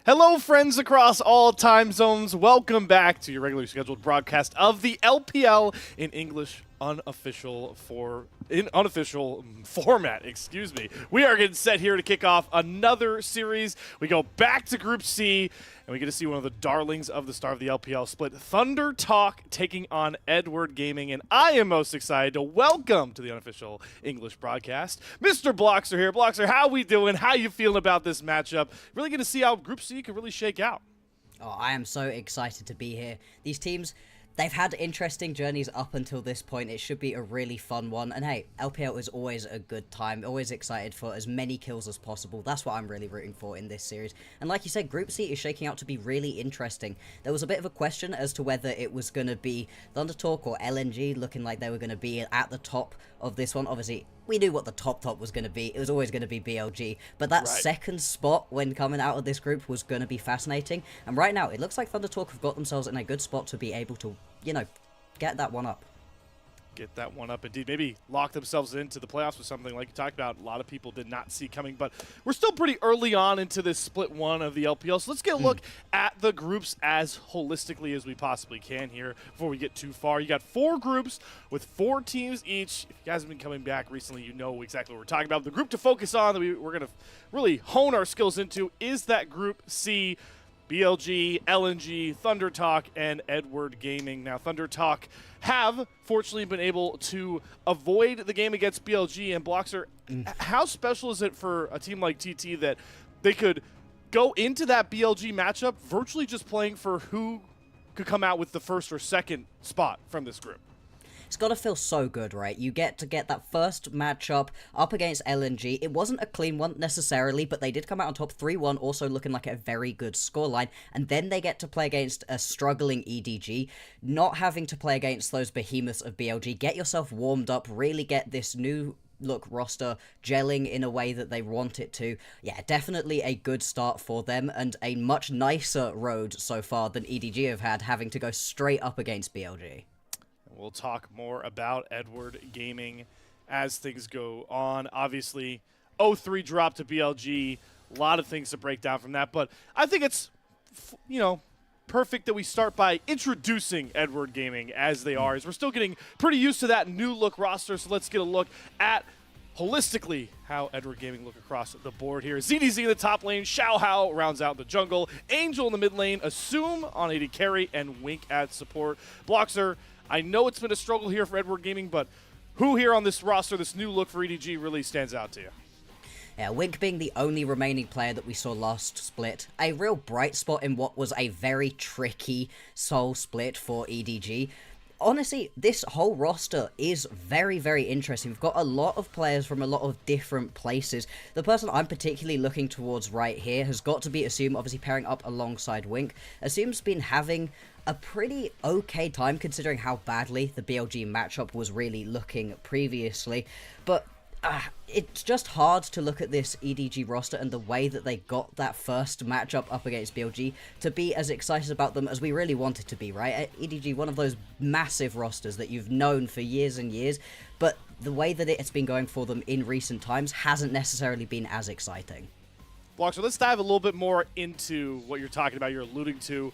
Hello, friends across all time zones. Welcome back to your regularly scheduled broadcast of the LPL in English unofficial format. Excuse me. We are getting set here to kick off another series. We go back to Group C, and we get to see one of the darlings of the star of the LPL split, Thunder Talk, taking on Edward Gaming. And I am most excited to welcome to the unofficial English broadcast, Mr. Bloxer here. Bloxer, how we doing? How you feeling about this matchup? Really going to see how Group C could really shake out. Oh, I am so excited to be here. These teams, they've had interesting journeys up until this point. It should be a really fun one. And hey, LPL is always a good time. Always excited for as many kills as possible. That's what I'm really rooting for in this series. And like you said, Group C is shaking out to be really interesting. There was a bit of a question as to whether it was going to be Thunder Talk or LNG, looking like they were going to be at the top of this one. Obviously, we knew what the top was going to be. It was always going to be BLG. But that second spot when coming out of this group was going to be fascinating. And right now, it looks like Thunder Talk have got themselves in a good spot to be able to, you know, get that one up. Get that one up, indeed. Maybe lock themselves into the playoffs with something like you talked about. A lot of people did not see coming, but we're still pretty early on into this split one of the LPL. So let's get a look at the groups as holistically as we possibly can here before we get too far. You got 4 groups with 4 teams each. If you guys have been coming back recently, you know exactly what we're talking about. The group to focus on that we're going to really hone our skills into is that Group C. BLG, LNG, Thunder Talk, and Edward Gaming. Now, Thunder Talk have fortunately been able to avoid the game against BLG and Bloxer. How special is it for a team like TT that they could go into that BLG matchup virtually just playing for who could come out with the first or second spot from this group? It's got to feel so good, right? You get to get that first matchup up against LNG. It wasn't a clean one necessarily, but they did come out on top 3-1, also looking like a very good scoreline. And then they get to play against a struggling EDG, not having to play against those behemoths of BLG. Get yourself warmed up, really get this new look roster gelling in a way that they want it to. Yeah, definitely a good start for them and a much nicer road so far than EDG have had, having to go straight up against BLG. We'll talk more about Edward Gaming as things go on. Obviously, 0-3 drop to BLG. A lot of things to break down from that. But I think it's, perfect that we start by introducing Edward Gaming as they are. As we're still getting pretty used to that new look roster. So let's get a look at holistically how Edward Gaming look across the board here. ZDZ in the top lane, Xiao Hao rounds out the jungle, Angel in the mid lane, Assume on AD carry, and Wink at support. Bloxer, I know it's been a struggle here for Edward Gaming, but who here on this roster, this new look for EDG, really stands out to you? Yeah, Wink being the only remaining player that we saw last split. A real bright spot in what was a very tricky soul split for EDG. Honestly, this whole roster is very, very interesting. We've got a lot of players from a lot of different places. The person I'm particularly looking towards right here has got to be Assume, obviously pairing up alongside Wink. Assume's been having a pretty okay time considering how badly the BLG matchup was really looking previously, but it's just hard to look at this EDG roster and the way that they got that first matchup up against BLG to be as excited about them as we really wanted to be, right? EDG, one of those massive rosters that you've known for years and years, but the way that it's been going for them in recent times hasn't necessarily been as exciting. Bloxer, let's dive a little bit more into what you're talking about, you're alluding to.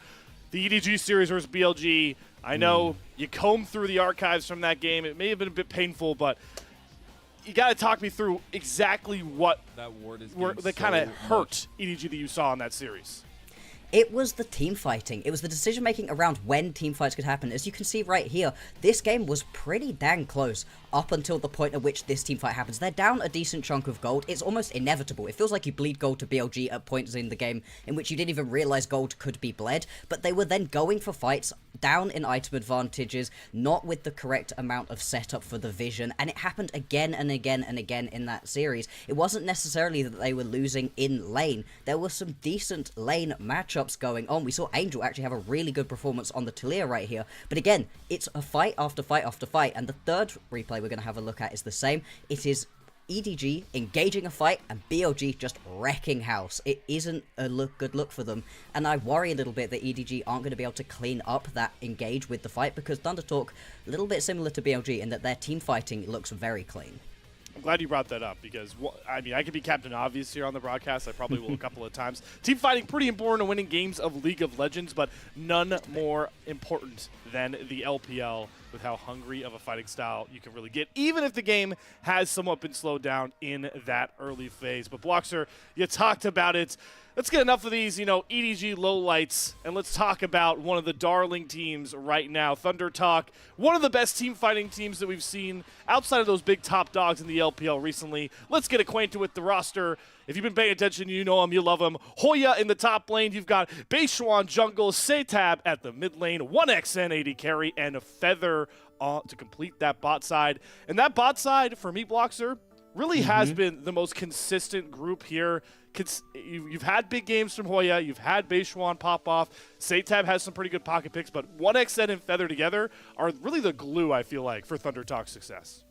The EDG series versus BLG, I know you combed through the archives from that game. It may have been a bit painful, but you got to talk me through exactly what that kind of hurt EDG that you saw in that series. It was the team fighting. It was the decision making around when team fights could happen. As you can see right here, this game was pretty dang close up until the point at which this team fight happens. They're down a decent chunk of gold. It's almost inevitable. It feels like you bleed gold to BLG at points in the game in which you didn't even realize gold could be bled, but they were then going for fights down in item advantages, not with the correct amount of setup for the vision, and it happened again and again and again in that series. It wasn't necessarily that they were losing in lane. There were some decent lane matchups going on. We saw Angel actually have a really good performance on the Talia right here, but again, it's a fight after fight after fight, and the third replay we're going to have a look at is the same. It is EDG engaging a fight and BLG just wrecking house. It isn't a good look for them, and I worry a little bit that EDG aren't going to be able to clean up that engage with the fight because Thunder Talk, a little bit similar to BLG in that their team fighting looks very clean. I'm glad you brought that up because, I mean, I could be Captain Obvious here on the broadcast. I probably will a couple of times. Team fighting, pretty important in winning games of League of Legends, but none more important than the LPL with how hungry of a fighting style you can really get, even if the game has somewhat been slowed down in that early phase. But Bloxer, you talked about it. Let's get enough of these, EDG lowlights, and let's talk about one of the darling teams right now, Thunder Talk, one of the best team fighting teams that we've seen outside of those big top dogs in the LPL recently. Let's get acquainted with the roster. If you've been paying attention, you know him, you love him. Hoya in the top lane. You've got Beishwan jungle, Setab at the mid lane, 1xN AD carry, and Feather to complete that bot side. And that bot side, for me, Bloxer, really has been the most consistent group here. You've had big games from Hoya. You've had Beishwan pop off. Setab has some pretty good pocket picks, but 1xN and Feather together are really the glue, I feel like, for Thunder Talk's success.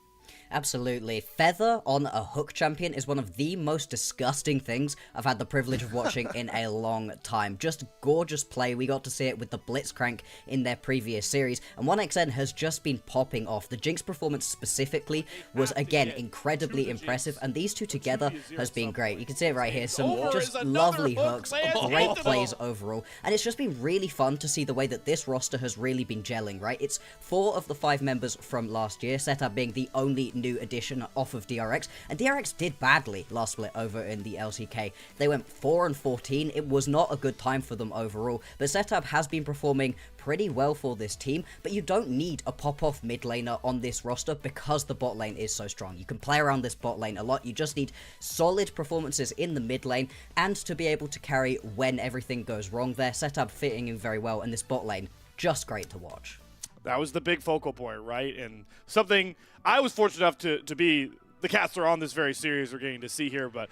Absolutely. Feather on a hook champion is one of the most disgusting things I've had the privilege of watching in a long time. Just gorgeous play. We got to see it with the Blitzcrank in their previous series, and 1xN has just been popping off. The Jinx performance specifically was, again, incredibly impressive, and these two together has been great. You can see it right here. Some just lovely hooks, great plays overall, and it's just been really fun to see the way that this roster has really been gelling, right? It's 4 of the 5 members from last year, Setup being the only new addition off of DRX, and DRX did badly last split over in the LCK. They went 4-14. It was not a good time for them overall, but Setup has been performing pretty well for this team, but you don't need a pop-off mid laner on this roster because the bot lane is so strong. You can play around this bot lane a lot. You just need solid performances in the mid lane and to be able to carry when everything goes wrong there. Setup fitting in very well in this bot lane. Just great to watch. That was the big focal point, right? And something I was fortunate enough to be the caster on this very series we're getting to see here. But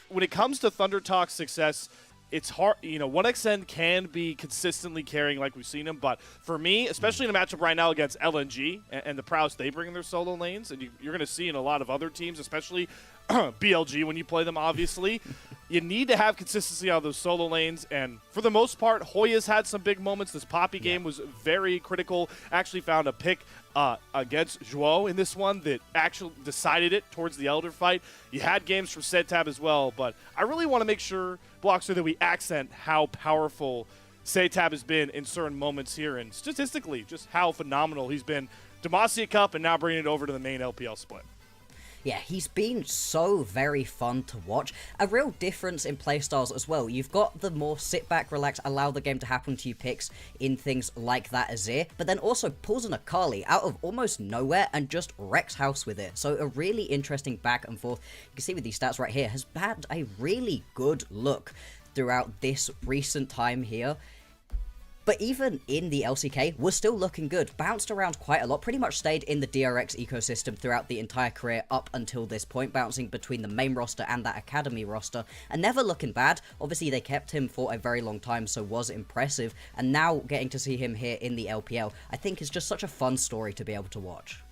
when it comes to Thunder Talk's success, it's hard. 1xN can be consistently carrying like we've seen him. But for me, especially in a matchup right now against LNG and the prowess they bring in their solo lanes, and you're going to see in a lot of other teams, especially BLG when you play them, obviously, you need to have consistency on those solo lanes. And for the most part, Hoya's had some big moments. This Poppy game was very critical. Actually found a pick against Joao in this one that actually decided it towards the Elder fight. You had games from Setab as well, but I really want to make sure, Bloxer, that we accent how powerful Setab has been in certain moments here, and statistically, just how phenomenal he's been. Demacia Cup and now bringing it over to the main LPL split. Yeah, he's been so very fun to watch. A real difference in playstyles as well. You've got the more sit back, relax, allow the game to happen to you picks in things like that Azir, but then also pulls an Akali out of almost nowhere and just wrecks house with it. So a really interesting back and forth. You can see with these stats right here, has had a really good look throughout this recent time here. But even in the LCK, was still looking good. Bounced around quite a lot, pretty much stayed in the DRX ecosystem throughout the entire career up until this point, bouncing between the main roster and that academy roster, and never looking bad. Obviously, they kept him for a very long time, so was impressive, and now getting to see him here in the LPL, I think is just such a fun story to be able to watch.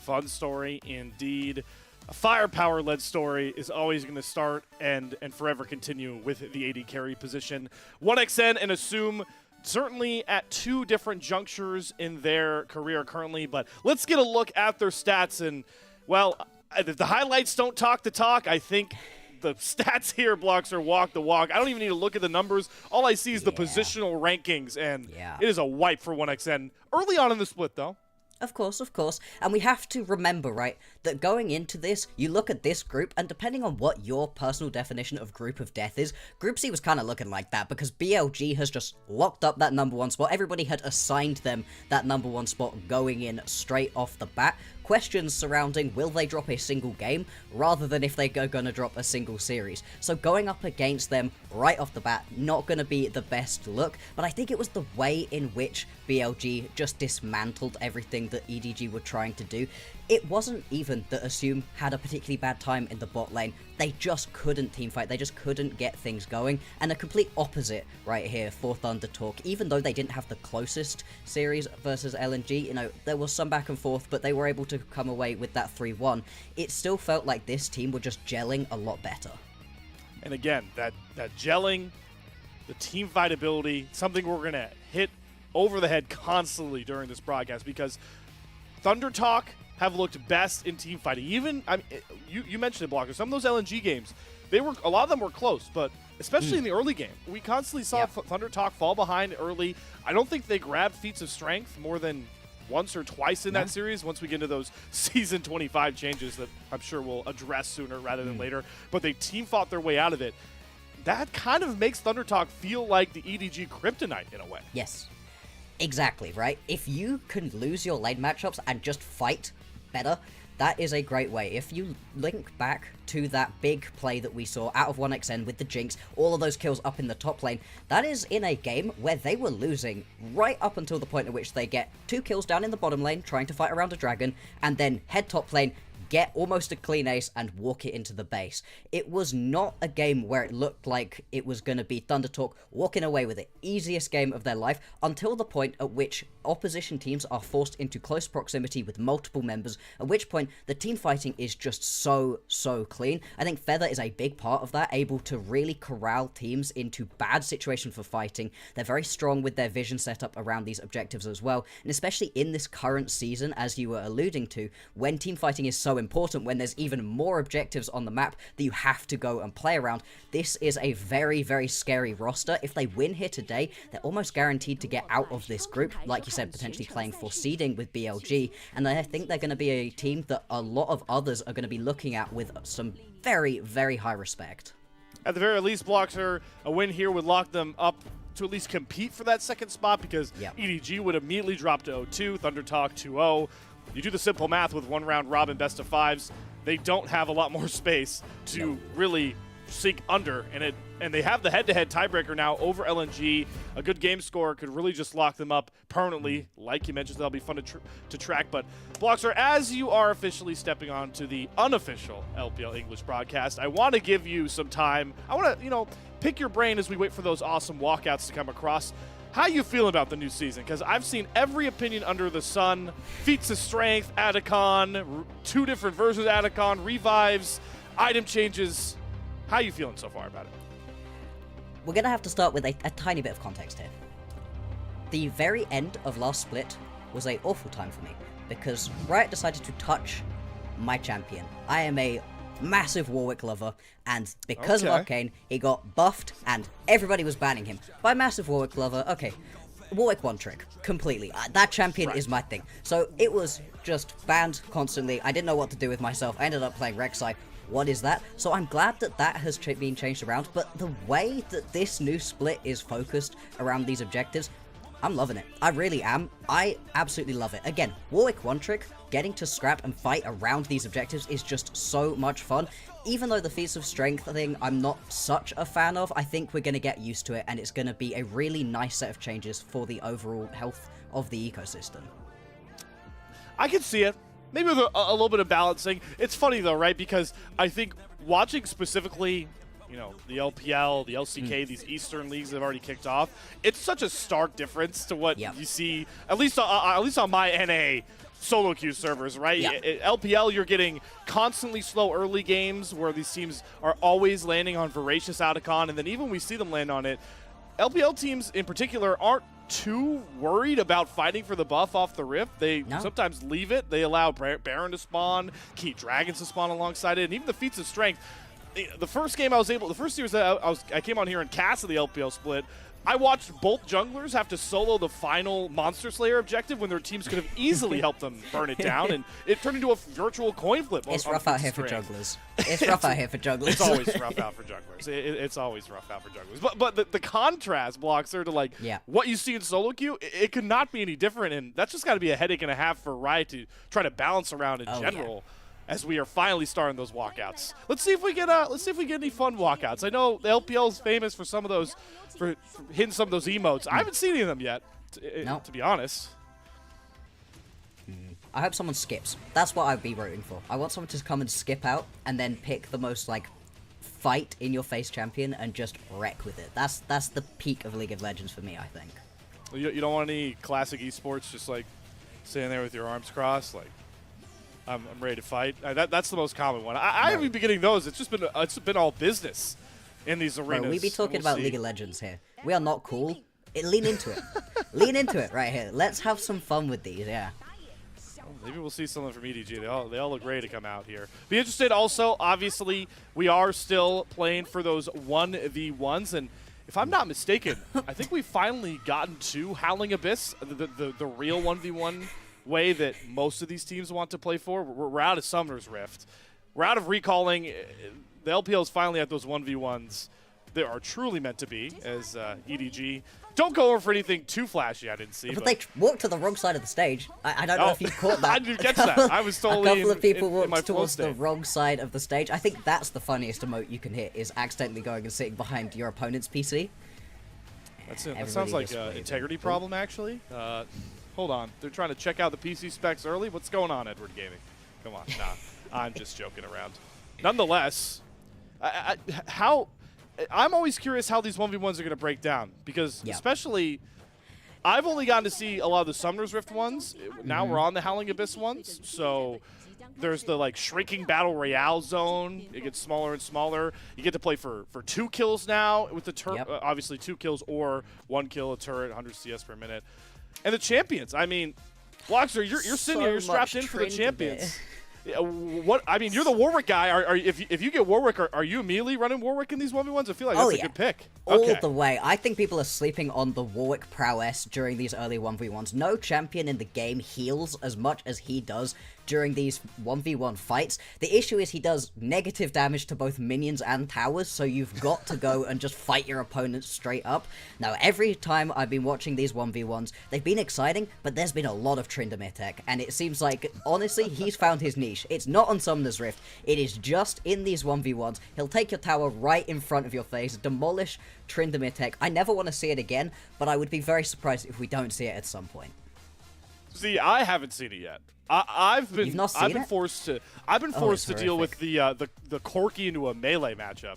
Fun story indeed. A firepower-led story is always going to start and forever continue with the AD carry position. 1xN and Assume certainly at 2 different junctures in their career currently, but let's get a look at their stats. And, well, if the highlights don't talk the talk, I think the stats here, Bloxer, walk the walk. I don't even need to look at the numbers. All I see is the positional rankings, and it is a wipe for 1xN. Early on in the split, though. Of course. And we have to remember, right, that going into this, you look at this group, and depending on what your personal definition of group of death is, Group C was kind of looking like that, because BLG has just locked up that #1 spot. Everybody had assigned them that #1 spot going in straight off the bat. Questions surrounding will they drop a single game rather than if they're going to drop a single series. So going up against them right off the bat, not going to be the best look, but I think it was the way in which BLG just dismantled everything that EDG were trying to do. It wasn't even that Assume had a particularly bad time in the bot lane. They just couldn't teamfight. They just couldn't get things going. And a complete opposite right here for Thunder Talk. Even though they didn't have the closest series versus LNG, there was some back and forth, but they were able to come away with that 3-1. It still felt like this team were just gelling a lot better. And again, that gelling, the team fight ability, something we're going to hit over the head constantly during this broadcast, because Thunder Talk have looked best in team fighting. Even, I mean, you mentioned it, Blocker. Some of those LNG games, a lot of them were close, but especially in the early game, we constantly saw Thunder Talk fall behind early. I don't think they grabbed feats of strength more than once or twice in that series once we get into those Season 25 changes that I'm sure we'll address sooner rather than later. But they team fought their way out of it. That kind of makes Thunder Talk feel like the EDG kryptonite in a way. Yes. Exactly, right? If you can lose your lane matchups and just fight better, that is a great way. If you link back to that big play that we saw out of 1xN with the Jinx, all of those kills up in the top lane, that is in a game where they were losing right up until the point at which they get 2 kills down in the bottom lane trying to fight around a dragon, and then head top lane, get almost a clean ace, and walk it into the base. It was not a game where it looked like it was going to be Thunder Talk walking away with the easiest game of their life until the point at which opposition teams are forced into close proximity with multiple members, at which point the team fighting is just so clean. I think Feather is a big part of that, able to really corral teams into bad situations for fighting. They're very strong with their vision setup around these objectives as well, and especially in this current season, as you were alluding to, when team fighting is so important, when there's even more objectives on the map that you have to go and play around, this is a very scary roster. If they win here today, they're almost guaranteed to get out of this group, like you said, potentially playing for seeding with BLG, and I think they're going to be a team that a lot of others are going to be looking at with some very high respect. At the very least, Bloxer, a win here would lock them up to at least compete for that second spot, because EDG would immediately drop to 0-2, Thunder Talk 2-0. You do the simple math with one round robin best of fives, they don't have a lot more space to really sink under, and they have the head-to-head tiebreaker now over LNG. A good game score could really just lock them up permanently. Like you mentioned, that'll be fun to track. But Bloxer, as you are officially stepping on to the unofficial LPL English broadcast, I want to give you some time. I want to, pick your brain as we wait for those awesome walkouts to come across. How you feel about the new season? Because I've seen every opinion under the sun. Feats of strength, Atacon, 2 different versions of Atacon, revives, item changes. How you feeling so far about it? We're going to have to start with a tiny bit of context here. The very end of last split was an awful time for me, because Riot decided to touch my champion. I am a massive Warwick lover, and because of Arcane, he got buffed, and everybody was banning him. By massive Warwick lover, okay, Warwick one trick, completely. That champion is my thing. So it was just banned constantly. I didn't know what to do with myself. I ended up playing Rek'Sai. What is that? So I'm glad that that has been changed around, but the way that this new split is focused around these objectives, I'm loving it. I really am. I absolutely love it. Again, Warwick one trick, getting to scrap and fight around these objectives is just so much fun. Even though the feats of strength thing I'm not such a fan of, I think we're going to get used to it, and it's going to be a really nice set of changes for the overall health of the ecosystem. I can see it. Maybe with a little bit of balancing. It's funny though, right? Because I think watching specifically, the LPL, the LCK, these Eastern leagues that have already kicked off, it's such a stark difference to what you see, at least on my NA solo queue servers, right? LPL, you're getting constantly slow early games where these teams are always landing on Voracious Atacon, and then even when we see them land on it, LPL teams in particular aren't too worried about fighting for the buff off the Rift. They sometimes leave it. They allow Baron to spawn, keep Dragons to spawn alongside it, and even the feats of strength. The first series that I came on here and cast the LPL split, I watched both junglers have to solo the final Monster Slayer objective when their teams could have easily helped them burn it down, and it turned into a virtual coin flip. It's rough out here for jugglers. It's rough out here for jugglers. It's always rough out for jugglers. It's always rough out for jugglers. But the contrast blocks are to what you see in solo queue. It could not be any different, and that's just got to be a headache and a half for Riot to try to balance around in general. As we are finally starting those walkouts. Let's see if we get any fun walkouts. I know the LPL is famous for some of those, for hitting some of those emotes. I haven't seen any of them yet, to be honest. I hope someone skips. That's what I'd be rooting for. I want someone to come and skip out and then pick the most fight in your face champion and just wreck with it. That's the peak of League of Legends for me, I think. You don't want any classic esports just sitting there with your arms crossed I'm ready to fight. That's the most common one. I haven't been getting those. It's been all business in these arenas. Bro, we be talking about League of Legends here. We are not cool. Lean into it. Lean into it right here. Let's have some fun with these. Yeah. Oh maybe we'll see something from EDG. They all look ready to come out here. Be interested also, obviously, we are still playing for those 1v1s, and if I'm not mistaken, I think we've finally gotten to Howling Abyss, the real 1v1 way that most of these teams want to play for. We're out of Summoner's Rift. We're out of recalling. The LPL is finally at those 1v1s that are truly meant to be, as EDG. Don't go over for anything too flashy, I didn't see. But they walked to the wrong side of the stage. I don't know if you caught that. I didn't catch that. I was totally A couple of people in my walked towards flow the state. wrong side of the stage. I think that's the funniest emote you can hit, is accidentally going and sitting behind your opponent's PC. That sounds like an integrity problem, actually. Hold on. They're trying to check out the PC specs early? What's going on, Edward Gaming? Come on. Nah, I'm just joking around. Nonetheless, I'm always curious how these 1v1s are going to break down, because especially I've only gotten to see a lot of the Summoner's Rift ones. Now we're on the Howling Abyss ones, so there's the like shrinking battle royale zone. It gets smaller and smaller. You get to play for 2 kills now with the turret. Obviously 2 kills or 1 kill a turret, 100 CS per minute. And the champions. I mean, Bloxer, you're sitting here, you're strapped in for the champions. What I mean, you're the Warwick guy. If you get Warwick, are you immediately running Warwick in these 1v1s? I feel like that's a good pick. All the way. I think people are sleeping on the Warwick prowess during these early 1v1s. No champion in the game heals as much as he does during these 1v1 fights. The issue is he does negative damage to both minions and towers, so you've got to go and just fight your opponents straight up. Now, every time I've been watching these 1v1s, they've been exciting, but there's been a lot of Tryndamere tech, and it seems like, honestly, he's found his niche. It's not on Summoner's Rift, it is just in these 1v1s. He'll take your tower right in front of your face, demolish Tryndamere tech. I never want to see it again, but I would be very surprised if we don't see it at some point. See, I haven't seen it yet. I've been forced to deal with the Corki into a melee matchup,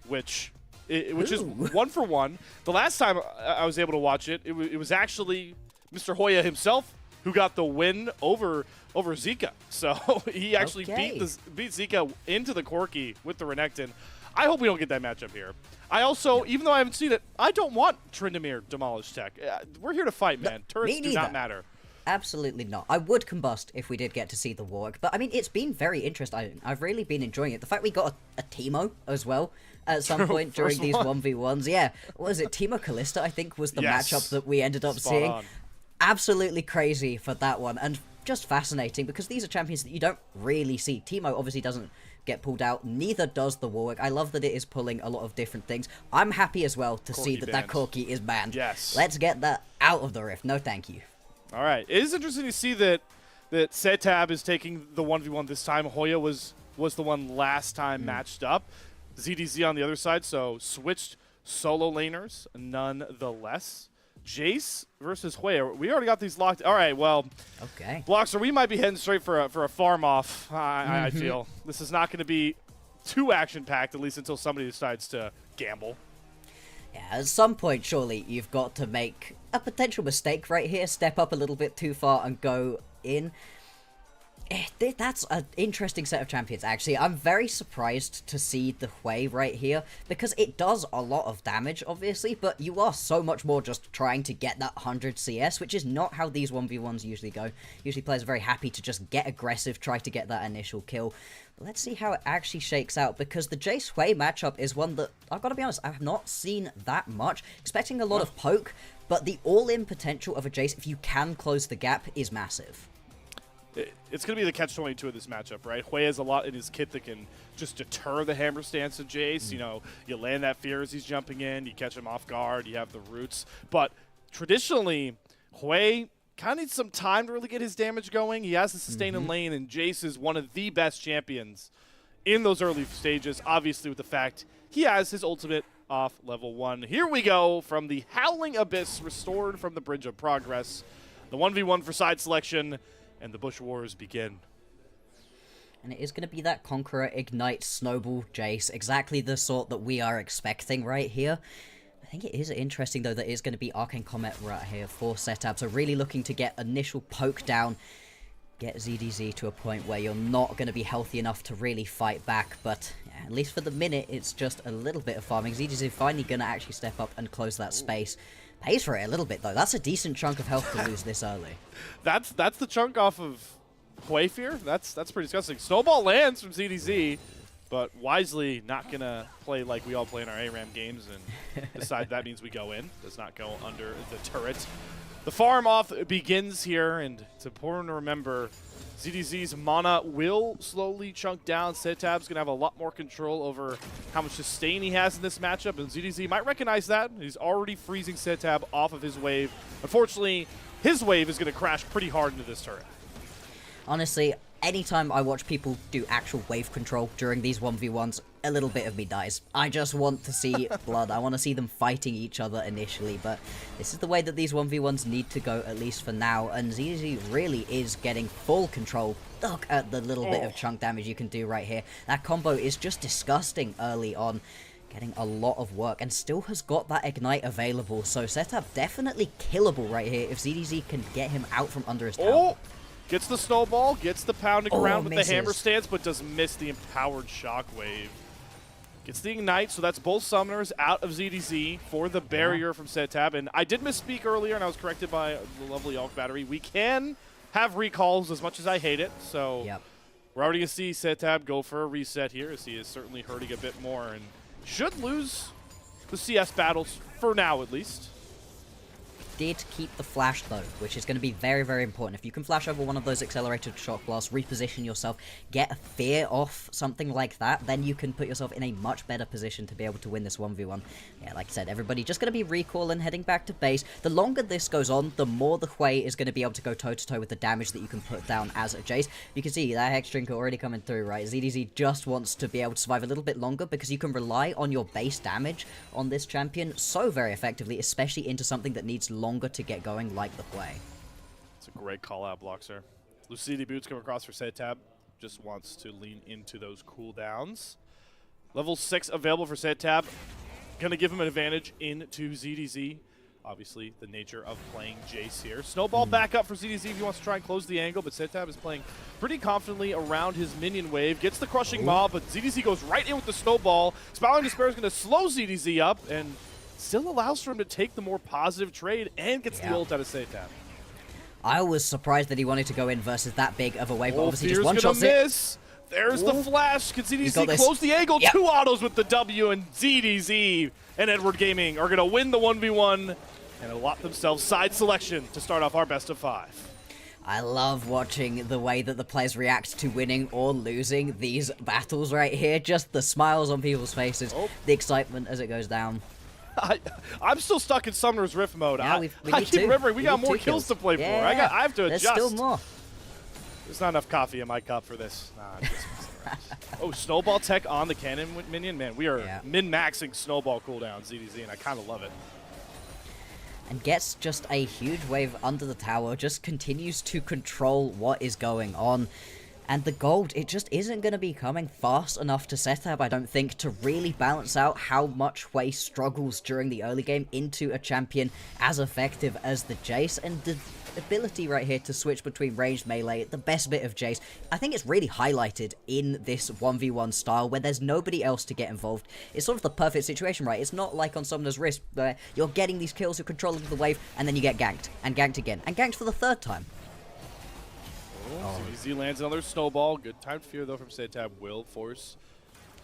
which is 1 for 1. The last time I was able to watch it, it was actually Mr. Hoya himself who got the win over Zika. So he actually beat Zika into the Corki with the Renekton. I hope we don't get that matchup here. I also, even though I haven't seen it, I don't want Tryndamere demolished tech. We're here to fight, man. Turrets do not matter. Absolutely not. I would combust if we did get to see the Warwick, but I mean, it's been very interesting. I've really been enjoying it. The fact we got a Teemo as well at some point during these 1v1s. Yeah, what was it? Teemo Kalista, I think, was the matchup that we ended up seeing. Absolutely crazy for that one, and just fascinating because these are champions that you don't really see. Teemo obviously doesn't get pulled out, neither does the Warwick. I love that it is pulling a lot of different things. I'm happy as well to see that Corki is banned. Yes. Let's get that out of the Rift. No thank you. All right. It is interesting to see that Setab is taking the 1v1 this time. Hoya was the one last time matched up. ZDZ on the other side, so switched solo laners nonetheless. Jace versus Hoya. We already got these locked. All right, well, Bloxer, we might be heading straight for a farm off, I feel. This is not going to be too action-packed, at least until somebody decides to gamble. Yeah, at some point, surely, you've got to make a potential mistake right here, step up a little bit too far and go in. That's an interesting set of champions, actually. I'm very surprised to see the Hui right here, because it does a lot of damage, obviously, but you are so much more just trying to get that 100 CS, which is not how these 1v1s usually go. Usually players are very happy to just get aggressive, try to get that initial kill. But let's see how it actually shakes out, because the Jace Hui matchup is one that, I've got to be honest, I have not seen that much. Expecting a lot of poke, but the all-in potential of a Jace, if you can close the gap, is massive. It's going to be the catch-22 of this matchup, right? Hui has a lot in his kit that can just deter the hammer stance of Jace. You know, you land that fear as he's jumping in, you catch him off guard, you have the roots. But traditionally, Hui kind of needs some time to really get his damage going. He has the sustain in lane, and Jace is one of the best champions in those early stages, obviously with the fact he has his ultimate off level 1. Here we go from the Howling Abyss, restored from the Bridge of Progress. The 1v1 for side selection. And the Bush Wars begin. And it is going to be that Conqueror, Ignite, Snowball, Jace. Exactly the sort that we are expecting right here. I think it is interesting, though, that it's going to be Arcane Comet right here for setup. So really looking to get initial poke down. Get ZDZ to a point where you're not going to be healthy enough to really fight back. But yeah, at least for the minute, it's just a little bit of farming. ZDZ finally going to actually step up and close that space. Pays for it a little bit, though. That's a decent chunk of health to lose this early. That's the chunk off of Hwei Fear? That's pretty disgusting. Snowball lands from ZDZ, but wisely not going to play like we all play in our ARAM games and decide that means we go in. Does not go under the turret. The farm off begins here, and it's important to remember ZDZ's mana will slowly chunk down. Setab's going to have a lot more control over how much sustain he has in this matchup, and ZDZ might recognize that. He's already freezing Setab off of his wave. Unfortunately, his wave is going to crash pretty hard into this turret. Honestly, anytime I watch people do actual wave control during these 1v1s, a little bit of me dies. I just want to see blood. I want to see them fighting each other initially, but this is the way that these 1v1s need to go, at least for now, and ZZ really is getting full control. Look at the little bit of chunk damage you can do right here. That combo is just disgusting early on. Getting a lot of work, and still has got that Ignite available, so Setup definitely killable right here if ZDZ can get him out from under his tower. Gets the snowball, gets the pounding around with misses. the hammer stance, but does miss the empowered shockwave. Gets the ignite, so that's both summoners out of ZDZ for the barrier from Setab. And I did misspeak earlier, and I was corrected by the lovely Alk Battery. We can have recalls as much as I hate it, so we're already going to see Setab go for a reset here, as he is certainly hurting a bit more and should lose the CS battles for now, at least. Did keep the flash though, which is going to be very, very important. If you can flash over one of those accelerated shock blasts, reposition yourself, get a fear off something like that, then you can put yourself in a much better position to be able to win this 1v1. Yeah, like I said, everybody just going to be recall and heading back to base. The longer this goes on, the more the Hwei is going to be able to go toe-to-toe with the damage that you can put down as a Jace. You can see that Hex Drinker already coming through, right? ZDZ just wants to be able to survive a little bit longer because you can rely on your base damage on this champion so very effectively, especially into something that needs longer to get going, like the Hwei. It's a great call-out block, sir. Lucidi Boots come across for Setab. Just wants to lean into those cooldowns. Level 6 available for Setab. Going to give him an advantage into ZDZ. Obviously, the nature of playing Jace here. Snowball back up for ZDZ if he wants to try and close the angle, but Setab is playing pretty confidently around his minion wave. Gets the crushing mob, but ZDZ goes right in with the snowball. Spiraling Despair is going to slow ZDZ up, and still allows for him to take the more positive trade and gets the ult out of Setab. I was surprised that he wanted to go in versus that big of a wave, but obviously Fear's just one-shots it. There's the flash. Can ZDZ close the angle? Yep. 2 autos with the W, and ZDZ and Edward Gaming are going to win the 1v1 and allot themselves side selection to start off our best of 5. I love watching the way that the players react to winning or losing these battles right here. Just the smiles on people's faces, the excitement as it goes down. I'm still stuck in Summoner's Rift mode. Yeah, I keep remembering we got more kills to play for. I have to adjust. There's still more. There's not enough coffee in my cup for this. Nah, oh, Snowball tech on the cannon minion? Man, we are min-maxing Snowball cooldown, ZDZ, and I kind of love it. And gets just a huge wave under the tower, just continues to control what is going on. And the gold, it just isn't going to be coming fast enough to set up, I don't think, to really balance out how much Hwei struggles during the early game into a champion as effective as the Jace. And the ability right here to switch between ranged melee, the best bit of Jace, I think it's really highlighted in this 1v1 style where there's nobody else to get involved. It's sort of the perfect situation, right? It's not like on Summoner's Rift where you're getting these kills, you're controlling the wave, and then you get ganked, and ganked again, and ganked for the 3rd time. ZDZ lands another snowball. Good timed fear, though, from Setab. Will force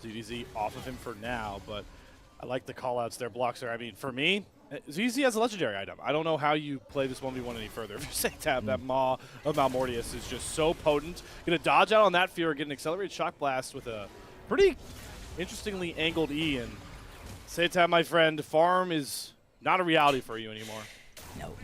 ZDZ off of him for now, but I like the callouts there, blocks there. I mean, for me, ZDZ has a legendary item. I don't know how you play this 1v1 any further. If you Setab, that Maw of Malmortius is just so potent. Going to dodge out on that fear, get an accelerated shock blast with a pretty interestingly angled E. And Setab, my friend, farm is not a reality for you anymore.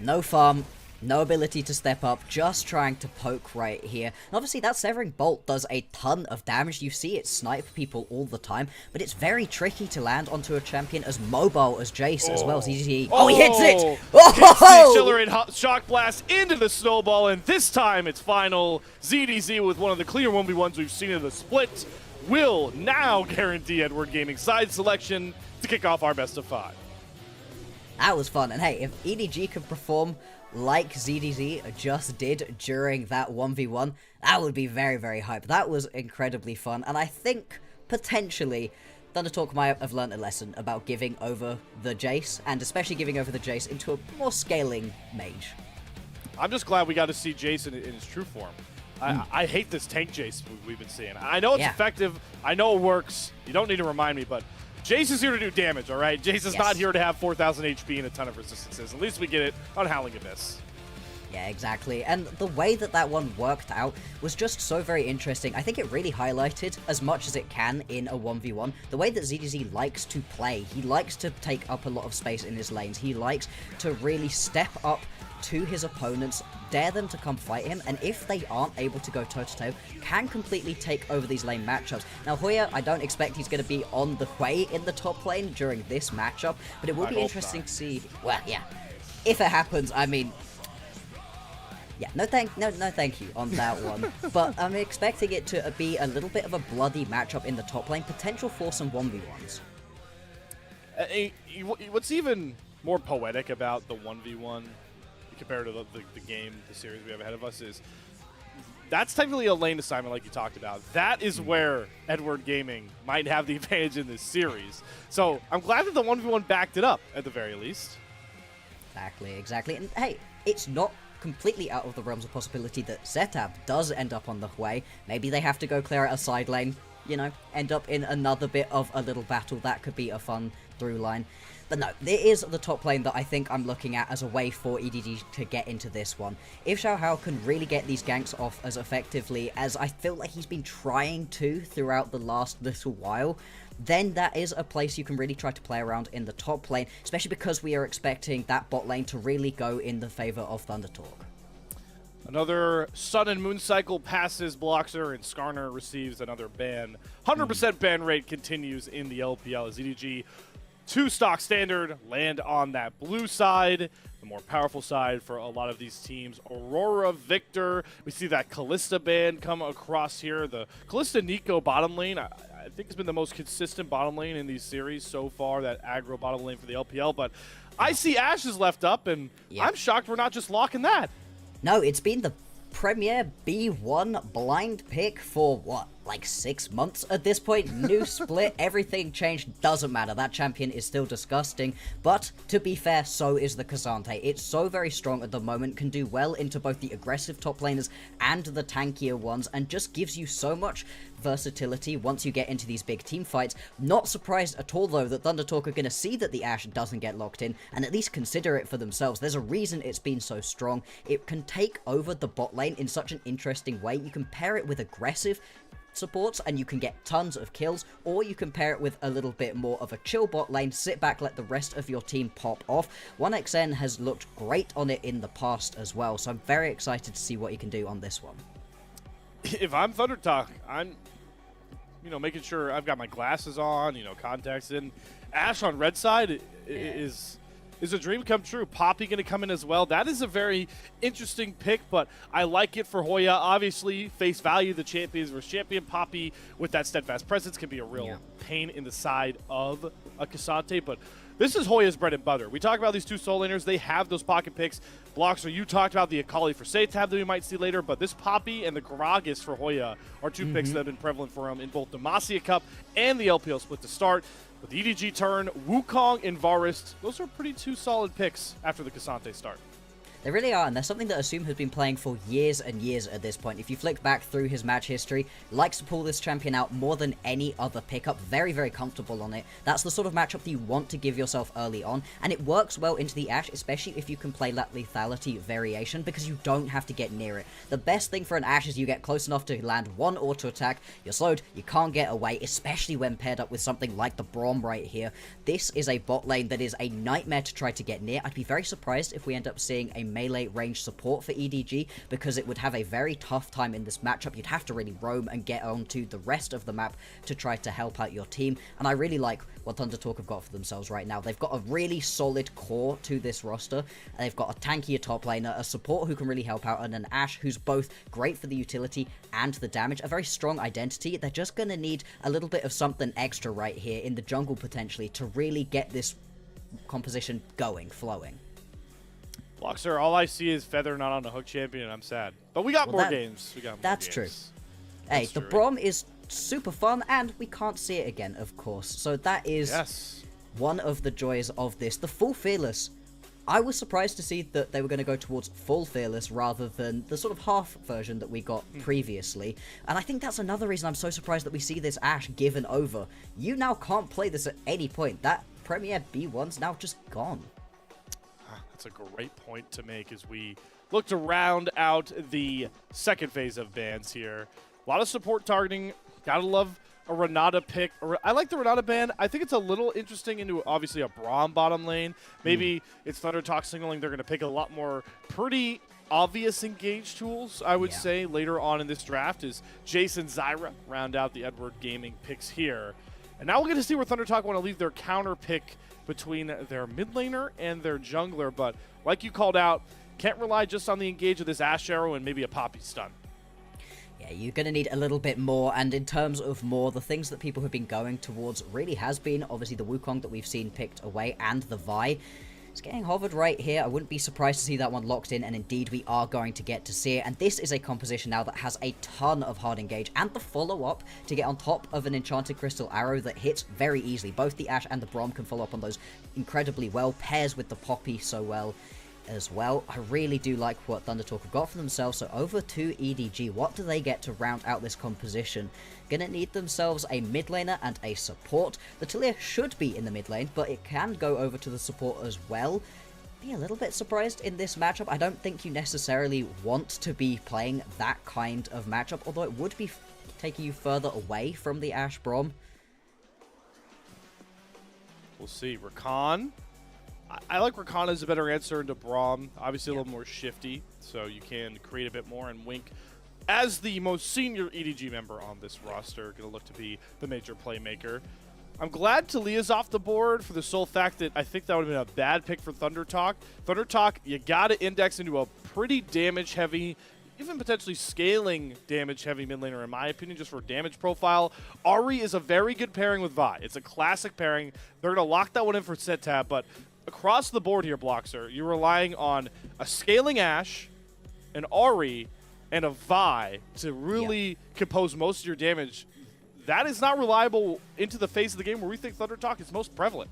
No farm. No ability to step up, just trying to poke right here. And obviously that Severing Bolt does a ton of damage. You see it snipe people all the time, but it's very tricky to land onto a champion as mobile as Jace as well as EDG. Oh, he hits it! Gets the accelerated shock blast into the snowball, and this time it's final. ZDZ with one of the clear 1v1s we've seen in the split will now guarantee Edward Gaming side selection to kick off our best of 5. That was fun, and hey, if EDG could perform like ZDZ just did during that 1v1, that would be very, very hype. That was incredibly fun, and I think, potentially, Thundertalk might have learned a lesson about giving over the Jace, and especially giving over the Jace into a more scaling mage. I'm just glad we got to see Jason in his true form. I hate this tank Jace we've been seeing. I know it's effective. I know it works. You don't need to remind me, but Jace is here to do damage, all right? Jace is not here to have 4,000 HP and a ton of resistances. At least we get it on Howling Abyss. Yeah, exactly. And the way that one worked out was just so very interesting. I think it really highlighted, as much as it can in a 1v1, the way that ZDZ likes to play. He likes to take up a lot of space in his lanes. He likes to really step up to his opponents, dare them to come fight him, and if they aren't able to go toe-to-toe, can completely take over these lane matchups. Now, Hoya, I don't expect he's going to be on the way in the top lane during this matchup, but it will be interesting to see. Well, yeah, if it happens, I mean, yeah, no thank you on that one. But I'm expecting it to be a little bit of a bloody matchup in the top lane, potential for some 1v1s. What's even more poetic about the 1v1 compared to the game, the series we have ahead of us, is that's technically a lane assignment like you talked about. That is where Edward Gaming might have the advantage in this series. So I'm glad that the 1v1 backed it up at the very least. Exactly. And hey, it's not completely out of the realms of possibility that Zetab does end up on the Hui. Maybe they have to go clear out a side lane, you know, end up in another bit of a little battle. That could be a fun through line. But no, there is the top lane that I think I'm looking at as a way for EDG to get into this one. If Xiaohao can really get these ganks off as effectively as I feel like he's been trying to throughout the last little while, then that is a place you can really try to play around in the top lane, especially because we are expecting that bot lane to really go in the favor of Thunder Talk. Another Sun and Moon cycle passes Bloxer, and Skarner receives another ban. 100% ban rate continues in the LPL as EDG 2 stock standard land on that blue side, the more powerful side for a lot of these teams. Aurora, Victor, we see that Kalista ban come across here. The Kalista Nico bottom lane, I think has been the most consistent bottom lane in these series so far, that aggro bottom lane for the LPL, but I see Ashe is left up, and I'm shocked we're not just locking that. No, it's been the premier B1 blind pick for what, like 6 months at this point? New split, everything changed, doesn't matter. That champion is still disgusting, but to be fair, so is the K'Sante. It's so very strong at the moment, can do well into both the aggressive top laners and the tankier ones, and just gives you so much versatility once you get into these big team fights. Not surprised at all, though, that Thunder Talk are going to see that the Ashe doesn't get locked in, and at least consider it for themselves. There's a reason it's been so strong. It can take over the bot lane in such an interesting way. You can pair it with aggressive supports and you can get tons of kills, or you can pair it with a little bit more of a chill bot lane, sit back, let the rest of your team pop off. 1xN has looked great on it in the past as well, so I'm very excited to see what he can do on this one. If I'm Thunder Talk, I'm making sure I've got my glasses on, contacts in. Ashe on red side is a dream come true. Poppy going to come in as well. That is a very interesting pick, but I like it for Hoya. Obviously, face value, the champions versus champion. Poppy with that steadfast presence can be a real pain in the side of a K'Sante, but this is Hoya's bread and butter. We talk about these 2 soul laners. They have those pocket picks. Bloxer, you talked about the Akali for Setab that we might see later, but this Poppy and the Gragas for Hoya are 2 picks that have been prevalent for him in both the Demacia Cup and the LPL split to start. With the EDG turn, Wukong and Varus, those are pretty 2 solid picks after the K'Sante start. They really are, and they're something that Assume has been playing for years and years at this point. If you flick back through his match history, likes to pull this champion out more than any other pickup. Very, very comfortable on it. That's the sort of matchup that you want to give yourself early on, and it works well into the Ashe, especially if you can play that lethality variation, because you don't have to get near it. The best thing for an Ashe is you get close enough to land 1 auto attack, you're slowed, you can't get away, especially when paired up with something like the Braum right here. This is a bot lane that is a nightmare to try to get near. I'd be very surprised if we end up seeing a melee range support for EDG, because it would have a very tough time in this matchup. You'd have to really roam and get onto the rest of the map to try to help out your team, and I really like what Thunder Talk have got for themselves right now. They've got a really solid core to this roster. They've got a tankier top laner, a support who can really help out, and an Ashe who's both great for the utility and the damage. A very strong identity. They're just going to need a little bit of something extra right here in the jungle potentially to really get this composition going, flowing. Bloxer, all I see is Feather not on a hook champion, and I'm sad. But we got more games. That's true. Hey, the Braum is super fun, and we can't see it again, of course. So that is one of the joys of this. The full Fearless I was surprised to see that they were going to go towards full Fearless rather than the sort of half version that we got previously. And I think that's another reason I'm so surprised that we see this Ashe given over. You now can't play this at any point. That Premier B1's now just gone. That's a great point to make as we look to round out the second phase of bans here. A lot of support targeting. Gotta love a Renata pick. I like the Renata ban. I think it's a little interesting into obviously a Braum bottom lane. Maybe it's ThunderTalk signaling they're going to pick a lot more pretty obvious engage tools, I would say, later on in this draft as Jason Zyra round out the Edward Gaming picks here. And now we'll get to see where ThunderTalk want to leave their counter pick between their mid laner and their jungler. But like you called out, can't rely just on the engage of this Ashe Arrow and maybe a Poppy stun. Yeah, you're going to need a little bit more, and in terms of more, the things that people have been going towards really has been, obviously, the Wukong that we've seen picked away, and the Vi. It's getting hovered right here. I wouldn't be surprised to see that one locked in, and indeed we are going to get to see it. And this is a composition now that has a ton of hard engage, and the follow-up to get on top of an Enchanted Crystal Arrow that hits very easily. Both the Ashe and the Braum can follow up on those incredibly well, pairs with the Poppy so well as well. I really do like what ThunderTalk have got for themselves. So over to EDG, what do they get to round out this composition? Gonna need themselves a mid laner and a support. The Taliyah should be in the mid lane, but it can go over to the support as well. Be a little bit surprised in this matchup. I don't think you necessarily want to be playing that kind of matchup, although it would be taking you further away from the Ashe Braum. We'll see. Rakan. I like Rakan as a better answer into Braum. Obviously a little more shifty, so you can create a bit more. And Wink, as the most senior EDG member on this roster, going to look to be the major playmaker. I'm glad Taliyah's off the board for the sole fact that I think that would have been a bad pick for ThunderTalk. ThunderTalk, you got to index into a pretty damage-heavy, even potentially scaling damage-heavy mid laner, in my opinion, just for damage profile. Ahri is a very good pairing with Vi. It's a classic pairing. They're going to lock that one in for set tab, but across the board here, Bloxer, you're relying on a scaling Ashe, an Ahri, and a Vi to really compose most of your damage. That is not reliable into the phase of the game where we think ThunderTalk is most prevalent.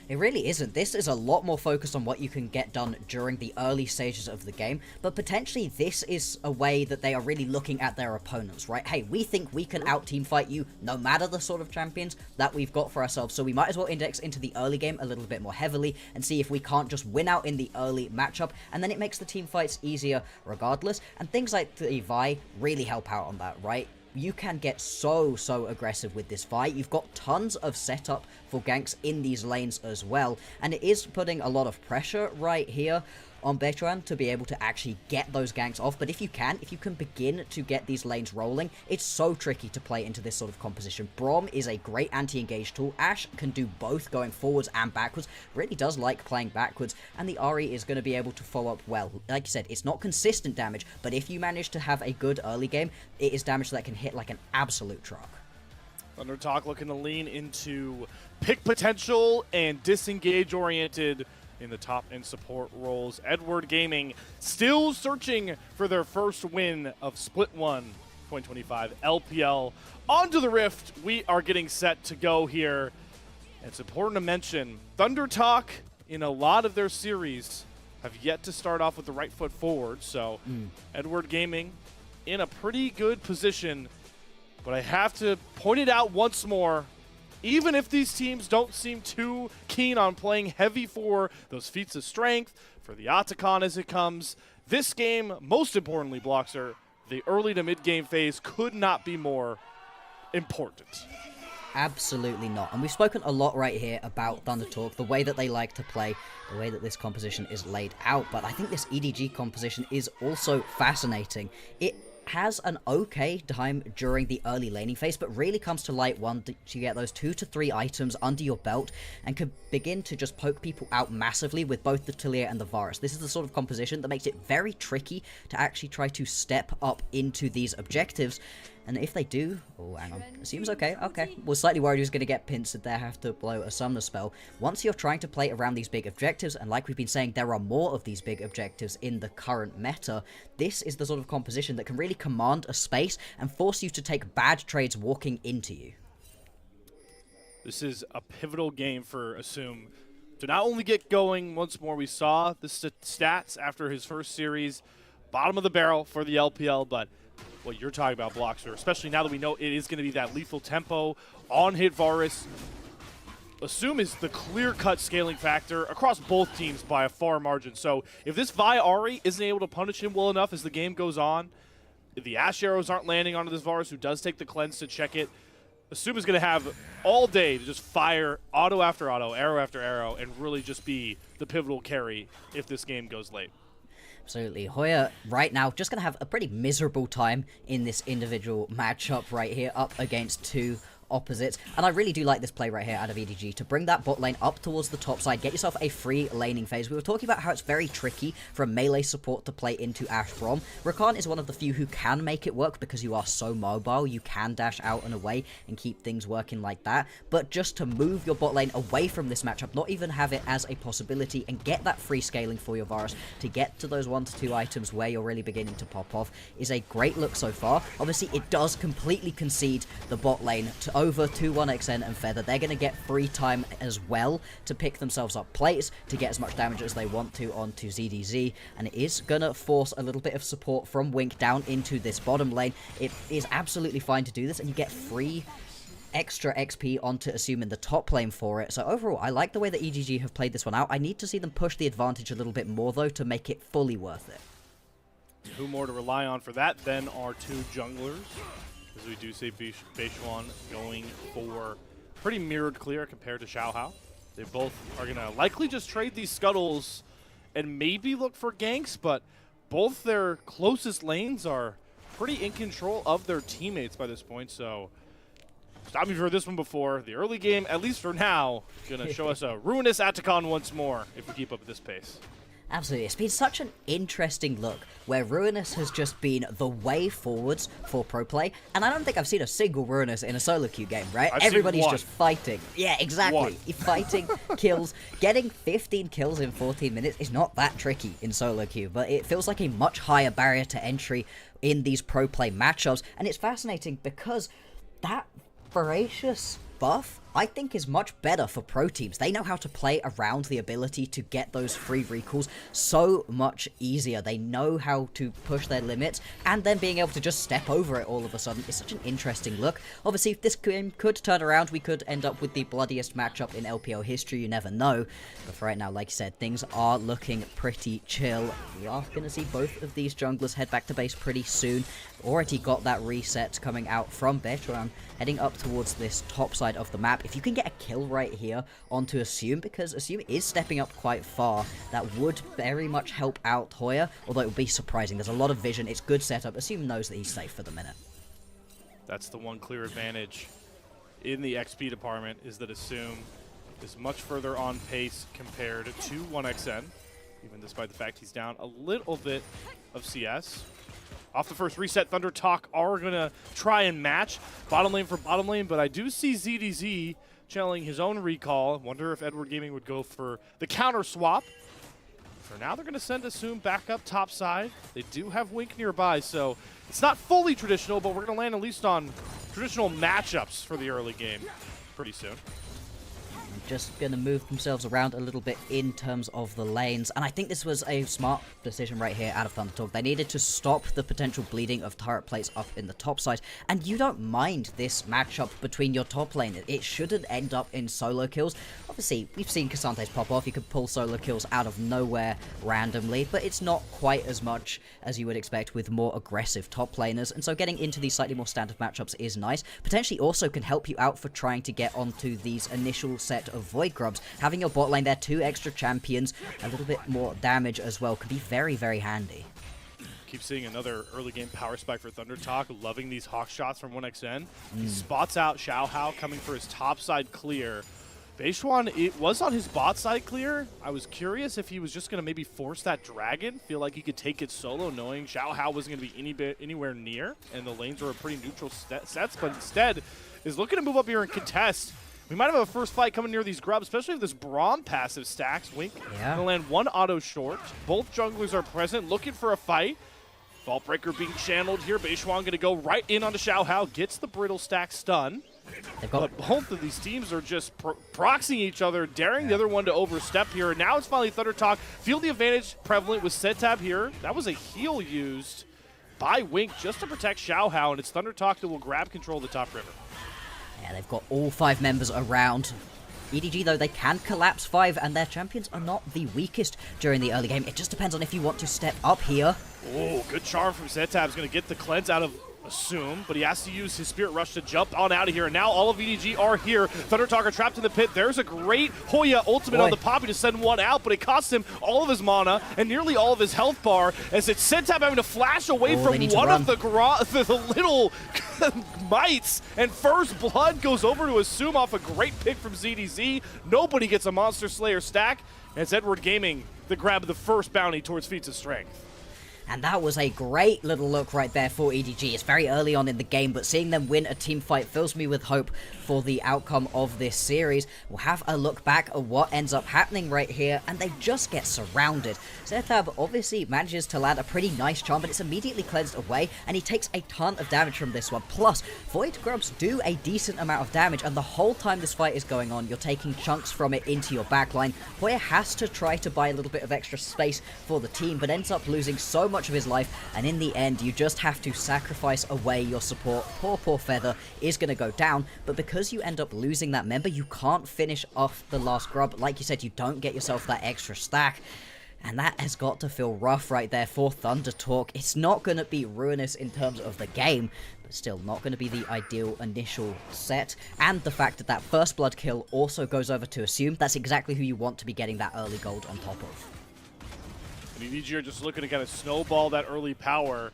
It really isn't. This is a lot more focused on what you can get done during the early stages of the game, but potentially this is a way that they are really looking at their opponents, right? Hey, we think we can out-teamfight you no matter the sort of champions that we've got for ourselves, so we might as well index into the early game a little bit more heavily and see if we can't just win out in the early matchup, and then it makes the team fights easier regardless, and things like the Vi really help out on that, right? You can get so aggressive with this fight. You've got tons of setup for ganks in these lanes as well, and it is putting a lot of pressure right here on Bechuan to be able to actually get those ganks off. But if you can begin to get these lanes rolling, it's so tricky to play into this sort of composition. Braum is a great anti-engage tool. Ashe can do both going forwards and backwards, really does like playing backwards, and the Ahri is going to be able to follow up well. Like you said, it's not consistent damage, but if you manage to have a good early game, it is damage that can hit like an absolute truck. ThunderTalk looking to lean into pick potential and disengage oriented in the top and support roles. Edward Gaming still searching for their first win of Split 1 2025 LPL. Onto the Rift, we are getting set to go here. It's important to mention, ThunderTalk in a lot of their series have yet to start off with the right foot forward, so Edward Gaming in a pretty good position, but I have to point it out once more. Even if these teams don't seem too keen on playing heavy for those feats of strength, for the Otacon as it comes, this game, most importantly, Bloxer, the early to mid-game phase could not be more important. Absolutely not. And we've spoken a lot right here about ThunderTalk, the way that they like to play, the way that this composition is laid out. But I think this EDG composition is also fascinating. It has an okay time during the early laning phase, but really comes to light one to get those 2 to 3 items under your belt and could begin to just poke people out massively with both the Taliyah and the Varus. This is the sort of composition that makes it very tricky to actually try to step up into these objectives. And if they do... Oh, hang on. It seems okay. Okay. Was slightly worried he was going to get pincered there, have to blow a summoner spell. Once you're trying to play around these big objectives, and like we've been saying, there are more of these big objectives in the current meta, this is the sort of composition that can really command a space and force you to take bad trades walking into you. This is a pivotal game for Assume. to not only get going once more. We saw the stats after his first series, bottom of the barrel for the LPL, but what you're talking about, Bloxer, especially now that we know it is going to be that lethal tempo on hit Varus, assume is the clear-cut scaling factor across both teams by a far margin. So if this Vi Ahri isn't able to punish him well enough as the game goes on, if the Ash arrows aren't landing onto this Varus, who does take the cleanse to check it, Assume is going to have all day to just fire auto after auto, arrow after arrow, and really just be the pivotal carry if this game goes late. Absolutely. Hoya, right now, just going to have a pretty miserable time in this individual matchup right here, up against two opposites. And I really do like this play right here out of EDG to bring that bot lane up towards the top side, get yourself a free laning phase. We were talking about how it's very tricky for a melee support to play into Ashe Brom. Rakan is one of the few who can make it work because you are so mobile. You can dash out and away and keep things working like that. But just to move your bot lane away from this matchup, not even have it as a possibility, and get that free scaling for your Varus to get to those 1 to 2 items where you're really beginning to pop off is a great look so far. Obviously, it does completely concede the bot lane to over to 1xN and Feather. They're going to get free time as well to pick themselves up plates to get as much damage as they want to onto ZDZ, and it is going to force a little bit of support from Wink down into this bottom lane. It is absolutely fine to do this, and you get free extra XP onto Assume in the top lane for it. So overall, I like the way that EDG have played this one out. I need to see them push the advantage a little bit more, though, to make it fully worth it. Who more to rely on for that than our two junglers? As we do see Beishwan going for pretty mirrored clear compared to Xiaohao. They both are going to likely just trade these scuttles and maybe look for ganks, but both their closest lanes are pretty in control of their teammates by this point, so stop me for this one before. The early game, at least for now, going to show us a ruinous Atacon once more if we keep up at this pace. Absolutely. It's been such an interesting look where Ruinous has just been the way forwards for pro play, and I don't think I've seen a single Ruinous in a solo queue game, right? Everybody's just fighting. Yeah, exactly. Fighting, kills. Getting 15 kills in 14 minutes is not that tricky in solo queue, but it feels like a much higher barrier to entry in these pro play matchups, and it's fascinating because that voracious buff, I think, is much better for pro teams. They know how to play around the ability to get those free recalls so much easier. They know how to push their limits, and then being able to just step over it all of a sudden is such an interesting look. Obviously, if this game could turn around, we could end up with the bloodiest matchup in LPL history. You never know. But for right now, like you said, things are looking pretty chill. We are going to see both of these junglers head back to base pretty soon. Already got that reset coming out from Beishwan, heading up towards this top side of the map. If you can get a kill right here onto Assume, because Assume is stepping up quite far, that would very much help out Hoya, although it would be surprising. There's a lot of vision. It's good setup. Assume knows that he's safe for the minute. That's the one clear advantage in the XP department, is that Assume is much further on pace compared to 1xN, even despite the fact he's down a little bit of CS. Off the first reset, Thunder Talk are going to try and match bottom lane for bottom lane, but I do see ZDZ channeling his own recall. Wonder if Edward Gaming would go for the counter swap. For now, they're going to send Assume back up top side. They do have Wink nearby, so it's not fully traditional, but we're going to land at least on traditional matchups for the early game pretty soon. Just going to move themselves around a little bit in terms of the lanes, and I think this was a smart decision right here out of Thunder Talk. They needed to stop the potential bleeding of turret plates up in the top side, and you don't mind this matchup between your top lane. It shouldn't end up in solo kills. Obviously, we've seen Cassante's pop off. You could pull solo kills out of nowhere randomly, but it's not quite as much as you would expect with more aggressive top laners, and so getting into these slightly more standard matchups is nice. Potentially also can help you out for trying to get onto these initial set of Void Grubs. Having your bot lane there, 2 extra champions, a little bit more damage as well, could be very, very handy. Keep seeing another early game power spike for Thunder Talk, loving these hawk shots from 1xN. He spots out Xiaohao coming for his top side clear. Beishwan, it was on his bot side clear. I was curious if he was just going to maybe force that dragon, feel like he could take it solo, knowing Xiaohao wasn't going to be anywhere near, and the lanes were pretty neutral sets, but instead is looking to move up here and contest. We might have a first fight coming near these grubs, especially if this Braum passive stacks. Wink going to land 1 auto short. Both junglers are present, looking for a fight. Vault Breaker being channeled here. Beishwan going to go right in onto Xiaohao, gets the Brittle stack stun. But both of these teams are just proxying each other, daring the other one to overstep here. And now it's finally Thunder Talk. Feel the advantage prevalent with Setab here. That was a heal used by Wink just to protect Xiaohao, and it's Thunder Talk that will grab control of the top river. Yeah, they've got all 5 members around. EDG, though, they can collapse 5, and their champions are not the weakest during the early game. It just depends on if you want to step up here. Oh, good charm from Zetab's going to get the cleanse out of Assume, but he has to use his Spirit Rush to jump on out of here. And now all of EDG are here. Thunder Talk are trapped in the pit. There's a great Hoya ultimate on the Poppy to send one out, but it costs him all of his mana and nearly all of his health bar, as it's Zetab having to flash away from one of the little mites. And first blood goes over to Assume off a great pick from ZDZ. Nobody gets a Monster Slayer stack, and it's Edward Gaming that grabbed the first bounty towards Feats of Strength. And that was a great little look right there for EDG. It's very early on in the game, but seeing them win a team fight fills me with hope for the outcome of this series. We'll have a look back at what ends up happening right here, and they just get surrounded. Zetab obviously manages to land a pretty nice charm, but it's immediately cleansed away, and he takes a ton of damage from this one. Plus, Void Grubs do a decent amount of damage, and the whole time this fight is going on, you're taking chunks from it into your backline. Hoya has to try to buy a little bit of extra space for the team, but ends up losing so much of his life, and in the end you just have to sacrifice away your support. Poor Feather is going to go down, but because you end up losing that member, you can't finish off the last grub. Like you said, you don't get yourself that extra stack, and that has got to feel rough right there for Thunder Talk. It's not going to be ruinous in terms of the game, but still not going to be the ideal initial set. And the fact that that first blood kill also goes over to Assume, that's exactly who you want to be getting that early gold on top of. And EDG are just looking to kind of snowball that early power.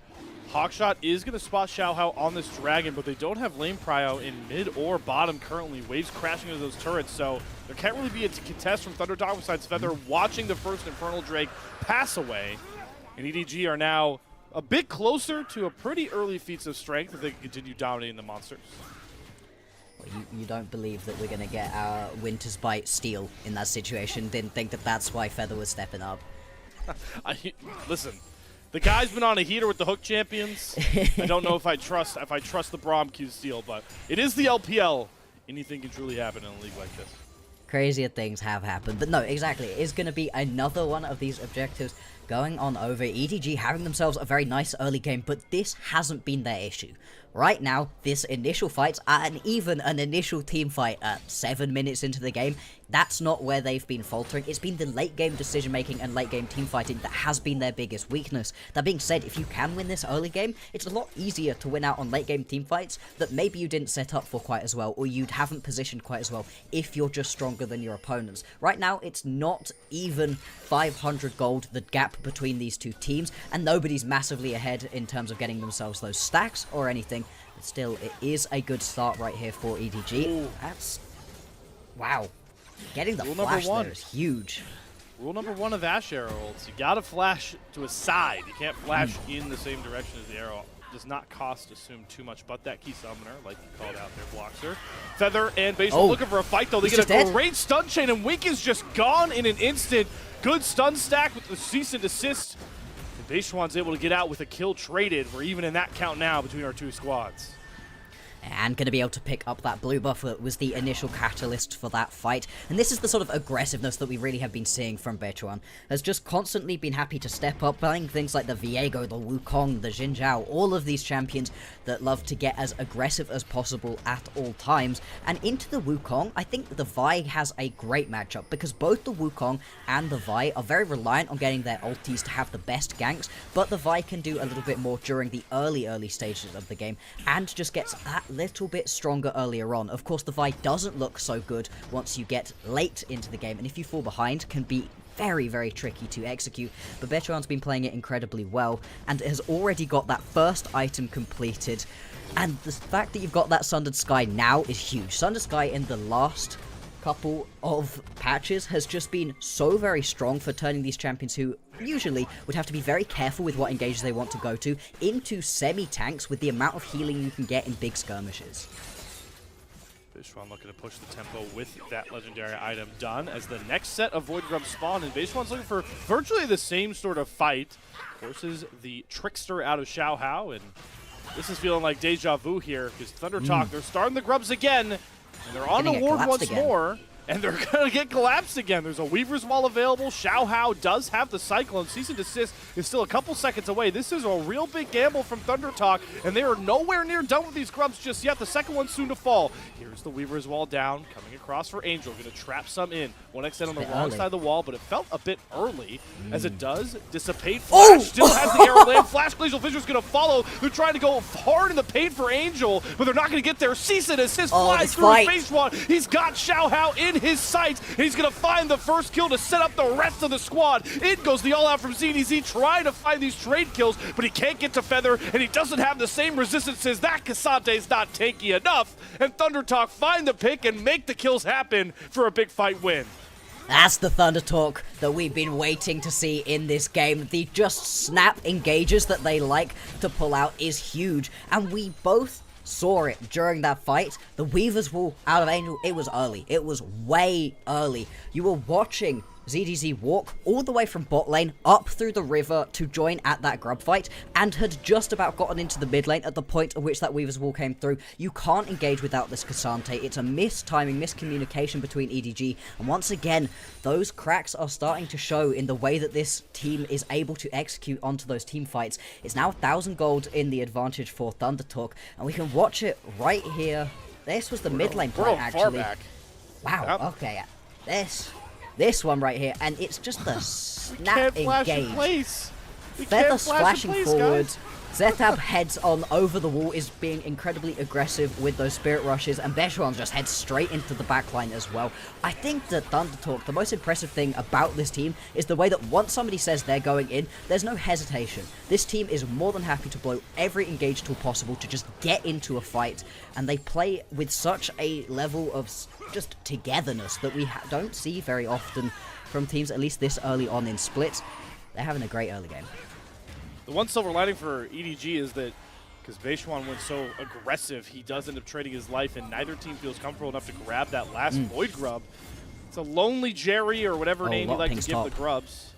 Hawkshot is going to spot Xiaohao on this dragon, but they don't have lane prio in mid or bottom currently. Waves crashing into those turrets, so there can't really be a contest from Thunder Talk besides Feather watching the first Infernal Drake pass away. And EDG are now a bit closer to a pretty early Feats of Strength if they can continue dominating the monsters. Well, you don't believe that we're going to get our Winter's Bite steal in that situation. Didn't think that that's why Feather was stepping up. Listen, the guy's been on a heater with the Hook champions. I don't know if I trust the Braum Q steal, but it is the LPL. Anything can truly happen in a league like this. Crazier things have happened, but no, exactly. It is going to be another one of these objectives going on over. EDG having themselves a very nice early game, but this hasn't been their issue. Right now, this initial fight, and even an initial team fight at 7 minutes into the game, that's not where they've been faltering. It's been the late game decision making and late game team fighting that has been their biggest weakness. That being said, if you can win this early game, it's a lot easier to win out on late game team fights that maybe you didn't set up for quite as well, or you haven't positioned quite as well if you're just stronger than your opponents. Right now, it's not even 500 gold, the gap between these two teams, and nobody's massively ahead in terms of getting themselves those stacks or anything. But still, it is a good start right here for EDG. Ooh. That's... wow. Getting the Rule flash number 1 there is huge. Rule number 1 of Ash arrow ults. You gotta flash to a side. You can't flash in the same direction as the arrow. Does not cost Assume too much, but that key summoner, like you called out there, blocks her. Feather and Base looking for a fight, though. They get a great stun chain, and Wink is just gone in an instant. Good stun stack with the cease and desist. And Beishuan's able to get out with a kill traded. We're even in that count now between our two squads. And going to be able to pick up that blue buff that was the initial catalyst for that fight. And this is the sort of aggressiveness that we really have been seeing from Bechuan. Has just constantly been happy to step up, playing things like the Viego, the Wukong, the Xin Zhao, all of these champions that love to get as aggressive as possible at all times. And into the Wukong, I think the Vi has a great matchup, because both the Wukong and the Vi are very reliant on getting their ultis to have the best ganks, but the Vi can do a little bit more during the early stages of the game, and just gets that little bit stronger earlier on. Of course, the Vi doesn't look so good once you get late into the game, and if you fall behind, can be very, very tricky to execute. But Bechuan's been playing it incredibly well, and has already got that first item completed. And the fact that you've got that Sundered Sky now is huge. Sundered Sky in the last couple of patches has just been so very strong for turning these champions who usually would have to be very careful with what engages they want to go to into semi-tanks with the amount of healing you can get in big skirmishes. Beishuan looking to push the tempo with that legendary item done as the next set of Void Grubs spawn, and Beishuan's looking for virtually the same sort of fight. Forces the Trickster out of Xiaohao, and This is feeling like deja vu here because Thunder Talk, they're starting the grubs again, and they're on the ward once more. And they're going to get collapsed again. There's a Weaver's Wall available. Xiao Hao does have the Cyclone. Cease and desist is still a couple seconds away. This is a real big gamble from Thunder Talk, and they are nowhere near done with these grubs just yet. The second one's soon to fall. Here's the Weaver's Wall down, coming across for Angel. Going to trap some in. 1xN on the wrong side of the wall, but it felt a bit early as it does dissipate. Flash still has the arrow land. Flash Glacial Vision's going to follow. They're trying to go hard in the paint for Angel, but they're not going to get there. Cease and desist flies through his face one. He's got Xiao Hao in his sights, and he's going to find the first kill to set up the rest of the squad. In goes the all-out from ZDZ, trying to find these trade kills, but he can't get to Feather, and he doesn't have the same resistances. That Casante's not tanky enough, and Thunder Talk find the pick and make the kills happen for a big fight win. That's the Thunder Talk that we've been waiting to see in this game. The just snap engages that they like to pull out is huge, and we both saw it during that fight. The Weaver's Wall out of Angel, it was early. It was way early. You were watching ZDZ walk all the way from bot lane up through the river to join at that grub fight, and had just about gotten into the mid lane at the point at which that Weaver's Wall came through. You can't engage without this Cassante. It's a mistiming, miscommunication between EDG, and once again, those cracks are starting to show in the way that this team is able to execute onto those team fights. It's now 1,000 gold in the advantage for Thunder Talk, and we can watch it right here. This was the mid lane play, actually. Wow, yep. Okay, this one right here, and it's just the snap engage. Feather splashing forward. Zetab heads on over the wall, is being incredibly aggressive with those spirit rushes, and Bechuan just heads straight into the backline as well. I think that Thunder Talk, the most impressive thing about this team is the way that once somebody says they're going in, there's no hesitation. This team is more than happy to blow every engage tool possible to just get into a fight, and they play with such a level of just togetherness that we don't see very often from teams, at least this early on in splits. They're having a great early game. The one silver lining for EDG is that because Bechuan went so aggressive, he does end up trading his life, and neither team feels comfortable enough to grab that last Void Grub. It's a lonely Jerry or whatever name you like to give the grubs.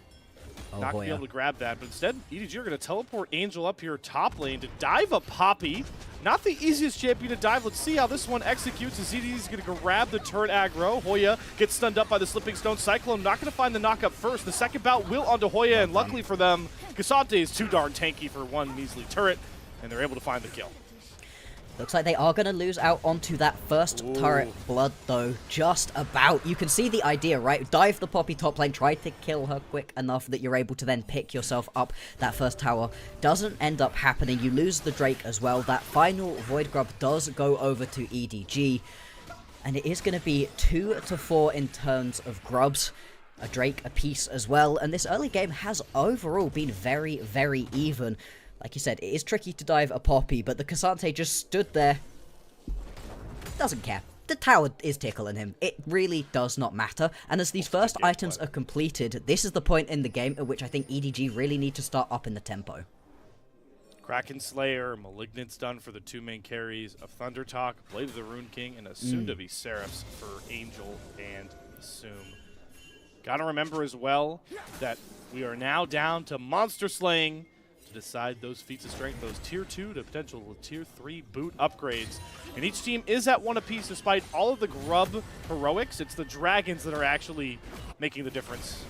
Not going to be able to grab that, but instead, EDG are going to teleport Angel up here top lane to dive a Poppy. Not the easiest champion to dive. Let's see how this one executes as ZDZ is going to grab the turret aggro. Hoya gets stunned up by the Slipping Stone. Cyclone not going to find the knock-up first. The second bout will onto Hoya, and luckily for them, Cassante is too darn tanky for one measly turret, and they're able to find the kill. Looks like they are going to lose out onto that first turret blood, though. Just about. You can see the idea, right? Dive the Poppy top lane, try to kill her quick enough that you're able to then pick yourself up that first tower. Doesn't end up happening. You lose the Drake as well. That final Void Grub does go over to EDG, and it is going to be 2 to 4 in terms of grubs. A Drake apiece as well, and this early game has overall been very, very even. Like you said, it is tricky to dive a Poppy, but the Cassante just stood there. Doesn't care. The tower is tickling him. It really does not matter. And as these first items are completed, this is the point in the game at which I think EDG really need to start up in the tempo. Kraken Slayer, Malignant's done for the two main carries of Thunder Talk, Blade of the Rune King, and a soon-to-be Seraphs for Angel and Assume. Gotta remember as well that we are now down to monster slaying to decide those feats of strength, those tier 2 to potential tier 3 boot upgrades. And each team is at 1 apiece despite all of the grub heroics. It's the dragons that are actually making the difference.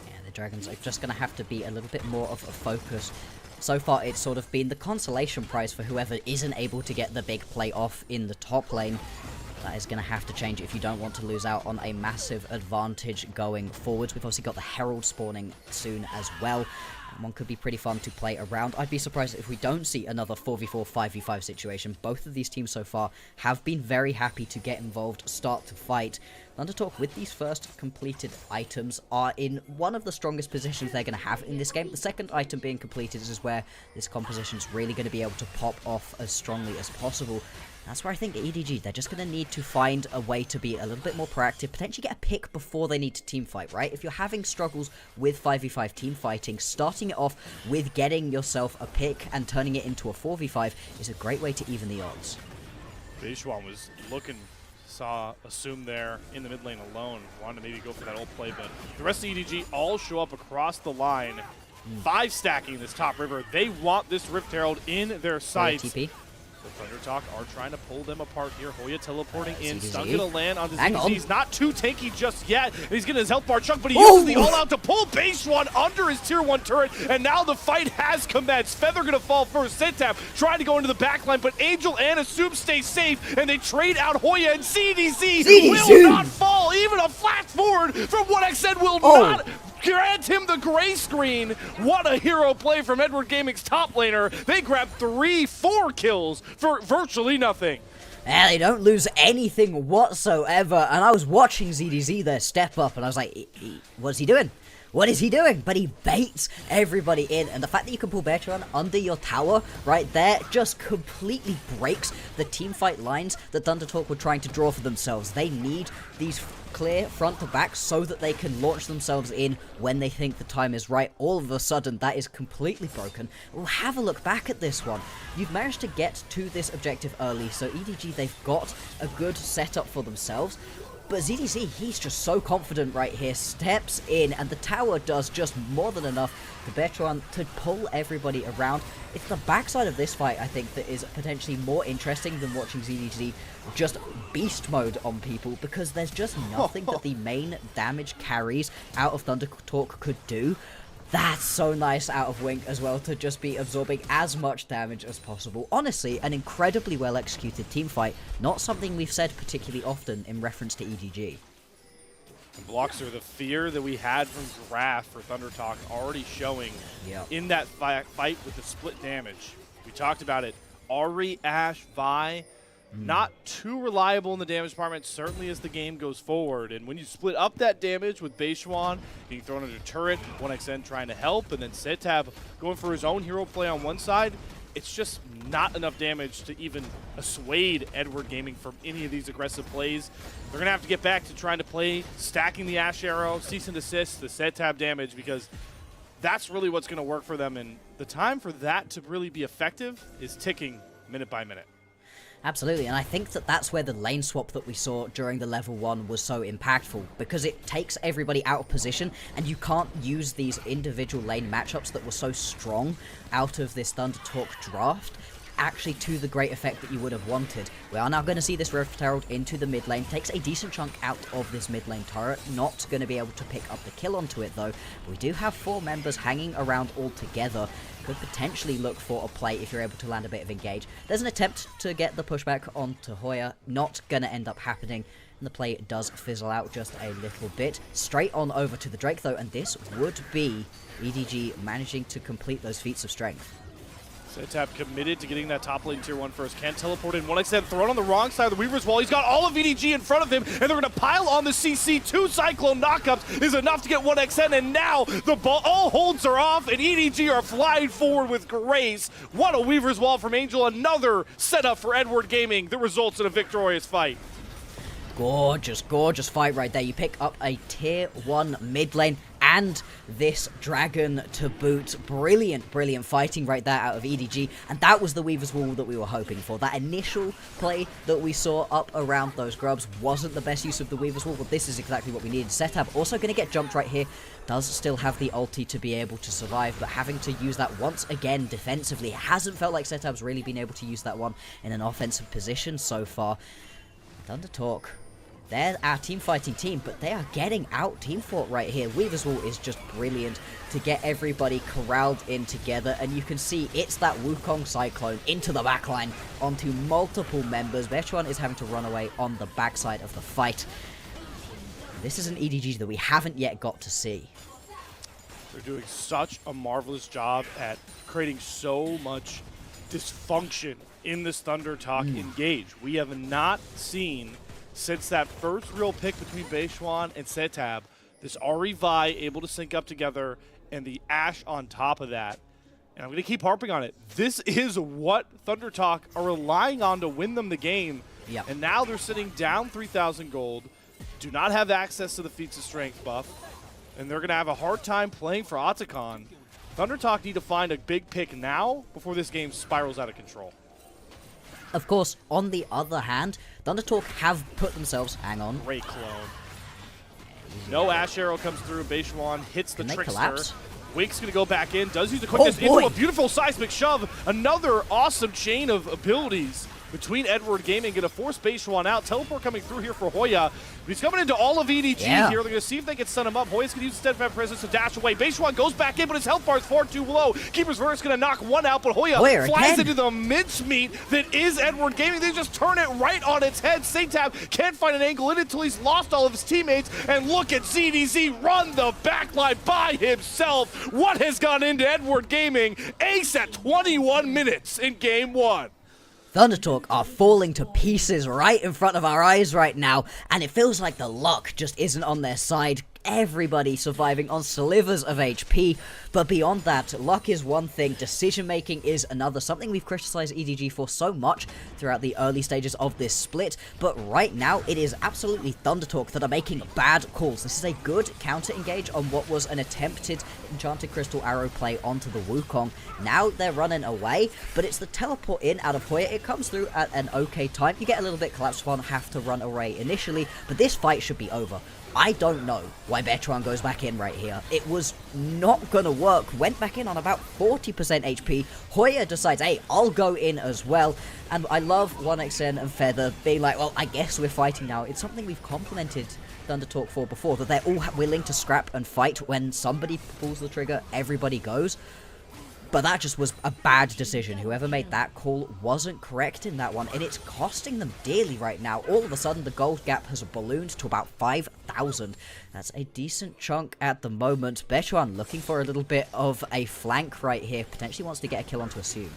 Yeah, the dragons are just going to have to be a little bit more of a focus. So far, it's sort of been the consolation prize for whoever isn't able to get the big play off in the top lane. That is going to have to change if you don't want to lose out on a massive advantage going forwards. We've obviously got the Herald spawning soon as well. One could be pretty fun to play around. I'd be surprised if we don't see another 4v4, 5v5 situation. Both of these teams so far have been very happy to get involved, start to fight. Thunder Talk, with these first completed items, are in one of the strongest positions they're going to have in this game. The second item being completed is where this composition is really going to be able to pop off as strongly as possible. That's where I think EDG, they're just going to need to find a way to be a little bit more proactive, potentially get a pick before they need to teamfight, right? If you're having struggles with 5v5 teamfighting, starting it off with getting yourself a pick and turning it into a 4v5 is a great way to even the odds. Bechuan was looking, saw Assume there in the mid lane alone, wanted to maybe go for that ult play, but the rest of EDG all show up across the line 5 stacking this top river. They want this Rift Herald in their sights. TP. The Thunder Talk are trying to pull them apart here. Hoya teleporting in. ZDZ. Stun gonna land on this Hang EDG. on. He's not too tanky just yet. He's getting his health bar chunked, but he Oh! uses the all-out to pull base one under his tier 1 turret, and now the fight has commenced. Feather gonna fall first. Sentap trying to go into the backline, but Angel and Assume stay safe, and they trade out Hoya, and CDZ will not fall. Even a flash forward from 1xN will not grant him the gray screen. What a hero play from Edward Gaming's top laner. They grabbed 4 kills for virtually nothing. Yeah, they don't lose anything whatsoever. And I was watching ZDZ there step up, and I was like, what's he doing? What is he doing? But he baits everybody in, and the fact that you can pull Bertrand under your tower right there just completely breaks the teamfight lines that Thunder Talk were trying to draw for themselves. They need these clear front to back so that they can launch themselves in when they think the time is right. All of a sudden, that is completely broken. We'll have a look back at this one. You've managed to get to this objective early, so EDG, they've got a good setup for themselves. But ZDZ, he's just so confident right here, steps in, and the tower does just more than enough for Bertrand to pull everybody around. It's the backside of this fight, I think, that is potentially more interesting than watching ZDZ just beast mode on people, because there's just nothing that the main damage carries out of Thunder Talk could do. That's so nice out of Wink as well, to just be absorbing as much damage as possible. Honestly, an incredibly well executed team fight. Not something we've said particularly often in reference to EDG. And Blocks are the fear that we had from Draft for Thunder Talk already showing in that fight with the split damage. We talked about it. Ahri, Ashe, Vi, not too reliable in the damage department, certainly as the game goes forward. And when you split up that damage with Beishuan being thrown under turret, 1xN trying to help, and then Setab going for his own hero play on one side, it's just not enough damage to even assuade Edward Gaming from any of these aggressive plays. They're going to have to get back to trying to play stacking the Ashe Arrow, cease and desist, the Setab damage, because that's really what's going to work for them. And the time for that to really be effective is ticking minute by minute. Absolutely, and I think that that's where the lane swap that we saw during the level 1 was so impactful, because it takes everybody out of position, and you can't use these individual lane matchups that were so strong out of this Thunder Talk draft actually to the great effect that you would have wanted. We are now going to see this Rift Herald into the mid lane, takes a decent chunk out of this mid lane turret, not going to be able to pick up the kill onto it though. We do have 4 members hanging around all together. Could potentially look for a play if you're able to land a bit of engage. There's an attempt to get the pushback onto Hoya, not going to end up happening, and the play does fizzle out just a little bit. Straight on over to the Drake though, and this would be EDG managing to complete those feats of strength. Setab committed to getting that top lane tier 1 first. Can't teleport in. 1xN thrown on the wrong side of the Weaver's wall. He's got all of EDG in front of him, and they're going to pile on the CC. 2 Cyclone knockups is enough to get 1xN, and now the ball, all holds are off, and EDG are flying forward with grace. What a Weaver's wall from Angel. Another setup for Edward Gaming that results in a victorious fight. Gorgeous, gorgeous fight right there. You pick up a tier 1 mid lane and this dragon to boot. Brilliant, brilliant fighting right there out of EDG. And that was the Weaver's Wall that we were hoping for. That initial play that we saw up around those grubs wasn't the best use of the Weaver's Wall, but this is exactly what we needed. Setab also going to get jumped right here. Does still have the ulti to be able to survive, but having to use that once again defensively. It hasn't felt like Setab's really been able to use that one in an offensive position so far. Thunder Talk, they're our team fighting team, but they are getting out team fought right here. Weaver's Wall is just brilliant to get everybody corralled in together, and you can see it's that Wukong Cyclone into the backline onto multiple members. Bertrand is having to run away on the backside of the fight. This is an EDG that we haven't yet got to see. They're doing such a marvelous job at creating so much dysfunction in this Thunder Talk engage. We have not seen, since that first real pick between Beishuan and Setab, this Ahri Vi able to sync up together, and the Ashe on top of that. And I'm going to keep harping on it. This is what Thunder Talk are relying on to win them the game. Yep. And now they're sitting down 3,000 gold, do not have access to the feats of strength buff, and they're going to have a hard time playing for Otacon. Thunder Talk need to find a big pick now before this game spirals out of control. Of course, on the other hand, Thunder Talk have put themselves, hang on. Great clone. No Ashe Arrow comes through. Beishuan hits the Can they Trickster. collapse? Wake's going to go back in, does use the quickness into a beautiful seismic shove. Another awesome chain of abilities between Edward Gaming, going to force Beishuan out. Teleport coming through here for Hoya. He's coming into all of EDG here. They're going to see if they can stun him up. Hoya's going to use Steadfast Presence to dash away. Beishuan goes back in, but his health bar is far too low. Keeper's Verse going to knock one out, but Hoya flies into the mincemeat that is Edward Gaming. They just turn it right on its head. Saintab can't find an angle in it until he's lost all of his teammates. And look at ZDZ run the backline by himself. What has gone into Edward Gaming? Ace at 21 minutes in game 1. ThunderTalk are falling to pieces right in front of our eyes right now, and it feels like the luck just isn't on their side. Everybody surviving on slivers of HP, but beyond that, luck is one thing, decision making is another, something we've criticized EDG for so much throughout the early stages of this split, but right now it is absolutely ThunderTalk that are making bad calls. This is a good counter engage on what was an attempted Enchanted Crystal Arrow play onto the Wukong. Now they're running away, but it's the teleport in out of Hoya. It comes through at an okay time. You get a little bit collapsed upon, have to run away initially, but this fight should be over. I don't know why Betran goes back in right here. It was not gonna work. Went back in on about 40% HP. Hoya decides, hey, I'll go in as well. And I love 1xN and Feather being like, well, I guess we're fighting now. It's something we've complimented ThunderTalk for before, that they're all willing to scrap and fight. When somebody pulls the trigger, everybody goes. But that just was a bad decision. Whoever made that call wasn't correct in that one, and it's costing them dearly right now. All of a sudden, the gold gap has ballooned to about 5,000. That's a decent chunk at the moment. Bechuan looking for a little bit of a flank right here. Potentially wants to get a kill onto Assume.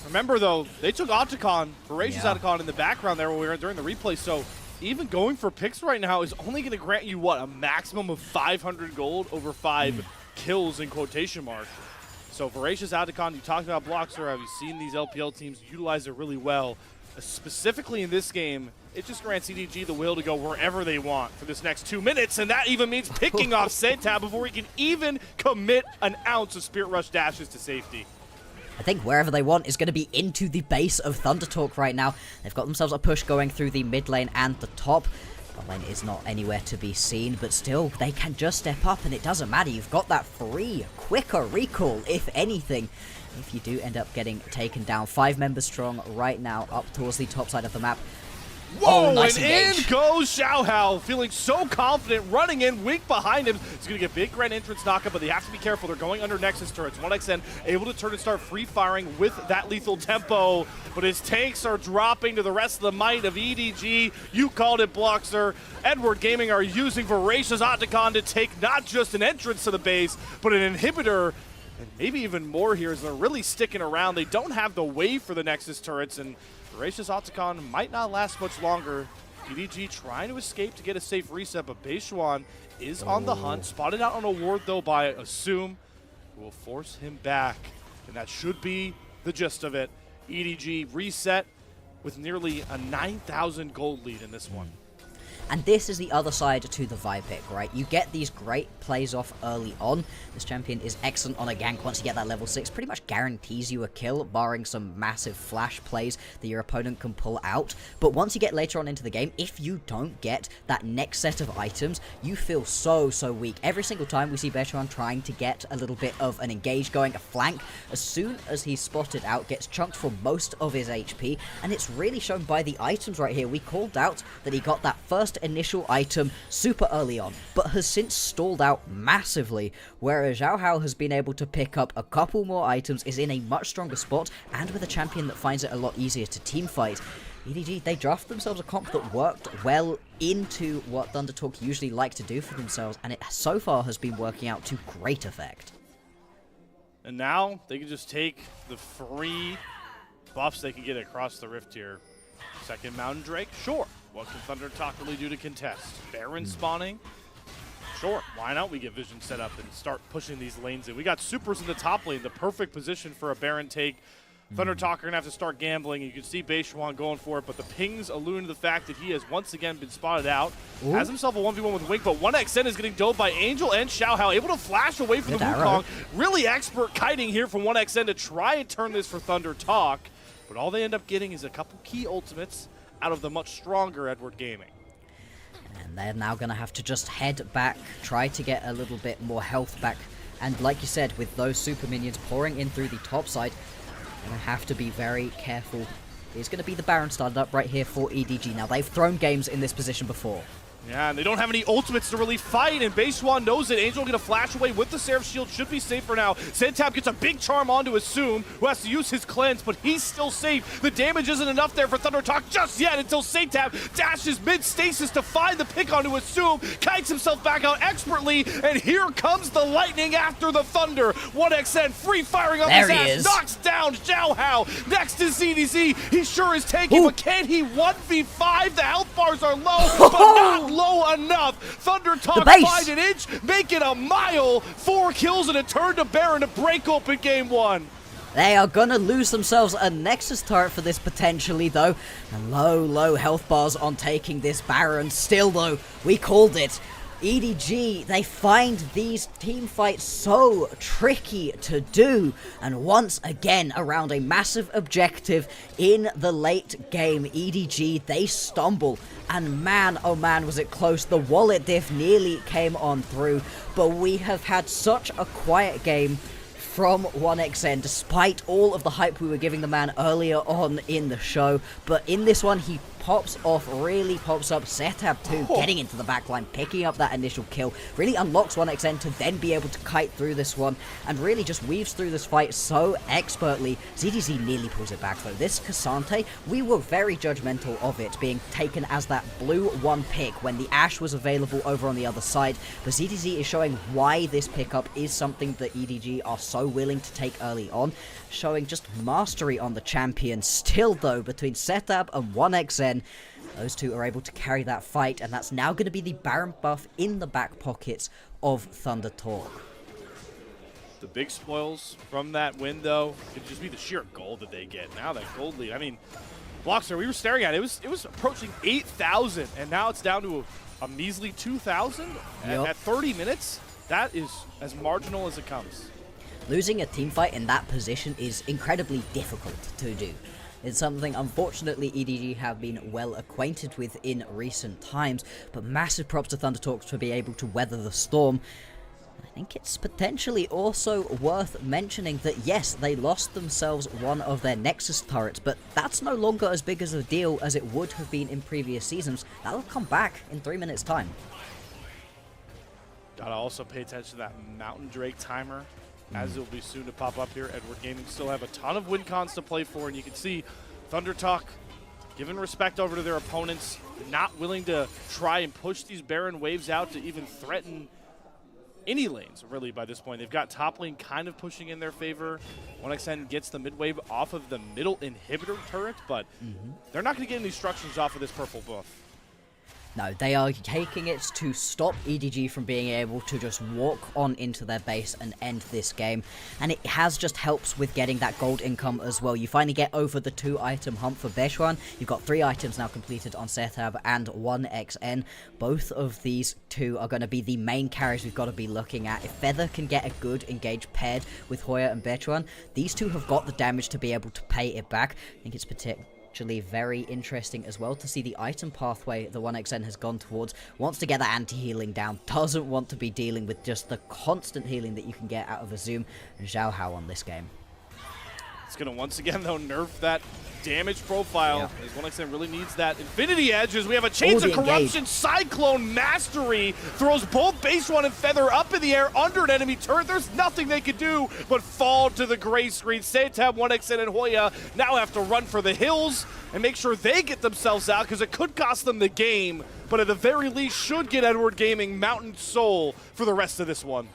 Remember, though, they took Otacon, Voracious Otacon in the background there when we were during the replay, so even going for picks right now is only going to grant you, what, a maximum of 500 gold over 5 kills in quotation marks. So Voracious Otacon, you talked about Bloxer, have you seen these LPL teams utilize it really well? Specifically in this game, it just grants EDG the will to go wherever they want for this next 2 minutes, and that even means picking off Saintab before he can even commit an ounce of Spirit Rush dashes to safety. I think wherever they want is going to be into the base of ThunderTalk right now. They've got themselves a push going through the mid lane and the top. Bot lane is not anywhere to be seen, but still, they can just step up, and it doesn't matter. You've got that free, quicker recall, if anything, if you do end up getting taken down. 5 members strong right now, up towards the top side of the map. Whoa, nice and engage. In goes Xiaohao, feeling so confident, running in, Wink behind him. He's going to get big grand entrance knockup, but they have to be careful. They're going under Nexus turrets. 1xN able to turn and start free firing with that lethal tempo, but his tanks are dropping to the rest of the might of EDG. You called it, Bloxer. Edward Gaming are using Voracious Otacon to take not just an entrance to the base, but an inhibitor, and maybe even more here as they're really sticking around. They don't have the wave for the Nexus turrets, and Voracious Otacon might not last much longer. EDG trying to escape to get a safe reset, but Beishuan is on the hunt. Spotted out on a ward, though, by Assume, who will force him back. And that should be the gist of it. EDG reset with nearly a 9,000 gold lead in this one. And this is the other side to the Vi pick, right? You get these great plays off early on. This champion is excellent on a gank. Once you get that level 6, pretty much guarantees you a kill, barring some massive flash plays that your opponent can pull out. But once you get later on into the game, if you don't get that next set of items, you feel so weak. Every single time we see Bechuan trying to get a little bit of an engage going, a flank, as soon as he's spotted out, gets chunked for most of his HP, and it's really shown by the items right here. We called out that he got that first initial item super early on, but has since stalled out massively, whereas Xiaohao has been able to pick up a couple more items, is in a much stronger spot, and with a champion that finds it a lot easier to teamfight. EDG, they draft themselves a comp that worked well into what ThunderTalk usually like to do for themselves, and it so far has been working out to great effect. And now they can just take the free buffs they can get across the rift here. Second Mountain Drake, sure. What can ThunderTalk really do to contest? Baron spawning? Sure, why not we get Vision set up and start pushing these lanes in? We got supers in the top lane, the perfect position for a Baron take. ThunderTalk are going to have to start gambling. You can see Beishuan going for it, but the pings allude to the fact that he has once again been spotted out. Ooh. Has himself a 1v1 with Wink, but 1xN is getting dove by Angel and Xiaohao, able to flash away from the Wukong. Really expert kiting here from 1xN to try and turn this for ThunderTalk, but all they end up getting is a couple key ultimates out of the much stronger Edward Gaming. And they're now going to have to just head back, try to get a little bit more health back And like you said, with those super minions pouring in through the top side, you're going to have to be very careful. It's going to be the Baron started up right here for EDG. Now, they've thrown games in this position before. Yeah, and they don't have any ultimates to really fight, and Beishwan knows it. Angel gonna flash away with the Seraph Shield, should be safe for now. Sentab gets a big charm onto Assume, who has to use his cleanse, but he's still safe. The damage isn't enough there for Thunder Talk just yet until Sentab dashes mid-stasis to find the pick onto Assume, kites himself back out expertly, and here comes the lightning after the thunder. 1XN free firing on his ass, knocks down Zhao Hao. Next is ZDZ, he sure is tanky, but can he 1v5? The health bars are low, but not low enough. Thunder Talk find an inch, make it a mile. 4 kills and a turn to Baron to break open game 1. They are gonna lose themselves a Nexus turret for this potentially though. And low health bars on taking this Baron. Still though, we called it. EDG, they find these team fights so tricky to do, and once again around a massive objective in the late game, EDG, they stumble, and man oh man was it close. The wallet diff nearly came on through, but we have had such a quiet game from 1XN despite all of the hype we were giving the man earlier on in the show. But in this one he pops off, really pops up. Setab too, getting into the backline, picking up that initial kill, really unlocks 1XN to then be able to kite through this one, and really just weaves through this fight so expertly. ZDZ nearly pulls it back though. This Cassante, we were very judgmental of it being taken as that blue one pick when the Ashe was available over on the other side, but ZDZ is showing why this pickup is something that EDG are so willing to take early on, showing just mastery on the champion. Still though, between Setab and 1XN, those two are able to carry that fight, and that's now going to be the Baron buff in the back pockets of Thunder Talk. The big spoils from that win, though, could just be the sheer gold that they get. Now that gold lead, I mean, Blockster, we were staring at it. It was approaching 8,000, and now it's down to a measly 2,000 at 30 minutes. That is as marginal as it comes. Losing a team fight in that position is incredibly difficult to do. It's something, unfortunately, EDG have been well acquainted with in recent times, but massive props to Thunder Talk to be able to weather the storm. I think it's potentially also worth mentioning that, yes, they lost themselves one of their Nexus turrets, but that's no longer as big as a deal as it would have been in previous seasons. That'll come back in 3 minutes' time. Gotta also pay attention to that Mountain Drake timer, as it will be soon to pop up here. Edward Gaming still have a ton of win cons to play for, and you can see Thunder Talk giving respect over to their opponents, not willing to try and push these Baron waves out to even threaten any lanes, really, by this point. They've got top lane kind of pushing in their favor. 1XN gets the mid wave off of the middle inhibitor turret, but they're not going to get any structures off of this purple buff. No, they are taking it to stop EDG from being able to just walk on into their base and end this game. And it has just helps with getting that gold income as well. You finally get over the 2-item hump for Beishwan. You've got 3 items now completed on Setab and 1XN. Both of these two are going to be the main carries we've got to be looking at. If Feather can get a good engage paired with Hoya and Beishwan, these two have got the damage to be able to pay it back. I think it's actually very interesting as well to see the item pathway the 1XN has gone towards. Wants to get that anti-healing down, doesn't want to be dealing with just the constant healing that you can get out of a Zoom and Zhao Hao on this game. It's going to once again, though, nerf that damage profile. As 1XN really needs that Infinity Edge, as we have a Chains of Corruption Cyclone Mastery. Throws both Beishwan and Feather up in the air under an enemy turret. There's nothing they could do but fall to the gray screen. Setab, 1XN, and Hoya now have to run for the hills and make sure they get themselves out, because it could cost them the game, but at the very least should get Edward Gaming Mountain Soul for the rest of this one.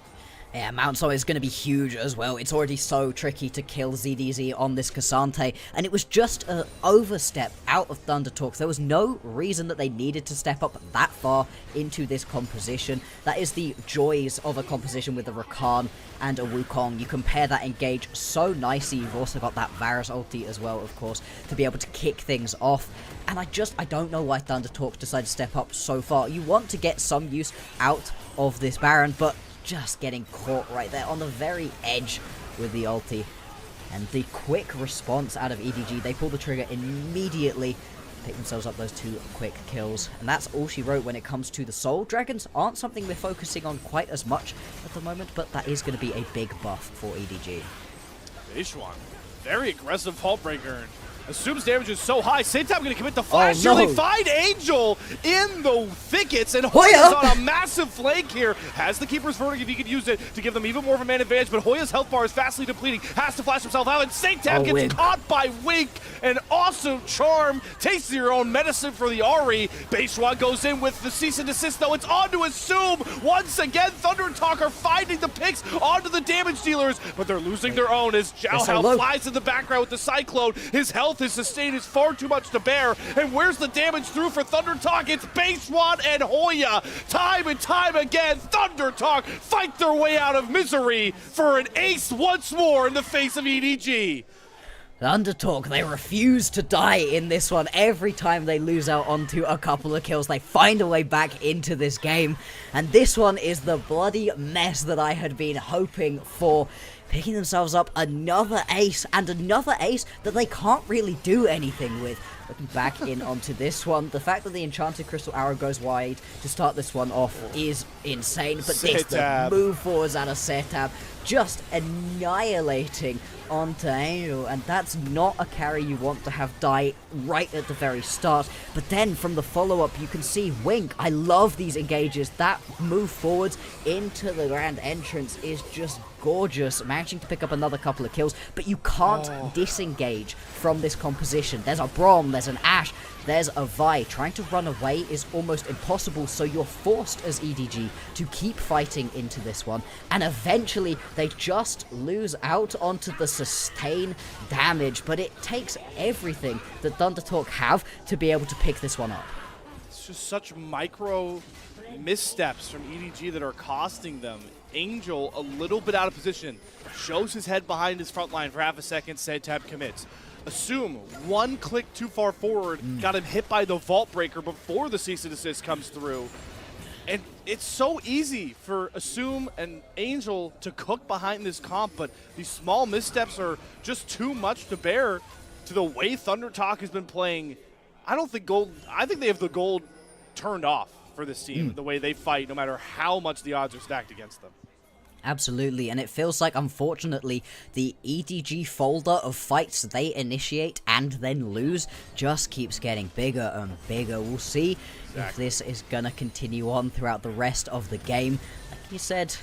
Yeah, Mountain Soul is going to be huge as well. It's already so tricky to kill ZDZ on this Cassante, and it was just an overstep out of Thunder Talk. There was no reason that they needed to step up that far into this composition. That is the joys of a composition with a Rakan and a Wukong. You compare that engage so nicely. You've also got that Varus ulti as well, of course, to be able to kick things off. And I don't know why Thunder Talk decided to step up so far. You want to get some use out of this Baron, but just getting caught right there on the very edge with the ulti. And the quick response out of EDG, they pull the trigger immediately pick themselves up those 2 quick kills. And that's all she wrote when it comes to the Soul. Dragons aren't something we're focusing on quite as much at the moment, but that is going to be a big buff for EDG. Beishwan, very aggressive Vault Breaker. Assumes damage is so high. Same time going to commit the flash. Oh, no. They find Angel in the thickets, and Hoya's on a massive flank here. Has the Keeper's Verdict if he could use it to give them even more of a man advantage, but Hoya's health bar is fastly depleting. Has to flash himself out, and Saintab gets Win. caught by Wink. An awesome charm. Taste your own medicine for the Ahri. Beishwan goes in with the cease and desist, though. It's on to Assume. Once again, Thunder and Talk are finding the picks onto the damage dealers, but they're losing their own as Zhao Hao flies in the background with the Cyclone. His health his sustain is far too much to bear, and where's the damage through for Thunder Talk? It's Beishwan and Hoya. Time and time again, Thunder Talk fight their way out of misery for an ace once more in the face of EDG. Thunder Talk, they refuse to die in this one. Every time they lose out onto a couple of kills, they find a way back into this game. And this one is the bloody mess that I had been hoping for. Picking themselves up another ace, and another ace that they can't really do anything with. Looking back in onto this one, the fact that the Enchanted Crystal Arrow goes wide to start this one off is insane. But this, the move forwards out of Saintab, just annihilating onto Angel, and that's not a carry you want to have die right at the very start. But then from the follow-up, you can see Wink. I love these engages. That move forwards into the grand entrance is just gorgeous, managing to pick up another couple of kills, but you can't disengage from this composition. There's a Braum, there's an Ashe, there's a Vi. Trying to run away is almost impossible, so you're forced as EDG to keep fighting into this one, and eventually they just lose out onto the sustain damage, but it takes everything that Thunder Talk have to be able to pick this one up. It's just such micro missteps from EDG that are costing them. Angel, a little bit out of position, shows his head behind his front line for half a second, Saintab commits. Assume one click too far forward, got him hit by the Vault Breaker before the cease and desist comes through. And it's so easy for Assume and Angel to cook behind this comp, but these small missteps are just too much to bear to the way Thunder Talk has been playing. I think they have the gold turned off for this team, the way they fight, no matter how much the odds are stacked against them. Absolutely, and it feels like, unfortunately, the EDG folder of fights they initiate and then lose just keeps getting bigger and bigger. We'll see if this is going to continue on throughout the rest of the game. Like you said,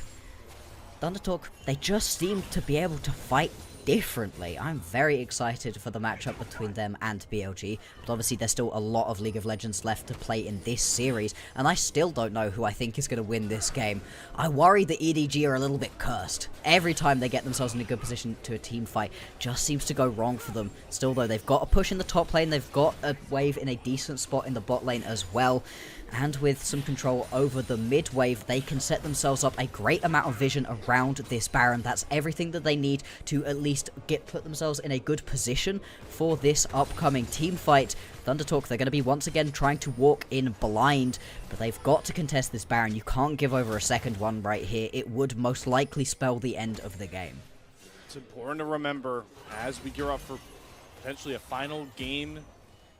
Thunder Talk, they just seem to be able to fight differently. I'm very excited for the matchup between them and BLG, but obviously there's still a lot of League of Legends left to play in this series, and I still don't know who I think is going to win this game. I worry that EDG are a little bit cursed. Every time they get themselves in a good position to a team fight, just seems to go wrong for them. Still though, they've got a push in the top lane, they've got a wave in a decent spot in the bot lane as well, and with some control over the mid wave, they can set themselves up a great amount of vision around this Baron. That's everything that they need to at least put themselves in a good position for this upcoming team fight. Thunder Talk, they're going to be once again trying to walk in blind, but they've got to contest this Baron. You can't give over a second one right here. It would most likely spell the end of the game. It's important to remember as we gear up for potentially a final game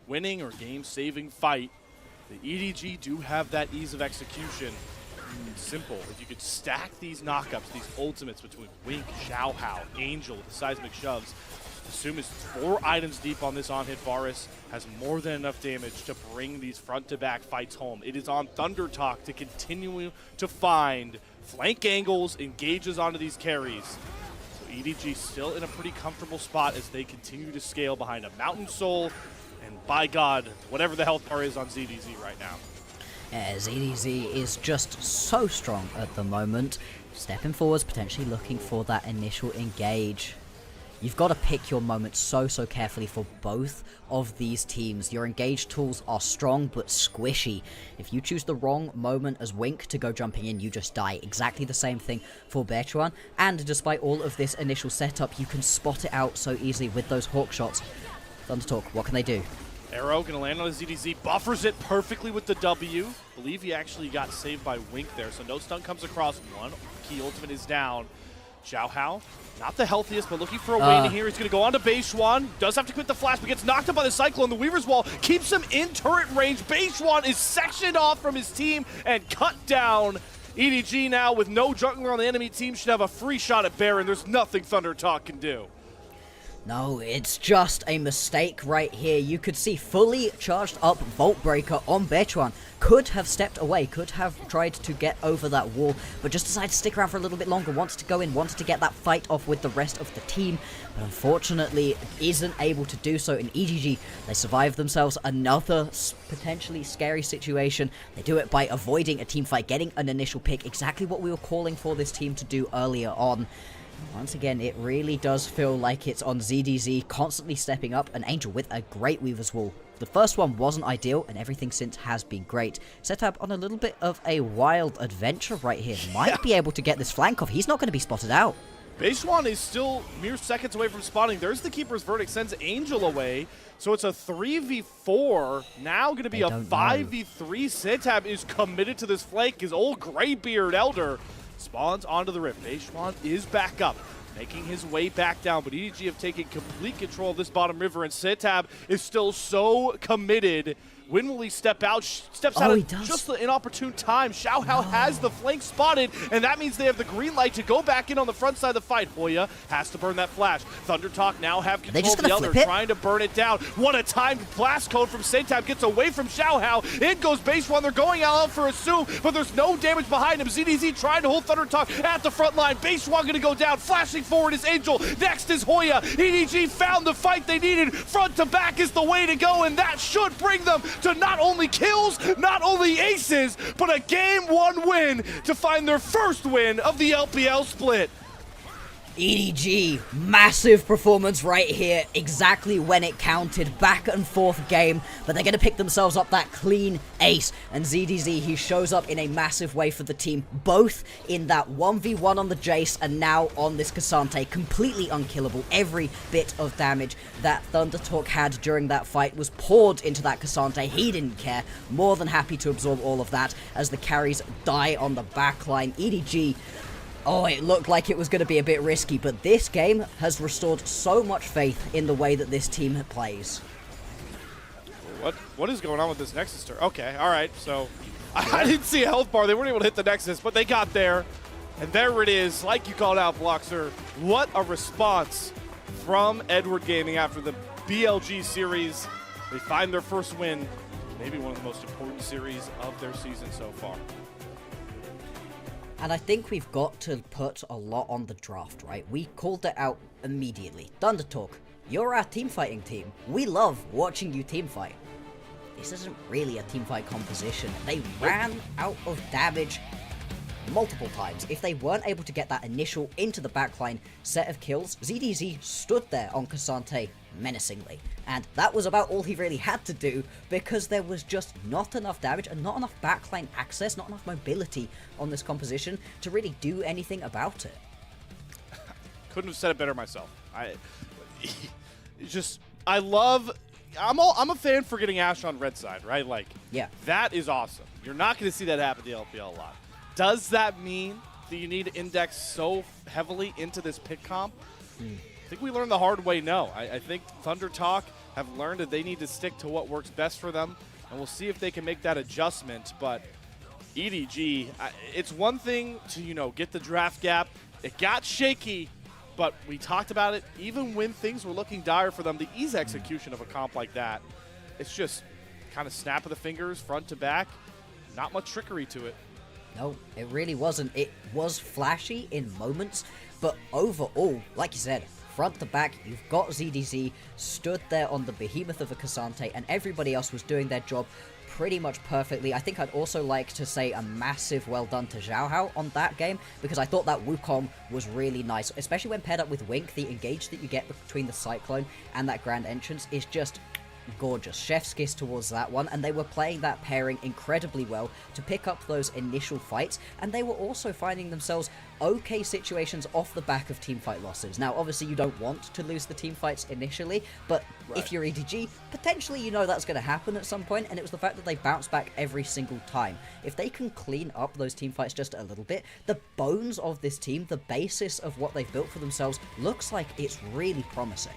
winning or game saving fight, the EDG do have that ease of execution. Simple. If you could stack these knockups, these ultimates between Wink, Zhao Hao, Angel, the seismic shoves, Assume is 4 items deep on this on-hit Varus, has more than enough damage to bring these front-to-back fights home. It is on Thunder Talk to continue to find flank angles, engages onto these carries. So EDG still in a pretty comfortable spot as they continue to scale behind a Mountain Soul, and by God, whatever the health bar is on ZDZ right now. ZDZ is just so strong at the moment. Stepping forwards, potentially looking for that initial engage. You've got to pick your moments so carefully for both of these teams. Your engage tools are strong but squishy. If you choose the wrong moment as Wink to go jumping in, you just die. Exactly the same thing for Bechuan. And despite all of this initial setup, you can spot it out so easily with those hawk shots. Thunder Talk, what can they do? Arrow gonna land on his ZDZ, buffers it perfectly with the W. Believe he actually got saved by Wink there, so no stun comes across. One key ultimate is down. Xiao Hao, not the healthiest, but looking for a way in here. He's going to go on to Beishuan. Does have to quit the flash, but gets knocked up by the Cyclone. The Weaver's Wall keeps him in turret range. Beishuan is sectioned off from his team and cut down. EDG now with no jungler on the enemy team should have a free shot at Baron. There's nothing Thunder Talk can do. No, it's just a mistake right here. You could see fully charged up Vault Breaker on Bechuan. Could have stepped away, could have tried to get over that wall, but just decided to stick around for a little bit longer, wanted to go in, wanted to get that fight off with the rest of the team, but unfortunately isn't able to do so in EDG. They survive themselves another potentially scary situation. They do it by avoiding a team fight, getting an initial pick, exactly what we were calling for this team to do earlier on. Once again, it really does feel like it's on ZDZ, constantly stepping up, an Angel with a great Weaver's Wall. The first one wasn't ideal, and everything since has been great. Set up on a little bit of a wild adventure right here. Might be able to get this flank off. He's not going to be spotted out. Beishuan is still mere seconds away from spawning. There's the Keeper's Verdict, sends Angel away. So it's a 3v4, now going to be a 5v3. Sitab is committed to this flank. His old Greybeard Elder spawns onto the Rift. Beishuan is back up, making his way back down, but EDG have taken complete control of this bottom river, and Sitab is still so committed. When will he step out? Steps out at just the inopportune time. Xiao Hao has the flank spotted, and that means they have the green light to go back in on the front side of the fight. Hoya has to burn that flash. Thunder Talk now have control of the Elder, trying to burn it down. What a timed blast code from Sitab, gets away from Xiao Hao. In goes Beishuan, they're going out for a Assume, but there's no damage behind him. ZDZ trying to hold Thunder Talk at the front line. Beishuan going to go down, flashing forward is Angel. Next is Hoya. EDG found the fight they needed. Front to back is the way to go, and that should bring them to not only kills, not only aces, but a Game 1 win to find their first win of the LPL split. EDG, massive performance right here, exactly when it counted, back and forth game, but they're going to pick themselves up that clean ace, and ZDZ, he shows up in a massive way for the team, both in that 1v1 on the Jace and now on this Cassante, completely unkillable. Every bit of damage that Thunder Talk had during that fight was poured into that Cassante. He didn't care, more than happy to absorb all of that as the carries die on the backline. EDG, oh, it looked like it was going to be a bit risky, but this game has restored so much faith in the way that this team plays. What is going on with this Nexus turret? Okay, all right, so I didn't see a health bar. They weren't able to hit the Nexus, but they got there. And there it is, like you called out, Bloxer. What a response from Edward Gaming after the BLG series. They find their first win, maybe one of the most important series of their season so far. And I think we've got to put a lot on the draft, right? We called it out immediately. Thunder Talk, you're our team fighting team. We love watching you team fight. This isn't really a team fight composition. They ran out of damage multiple times. If they weren't able to get that initial into the backline set of kills, ZDZ stood there on Cassante menacingly. And that was about all he really had to do, because there was just not enough damage and not enough backline access, not enough mobility on this composition to really do anything about it. Couldn't have said it better myself. I'm a fan for getting Ashe on red side, right? Like, yeah, that is awesome. You're not going to see that happen in the LPL a lot. Does that mean that you need to index so heavily into this pick comp? I think we learned the hard way, no. I think Thunder Talk have learned that they need to stick to what works best for them, and we'll see if they can make that adjustment. But EDG, it's one thing to, get the draft gap. It got shaky, but we talked about it. Even when things were looking dire for them, the easy execution of a comp like that, it's just kind of snap of the fingers, front to back. Not much trickery to it. No, it really wasn't. It was flashy in moments, but overall, like you said, front to back, you've got ZDZ stood there on the behemoth of a Cassante, and everybody else was doing their job pretty much perfectly. I think I'd also like to say a massive well done to Xiao Hao on that game, because I thought that Wukong was really nice, especially when paired up with Wink. The engage that you get between the Cyclone and that Grand Entrance is just gorgeous. Chef's kiss towards that one, and they were playing that pairing incredibly well to pick up those initial fights, and they were also finding themselves okay situations off the back of teamfight losses. Now, obviously, you don't want to lose the teamfights initially, but if you're EDG, potentially you know that's going to happen at some point, and it was the fact that they bounce back every single time. If they can clean up those teamfights just a little bit, the bones of this team, the basis of what they've built for themselves, looks like it's really promising.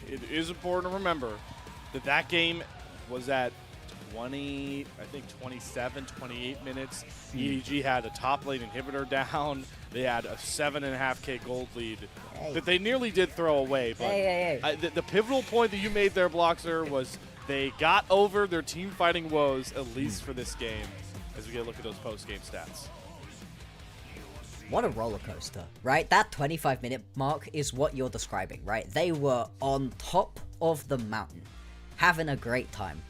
It is important to remember that that game was at 20, I think 27, 28 minutes. EDG had a top lane inhibitor down. They had a 7.5k gold lead that they nearly did throw away. But the pivotal point that you made there, Bloxer, was they got over their team fighting woes, at least for this game, as we get a look at those post-game stats. What a roller coaster, right? That 25-minute mark is what you're describing, right? They were on top of the mountain, having a great time.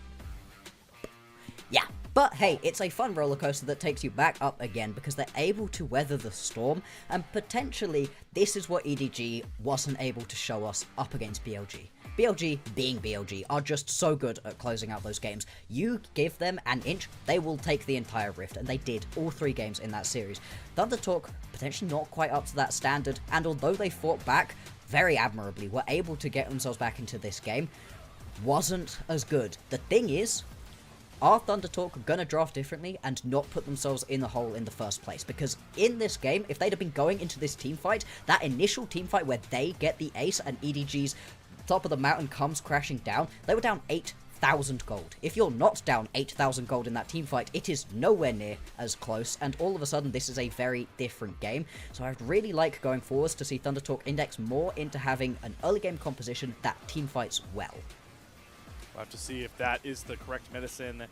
Yeah, but hey, it's a fun roller coaster that takes you back up again because they're able to weather the storm, and potentially this is what EDG wasn't able to show us up against BLG. BLG, being BLG, are just so good at closing out those games. You give them an inch, they will take the entire Rift, and they did all 3 games in that series. ThunderTalk, potentially not quite up to that standard, and although they fought back very admirably, were able to get themselves back into this game, wasn't as good. The thing is, are ThunderTalk gonna draft differently and not put themselves in the hole in the first place? Because in this game, if they'd have been going into this team fight, that initial team fight where they get the ace and EDG's top of the mountain comes crashing down, they were down 8,000 gold. If you're not down 8,000 gold in that team fight, it is nowhere near as close, and all of a sudden this is a very different game. So I'd really like going forwards to see ThunderTalk index more into having an early game composition that team fights well. We'll have to see if that is the correct medicine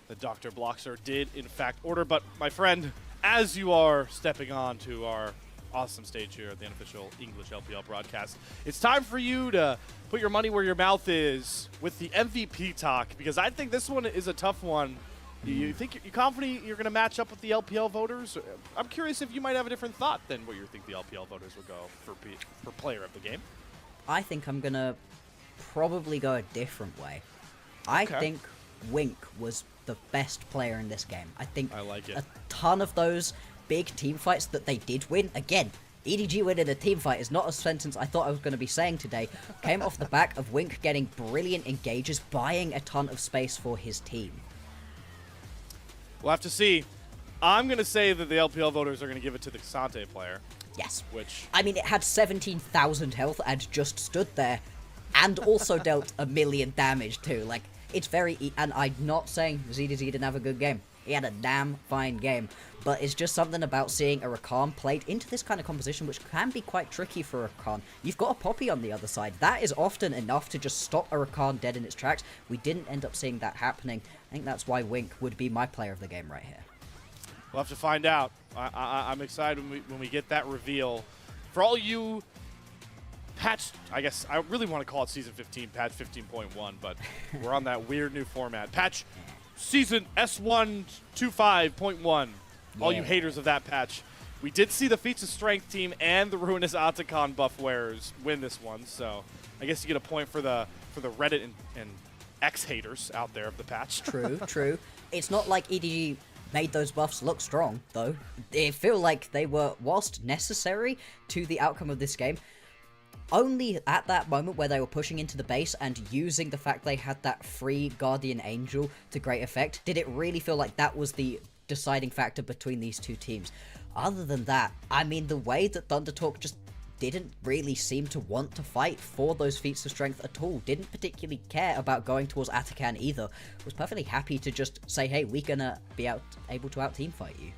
that Dr. Bloxer did in fact order. But my friend, as you are stepping on to our awesome stage here at the unofficial English LPL broadcast, it's time for you to put your money where your mouth is with the MVP talk, because I think this one is a tough one. You think you're confident you're going to match up with the LPL voters? I'm curious if you might have a different thought than what you think the LPL voters would go for player of the game. I think I'm going to probably go a different way. I think Wink was the best player in this game. I think I like it. A ton of those big team fights that they did win, again, EDG winning a team fight is not a sentence I thought I was going to be saying today, came off the back of Wink getting brilliant engages, buying a ton of space for his team. We'll have to see. I'm going to say that the LPL voters are going to give it to the Kasante player. Yes. Which, I mean, it had 17,000 health and just stood there, and also dealt 1 million damage too. Like, it's very... And I'm not saying ZDZ didn't have a good game. He had a damn fine game. But it's just something about seeing a Rakan played into this kind of composition, which can be quite tricky for a Rakan. You've got a Poppy on the other side. That is often enough to just stop a Rakan dead in its tracks. We didn't end up seeing that happening. I think that's why Wink would be my player of the game right here. we'll have to find out. I'm excited when we get that reveal. For all you patch, I guess I really want to call it Season 15, patch 15.1, but we're on that weird new format. Patch Season S125.1. All you haters of that patch. We did see the Feats of Strength team and the Ruinous Otacon buff wearers win this one, so I guess you get a point for the Reddit and X haters out there of the patch. True, true. It's not like EDG made those buffs look strong, though. They feel like they were, whilst necessary to the outcome of this game, only at that moment where they were pushing into the base and using the fact they had that free Guardian Angel to great effect, did it really feel like that was the deciding factor between these two teams. Other than that, I mean, the way that ThunderTalk just didn't really seem to want to fight for those feats of strength at all, didn't particularly care about going towards Atakan either, was perfectly happy to just say, hey, we're gonna be able to out-team fight you.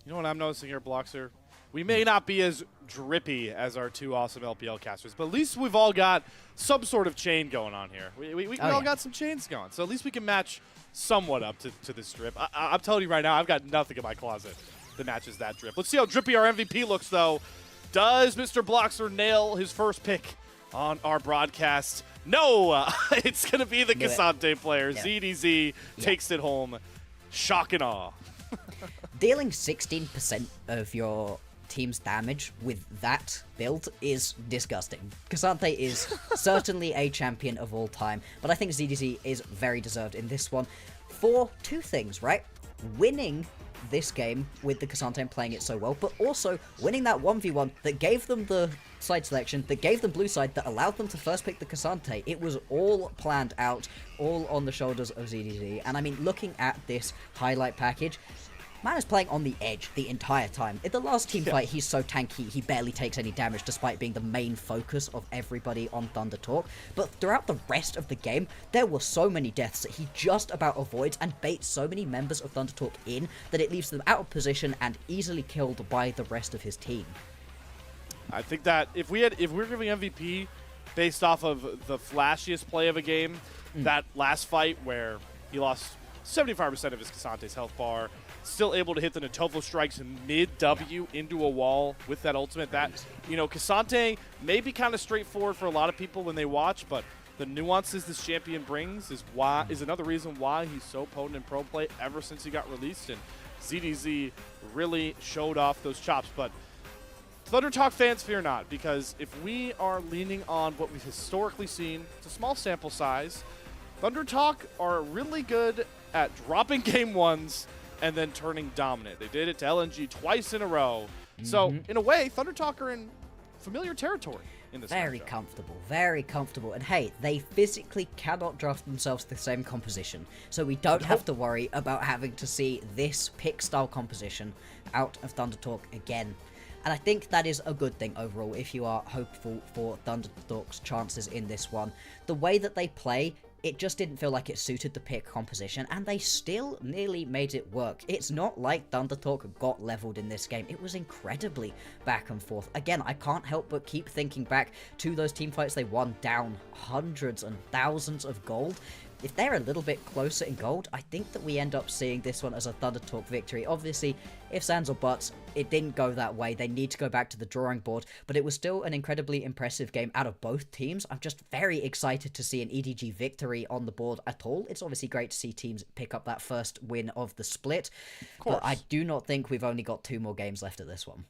You know what I'm noticing here, Bloxer? We may not be as drippy as our two awesome LPL casters, but at least we've all got some sort of chain going on here. We all got some chains going, so at least we can match somewhat up to this drip. I'm telling you right now, I've got nothing in my closet that matches that drip. Let's see how drippy our MVP looks, though. Does Mr. Bloxer nail his first pick on our broadcast? No! It's going to be the Kasante player. Yeah. ZDZ takes it home. Shock and awe. Dealing 16% of your team's damage with that build is disgusting. K'Sante is certainly a champion of all time, but I think ZDZ is very deserved in this one for two things, right? Winning this game with the K'Sante and playing it so well, but also winning that 1v1 that gave them the side selection, that gave them blue side, that allowed them to first pick the K'Sante. It was all planned out, all on the shoulders of ZDZ, and I mean, looking at this highlight package, man is playing on the edge the entire time. In the last team fight, he's so tanky, he barely takes any damage despite being the main focus of everybody on Thunder Talk. But throughout the rest of the game, there were so many deaths that he just about avoids and baits so many members of Thunder Talk in that it leaves them out of position and easily killed by the rest of his team. I think that if we're giving MVP based off of the flashiest play of a game, that last fight where he lost 75% of his K'Sante's health bar, still able to hit the Natovo strikes mid-W into a wall with that ultimate. That, you know, K'Sante may be kind of straightforward for a lot of people when they watch, but the nuances this champion brings is another reason why he's so potent in pro play ever since he got released, and ZDZ really showed off those chops. But Thunder Talk fans, fear not, because if we are leaning on what we've historically seen, it's a small sample size, Thunder Talk are really good at dropping game ones and then turning dominant. They did it to LNG twice in a row. So, in a way, Thunder Talk are in familiar territory in this Very matchup. comfortable, very comfortable. And hey, they physically cannot draft themselves the same composition. So we don't have to worry about having to see this pick-style composition out of Thunder Talk again. And I think that is a good thing overall if you are hopeful for Thunder Talk's chances in this one. The way that they play, it just didn't feel like it suited the pick composition, and they still nearly made it work. It's not like Thunder Talk got leveled in this game. It was incredibly back and forth. Again, I can't help but keep thinking back to those team fights they won down hundreds and thousands of gold. If they're a little bit closer in gold, I think that we end up seeing this one as a Thunder Talk victory. Obviously, ifs, ands, or buts, it didn't go that way. They need to go back to the drawing board, but it was still an incredibly impressive game out of both teams. I'm just very excited to see an EDG victory on the board at all. It's obviously great to see teams pick up that first win of the split, but I do not think we've only got 2 more games left of this one.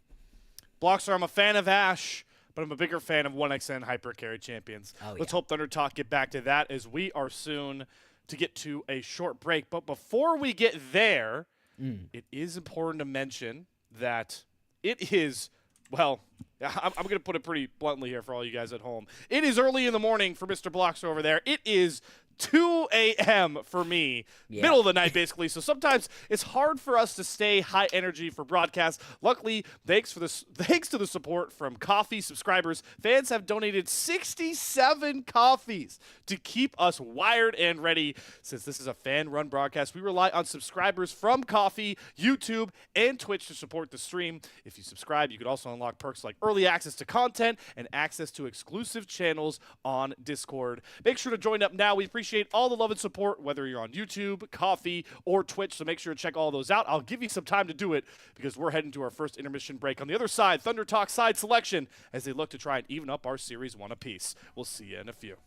Blockstar, I'm a fan of Ashe, but I'm a bigger fan of 1xN Hyper Carry Champions. Let's hope Thunder Talk get back to that as we are soon to get to a short break. But before we get there, it is important to mention that it is, well, I'm going to put it pretty bluntly here for all you guys at home. It is early in the morning for Mr. Blockstar over there. It is 2 a.m. for me, middle of the night basically. So sometimes it's hard for us to stay high energy for broadcast. Luckily, thanks to the support from coffee subscribers, fans have donated 67 coffees to keep us wired and ready. Since this is a fan-run broadcast, we rely on subscribers from Coffee, YouTube, and Twitch to support the stream. If you subscribe, you could also unlock perks like early access to content and access to exclusive channels on Discord. Make sure to join up now. We appreciate all the love and support, whether you're on YouTube, Coffee, or Twitch, so make sure to check all those out. I'll give you some time to do it because we're heading to our first intermission break. On the other side, Thunder Talk side selection as they look to try and even up our series one apiece. We'll see you in a few.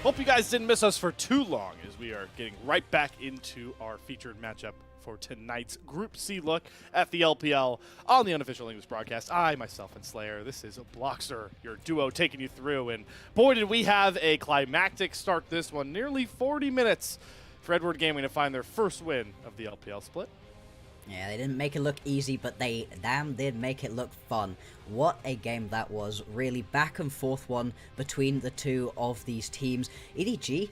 Hope you guys didn't miss us for too long as we are getting right back into our featured matchup for tonight's Group C look at the LPL on the unofficial English broadcast. I, myself, and Slayer. This is Bloxer, your duo, taking you through. And boy, did we have a climactic start this one. Nearly 40 minutes for Edward Gaming to find their first win of the LPL split. Yeah, they didn't make it look easy, but they damn did make it look fun. What a game that was. Really back and forth one between the two of these teams. EDG,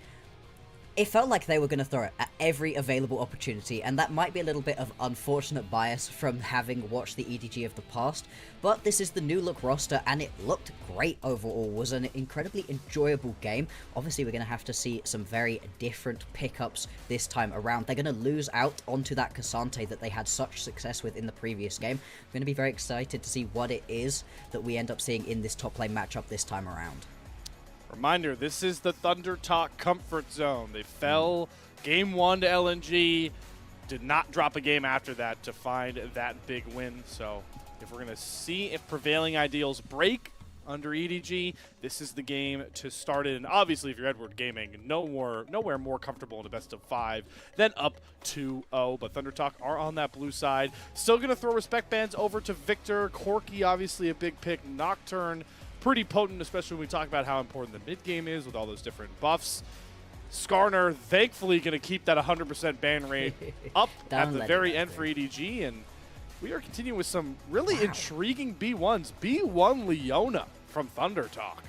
it felt like they were going to throw it at every available opportunity, and that might be a little bit of unfortunate bias from having watched the EDG of the past, but this is the new look roster, and it looked great overall. It was an incredibly enjoyable game. Obviously, we're going to have to see some very different pickups this time around. They're going to lose out onto that Cassante that they had such success with in the previous game. I'm going to be very excited to see what it is that we end up seeing in this top lane matchup this time around. Reminder, this is the Thunder Talk comfort zone. They fell game 1 to LNG, did not drop a game after that to find that big win. So if we're going to see if prevailing ideals break under EDG, this is the game to start it. And obviously, if you're Edward Gaming, nowhere more comfortable in a best of 5 than up 2-0. But Thunder Talk are on that blue side. Still going to throw respect bands over to Victor. Corki, obviously a big pick. Nocturne, pretty potent, especially when we talk about how important the mid game is with all those different buffs. Skarner, thankfully, going to keep that 100% ban rate up at the very end for EDG, and we are continuing with some really intriguing B1s. B1 Leona from Thunder Talk.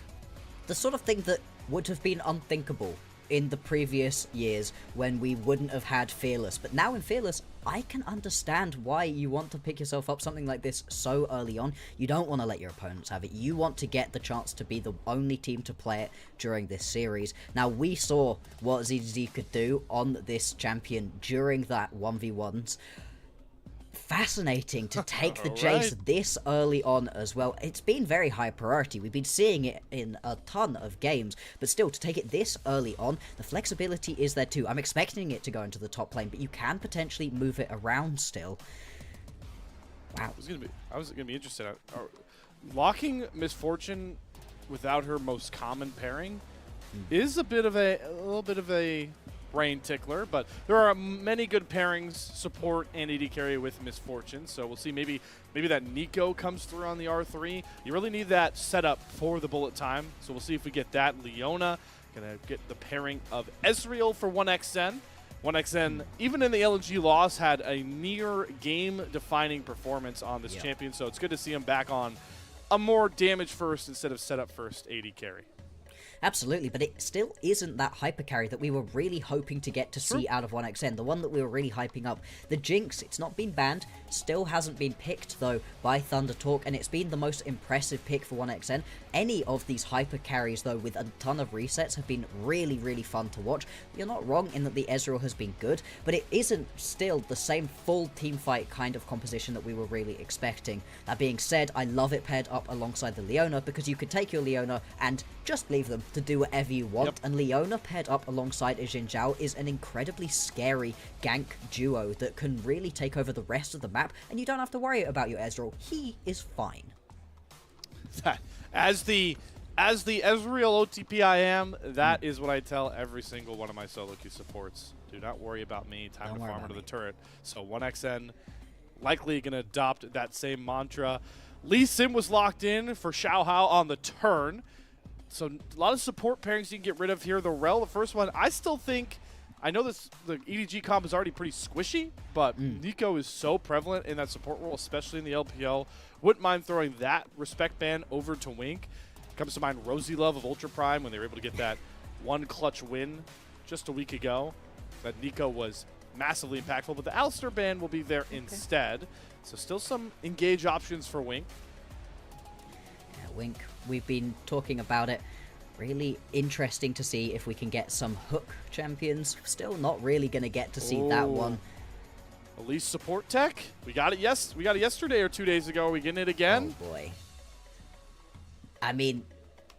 The sort of thing that would have been unthinkable in the previous years when we wouldn't have had Fearless. But now in Fearless, I can understand why you want to pick yourself up something like this so early on. You don't want to let your opponents have it. You want to get the chance to be the only team to play it during this series. Now, we saw what ZZZ could do on this champion during that 1v1s. Fascinating to take the Jace this early on as well. It's been very high priority. We've been seeing it in a ton of games, but still, to take it this early on, the flexibility is there too. I'm expecting it to go into the top lane, but you can potentially move it around still. Wow. I was gonna be interested. Locking Misfortune without her most common pairing is a little bit of a brain tickler, but there are many good pairings, support and AD carry with Misfortune, so we'll see. Maybe that Nico comes through on the R3. You really need that setup for the bullet time, so we'll see if we get that. Leona gonna get the pairing of Ezreal for 1xN. 1xN, even in the LNG loss, had a near game-defining performance on this champion, so it's good to see him back on a more damage first instead of setup first AD carry. Absolutely, but it still isn't that hyper carry that we were really hoping to get to see out of 1xN, the one that we were really hyping up. The Jinx, it's not been banned, still hasn't been picked though by Thunder Talk, and it's been the most impressive pick for 1xN. Any of these hyper carries though with a ton of resets have been really, really fun to watch. You're not wrong in that the Ezreal has been good, but it isn't still the same full team fight kind of composition that we were really expecting. That being said, I love it paired up alongside the Leona, because you could take your Leona and just leave them to do whatever you want, and Leona paired up alongside a Xin Zhao is an incredibly scary gank duo that can really take over the rest of the map, and you don't have to worry about your Ezreal. He is fine. As the Ezreal OTP I am, that is what I tell every single one of my solo queue supports. Do not worry about me. Time to farm into the turret. So 1xN likely going to adopt that same mantra. Lee Sin was locked in for Xiao Hao on the turn. So a lot of support pairings you can get rid of here. The Rel, the first one, I still think, I know the EDG comp is already pretty squishy, but Nico is so prevalent in that support role, especially in the LPL. Wouldn't mind throwing that respect ban over to Wink. Comes to mind Rosie Love of Ultra Prime when they were able to get that one clutch win just a week ago. That Nico was massively impactful, but the Alistair ban will be there instead. So still some engage options for Wink. Wink, we've been talking about it. Really interesting to see if we can get some hook champions. Still not really going to get to see that one. Elise support tech. We got it. Yes, we got it yesterday or 2 days ago. Are we getting it again? Oh boy. I mean,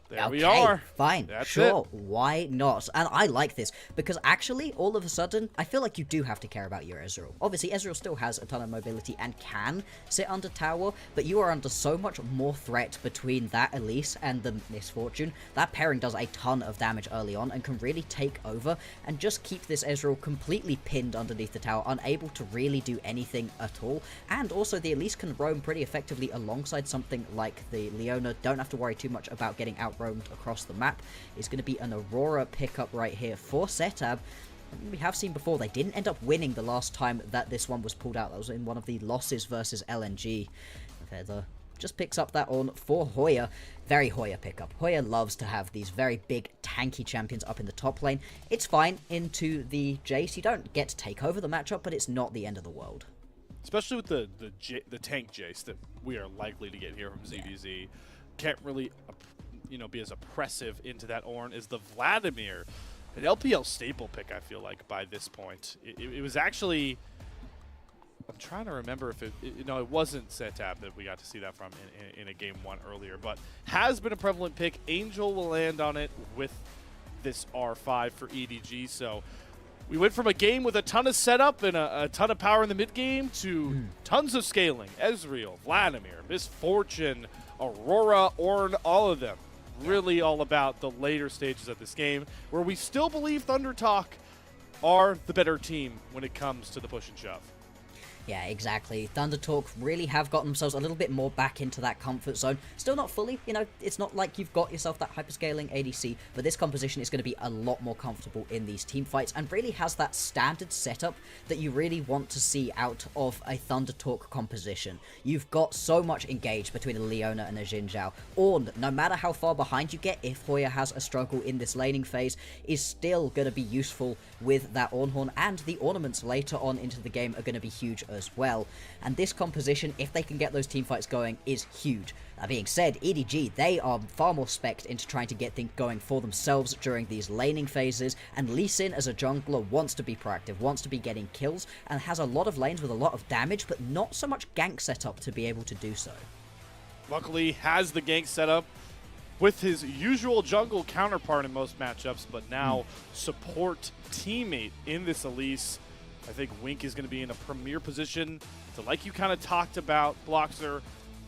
There we are. Fine, That's sure, it. why not? And I like this, because actually, all of a sudden, I feel like you do have to care about your Ezreal. Obviously, Ezreal still has a ton of mobility and can sit under tower, but you are under so much more threat between that Elise and the Misfortune. That pairing does a ton of damage early on and can really take over and just keep this Ezreal completely pinned underneath the tower, unable to really do anything at all. And also, the Elise can roam pretty effectively alongside something like the Leona. Don't have to worry too much about getting out roamed across the map. Is going to be an Aurora pickup right here for Setab. We have seen before, they didn't end up winning the last time that this one was pulled out. That was in one of the losses versus LNG. Feather just picks up that on for Hoya. Very Hoya pickup. Hoya loves to have these very big tanky champions up in the top lane. It's fine into the Jace. You don't get to take over the matchup, but it's not the end of the world. Especially with the tank Jace that we are likely to get here from ZVZ. Can't really be as oppressive into that Ornn is the Vladimir. An LPL staple pick, I feel like, by this point. It was actually... I'm trying to remember if it wasn't Setab that we got to see that from in a game 1 earlier, but has been a prevalent pick. Angel will land on it with this R5 for EDG, so we went from a game with a ton of setup and a ton of power in the mid game to tons of scaling. Ezreal, Vladimir, Misfortune, Aurora, Ornn, all of them. Really all about the later stages of this game, where we still believe ThunderTalk are the better team when it comes to the push and shove. Yeah, exactly. ThunderTalk really have gotten themselves a little bit more back into that comfort zone. Still not fully, it's not like you've got yourself that hyperscaling ADC, but this composition is going to be a lot more comfortable in these team fights and really has that standard setup that you really want to see out of a ThunderTalk composition. You've got so much engaged between a Leona and a Xin Zhao. Ornn, no matter how far behind you get, if Hoya has a struggle in this laning phase, is still going to be useful with that Ornhorn, and the ornaments later on into the game are going to be huge as well. And this composition, if they can get those team fights going, is huge. That being said, EDG, they are far more specced into trying to get things going for themselves during these laning phases, and Lee Sin as a jungler wants to be proactive, wants to be getting kills, and has a lot of lanes with a lot of damage, but not so much gank setup to be able to do so. Luckily, has the gank setup with his usual jungle counterpart in most matchups, but now support teammate in this Elise. I think Wink is going to be in a premier position to, like you kind of talked about, Bloxer,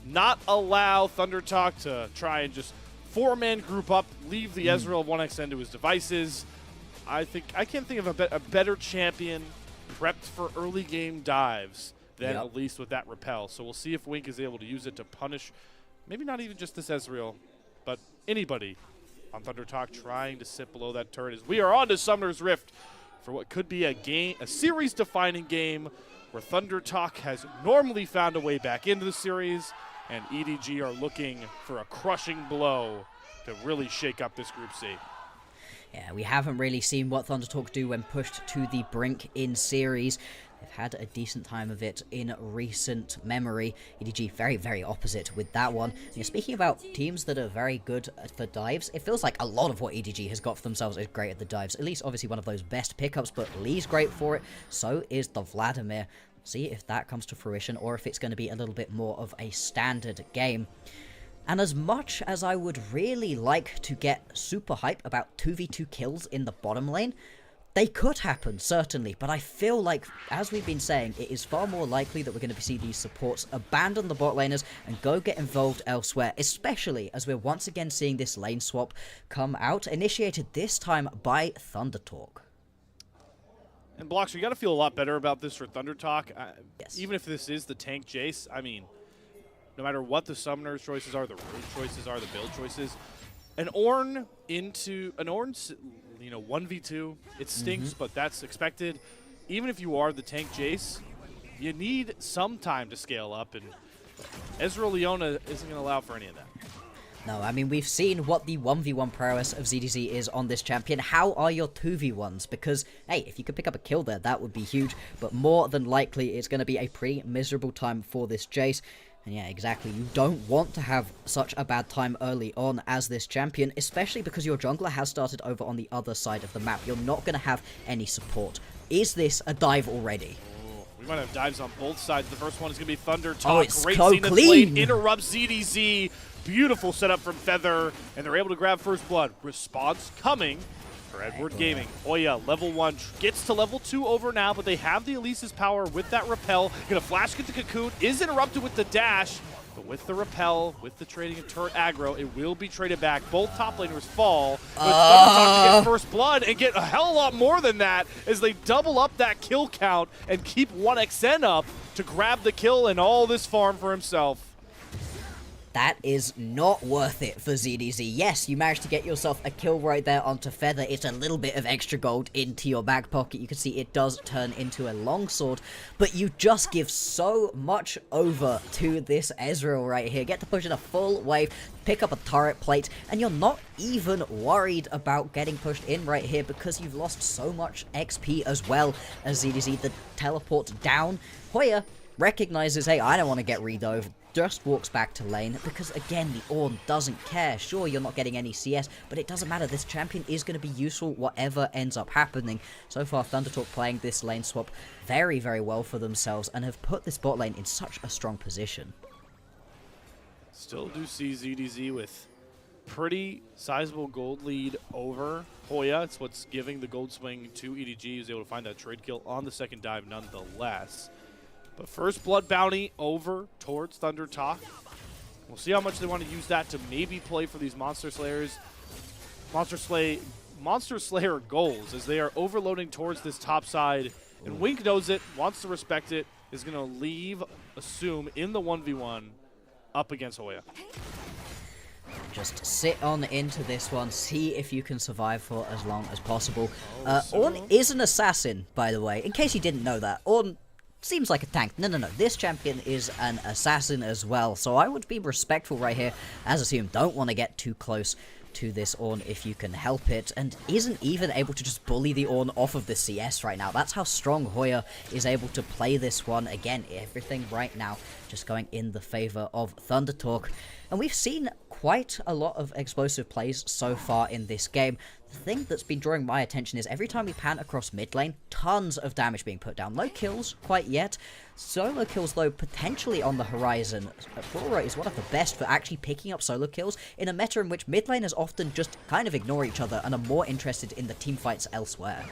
not allow ThunderTalk to try and just four-man group up, leave the Ezreal 1xN to his devices. I can't think of a better champion prepped for early game dives than Elise with that repel. So we'll see if Wink is able to use it to punish maybe not even just this Ezreal, but anybody on ThunderTalk trying to sit below that turret. As we are on to Summoner's Rift for what could be a series-defining game where ThunderTalk has normally found a way back into the series, and EDG are looking for a crushing blow to really shake up this Group C. Yeah, we haven't really seen what ThunderTalk do when pushed to the brink in series. They've had a decent time of it in recent memory. EDG very, very opposite with that one. Speaking about teams that are very good for dives, it feels like a lot of what EDG has got for themselves is great at the dives. At least obviously one of those best pickups, but Lee's great for it. So is the Vladimir. See if that comes to fruition or if it's going to be a little bit more of a standard game. And as much as I would really like to get super hype about 2v2 kills in the bottom lane, they could happen, certainly, but I feel like, as we've been saying, it is far more likely that we're going to see these supports abandon the bot laners and go get involved elsewhere, especially as we're once again seeing this lane swap come out, initiated this time by ThunderTalk. And Bloxer, you got to feel a lot better about this for ThunderTalk. Yes. Even if this is the tank Jace, I mean, no matter what the summoner's choices are, the root choices are, the build choices, an Ornn 1v2, it stinks, but that's expected. Even if you are the tank Jace, you need some time to scale up, and Ezreal Leona isn't going to allow for any of that. No, I mean, we've seen what the 1v1 prowess of ZDZ is on this champion. How are your 2v1s? Because, hey, if you could pick up a kill there, that would be huge, but more than likely, it's going to be a pretty miserable time for this Jace. And yeah, exactly, you don't want to have such a bad time early on as this champion, especially because your jungler has started over on the other side of the map. You're not going to have any support. Is this a dive already? We might have dives on both sides. The first one is going to be Thunder Talk. Oh, it's Great so Zenith clean. Blade interrupts ZDZ. Beautiful setup from Feather, and they're able to grab first blood. Response coming for Edward Gaming. Hoya, level 1, gets to level 2 over now, but they have the Elise's power with that repel. Gonna flash get the cocoon, is interrupted with the dash, but with the repel, with the trading of turret aggro, it will be traded back. Both top laners fall, but Thundertalk to get first blood and get a hell of a lot more than that as they double up that kill count and keep 1xN up to grab the kill and all this farm for himself. That is not worth it for ZDZ. Yes, you managed to get yourself a kill right there onto Feather. It's a little bit of extra gold into your back pocket. You can see it does turn into a longsword, but you just give so much over to this Ezreal right here. Get to push in a full wave, pick up a turret plate, and you're not even worried about getting pushed in right here because you've lost so much XP as well as ZDZ. The teleport down. Hoya recognizes, hey, I don't want to get redove. Just walks back to lane because, again, the Ornn doesn't care. Sure, you're not getting any CS, but it doesn't matter. This champion is going to be useful whatever ends up happening. So far, Thundertalk playing this lane swap very, very well for themselves and have put this bot lane in such a strong position. Still do see ZDZ with pretty sizable gold lead over Hoya. It's what's giving the gold swing to EDG. He was able to find that trade kill on the second dive nonetheless. But first blood bounty over towards Thunder Talk. We'll see how much they want to use that to maybe play for these Monster Slayers. Monster Slayer goals as they are overloading towards this top side. And Wink knows it, wants to respect it, is going to leave Assume in the 1v1 up against Hoya. Just sit on into this one, see if you can survive for as long as possible. Ornn is an assassin, by the way, in case you didn't know that. Ornn seems like a tank. No. This champion is an assassin as well. So I would be respectful right here. As Assume, don't want to get too close to this Ornn if you can help it. And isn't even able to just bully the Ornn off of the CS right now. That's how strong Hoya is able to play this one. Again, everything right now just going in the favor of Thundertalk. And we've seen quite a lot of explosive plays so far in this game. The thing that's been drawing my attention is every time we pan across mid lane, tons of damage being put down. No kills quite yet. Solo kills, though, potentially on the horizon. Aurora is one of the best for actually picking up solo kills in a meta in which mid laners often just kind of ignore each other and are more interested in the team fights elsewhere.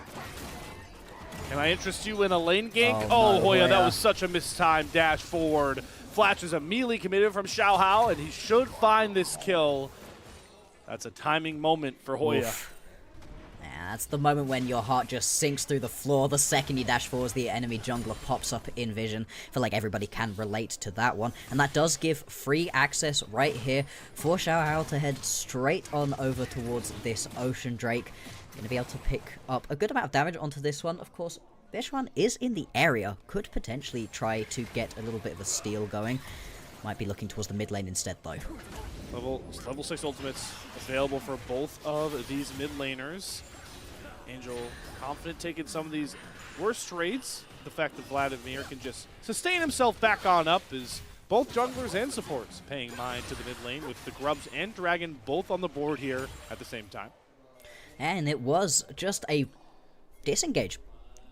Can I interest you in a lane gank? Oh, no, Hoya, that was such a mistimed dash forward. Flash is immediately committed from Xiao Hao, and he should find this kill. That's a timing moment for Hoya. Oof. Yeah, that's the moment when your heart just sinks through the floor the second you dash forwards, the enemy jungler pops up in vision. I feel like everybody can relate to that one. And that does give free access right here for Xiao Hao to head straight on over towards this Ocean Drake. Going to be able to pick up a good amount of damage onto this one. Of course, this one is in the area. Could potentially try to get a little bit of a steal going. Might be looking towards the mid lane instead, though. Level 6 ultimates available for both of these mid laners. Angel confident taking some of these worst trades. The fact that Vladimir can just sustain himself back on up is both junglers and supports paying mind to the mid lane with the Grubs and Dragon both on the board here at the same time. And it was just a disengage.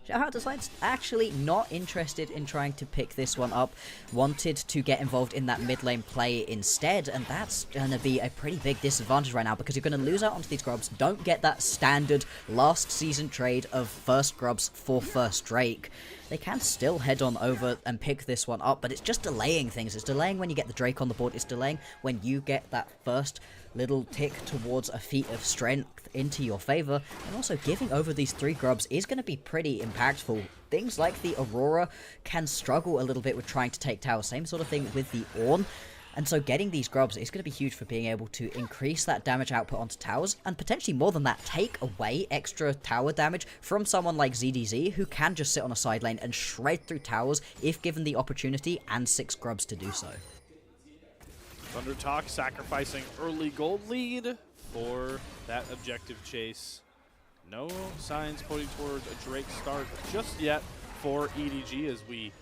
Xiao Hao decides actually not interested in trying to pick this one up, wanted to get involved in that mid lane play instead, and that's going to be a pretty big disadvantage right now because you're going to lose out onto these Grubs, don't get that standard last season trade of first Grubs for first Drake. They can still head on over and pick this one up, but it's just delaying things. It's delaying when you get the Drake on the board, it's delaying when you get that first little tick towards a feat of strength into your favor, and also giving over these 3 Grubs is going to be pretty impactful. Things like the Aurora can struggle a little bit with trying to take towers, same sort of thing with the Ornn, and so getting these Grubs is going to be huge for being able to increase that damage output onto towers, and potentially more than that, take away extra tower damage from someone like ZDZ, who can just sit on a side lane and shred through towers if given the opportunity and 6 Grubs to do so. Thunder Talk sacrificing early gold lead for that objective chase. No signs pointing towards a Drake start just yet for EDG as we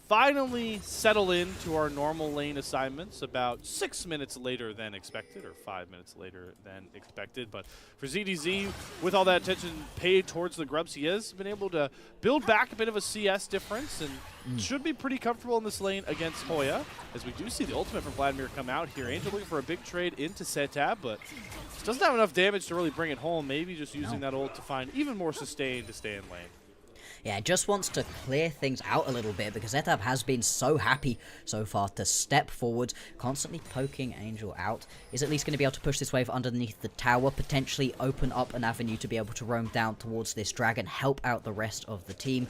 finally settle into our normal lane assignments about 6 minutes later than expected, or 5 minutes later than expected. But for ZDZ, with all that attention paid towards the grubs, he has been able to build back a bit of a CS difference and should be pretty comfortable in this lane against Hoya, as we do see the ultimate from Vladimir come out here. Angel looking for a big trade into Setab, but doesn't have enough damage to really bring it home. Maybe just using that ult to find even more sustain to stay in lane. Yeah, just wants to clear things out a little bit because Etab has been so happy so far to step forward, constantly poking Angel out. Is at least going to be able to push this wave underneath the tower, potentially open up an avenue to be able to roam down towards this dragon, help out the rest of the team.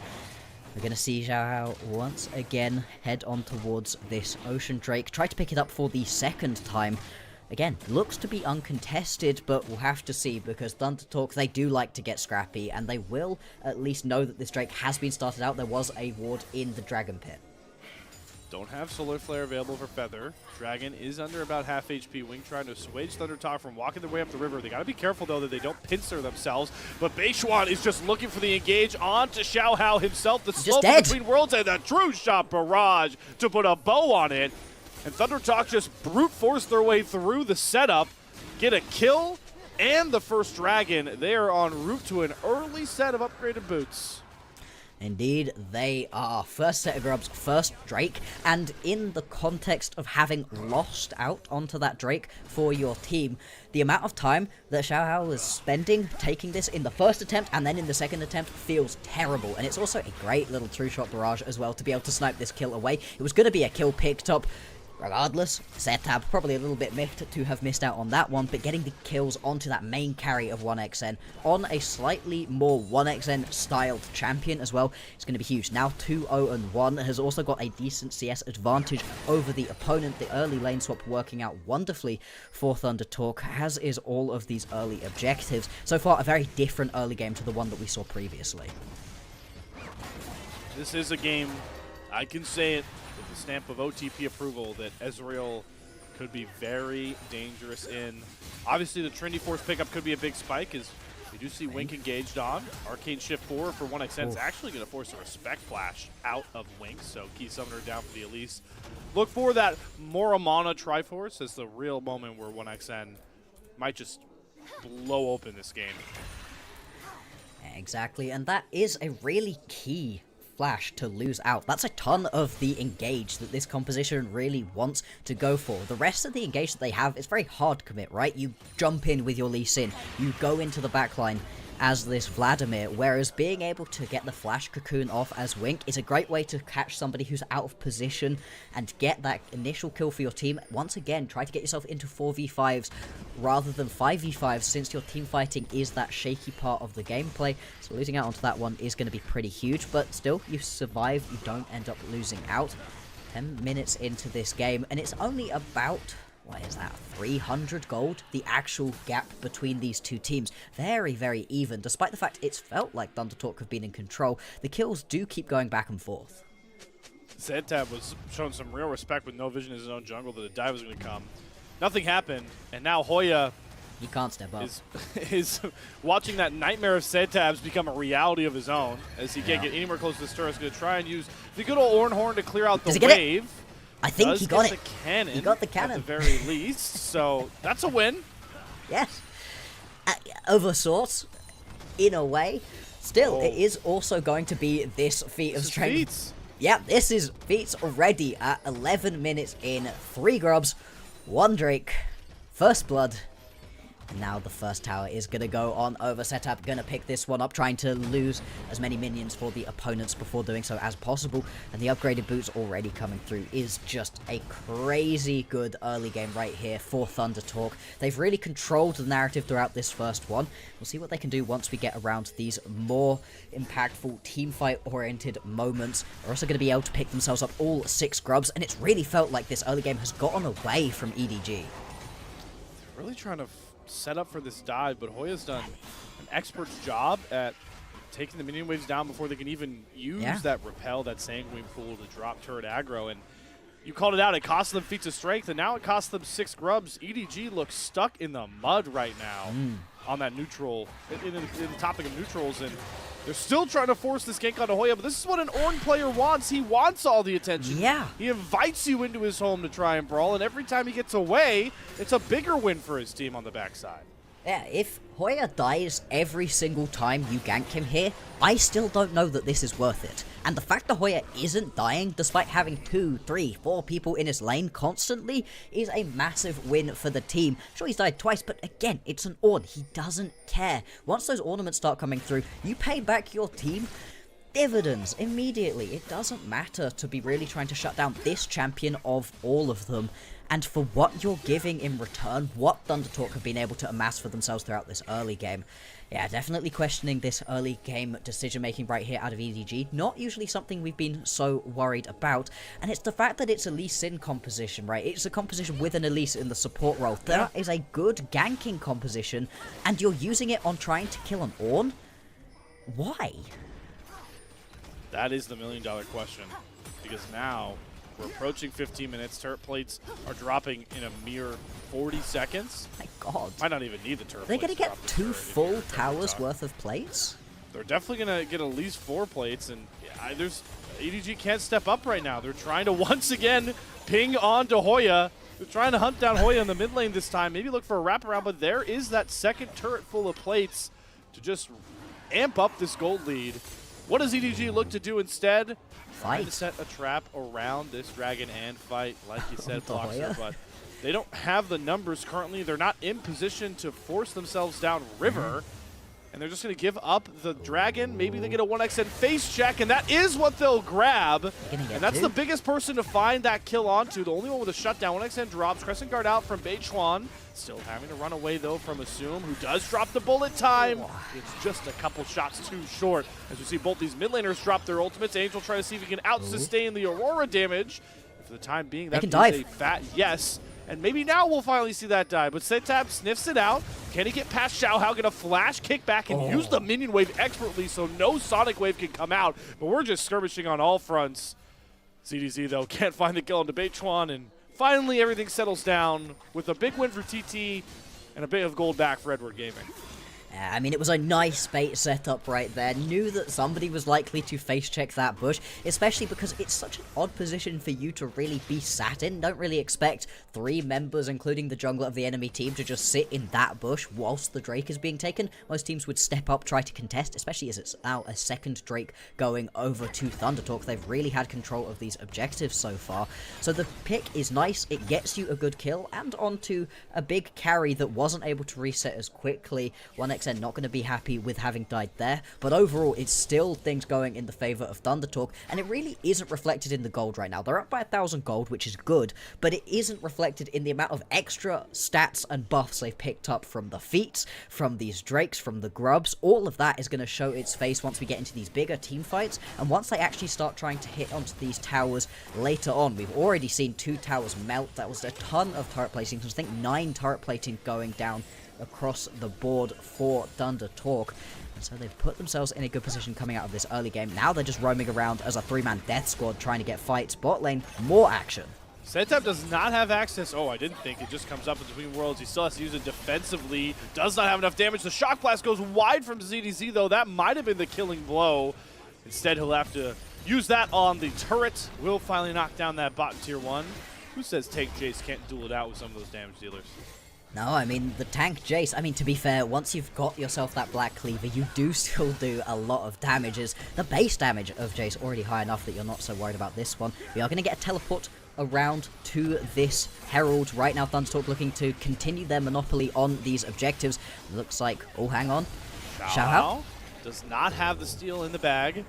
We're going to see Xiao once again head on towards this Ocean Drake, try to pick it up for the second time. Again, looks to be uncontested, but we'll have to see because Thunder Talk, they do like to get scrappy, and they will at least know that this Drake has been started out. There was a ward in the Dragon Pit. Don't have Solar Flare available for Feather. Dragon is under about half HP. Wing trying to assuage Thunder Talk from walking their way up the river. They got to be careful, though, that they don't pincer themselves. But Beishuan is just looking for the engage on to Xiao Hao himself. The slope between worlds and the true shot barrage to put a bow on it. And Thunder Talk just brute force their way through the setup, get a kill, and the first dragon. They are en route to an early set of upgraded boots. Indeed, they are. First set of grubs, first Drake, and in the context of having lost out onto that Drake for your team, the amount of time that Xiao Hao was spending taking this in the first attempt and then in the second attempt feels terrible. And it's also a great little true shot barrage as well to be able to snipe this kill away. It was going to be a kill picked up. Regardless, Setab probably a little bit miffed to have missed out on that one, but getting the kills onto that main carry of 1xN on a slightly more 1xN styled champion as well is going to be huge. Now 2-0-1, has also got a decent CS advantage over the opponent. The early lane swap working out wonderfully for Thunder Talk, as is all of these early objectives. So far, a very different early game to the one that we saw previously. This is a game, I can say it, with the stamp of OTP approval, that Ezreal could be very dangerous in. Obviously, the Trinity Force pickup could be a big spike, as we do see Wink engaged on. Arcane Shift 4 for 1xN is actually going to force a Respect Flash out of Wink, so Key Summoner down for the Elise. Look for that Moramana Triforce as the real moment where 1xN might just blow open this game. Exactly, and that is a really key flash to lose out. That's a ton of the engage that this composition really wants to go for. The rest of the engage that they have is very hard commit, right? You jump in with your Lee Sin, you go into the backline as this Vladimir, whereas being able to get the flash cocoon off as Wink is a great way to catch somebody who's out of position and get that initial kill for your team. Once again, try to get yourself into 4v5s rather than 5v5s, since your team fighting is that shaky part of the gameplay. So losing out onto that one is going to be pretty huge, but still, you survive, you don't end up losing out. 10 minutes into this game, and it's only about, what is that, 300 gold? The actual gap between these two teams. Very, very even. Despite the fact it's felt like Thunder Talk have been in control, the kills do keep going back and forth. Setab was showing some real respect with no vision in his own jungle that a dive was going to come. Nothing happened, and now Hoya He can't step up. is watching that nightmare of Setab's become a reality of his own, as he can't get anywhere close to the stir. He's going to try and use the good old Ornhorn to clear out the wave. I think he got it. Cannon, he got the cannon. At the very least, so that's a win. Yes. Of a sort, in a way. Still, it is also going to be this feat of strength. Feats. Yeah, this is feats already at 11 minutes in. 3 grubs, 1 Drake, first blood. And now the first tower is going to go on over Setup, going to pick this one up, trying to lose as many minions for the opponents before doing so as possible. And the upgraded boots already coming through is just a crazy good early game right here for Thunder Talk. They've really controlled the narrative throughout this first one. We'll see what they can do once we get around these more impactful teamfight-oriented moments. They're also going to be able to pick themselves up all 6 grubs, and it's really felt like this early game has gotten away from EDG. Really trying to set up for this dive, but Hoya's done an expert's job at taking the minion waves down before they can even use that repel, that sanguine pool to drop turret aggro. And you called it out, it cost them feats of strength, and now it costs them 6 grubs. EDG looks stuck in the mud right now. on that neutral, in the topic of neutrals, and they're still trying to force this gank onto Hoya, but this is what an Ornn player wants. He wants all the attention. Yeah. He invites you into his home to try and brawl, and every time he gets away, it's a bigger win for his team on the backside. Yeah, if Hoya dies every single time you gank him here, I still don't know that this is worth it. And the fact that Hoya isn't dying, despite having 2, 3, 4 people in his lane constantly, is a massive win for the team. Sure, he's died twice, but again, it's an Ornn. He doesn't care. Once those ornaments start coming through, you pay back your team dividends immediately. It doesn't matter to be really trying to shut down this champion of all of them. And for what you're giving in return, what ThunderTalk have been able to amass for themselves throughout this early game. Yeah, definitely questioning this early game decision-making right here out of EDG. Not usually something we've been so worried about. And it's the fact that it's a Lee Sin composition, right? It's a composition with an Elise in the support role. That is a good ganking composition, and you're using it on trying to kill an Ornn? Why? That is the million-dollar question, because now we're approaching 15 minutes. Turret plates are dropping in a mere 40 seconds. My God. Might not even need the turret They're plates. going to get 2 full towers worth of plates? They're definitely going to get at least 4 plates, and EDG can't step up right now. They're trying to once again ping on to Hoya. They're trying to hunt down Hoya in the mid lane this time. Maybe look for a wraparound, but there is that second turret full of plates to just amp up this gold lead. What does EDG look to do instead? Trying to set a trap around this dragon and fight, like you said, Bloxer, but they don't have the numbers currently. They're not in position to force themselves down river, and they're just going to give up the dragon. Maybe they get a 1xn face check, and that is what they'll grab. And that's the biggest person to find that kill onto. The only one with a shutdown. 1xn drops. Crescent Guard out from Beichuan. Still having to run away, though, from Assume, who does drop the bullet time. It's just a couple shots too short. As we see both these mid laners drop their ultimates. Angel trying to see if he can out-sustain the Aurora damage. For the time being, that is a fat yes. And maybe now we'll finally see that die. But Setab sniffs it out. Can he get past Xiao Hao? Gonna flash, kick back, and use the minion wave expertly so no Sonic Wave can come out. But we're just skirmishing on all fronts. CDZ, though, can't find the kill on Beichuan, and finally everything settles down with a big win for TT and a bit of gold back for Edward Gaming. I mean, it was a nice bait setup right there. Knew that somebody was likely to face check that bush, especially because it's such an odd position for you to really be sat in. Don't really expect 3 members, including the jungler of the enemy team, to just sit in that bush whilst the Drake is being taken. Most teams would step up, try to contest, especially as it's now a second Drake going over to ThunderTalk. They've really had control of these objectives so far. So the pick is nice. It gets you a good kill and onto a big carry that wasn't able to reset as quickly. 1xn not going to be happy with having died there, but overall it's still things going in the favor of ThunderTalk, and it really isn't reflected in the gold right now. They're up by 1,000 gold, which is good, but it isn't reflected in the amount of extra stats and buffs they've picked up from the feats, from these drakes, from the grubs. All of that is going to show its face once we get into these bigger team fights, and once they actually start trying to hit onto these towers later on. We've already seen 2 towers melt. That was a ton of turret placing. I think 9 turret plating going down across the board for ThunderTalk. And so they've put themselves in a good position coming out of this early game. Now they're just roaming around as a 3-man death squad trying to get fights. Bot lane, more action. Setab does not have access. Oh, I didn't think. It just comes up in between worlds. He still has to use it defensively. Does not have enough damage. The Shock Blast goes wide from ZDZ, though. That might have been the killing blow. Instead, he'll have to use that on the turret. Will finally knock down that bot in tier 1. Who says tank Jace can't duel it out with some of those damage dealers? No, I mean, the tank Jace, I mean, to be fair, once you've got yourself that Black Cleaver, you do still do a lot of damages. The base damage of Jace already high enough that you're not so worried about this one. We are going to get a teleport around to this Herald. Right now, ThunderTalk looking to continue their monopoly on these objectives. Looks like, oh, hang on. Xiao Hao does not have the steal in the bag.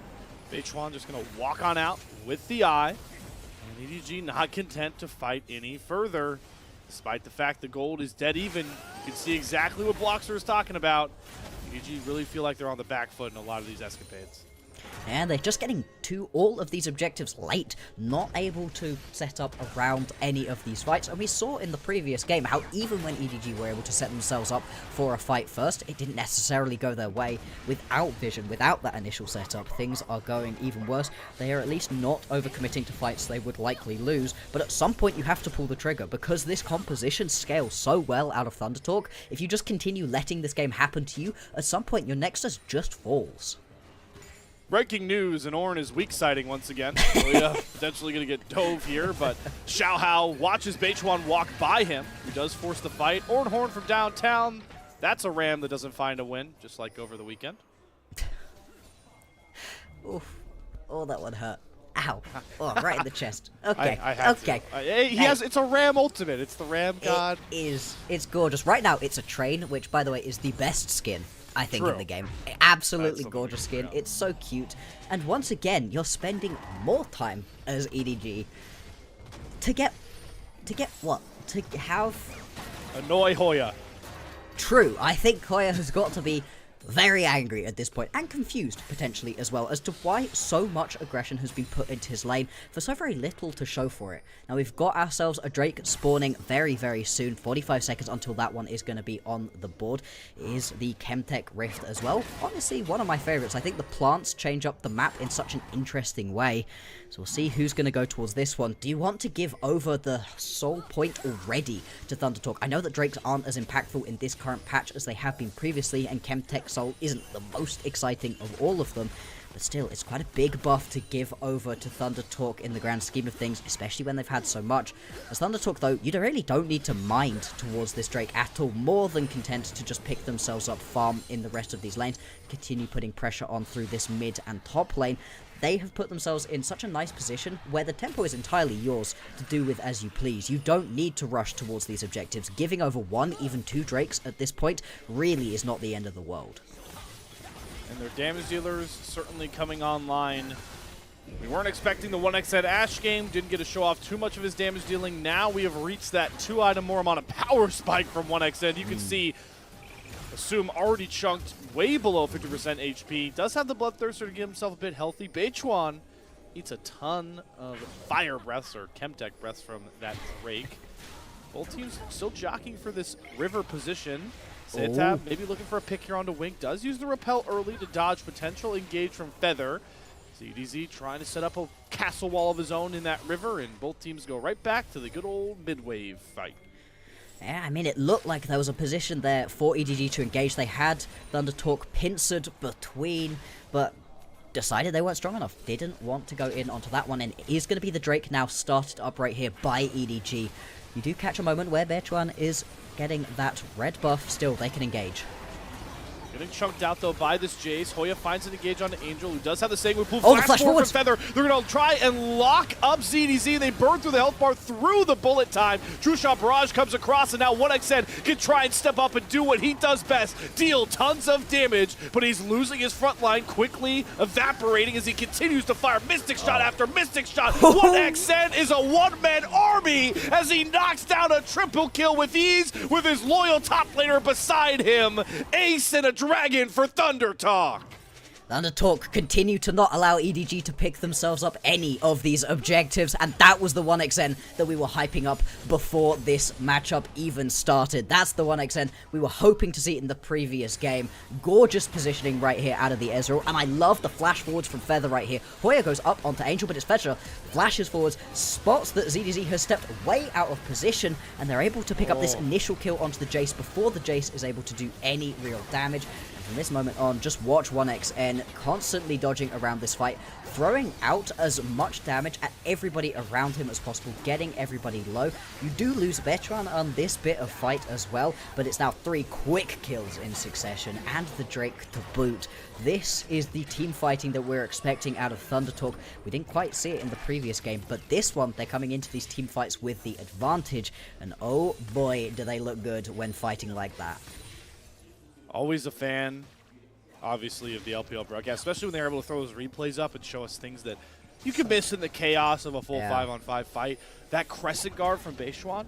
Beichuan just going to walk on out with the eye. And EDG not content to fight any further. Despite the fact the gold is dead even, you can see exactly what Bloxer is talking about. EDG really feel like they're on the back foot in a lot of these escapades. And they're just getting to all of these objectives late, not able to set up around any of these fights. And we saw in the previous game how even when EDG were able to set themselves up for a fight first, it didn't necessarily go their way. Without vision, without that initial setup, things are going even worse. They are at least not overcommitting to fights they would likely lose, but at some point you have to pull the trigger because this composition scales so well out of ThunderTalk. If you just continue letting this game happen to you, at some point your Nexus just falls. Breaking news, and Ornn is weak siding once again. Potentially going to get dove here, but Xiaohao watches Beichuan walk by him, who does force the fight. Ornn Horn from downtown. That's a Ram that doesn't find a win, just like over the weekend. Oof. Oh, that one hurt. Ow. Oh, right in the chest. Okay. I had okay. To. It's a Ram ultimate. It's the Ram god. It is. It's gorgeous. Right now, it's a train, which, by the way, is the best skin, I think, in the game. Absolutely gorgeous skin. It's so cute. And once again, you're spending more time as EDG to get what? To have... Annoy Hoya. True. I think Hoya has got to be very angry at this point, and confused, potentially, as well, as to why so much aggression has been put into his lane for so very little to show for it. Now, we've got ourselves a Drake spawning very, very soon. 45 seconds until that one is going to be on the board. Is the Chemtech Rift as well. Honestly, one of my favorites. I think the plants change up the map in such an interesting way. So we'll see who's going to go towards this one. Do you want to give over the soul point already to ThunderTalk? I know that Drakes aren't as impactful in this current patch as they have been previously, and Chemtech Soul isn't the most exciting of all of them, but still, it's quite a big buff to give over to ThunderTalk in the grand scheme of things, especially when they've had so much. As ThunderTalk, though, you really don't need to mind towards this Drake at all, more than content to just pick themselves up, farm in the rest of these lanes, continue putting pressure on through this mid and top lane. They have put themselves in such a nice position where the tempo is entirely yours to do with as you please. You don't need to rush towards these objectives. Giving over one, even two Drakes at this point really is not the end of the world. And their damage dealers certainly coming online. We weren't expecting the 1xN Ashe game, didn't get to show off too much of his damage dealing. Now we have reached that 2-item more amount of power spike from 1xN. You can see Assume already chunked way below 50% HP. Does have the Bloodthirster to get himself a bit healthy. Beichuan eats a ton of fire breaths or Chemtech breaths from that Drake. Both teams still jockeying for this river position. Zetab maybe looking for a pick here onto Wink. Does use the repel early to dodge potential engage from Feather. ZDZ trying to set up a castle wall of his own in that river, and both teams go right back to the good old mid-wave fight. Yeah, I mean, it looked like there was a position there for EDG to engage. They had ThunderTalk pincered between, but decided they weren't strong enough. Didn't want to go in onto that one, and it is going to be the Drake now started up right here by EDG. You do catch a moment where Beichuan is getting that red buff. Still, they can engage. Getting chunked out, though, by this Jace. Hoya finds an engage on Angel, who does have the same move. Flash forward from Feather. They're going to try and lock up ZDZ. They burn through the health bar through the bullet time. True Shot Barrage comes across, and now 1xN can try and step up and do what he does best. Deal tons of damage, but he's losing his front line, quickly evaporating as he continues to fire Mystic Shot after Mystic Shot. 1xN is a one-man army as he knocks down a triple kill with ease with his loyal top laner beside him. Ace and a Dragon for ThunderTalk. ThunderTalk continue to not allow EDG to pick themselves up any of these objectives, and that was the 1xN that we were hyping up before this matchup even started. That's the 1xN we were hoping to see in the previous game. Gorgeous positioning right here out of the Ezreal, and I love the flash forwards from Feather right here. Hoya goes up onto Angel, but it's Feather flashes forwards, spots that ZDZ has stepped way out of position, and they're able to pick up this initial kill onto the Jace before the Jace is able to do any real damage. From this moment on, just watch 1xN constantly dodging around this fight, throwing out as much damage at everybody around him as possible, getting everybody low. You do lose Beichuan on this bit of fight as well, but it's now 3 quick kills in succession, and the Drake to boot. This is the team fighting that we're expecting out of ThunderTalk. We didn't quite see it in the previous game, but this one, they're coming into these team fights with the advantage, and oh boy, do they look good when fighting like that. Always a fan, obviously, of the LPL broadcast, especially when they're able to throw those replays up and show us things that you can miss in the chaos of a full 5-on-5 fight. That crescent guard from Beichuan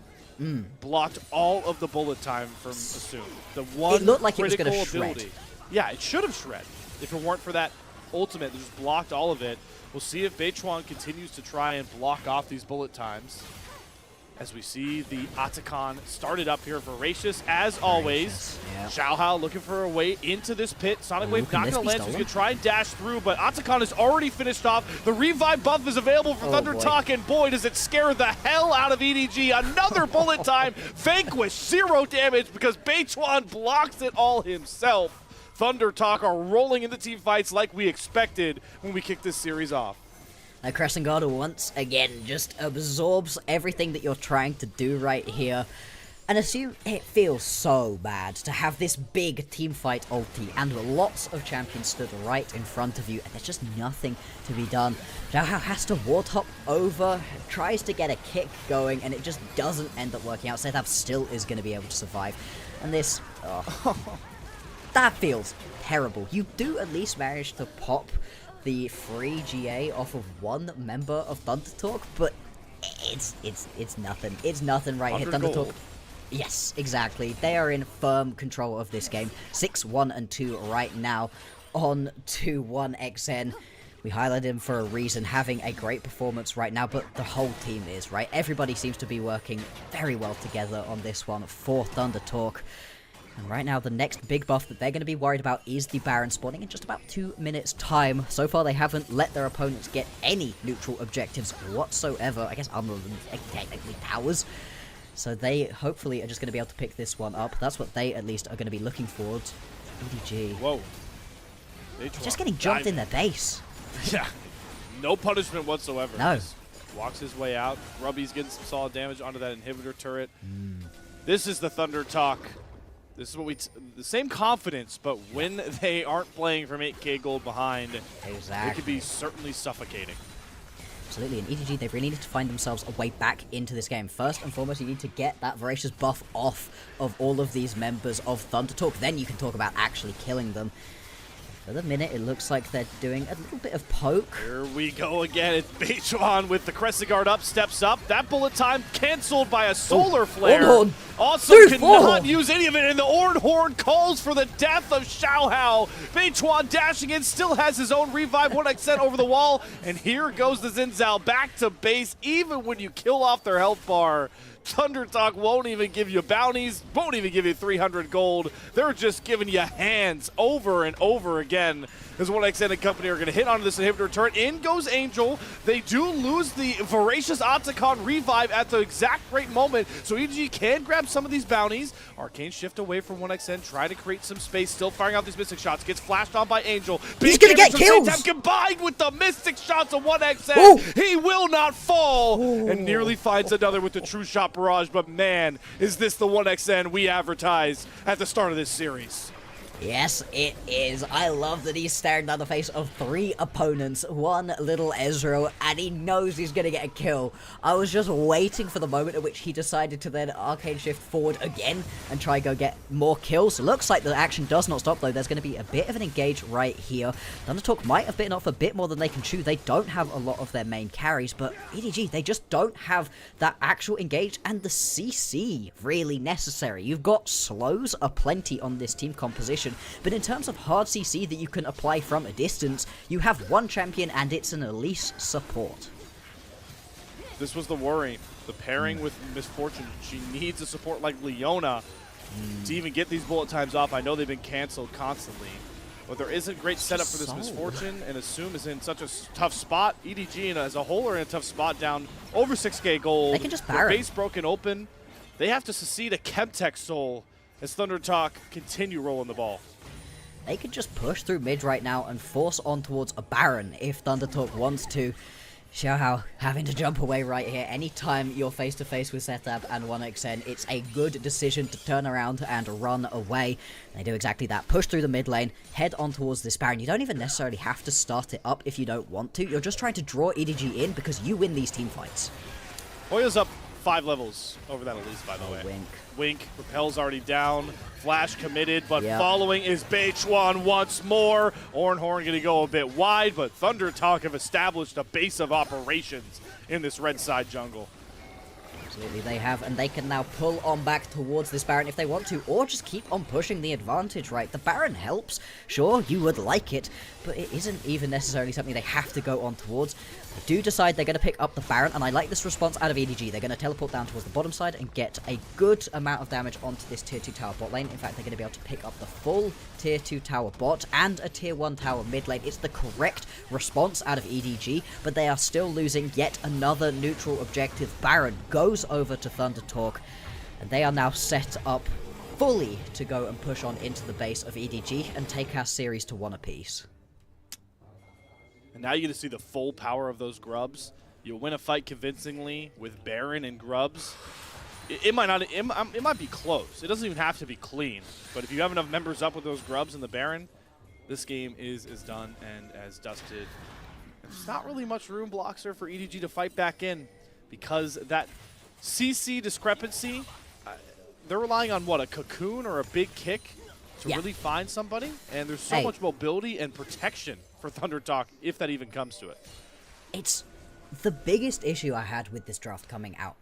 blocked all of the bullet time from Assume. The one it looked like it was going to shred. Yeah, it should have shred if it weren't for that ultimate that just blocked all of it. We'll see if Beichuan continues to try and block off these bullet times. As we see the Atakan started up here, Voracious as always. Yeah. Xiaohao looking for a way into this pit. Sonic Wave not going to land, so he's going to try and dash through, but Atakan is already finished off. The revive buff is available for Thunder Talk, and boy, does it scare the hell out of EDG. Another bullet time. Vanquish, 0 damage because Beichuan blocks it all himself. Thunder Talk are rolling into team fights like we expected when we kicked this series off. Crescent Guard once again just absorbs everything that you're trying to do right here. And assume it feels so bad to have this big team fight ulti and lots of champions stood right in front of you and there's just nothing to be done. Xiaohao has to ward hop over, tries to get a kick going, and it just doesn't end up working out. Sethab still is going to be able to survive. And this... that feels terrible. You do at least manage to pop the free GA off of one member of Thunder Talk, but it's nothing. It's nothing right here. Thunder Talk. Yes, exactly. They are in firm control of this game. 6-1-2 right now on 2-1XN. We highlighted him for a reason, having a great performance right now, but the whole team is, right? Everybody seems to be working very well together on this one for Thunder Talk. And right now, the next big buff that they're going to be worried about is the Baron spawning in just about 2 minutes' time. So far, they haven't let their opponents get any neutral objectives whatsoever, I guess other than technically towers. So they hopefully are just going to be able to pick this one up. That's what they at least are going to be looking for. EDG. Whoa. They're just getting jumped in their base. Yeah. No punishment whatsoever. No. Just walks his way out. Grubby's getting some solid damage onto that inhibitor turret. This is the Thunder Talk. This is what the same confidence, but when they aren't playing from 8k gold behind, exactly, it could be certainly suffocating. Absolutely, and EDG, they really need to find themselves a way back into this game. First and foremost, you need to get that Voracious buff off of all of these members of Thunder Talk. Then you can talk about actually killing them. For the minute, it looks like they're doing a little bit of poke. Here we go again. It's Beichuan with the Crescent Guard up, steps up. That bullet time canceled by a solar flare. Ornhorn. Also cannot use any of it, and the Ornhorn calls for the death of Xiaohao. Beichuan dashing in, still has his own revive, 1x over the wall, and here goes the Xin Zhao back to base. Even when you kill off their health bar, Thunder Talk won't even give you bounties, won't even give you 300 gold. They're just giving you hands over and over again. As 1xN and company are going to hit onto this inhibitor turret. In goes Angel. They do lose the Voracious Atakan revive at the exact right moment, so EDG can grab some of these bounties. Arcane shift away from 1xN, try to create some space, still firing out these Mystic shots. Gets flashed on by Angel. He's going to get kills! Combined with the Mystic shots of 1xN, he will not fall! And nearly finds another with the True Shot Barrage, but man, is this the 1xN we advertised at the start of this series. Yes, it is. I love that he's staring down the face of 3 opponents, 1 little Ezreal, and he knows he's going to get a kill. I was just waiting for the moment at which he decided to then arcane shift forward again and try go get more kills. Looks like the action does not stop, though. There's going to be a bit of an engage right here. Thunder Talk might have bitten off a bit more than they can chew. They don't have a lot of their main carries, but EDG, they just don't have that actual engage and the CC really necessary. You've got slows aplenty on this team composition, but in terms of hard CC that you can apply from a distance, you have one champion and it's an Elise support. This was the worry. The pairing with Misfortune, she needs a support like Leona to even get these bullet times off. I know they've been canceled constantly, but there isn't great setup for this Misfortune, and Assume is in such a tough spot. EDG as a whole are in a tough spot, down over 6k gold. They can just Baron. Base broken open. They have to succeed a Chemtech Soul as Thunder Talk continue rolling the ball. They could just push through mid right now and force on towards a Baron if Thunder Talk wants to. Xiaohao having to jump away right here. Anytime you're face-to-face with Sethab and 1xN, it's a good decision to turn around and run away. They do exactly that. Push through the mid lane, head on towards this Baron. You don't even necessarily have to start it up if you don't want to. You're just trying to draw EDG in because you win these team fights. Hoya's up 5 levels over that Elise, by the way. Wink. Wink. Repel's already down. Flash committed, but following is Beichuan once more. Ornhorn going to go a bit wide, but Thunder Talk have established a base of operations in this red side jungle. Absolutely they have, and they can now pull on back towards this Baron if they want to, or just keep on pushing the advantage, right? The Baron helps, sure, you would like it, but it isn't even necessarily something they have to go on towards. They do decide they're going to pick up the Baron, and I like this response out of EDG. They're going to teleport down towards the bottom side and get a good amount of damage onto this tier 2 tower bot lane. In fact, they're going to be able to pick up the full tier 2 tower bot and a tier 1 tower mid lane. It's the correct response out of EDG, but they are still losing yet another neutral objective. Baron goes over to Thunder Talk, and they are now set up fully to go and push on into the base of EDG and take our series to 1 apiece. And now you get to see the full power of those grubs. You'll win a fight convincingly with Baron and grubs. It might be close. It doesn't even have to be clean. But if you have enough members up with those grubs and the Baron, this game is as done and as dusted. There's not really much room, Bloxer, for EDG to fight back in because that CC discrepancy, they're relying on what, a cocoon or a big kick to really find somebody? And there's so much mobility and protection for Thunder Talk, if that even comes to it. It's the biggest issue I had with this draft coming out.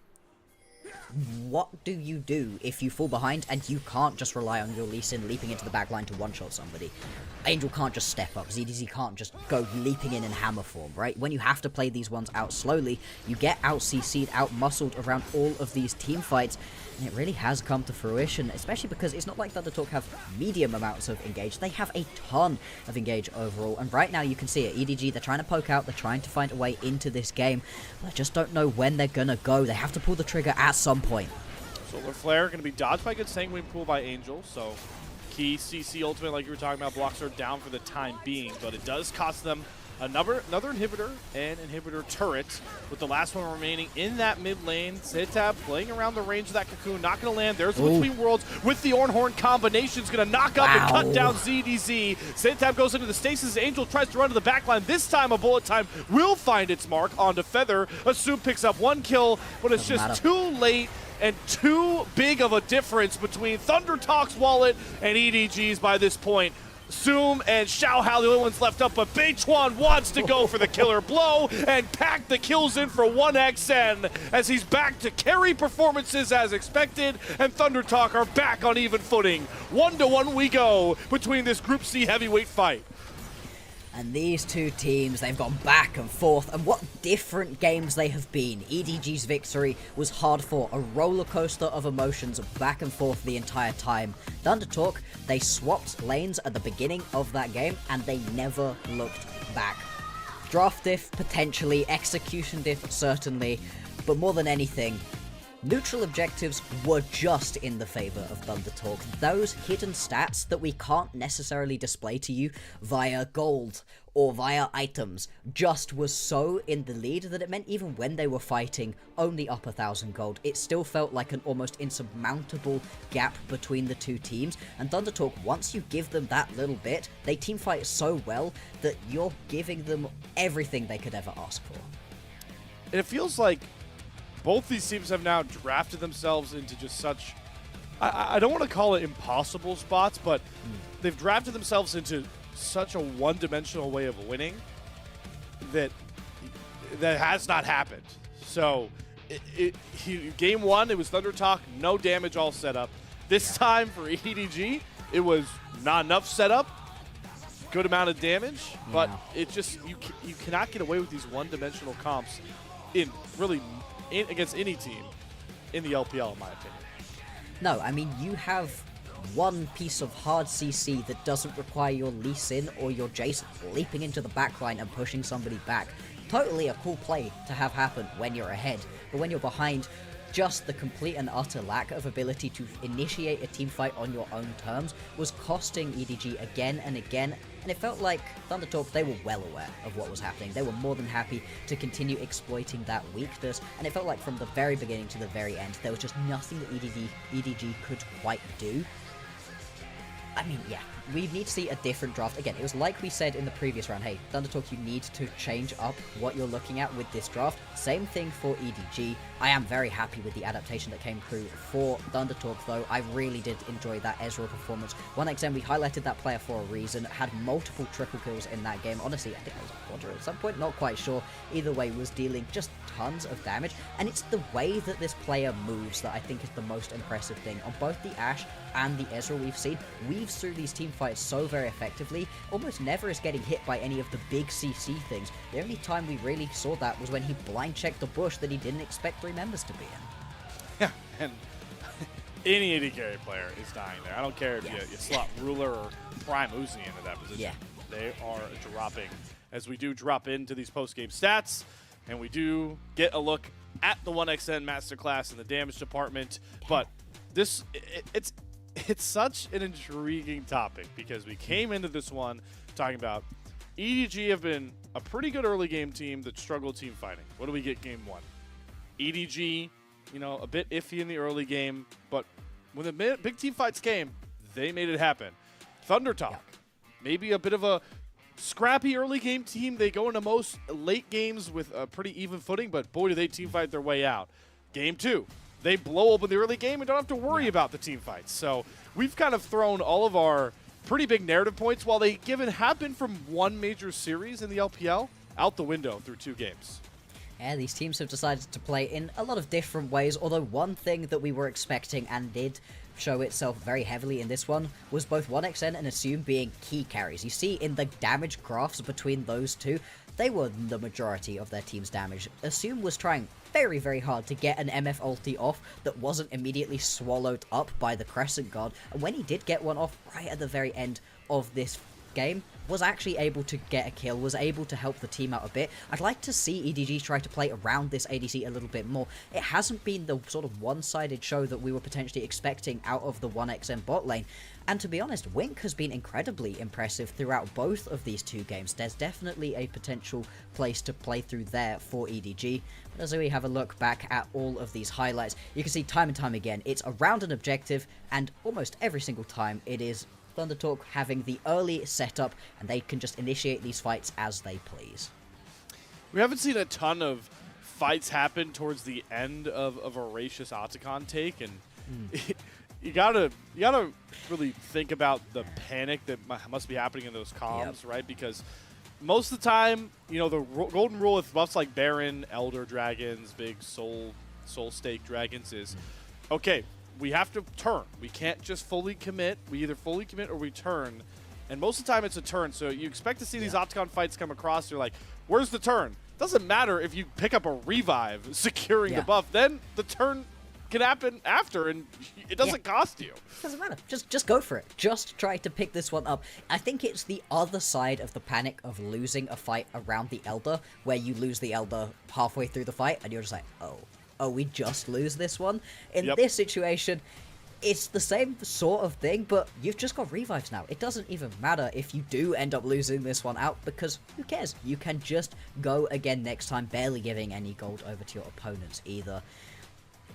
What do you do if you fall behind and you can't just rely on your Lee Sin leaping into the backline to one-shot somebody? Angel can't just step up, ZDZ can't just go leaping in hammer form, right? When you have to play these ones out slowly, you get out-CC'd, out-muscled around all of these team fights, and it really has come to fruition, especially because it's not like Thunder Talk have medium amounts of engage, they have a ton of engage overall, and right now you can see it, EDG, they're trying to poke out, they're trying to find a way into this game, but I just don't know when they're gonna go. They have to pull the trigger at some point. Solar Flare going to be dodged by a good Sanguine Pool by Angel, so key CC ultimate, like you were talking about, blocks are down for the time being, but it does cost them another inhibitor and inhibitor turret, with the last one remaining in that mid lane. Sitab playing around the range of that cocoon, not going to land. There's the Between Worlds with the Ornhorn combination. Is going to knock up and cut down ZDZ. Sitab goes into the stasis. Angel tries to run to the backline. This time a bullet time will find its mark onto Feather. Assume picks up 1 kill, but it's just too late. And too big of a difference between Thunder Talk's wallet and EDG's by this point. Zoom and Xiaohao, the only ones left up, but Beichuan wants to go for the killer blow and pack the kills in for 1xN as he's back to carry performances as expected, and Thunder Talk are back on even footing. 1-1 we go between this Group C heavyweight fight. And these two teams, they've gone back and forth, and what different games they have been. EDG's victory was hard-fought, a roller coaster of emotions back and forth the entire time. Thunder Talk, they swapped lanes at the beginning of that game, and they never looked back. Draft diff, potentially, execution diff, certainly, but more than anything, neutral objectives were just in the favor of Thunder Talk. Those hidden stats that we can't necessarily display to you via gold or via items just was so in the lead that it meant even when they were fighting only up 1,000 gold, it still felt like an almost insurmountable gap between the two teams. And Thunder Talk, once you give them that little bit, they team fight so well that you're giving them everything they could ever ask for. And it feels like both these teams have now drafted themselves into just such, I don't want to call it impossible spots, but they've drafted themselves into such a one-dimensional way of winning that has not happened. So game one, it was Thunder Talk, no damage all set up. This time for EDG, it was not enough setup, good amount of damage, but it just, you cannot get away with these one-dimensional comps against any team in the LPL, in my opinion. No, I mean, you have one piece of hard CC that doesn't require your Lee Sin or your Jace leaping into the backline and pushing somebody back. Totally a cool play to have happen when you're ahead, but when you're behind, just the complete and utter lack of ability to initiate a team fight on your own terms was costing EDG again and again, and it felt like Thunder Talk, they were well aware of what was happening. They were more than happy to continue exploiting that weakness, and it felt like from the very beginning to the very end, there was just nothing that EDG could quite do. I mean, yeah, we need to see a different draft. Again, it was like we said in the previous round, hey, Thundertalk, you need to change up what you're looking at with this draft. Same thing for EDG. I am very happy with the adaptation that came through for Thundertalk, though. I really did enjoy that Ezreal performance. 1xM, we highlighted that player for a reason, had multiple triple kills in that game. Honestly, I think I was a quarter at some point, not quite sure. Either way, was dealing just tons of damage, and it's the way that this player moves that I think is the most impressive thing. On both the Ashe and the Ezreal we've seen, weaves through these team fights so very effectively, almost never is getting hit by any of the big CC things. The only time we really saw that was when he blind checked the bush that he didn't expect 3 members to be in. Yeah, and any AD carry player is dying there. I don't care if you slot Ruler or Prime Uzi into that position. Yeah. They are dropping. As we do drop into these post-game stats, and we do get a look at the 1xN Masterclass in the damage department, but this it's such an intriguing topic because we came into this one talking about EDG have been a pretty good early game team that struggled team fighting. What do we get game 1? EDG, you know, a bit iffy in the early game, but when the big team fights came, they made it happen. Thundertalk, maybe a bit of a scrappy early game team. They go into most late games with a pretty even footing, but boy, do they team fight their way out. Game 2, they blow open the early game and don't have to worry about the team fights. So we've kind of thrown all of our pretty big narrative points, while they have been from one major series in the LPL, out the window through 2 games. Yeah, these teams have decided to play in a lot of different ways, although one thing that we were expecting and did show itself very heavily in this one was both 1xN and Assume being key carries. You see in the damage graphs between those two, they were the majority of their team's damage. Assume was trying very, very hard to get an MF ulti off that wasn't immediately swallowed up by the Crescent Guard, and when he did get one off right at the very end of this game, was actually able to get a kill, was able to help the team out a bit. I'd like to see EDG try to play around this ADC a little bit more. It hasn't been the sort of one-sided show that we were potentially expecting out of the 1xM bot lane. And to be honest, Wink has been incredibly impressive throughout both of these 2 games. There's definitely a potential place to play through there for EDG. But as we have a look back at all of these highlights, you can see time and time again, it's around an objective, and almost every single time it is Thundertalk having the early setup, and they can just initiate these fights as they please. We haven't seen a ton of fights happen towards the end of a Voracious Otacon take, and you gotta really think about the panic that must be happening in those comms, right? Because most of the time, you know, the golden rule with buffs like Baron, Elder Dragons, big Soul Stake Dragons is, okay, we have to turn. We can't just fully commit. We either fully commit or we turn. And most of the time it's a turn. So you expect to see these Octagon fights come across. You're like, where's the turn? Doesn't matter if you pick up a revive securing the buff. Then the turn can happen after, and it doesn't cost you. Doesn't matter. Just go for it. Just try to pick this one up. I think it's the other side of the panic of losing a fight around the Elder, where you lose the Elder halfway through the fight, and you're just like, oh, we just lose this one? In this situation, it's the same sort of thing, but you've just got revives now. It doesn't even matter if you do end up losing this one out, because who cares? You can just go again next time, barely giving any gold over to your opponents either.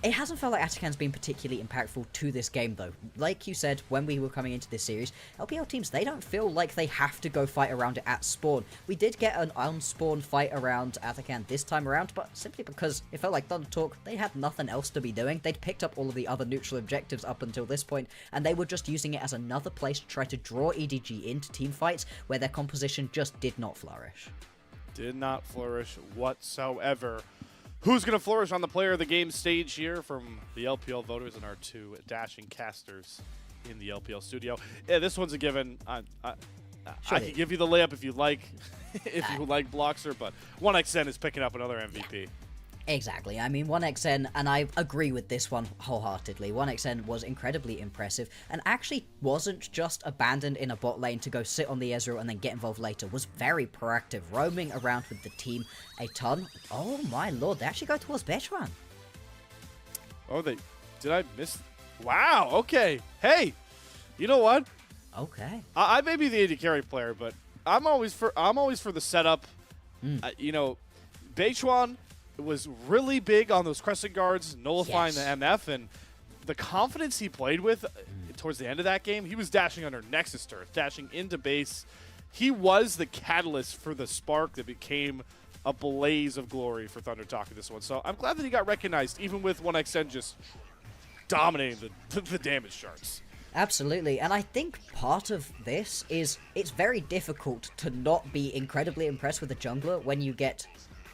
It hasn't felt like Atakan's been particularly impactful to this game, though. Like you said, when we were coming into this series, LPL teams, they don't feel like they have to go fight around it at spawn. We did get an unspawn fight around Atakan this time around, but simply because it felt like Thundertalk, they had nothing else to be doing. They'd picked up all of the other neutral objectives up until this point, and they were just using it as another place to try to draw EDG into team fights where their composition just did not flourish. Did not flourish whatsoever. Who's going to flourish on the player of the game stage here from the LPL voters and our 2 dashing casters in the LPL studio? Yeah, this one's a given. I can give you the layup if you like, if you like Bloxer, but 1xN is picking up another MVP. Exactly. I mean, 1xN, and I agree with this one wholeheartedly, 1xN was incredibly impressive and actually wasn't just abandoned in a bot lane to go sit on the Ezreal and then get involved later. Was very proactive, roaming around with the team a ton. Oh my lord, they actually go towards Bechuan. Oh, did I miss? Wow, okay. Hey, you know what? Okay. I may be the AD carry player, but I'm always for the setup. You know, Bechuan was really big on those Crescent Guards, nullifying the MF, and the confidence he played with towards the end of that game, he was dashing under Nexus turret, dashing into base. He was the catalyst for the spark that became a blaze of glory for Thunder Talk in this one. So I'm glad that he got recognized, even with 1xN just dominating the damage charts. Absolutely, and I think part of this is it's very difficult to not be incredibly impressed with a jungler when you get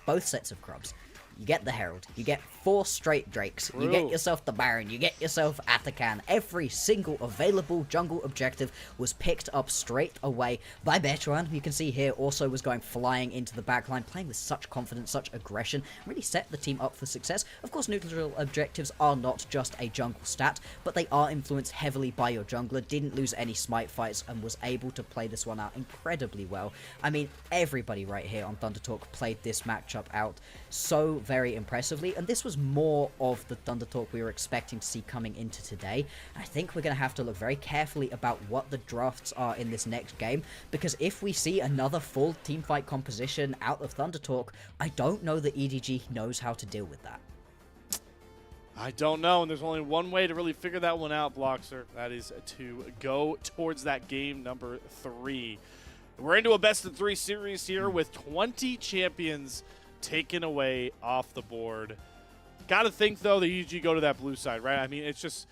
both sets of Krubs. You get the Herald, you get 4 straight Drakes, you get yourself the Baron, you get yourself Atakan. Every single available jungle objective was picked up straight away by Bertrand, who you can see here also was going flying into the backline, playing with such confidence, such aggression, really set the team up for success. Of course, neutral objectives are not just a jungle stat, but they are influenced heavily by your jungler, didn't lose any smite fights, and was able to play this one out incredibly well. I mean, everybody right here on Thunder Talk played this matchup out so very impressively, and this was more of the Thunder Talk we were expecting to see coming into today. I think we're going to have to look very carefully about what the drafts are in this next game, because if we see another full teamfight composition out of Thunder Talk, I don't know that EDG knows how to deal with that. I don't know, and there's only one way to really figure that one out, Bloxer. That is to go towards that game number 3. We're into a best-of-3 series here with 20 champions taken away off the board. Got to think, though, that EDG go to that blue side, right? I mean, it's just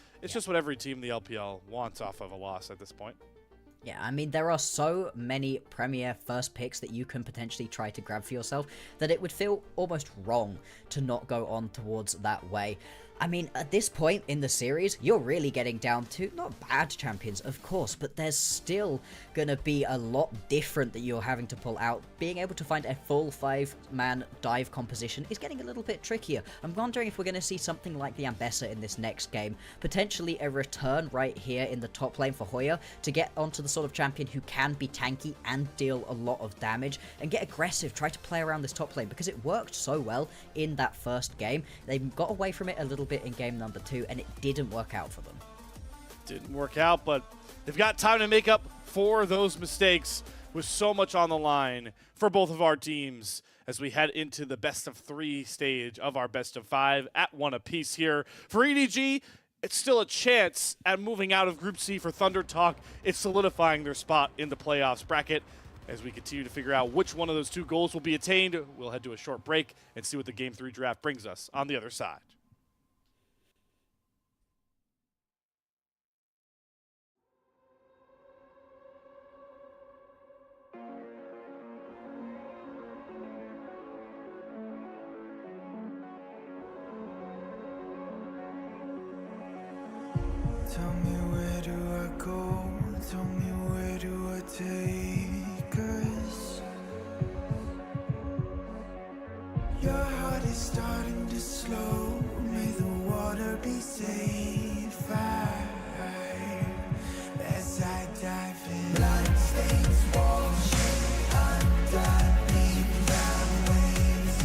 what every team in the LPL wants off of a loss at this point. Yeah, I mean, there are so many premier first picks that you can potentially try to grab for yourself that it would feel almost wrong to not go on towards that way. I mean, at this point in the series, you're really getting down to not bad champions, of course, but there's still going to be a lot different that you're having to pull out. Being able to find a full 5-man dive composition is getting a little bit trickier. I'm wondering if we're going to see something like the Ambessa in this next game. Potentially a return right here in the top lane for Hoya to get onto the sort of champion who can be tanky and deal a lot of damage and get aggressive, try to play around this top lane, because it worked so well in that first game. They got away from it a little bit in game number 2, and it didn't work out for them. Didn't work out, but they've got time to make up for those mistakes with so much on the line for both of our teams as we head into the best-of-3 stage of our best-of-5 at 1 apiece here. For EDG, it's still a chance at moving out of Group C for Thunder Talk. It's solidifying their spot in the playoffs bracket. As we continue to figure out which one of those 2 goals will be attained, we'll head to a short break and see what the Game 3 draft brings us on the other side. Tell me, where do I go? Tell me, where do I take us? Your heart is starting to slow. May the water be safe. As I dive in, blood stains washing underneath the waves.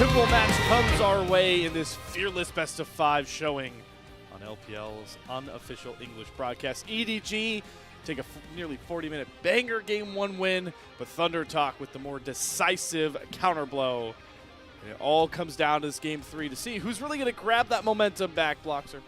pivotal match comes our way in this fearless best of 5 showing on LPL's unofficial English broadcast. EDG take a nearly 40-minute banger game 1 win, but Thunder Talk with the more decisive counterblow. And it all comes down to this game 3 to see who's really going to grab that momentum back, Bloxer.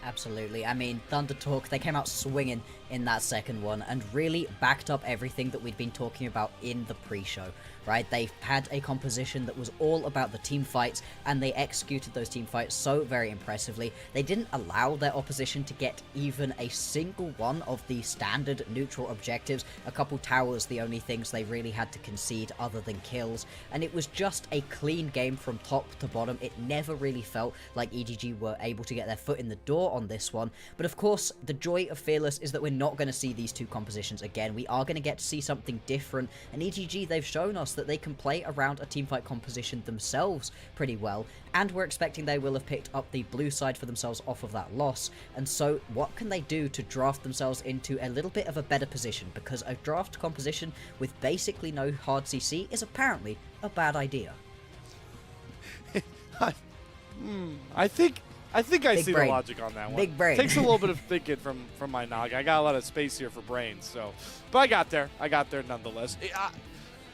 Absolutely. I mean, Thunder Talk, they came out swinging in that second one and really backed up everything that we'd been talking about in the pre-show, right? They had a composition that was all about the team fights, and they executed those team fights so very impressively. They didn't allow their opposition to get even a single one of the standard neutral objectives. A couple towers, the only things they really had to concede other than kills, and it was just a clean game from top to bottom. It never really felt like EDG were able to get their foot in the door on this one, but of course, the joy of Fearless is that we're not going to see these two compositions again. We are going to get to see something different, and EDG, they've shown us that they can play around a teamfight composition themselves pretty well, and we're expecting they will have picked up the blue side for themselves off of that loss. And so what can they do to draft themselves into a little bit of a better position? Because a draft composition with basically no hard CC is apparently a bad idea. I think I Big see brain. the logic on that one. Big brain. Takes a little bit of thinking from my nog. I got a lot of space here for brains, so. But I got there. Nonetheless.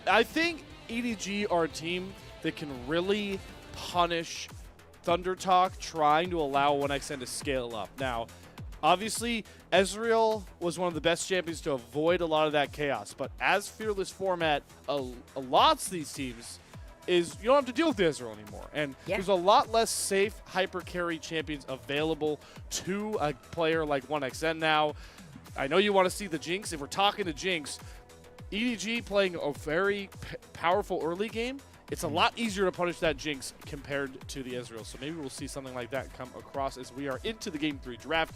I think EDG are a team that can really punish Thunder Talk trying to allow 1xN to scale up. Now, obviously, Ezreal was one of the best champions to avoid a lot of that chaos, but as Fearless format allots these teams, is you don't have to deal with the Ezreal anymore. And there's a lot less safe hyper carry champions available to a player like 1xN now. I know you want to see the Jinx. If we're talking to Jinx, EDG playing a very powerful early game, it's a lot easier to punish that Jinx compared to the Ezreal. So maybe we'll see something like that come across as we are into the Game 3 draft.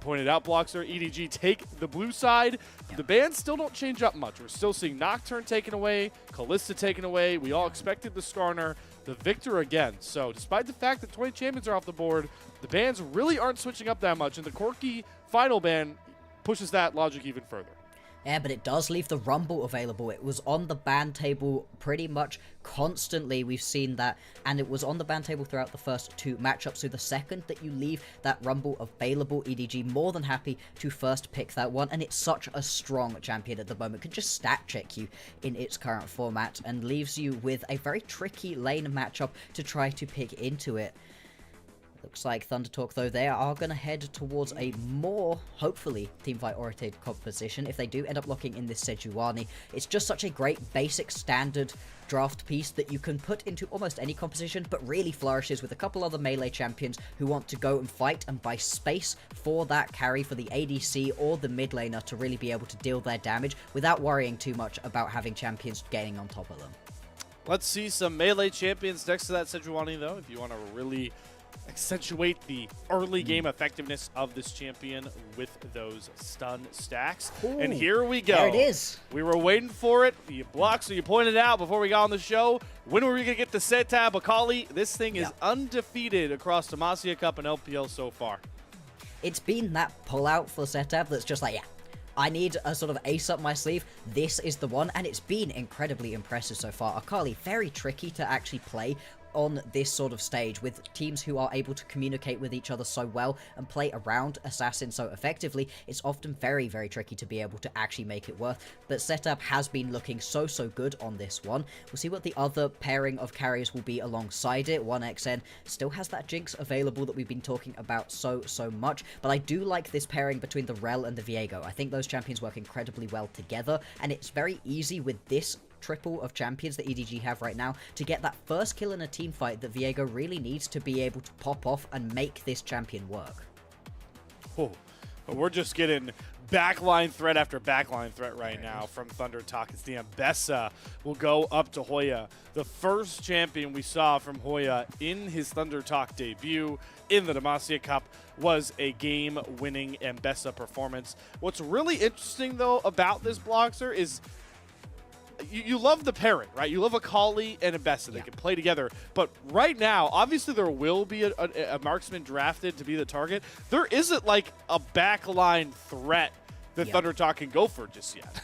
Pointed out, Bloxer, EDG take the blue side. The bans still don't change up much. We're still seeing Nocturne taken away, Kalista taken away. We all expected the Skarner, the Victor again. So despite the fact that 20 champions are off the board, the bans really aren't switching up that much, and the Corki final ban pushes that logic even further. Yeah, but it does leave the Rumble available. It was on the ban table pretty much constantly. We've seen that, and it was on the ban table throughout the first 2 matchups. So the second that you leave that Rumble available, EDG more than happy to first pick that one. And it's such a strong champion at the moment. Can just stat check you in its current format and leaves you with a very tricky lane matchup to try to pick into it. Looks like Thunder Talk, though, they are going to head towards a more, hopefully, teamfight-oriented composition. If they do end up locking in this Sejuani, it's just such a great basic standard draft piece that you can put into almost any composition, but really flourishes with a couple other melee champions who want to go and fight and buy space for that carry for the ADC or the mid laner to really be able to deal their damage without worrying too much about having champions getting on top of them. Let's see some melee champions next to that Sejuani, though, if you want to really accentuate the early game effectiveness of this champion with those stun stacks. Ooh, and here we go. There it is. We were waiting for it. You blocked, so you pointed out before we got on the show. When were we going to get the Setab Akali? This thing is undefeated across Demacia Cup and LPL so far. It's been that pull-out for Setab that's just like, I need a sort of ace up my sleeve. This is the one, and it's been incredibly impressive so far. Akali, very tricky to actually play on this sort of stage with teams who are able to communicate with each other so well and play around Assassin so effectively. It's often very, very tricky to be able to actually make it work, but Setup has been looking so good on this one. We'll see what the other pairing of carriers will be alongside it. 1xN still has that Jinx available that we've been talking about so much, but I do like this pairing between the Rel and the Viego. I think those champions work incredibly well together, and it's very easy with this triple of champions that EDG have right now to get that first kill in a team fight that Viego really needs to be able to pop off and make this champion work. Oh, we're just getting backline threat after backline threat right now from Thunder Talk. It's the Ambessa will go up to Hoya. The first champion we saw from Hoya in his Thunder Talk debut in the Demacia Cup was a game-winning Ambessa performance. What's really interesting, though, about this Bloxer is you love the pairing, right? You love Akali and Ambessa. They can play together. But right now, obviously there will be a marksman drafted to be the target. There isn't like a backline threat that Thunder Talk can go for just yet.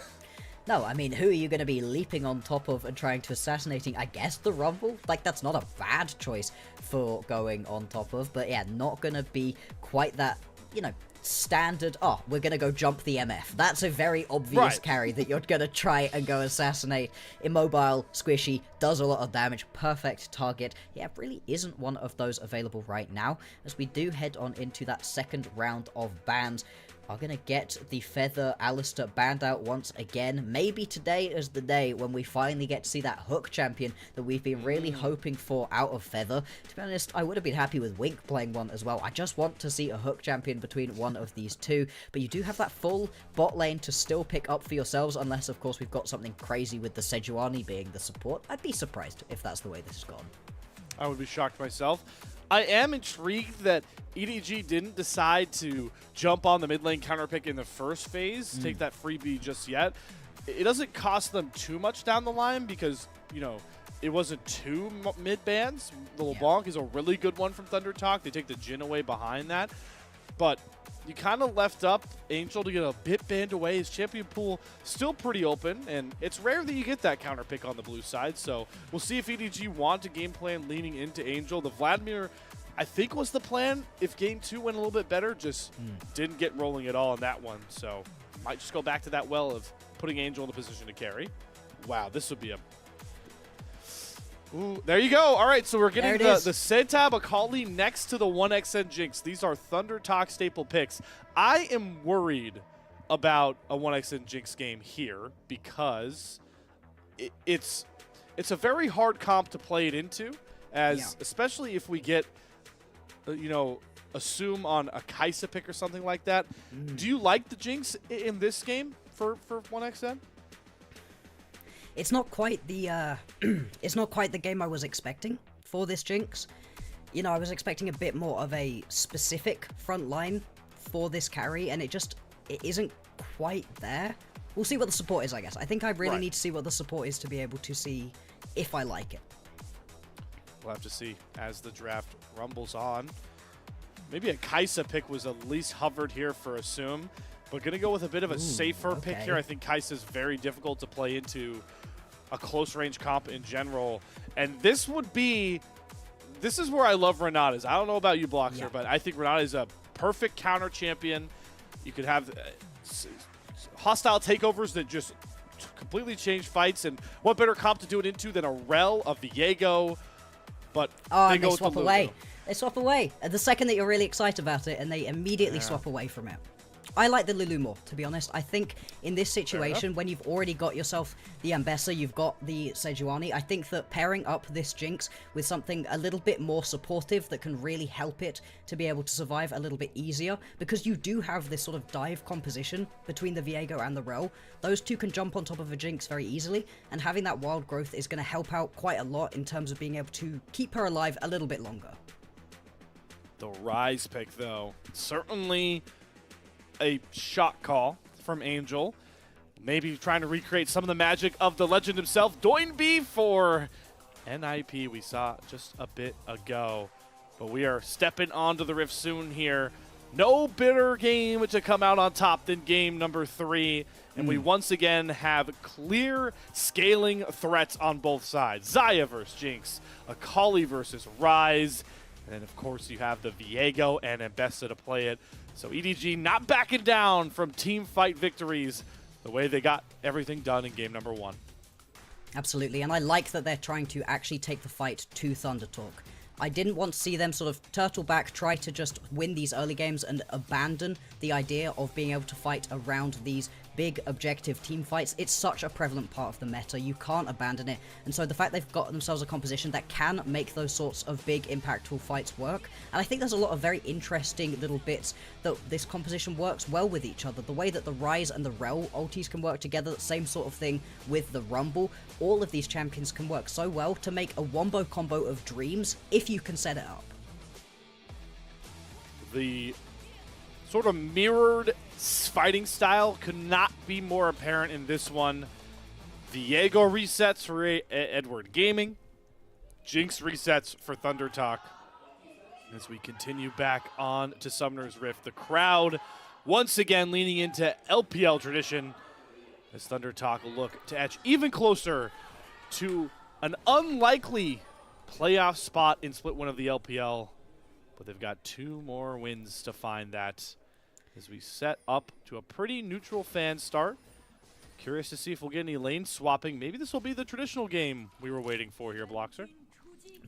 No, I mean, who are you going to be leaping on top of and trying to assassinating? I guess the Rumble? Like, that's not a bad choice for going on top of, but yeah, not going to be quite that, you know, standard, oh, we're going to go jump the MF. That's a very obvious carry that you're going to try and go assassinate. Immobile, squishy, does a lot of damage, perfect target. Yeah, really isn't one of those available right now, as we do head on into that second round of bans. Are going to get the Feather Alistair banned out once again. Maybe today is the day when we finally get to see that Hook champion that we've been really hoping for out of Feather. To be honest, I would have been happy with Wink playing one as well. I just want to see a Hook champion between one of these two. But you do have that full bot lane to still pick up for yourselves, unless, of course, we've got something crazy with the Sejuani being the support. I'd be surprised if that's the way this has gone. I would be shocked myself. I am intrigued that EDG didn't decide to jump on the mid lane counter pick in the first phase, take that freebie just yet. It doesn't cost them too much down the line because, you know, it wasn't two mid bans. The LeBlanc is a really good one from Thunder Talk. They take the Jhin away behind that. But you kind of left up Angel to get a bit banned away. His champion pool still pretty open, and it's rare that you get that counter pick on the blue side. So we'll see if EDG want a game plan leaning into Angel. The Vladimir, I think, was the plan if game 2 went a little bit better, just didn't get rolling at all in that one. So might just go back to that well of putting Angel in the position to carry. Wow, this would be a... Ooh, there you go. All right, so we're getting the Sentab Akali next to the 1xN Jinx. These are Thunder Talk staple picks. I am worried about a 1xN Jinx game here because it's a very hard comp to play it into, as especially if we get, you know, assume on a Kai'Sa pick or something like that. Do you like the Jinx in this game for 1xN? It's not quite the it's not quite the game I was expecting for this Jinx. You know, I was expecting a bit more of a specific front line for this carry, and it isn't quite there. We'll see what the support is, I guess. I think I really need to see what the support is to be able to see if I like it. We'll have to see as the draft rumbles on. Maybe a Kai'Sa pick was at least hovered here for Assume, but going to go with a bit of a safer pick here. I think Kai'Sa is very difficult to play into a close range comp in general. And this is where I love Renata's. I don't know about you, Bloxer, but I think Renata is a perfect counter champion. You could have hostile takeovers that just completely change fights. And what better comp to do it into than a Rel, a Viego? But they swap away. They swap away. The second that you're really excited about it, and they immediately swap away from it. I like the Lulu more, to be honest. I think in this situation, when you've already got yourself the Ambessa, you've got the Sejuani, I think that pairing up this Jinx with something a little bit more supportive that can really help it to be able to survive a little bit easier, because you do have this sort of dive composition between the Viego and the Rel. Those two can jump on top of a Jinx very easily, and having that wild growth is going to help out quite a lot in terms of being able to keep her alive a little bit longer. The Rise pick, though, certainly a shot call from Angel. Maybe trying to recreate some of the magic of the legend himself. Doinby for NIP we saw just a bit ago. But we are stepping onto the Rift soon here. No better game to come out on top than game number 3. And we once again have clear scaling threats on both sides. Xayah versus Jinx, Akali versus Rise, and then of course you have the Viego and Ambessa to play it. So EDG not backing down from team fight victories the way they got everything done in game number 1. Absolutely, and I like that they're trying to actually take the fight to Thunder Talk. I didn't want to see them sort of turtle back, try to just win these early games and abandon the idea of being able to fight around these big objective team fights. It's such a prevalent part of the meta. You can't abandon it. And so the fact they've got themselves a composition that can make those sorts of big impactful fights work. And I think there's a lot of very interesting little bits that this composition works well with each other. The way that the Rise and the Rel ultis can work together, the same sort of thing with the Rumble. All of these champions can work so well to make a wombo combo of dreams if you can set it up. The sort of mirrored fighting style could not be more apparent in this one. Viego resets for Edward Gaming. Jinx resets for Thunder Talk. As we continue back on to Summoner's Rift, the crowd once again leaning into LPL tradition. As Thunder Talk will look to edge even closer to an unlikely playoff spot in Split 1 of the LPL. But they've got 2 more wins to find that as we set up to a pretty neutral fan start. Curious to see if we'll get any lane swapping. Maybe this will be the traditional game we were waiting for here, Bloxer.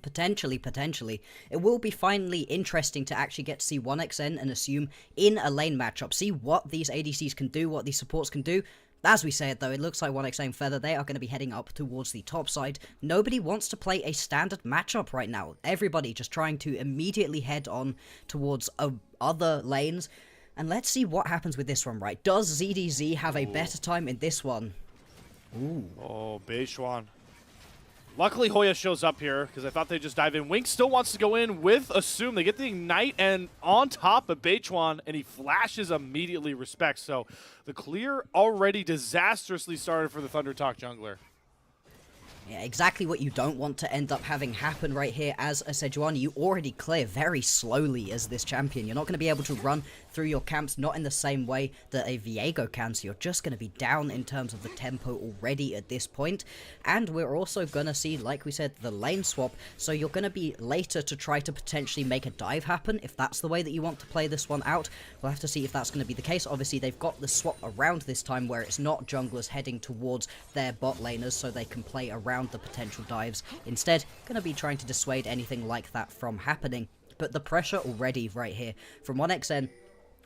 Potentially. It will be finally interesting to actually get to see 1xN and Assume in a lane matchup. See what these ADCs can do, what these supports can do. As we said though, it looks like 1xN and Feather, they are going to be heading up towards the top side. Nobody wants to play a standard matchup right now. Everybody just trying to immediately head on towards other lanes. And let's see what happens with this one, right? Does ZDZ have a better time in this one? Ooh. Oh, Beishwan. Luckily, Hoya shows up here because I thought they'd just dive in. Wink still wants to go in with Assume. They get the Ignite and on top of Beichuan, and he flashes immediately respect. So the clear already disastrously started for the Thunder Talk jungler. Yeah, exactly what you don't want to end up having happen right here. As a Sejuani, you already clear very slowly as this champion. You're not going to be able to run through your camps, not in the same way that a Viego can, so you're just going to be down in terms of the tempo already at this point. And we're also going to see, like we said, the lane swap, so you're going to be later to try to potentially make a dive happen, if that's the way that you want to play this one out. We'll have to see if that's going to be the case. Obviously, they've got the swap around this time where it's not junglers heading towards their bot laners, so they can play around the potential dives. Instead, going to be trying to dissuade anything like that from happening. But the pressure already right here from 1xN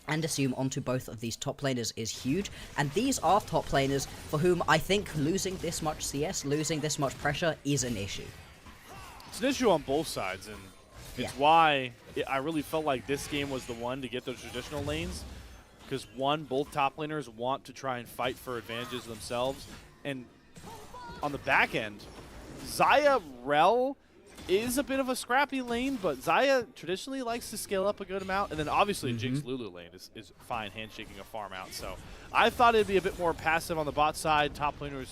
and Assume onto both of these top laners is huge, and these are top laners for whom I think losing this much CS, losing this much pressure is an issue. It's an issue on both sides, and it's why I really felt like this game was the one to get those traditional lanes, because one, both top laners want to try and fight for advantages themselves, and on the back end, Xayah Rel is a bit of a scrappy lane, but Xayah traditionally likes to scale up a good amount, and then obviously Jinx Lulu lane is fine handshaking a farm out. So I thought it'd be a bit more passive on the bot side, top laners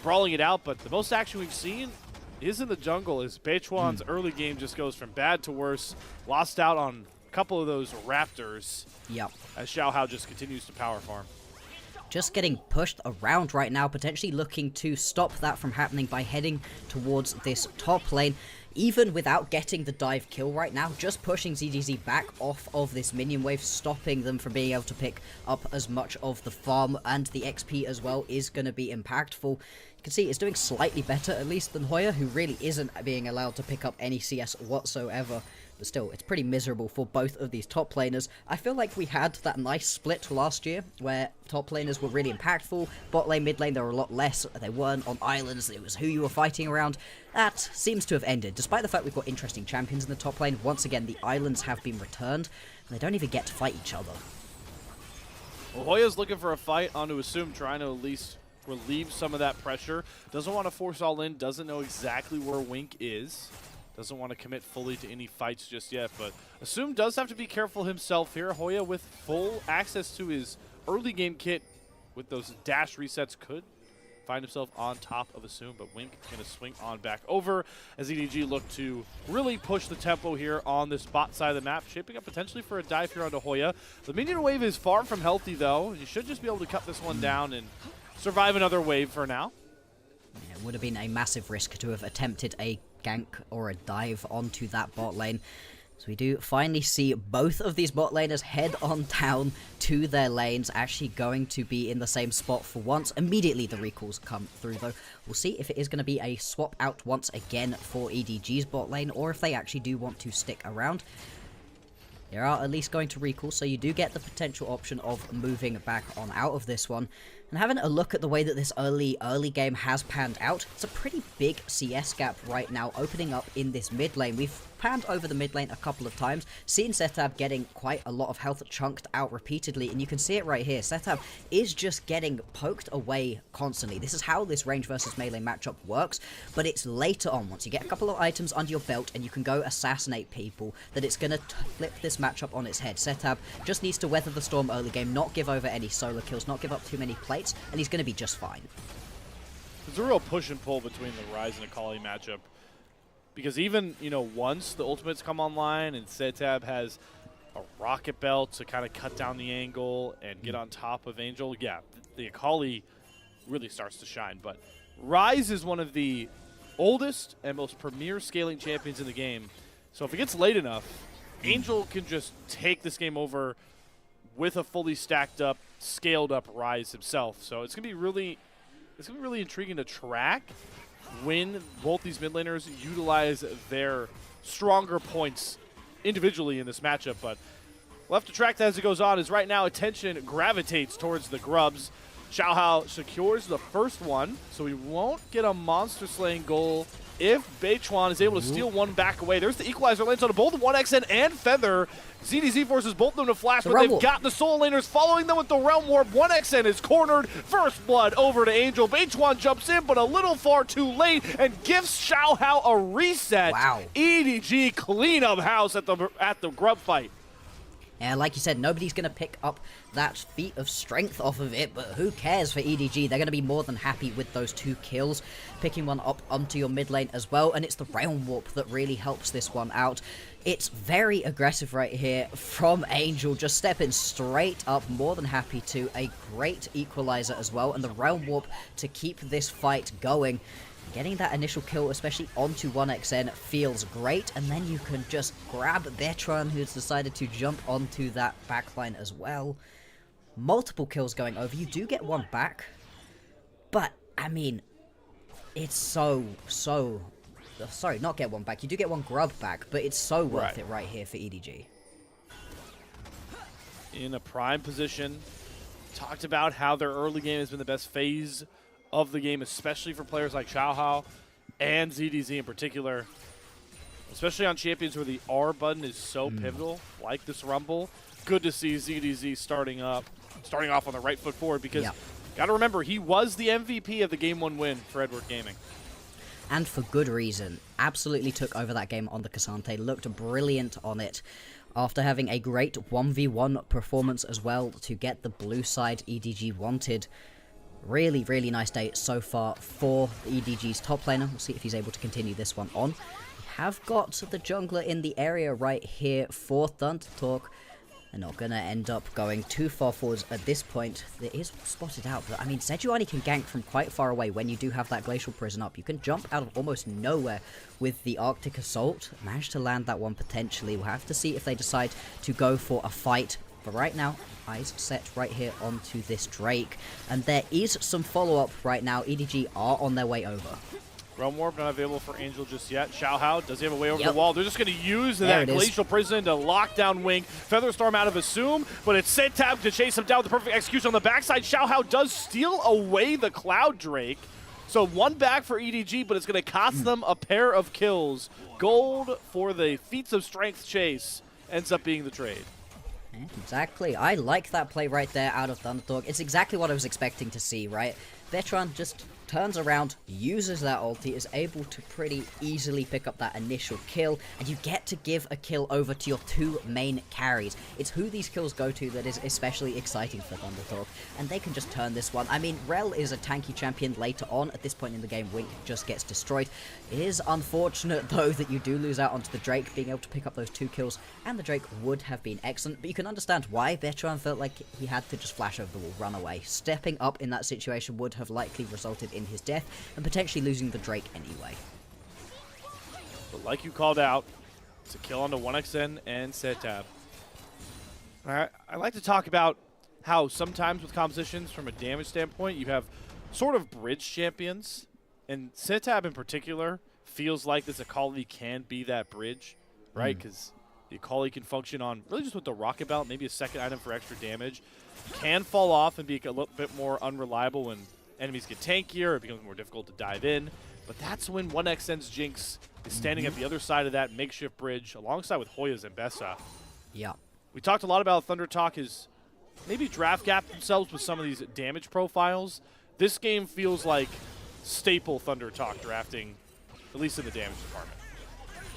brawling it out, but the most action we've seen is in the jungle as Beichuan's early game just goes from bad to worse, lost out on a couple of those Raptors. Yep. As Xiaohao just continues to power farm. Just getting pushed around right now, potentially looking to stop that from happening by heading towards this top lane. Even without getting the dive kill right now, just pushing ZDZ back off of this minion wave, stopping them from being able to pick up as much of the farm and the XP as well is going to be impactful. You can see it's doing slightly better at least than Hoya, who really isn't being allowed to pick up any CS whatsoever. But still, it's pretty miserable for both of these top laners. I feel like we had that nice split last year, where top laners were really impactful, bot lane, mid lane, there were a lot less. They weren't on islands, it was who you were fighting around. That seems to have ended. Despite the fact we've got interesting champions in the top lane, once again, the islands have been returned, and they don't even get to fight each other. Well, Hoya's looking for a fight onto Assume, trying to at least relieve some of that pressure. Doesn't want to force all in, doesn't know exactly where Wink is. Doesn't want to commit fully to any fights just yet, but Assume does have to be careful himself here. Hoya with full access to his early game kit with those dash resets could find himself on top of Assume, but Wink is going to swing on back over as EDG look to really push the tempo here on this bot side of the map, shaping up potentially for a dive here onto Hoya. The minion wave is far from healthy though. You should just be able to cut this one down and survive another wave for now. Yeah, it would have been a massive risk to have attempted a gank or a dive onto that bot lane. So we do finally see both of these bot laners head on down to their lanes, actually going to be in the same spot for once. Immediately the recalls come through though. We'll see if it is going to be a swap out once again for EDG's bot lane, or if they actually do want to stick around. They are at least going to recall, so you do get the potential option of moving back on out of this one. And having a look at the way that this early game has panned out, it's a pretty big CS gap right now opening up in this mid lane. We've panned over the mid lane a couple of times, seen Setab getting quite a lot of health chunked out repeatedly, and you can see it right here. Setab is just getting poked away constantly. This is how this range versus melee matchup works, but it's later on, once you get a couple of items under your belt and you can go assassinate people, that it's going to flip this matchup on its head. Setab just needs to weather the storm early game, not give over any solo kills, not give up too many plates, and he's going to be just fine. There's a real push and pull between the Ryze and Akali matchup. Because even, you know, once the ultimates come online and Setab has a rocket belt to kind of cut down the angle and get on top of Angel, yeah, the Akali really starts to shine. But Ryze is one of the oldest and most premier scaling champions in the game. So if it gets late enough, Angel can just take this game over with a fully stacked up, scaled up Ryze himself. So it's gonna be really intriguing to track when both these mid laners utilize their stronger points individually in this matchup. But we'll have to track that as it goes on, as right now attention gravitates towards the Grubs. Xiaohao secures the first one, so we won't get a monster slaying goal if Beichuan is able to steal one back away. There's the equalizer, lands on both 1xN and Feather. ZDZ forces both of them to flash, but they've got the Soul Laners following them with the Realm Warp. 1xN is cornered. First blood over to Angel. Beichuan jumps in, but a little far too late and gives Xiaohao a reset. Wow. EDG clean up house at the Grub fight. And like you said, nobody's going to pick up that feat of strength off of it, but who cares for EDG? They're going to be more than happy with those 2 kills, picking one up onto your mid lane as well, and it's the Realm Warp that really helps this one out. It's very aggressive right here from Angel, just stepping straight up, more than happy to. A great equalizer as well, and the Realm Warp to keep this fight going. Getting that initial kill, especially onto 1xN, feels great, and then you can just grab Beichuan, who's decided to jump onto that backline as well. Multiple kills going over. You do get one back, but, I mean, it's sorry, not get one back. You do get one grub back, but it's so worth it right here for EDG. In a prime position, talked about how their early game has been the best phase of the game, especially for players like Xiaohao and ZDZ in particular, especially on champions where the R button is so pivotal, like this Rumble. Good to see ZDZ starting off on the right foot forward, because got to remember, he was the MVP of the Game 1 win for Edward Gaming. And for good reason. Absolutely took over that game on the Cassante, looked brilliant on it. After having a great 1v1 performance as well to get the blue side EDG wanted. Really, really nice day so far for EDG's top laner. We'll see if he's able to continue this one on. We have got the jungler in the area right here for Thunder Talk. They're not going to end up going too far forwards at this point. There is spotted out, but I mean, Sejuani can gank from quite far away when you do have that Glacial Prison up. You can jump out of almost nowhere with the Arctic Assault. Managed to land that one potentially. We'll have to see if they decide to go for a fight. But right now, eyes set right here onto this Drake. And there is some follow-up right now. EDG are on their way over. Realm Warp not available for Angel just yet. Xiaohao, does he have a way over the wall? They're just going to use that Glacial Prison to lock down Wing. Featherstorm out of Assume, but it's Sentab to chase him down with the perfect execution on the backside. Xiaohao does steal away the Cloud Drake. So one back for EDG, but it's going to cost them a pair of kills. Gold for the Feats of Strength chase ends up being the trade. Exactly. I like that play right there out of Thunderdog. It's exactly what I was expecting to see, right? Beichuan just turns around, uses that ulti, is able to pretty easily pick up that initial kill, and you get to give a kill over to your 2 main carries. It's who these kills go to that is especially exciting for Thundertalk, and they can just turn this one. I mean, Rel is a tanky champion later on. At this point in the game, Wink just gets destroyed. It is unfortunate, though, that you do lose out onto the Drake. Being able to pick up those 2 kills, and the Drake would have been excellent, but you can understand why Beichuan felt like he had to just flash over the wall, run away. Stepping up in that situation would have likely resulted in his death, and potentially losing the Drake anyway. But like you called out, it's a kill onto 1xN and Setab. I like to talk about how sometimes with compositions from a damage standpoint, you have sort of bridge champions, and Setab in particular feels like this Akali can be that bridge, right? Because the Akali can function on really just with the Rocket Belt, maybe a second item for extra damage. Can fall off and be a little bit more unreliable when enemies get tankier, it becomes more difficult to dive in. But that's when 1xN's Jinx is standing at the other side of that makeshift bridge alongside with Hoya's and Bessa. Yeah. We talked a lot about Thunder Talk is maybe draft gap themselves with some of these damage profiles. This game feels like staple Thunder Talk drafting, at least in the damage department.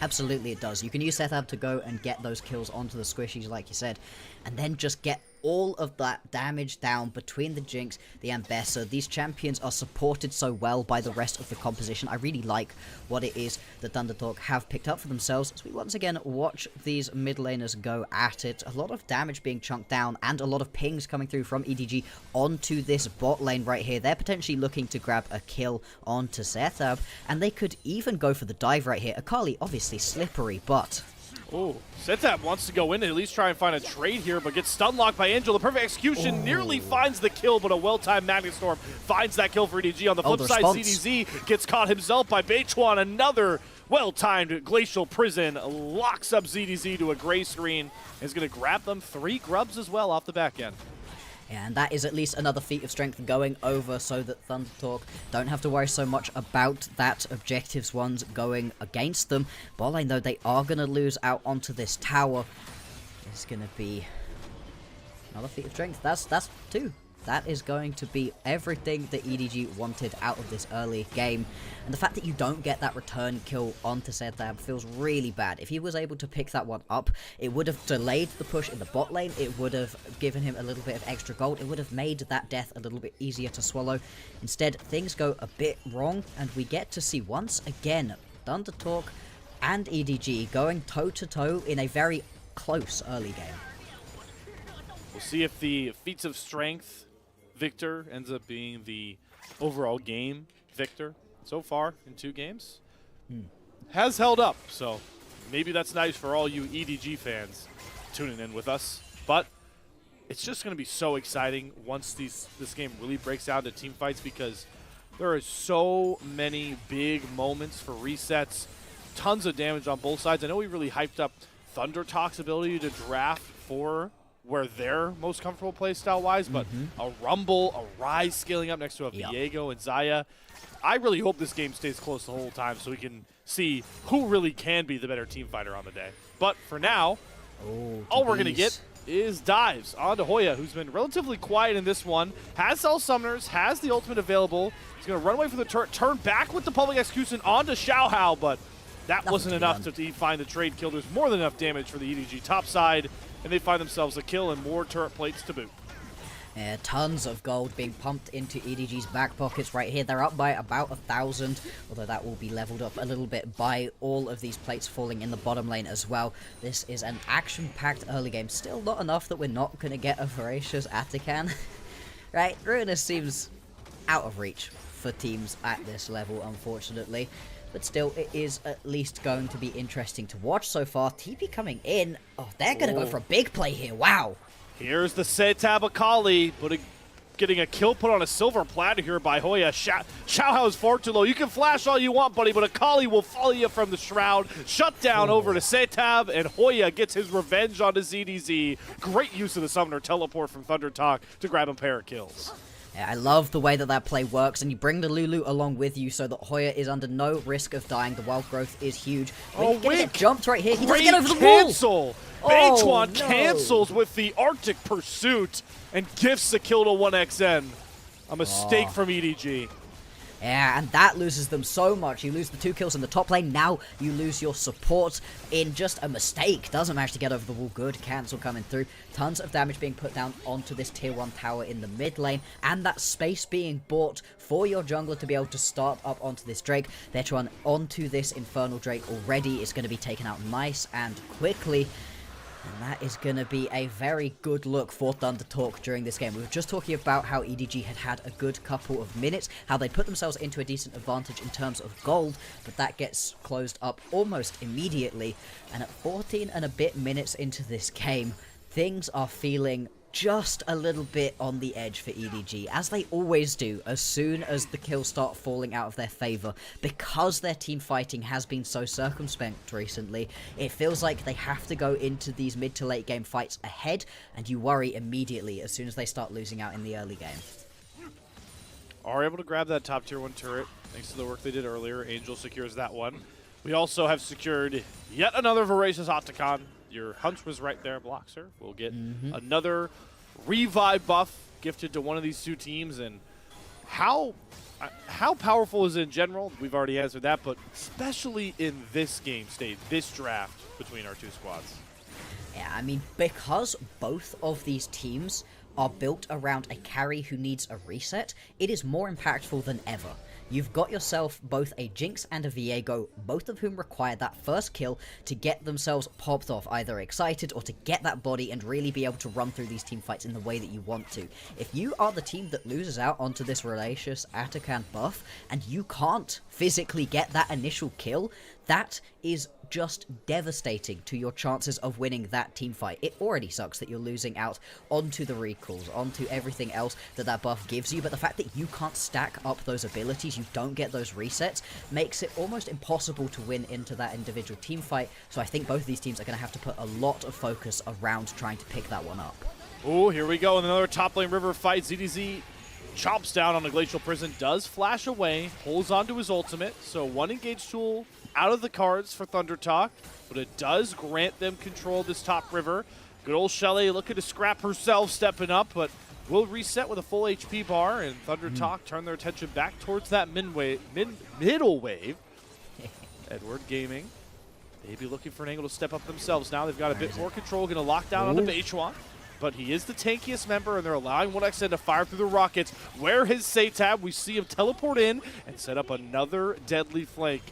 Absolutely it does. You can use Setup to go and get those kills onto the squishies, like you said, and then just get all of that damage down between the Jinx, the Ambessa. These champions are supported so well by the rest of the composition. I really like what it is that Thundertalk have picked up for themselves as we once again watch these mid laners go at it. A lot of damage being chunked down and a lot of pings coming through from EDG onto this bot lane right here. They're potentially looking to grab a kill onto Setab, and they could even go for the dive right here. Akali obviously slippery, but... Oh, Setab wants to go in and at least try and find a trade here, but gets stun locked by Angel. The perfect execution nearly finds the kill, but a well-timed Magnet Storm finds that kill for EDG. On the flip side, CDZ gets caught himself by Beichuan. Another well-timed Glacial Prison locks up ZDZ to a gray screen. Is going to grab them 3 grubs as well off the back end. And that is at least another feat of strength going over so that Thundertalk don't have to worry so much about that objectives ones going against them. Bot lane though, they are going to lose out onto this tower. It's going to be another feat of strength. That's 2. That is going to be everything that EDG wanted out of this early game. And the fact that you don't get that return kill onto Setab feels really bad. If he was able to pick that one up, it would have delayed the push in the bot lane. It would have given him a little bit of extra gold. It would have made that death a little bit easier to swallow. Instead, things go a bit wrong, and we get to see once again Thundertalk and EDG going toe-to-toe in a very close early game. We'll see if the feats of strength victor ends up being the overall game victor. So far in 2 games has held up, so maybe that's nice for all you EDG fans tuning in with us, but it's just going to be so exciting once this game really breaks down to team fights, because there are so many big moments for resets, tons of damage on both sides. I know we really hyped up Thundertalk's ability to draft for where they're most comfortable play style wise, but a Rumble, a Rise scaling up next to a Viego and Zaya. I really hope this game stays close the whole time so we can see who really can be the better team fighter on the day. But for now, all we're going to get is dives onto Hoya, who's been relatively quiet in this one. Has Cell Summoners, has the ultimate available. He's going to run away from the turret, turn back with the public execution onto Xiaohao, but that wasn't enough to find the trade kill. There's more than enough damage for the EDG top side, and they find themselves a kill and more turret plates to boot. Tons of gold being pumped into EDG's back pockets right here. They're up by about 1,000, although that will be leveled up a little bit by all of these plates falling in the bottom lane as well. This is an action-packed early game. Still not enough that we're not going to get a voracious Atakan. Right? Ruinous seems out of reach for teams at this level, unfortunately. But still, it is at least going to be interesting to watch so far. TP coming in. Oh, they're going to go for a big play here. Wow. Here's the Setab Akali, getting a kill put on a silver platter here by Hoya. Xiaohao is far too low. You can flash all you want, buddy, but Akali will follow you from the shroud. Shut down over to Setab, and Hoya gets his revenge onto ZDZ. Great use of the summoner teleport from Thundertalk to grab a pair of kills. I love the way that play works, and you bring the Lulu along with you so that Hoya is under no risk of dying. The wild growth is huge. He's gonna get jumped right here. He doesn't get over the wall. Beichuan cancels with the Arctic Pursuit and gifts the kill to 1XN. A mistake from EDG. Yeah, and that loses them so much. You lose the 2 kills in the top lane. Now you lose your support in just a mistake. Doesn't manage to get over the wall. Good cancel coming through. Tons of damage being put down onto this tier 1 tower in the mid lane. And that space being bought for your jungler to be able to start up onto this Drake. They're trying onto this Infernal Drake already. It's going to be taken out nice and quickly. And that is going to be a very good look for Thundertalk during this game. We were just talking about how EDG had a good couple of minutes, how they put themselves into a decent advantage in terms of gold, but that gets closed up almost immediately. And at 14 and a bit minutes into this game, things are feeling just a little bit on the edge for EDG, as they always do as soon as the kills start falling out of their favor. Because their team fighting has been so circumspect recently, it feels like they have to go into these mid to late game fights ahead, and you worry immediately as soon as they start losing out in the early game. Are able to grab that top tier 1 turret thanks to the work they did earlier. Angel secures that one. We also have secured yet another voracious Octacon. Your hunch was right there, Bloxer. We'll get another revive buff gifted to one of these 2 teams. And how powerful is it in general? We've already answered that, but especially in this game state, this draft between our 2 squads. Yeah, I mean, because both of these teams are built around a carry who needs a reset, it is more impactful than ever. You've got yourself both a Jinx and a Viego, both of whom require that first kill to get themselves popped off, either excited or to get that body and really be able to run through these team fights in the way that you want to. If you are the team that loses out onto this Relacious Atakan buff, and you can't physically get that initial kill, that is just devastating to your chances of winning that team fight. It already sucks that you're losing out onto the recalls, onto everything else that buff gives you, but the fact that you can't stack up those abilities, you don't get those resets, makes it almost impossible to win into that individual team fight. So I think both of these teams are going to have to put a lot of focus around trying to pick that one up. Oh, here we go in another top lane river fight. ZDZ chomps down on the Glacial Prison, does flash away, holds onto his ultimate, so one engage tool out of the cards for Thunder Talk, but it does grant them control of this top river. Good old Shelly looking to scrap herself, stepping up, but will reset with a full HP bar, and Thunder Talk turn their attention back towards that middle wave. Edward Gaming, maybe looking for an angle to step up themselves now. They've got a bit more control, going to lock down onto Beichuan. But he is the tankiest member, and they're allowing 1xN to fire through the rockets. Where his Satab, we see him teleport in and set up another deadly flank.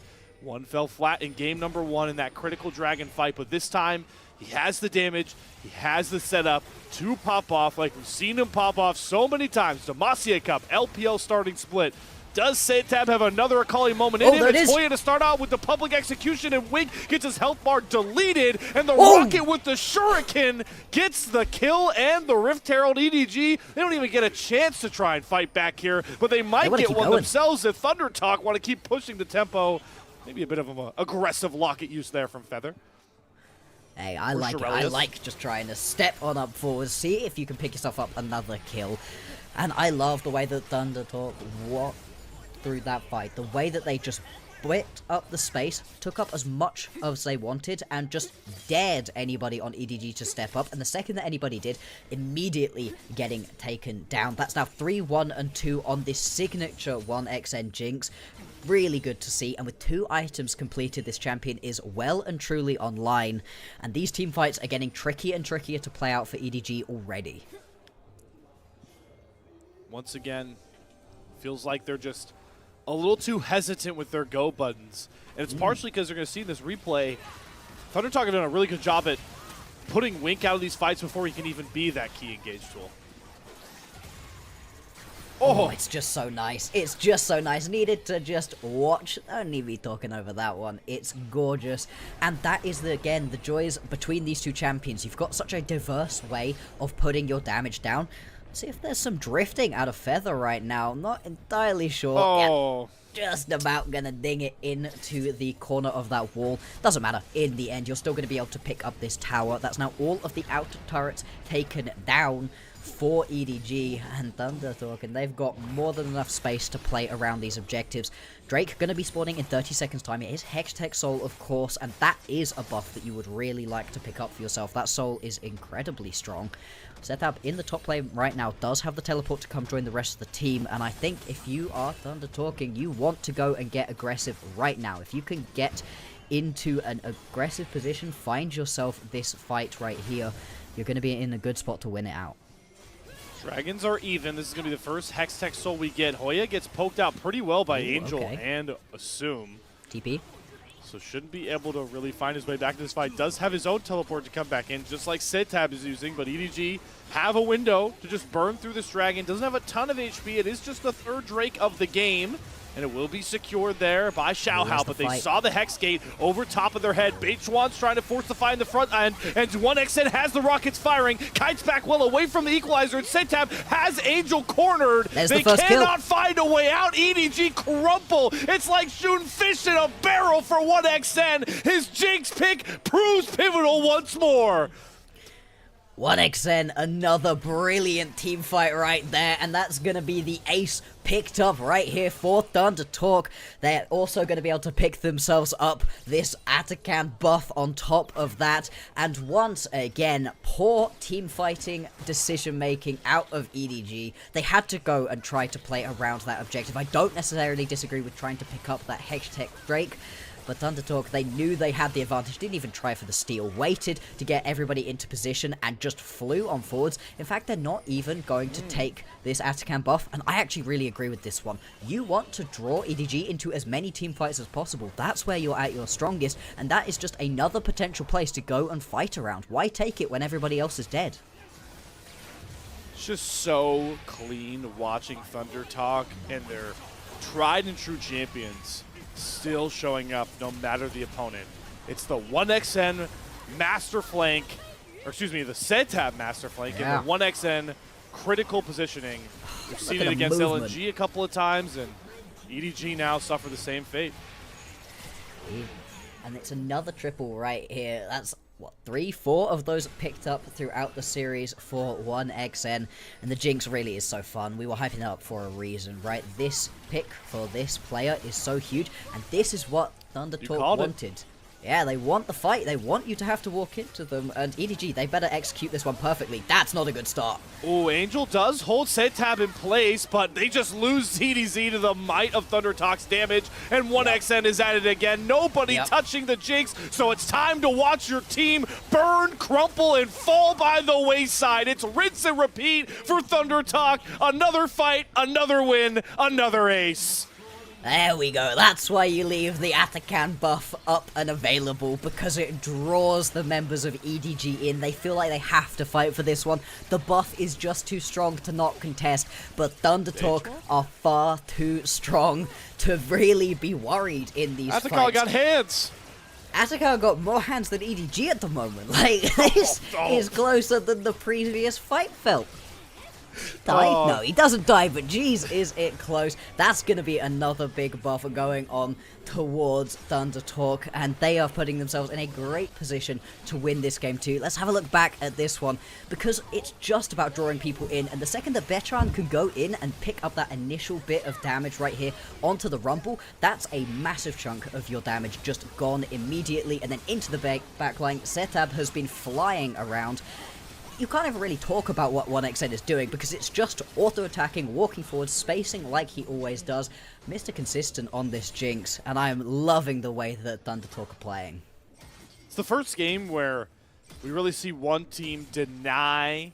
One fell flat in game number 1 in that critical dragon fight, but this time he has the damage, he has the setup to pop off like we've seen him pop off so many times. Demacia Cup, LPL starting split. Does Satab have another Akali moment in him? It's Hoya to start out with the public execution, and Wig gets his health bar deleted, and the Rocket with the Shuriken gets the kill and the Rift Herald. EDG, they don't even get a chance to try and fight back here, but they might get one themselves if Thunder Talk want to keep pushing the tempo. Maybe a bit of an aggressive locket use there from Feather. Hey, I like it. I like just trying to step on up forward, see if you can pick yourself up another kill. And I love the way that Thunder Talk walked through that fight. The way that they just split up the space, took up as much as they wanted, and just dared anybody on EDG to step up. And the second that anybody did, immediately getting taken down. That's now 3-1-2 on this signature 1xN Jinx. Really good to see, and with 2 items completed, this champion is well and truly online, and these team fights are getting trickier and trickier to play out for EDG already. Once again, feels like they're just a little too hesitant with their go buttons, and it's partially because they're going to see in this replay, Thunder Talk have done a really good job at putting Wink out of these fights before he can even be that key engage tool. Oh, it's just so nice. It's just so nice. Needed to just watch. Don't need me talking over that one. It's gorgeous. And that is, again, the joys between these two champions. You've got such a diverse way of putting your damage down. Let's see if there's some drifting out of Feather right now. Not entirely sure. Oh. Yeah, just about gonna ding it into the corner of that wall. Doesn't matter. In the end, you're still going to be able to pick up this tower. That's now all of the outer turrets taken down for EDG and Thunder Talk, and they've got more than enough space to play around these objectives. Drake going to be spawning in 30 seconds time. It is Hextech Soul, of course, and that is a buff that you would really like to pick up for yourself. That Soul is incredibly strong. Setup in the top lane right now does have the teleport to come join the rest of the team, and I think if you are Thunder Talking, you want to go and get aggressive right now. If you can get into an aggressive position, find yourself this fight right here, you're going to be in a good spot to win it out. Dragons are even. This is going to be the first Hextech Soul we get. Hoya gets poked out pretty well by Angel and Assume. TP. So shouldn't be able to really find his way back to this fight. Does have his own teleport to come back in, just like Satab is using, but EDG have a window to just burn through this dragon. Doesn't have a ton of HP. It is just the third Drake of the game, and it will be secured there by Xiaohao, but they saw the Hex Gate over top of their head. Beichuan's trying to force the fight in the front end, and 1xN has the rockets firing. Kites back well away from the equalizer, and Satab has Angel cornered. They cannot find a way out. EDG crumple. It's like shooting fish in a barrel for 1xN. His Jinx pick proves pivotal once more. 1xN, another brilliant team fight right there, and that's going to be the ace picked up right here for Thunder Talk. They're also going to be able to pick themselves up this Atakan buff on top of that, and once again, poor team fighting decision making out of EDG. They had to go and try to play around that objective. I don't necessarily disagree with trying to pick up that Hextech Drake, but Thundertalk, they knew they had the advantage, didn't even try for the steal, waited to get everybody into position and just flew on forwards. In fact, they're not even going to take this Atakan buff, and I actually really agree with this one. You want to draw EDG into as many team fights as possible. That's where you're at your strongest, and that is just another potential place to go and fight around. Why take it when everybody else is dead? It's just so clean watching Thunder Talk and their tried and true champions still showing up no matter the opponent. It's the 1xN master flank, or excuse me, the Setab master flank and the 1xN critical positioning. We've seen it against LNG a couple of times, and EDG now suffer the same fate. And it's another triple right here. That's, what, 3, 4 of those picked up throughout the series for 1xN. And the Jinx really is so fun. We were hyping it up for a reason, right? This pick for this player is so huge, and this is what Thundertalk wanted. Yeah, they want the fight. They want you to have to walk into them. And EDG, they better execute this one perfectly. That's not a good start. Oh, Angel does hold Setab in place, but they just lose ZDZ to the might of Thunder Talk's damage. And 1xN is at it again. Nobody touching the Jinx. So it's time to watch your team burn, crumple, and fall by the wayside. It's rinse and repeat for Thunder Talk. Another fight, another win, another ace. There we go. That's why you leave the Atakan buff up and available, because it draws the members of EDG in. They feel like they have to fight for this one. The buff is just too strong to not contest, but Thundertalk are far too strong to really be worried in these fights. Atakan got hands. Atakan got more hands than EDG at the moment. Like, this is closer than the previous fight felt. Die? No, he doesn't die, but geez, is it close. That's going to be another big buffer going on towards Thundertalk, and they are putting themselves in a great position to win this game too. Let's have a look back at this one, because it's just about drawing people in, and the second that Betran can go in and pick up that initial bit of damage right here onto the Rumble, that's a massive chunk of your damage just gone immediately, and then into the backline. Setab has been flying around. You can't ever really talk about what 1xN is doing, because it's just auto-attacking, walking forward, spacing like he always does. Mr. Consistent on this Jinx, and I am loving the way that Thundertalk are playing. It's the first game where we really see one team deny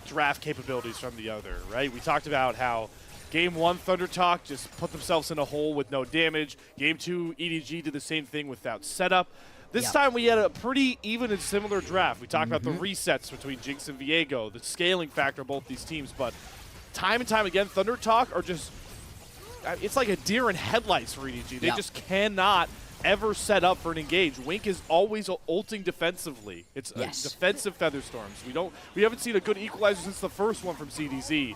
draft capabilities from the other, right? We talked about how Game 1, Thundertalk just put themselves in a hole with no damage. Game 2, EDG did the same thing without setup. This time we had a pretty even and similar draft. We talked about the resets between Jinx and Viego, the scaling factor of both these teams, but time and time again, Thundertalk are just, it's like a deer in headlights for EDG. They just cannot ever set up for an engage. Wink is always ulting defensively. It's defensive Featherstorms. We haven't seen a good equalizer since the first one from CDZ.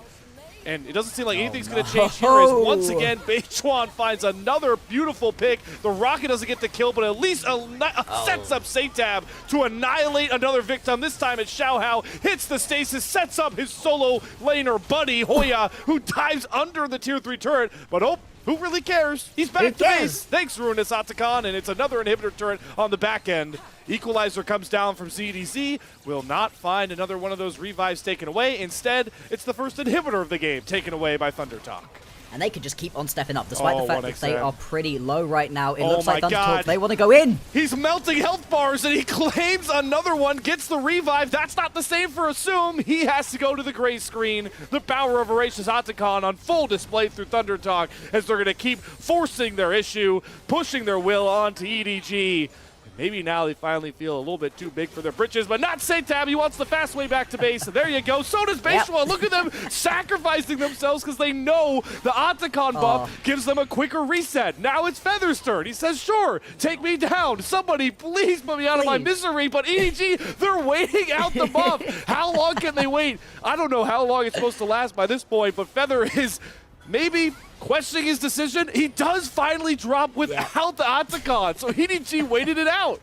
And it doesn't seem like anything's going to change here, as once again, Beichuan finds another beautiful pick. The Rocket doesn't get the kill, but at least sets up Setab to annihilate another victim. This time it's Xiaohao, hits the stasis, sets up his solo laner buddy, Hoya, who dives under the tier 3 turret. But who really cares? He's back to base. Thanks, Ruinous Atakan, and it's another inhibitor turret on the back end. Equalizer comes down from ZDZ, will not find another one of those revives taken away. Instead, it's the first inhibitor of the game taken away by Thundertalk. And they could just keep on stepping up, despite the fact that they are pretty low right now. It looks like Thundertalk, they want to go in. He's melting health bars, and he claims another one, gets the revive. That's not the same for Assume. He has to go to the gray screen. The power of Voracious Atakan on full display through Thundertalk, as they're going to keep forcing their issue, pushing their will onto EDG. Maybe now they finally feel a little bit too big for their britches, but not Setab. He wants the fast way back to base. There you go. So does Beichuan. Look at them sacrificing themselves because they know the Atakan buff gives them a quicker reset. Now it's Featherstone. He says, sure, take me down. Somebody please put me out of my misery. But EDG, they're waiting out the buff. How long can they wait? I don't know how long it's supposed to last by this point, but Feather is maybe questioning his decision. He does finally drop without the Atakan, so EDG waited it out.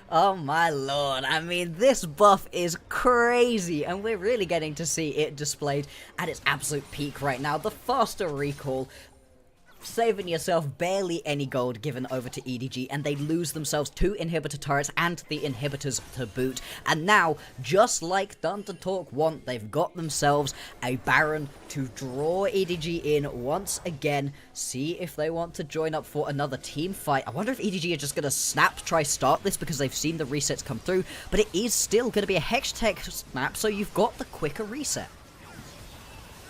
Oh my lord, I mean, this buff is crazy, and we're really getting to see it displayed at its absolute peak right now. The faster recall, saving yourself barely any gold given over to EDG, and they lose themselves 2 inhibitor turrets and the inhibitors to boot. And now, just like Thunder Talk want, they've got themselves a Baron to draw EDG in once again, see if they want to join up for another team fight. I wonder if EDG are just going to try start this because they've seen the resets come through, but it is still going to be a Hextech snap, so you've got the quicker reset.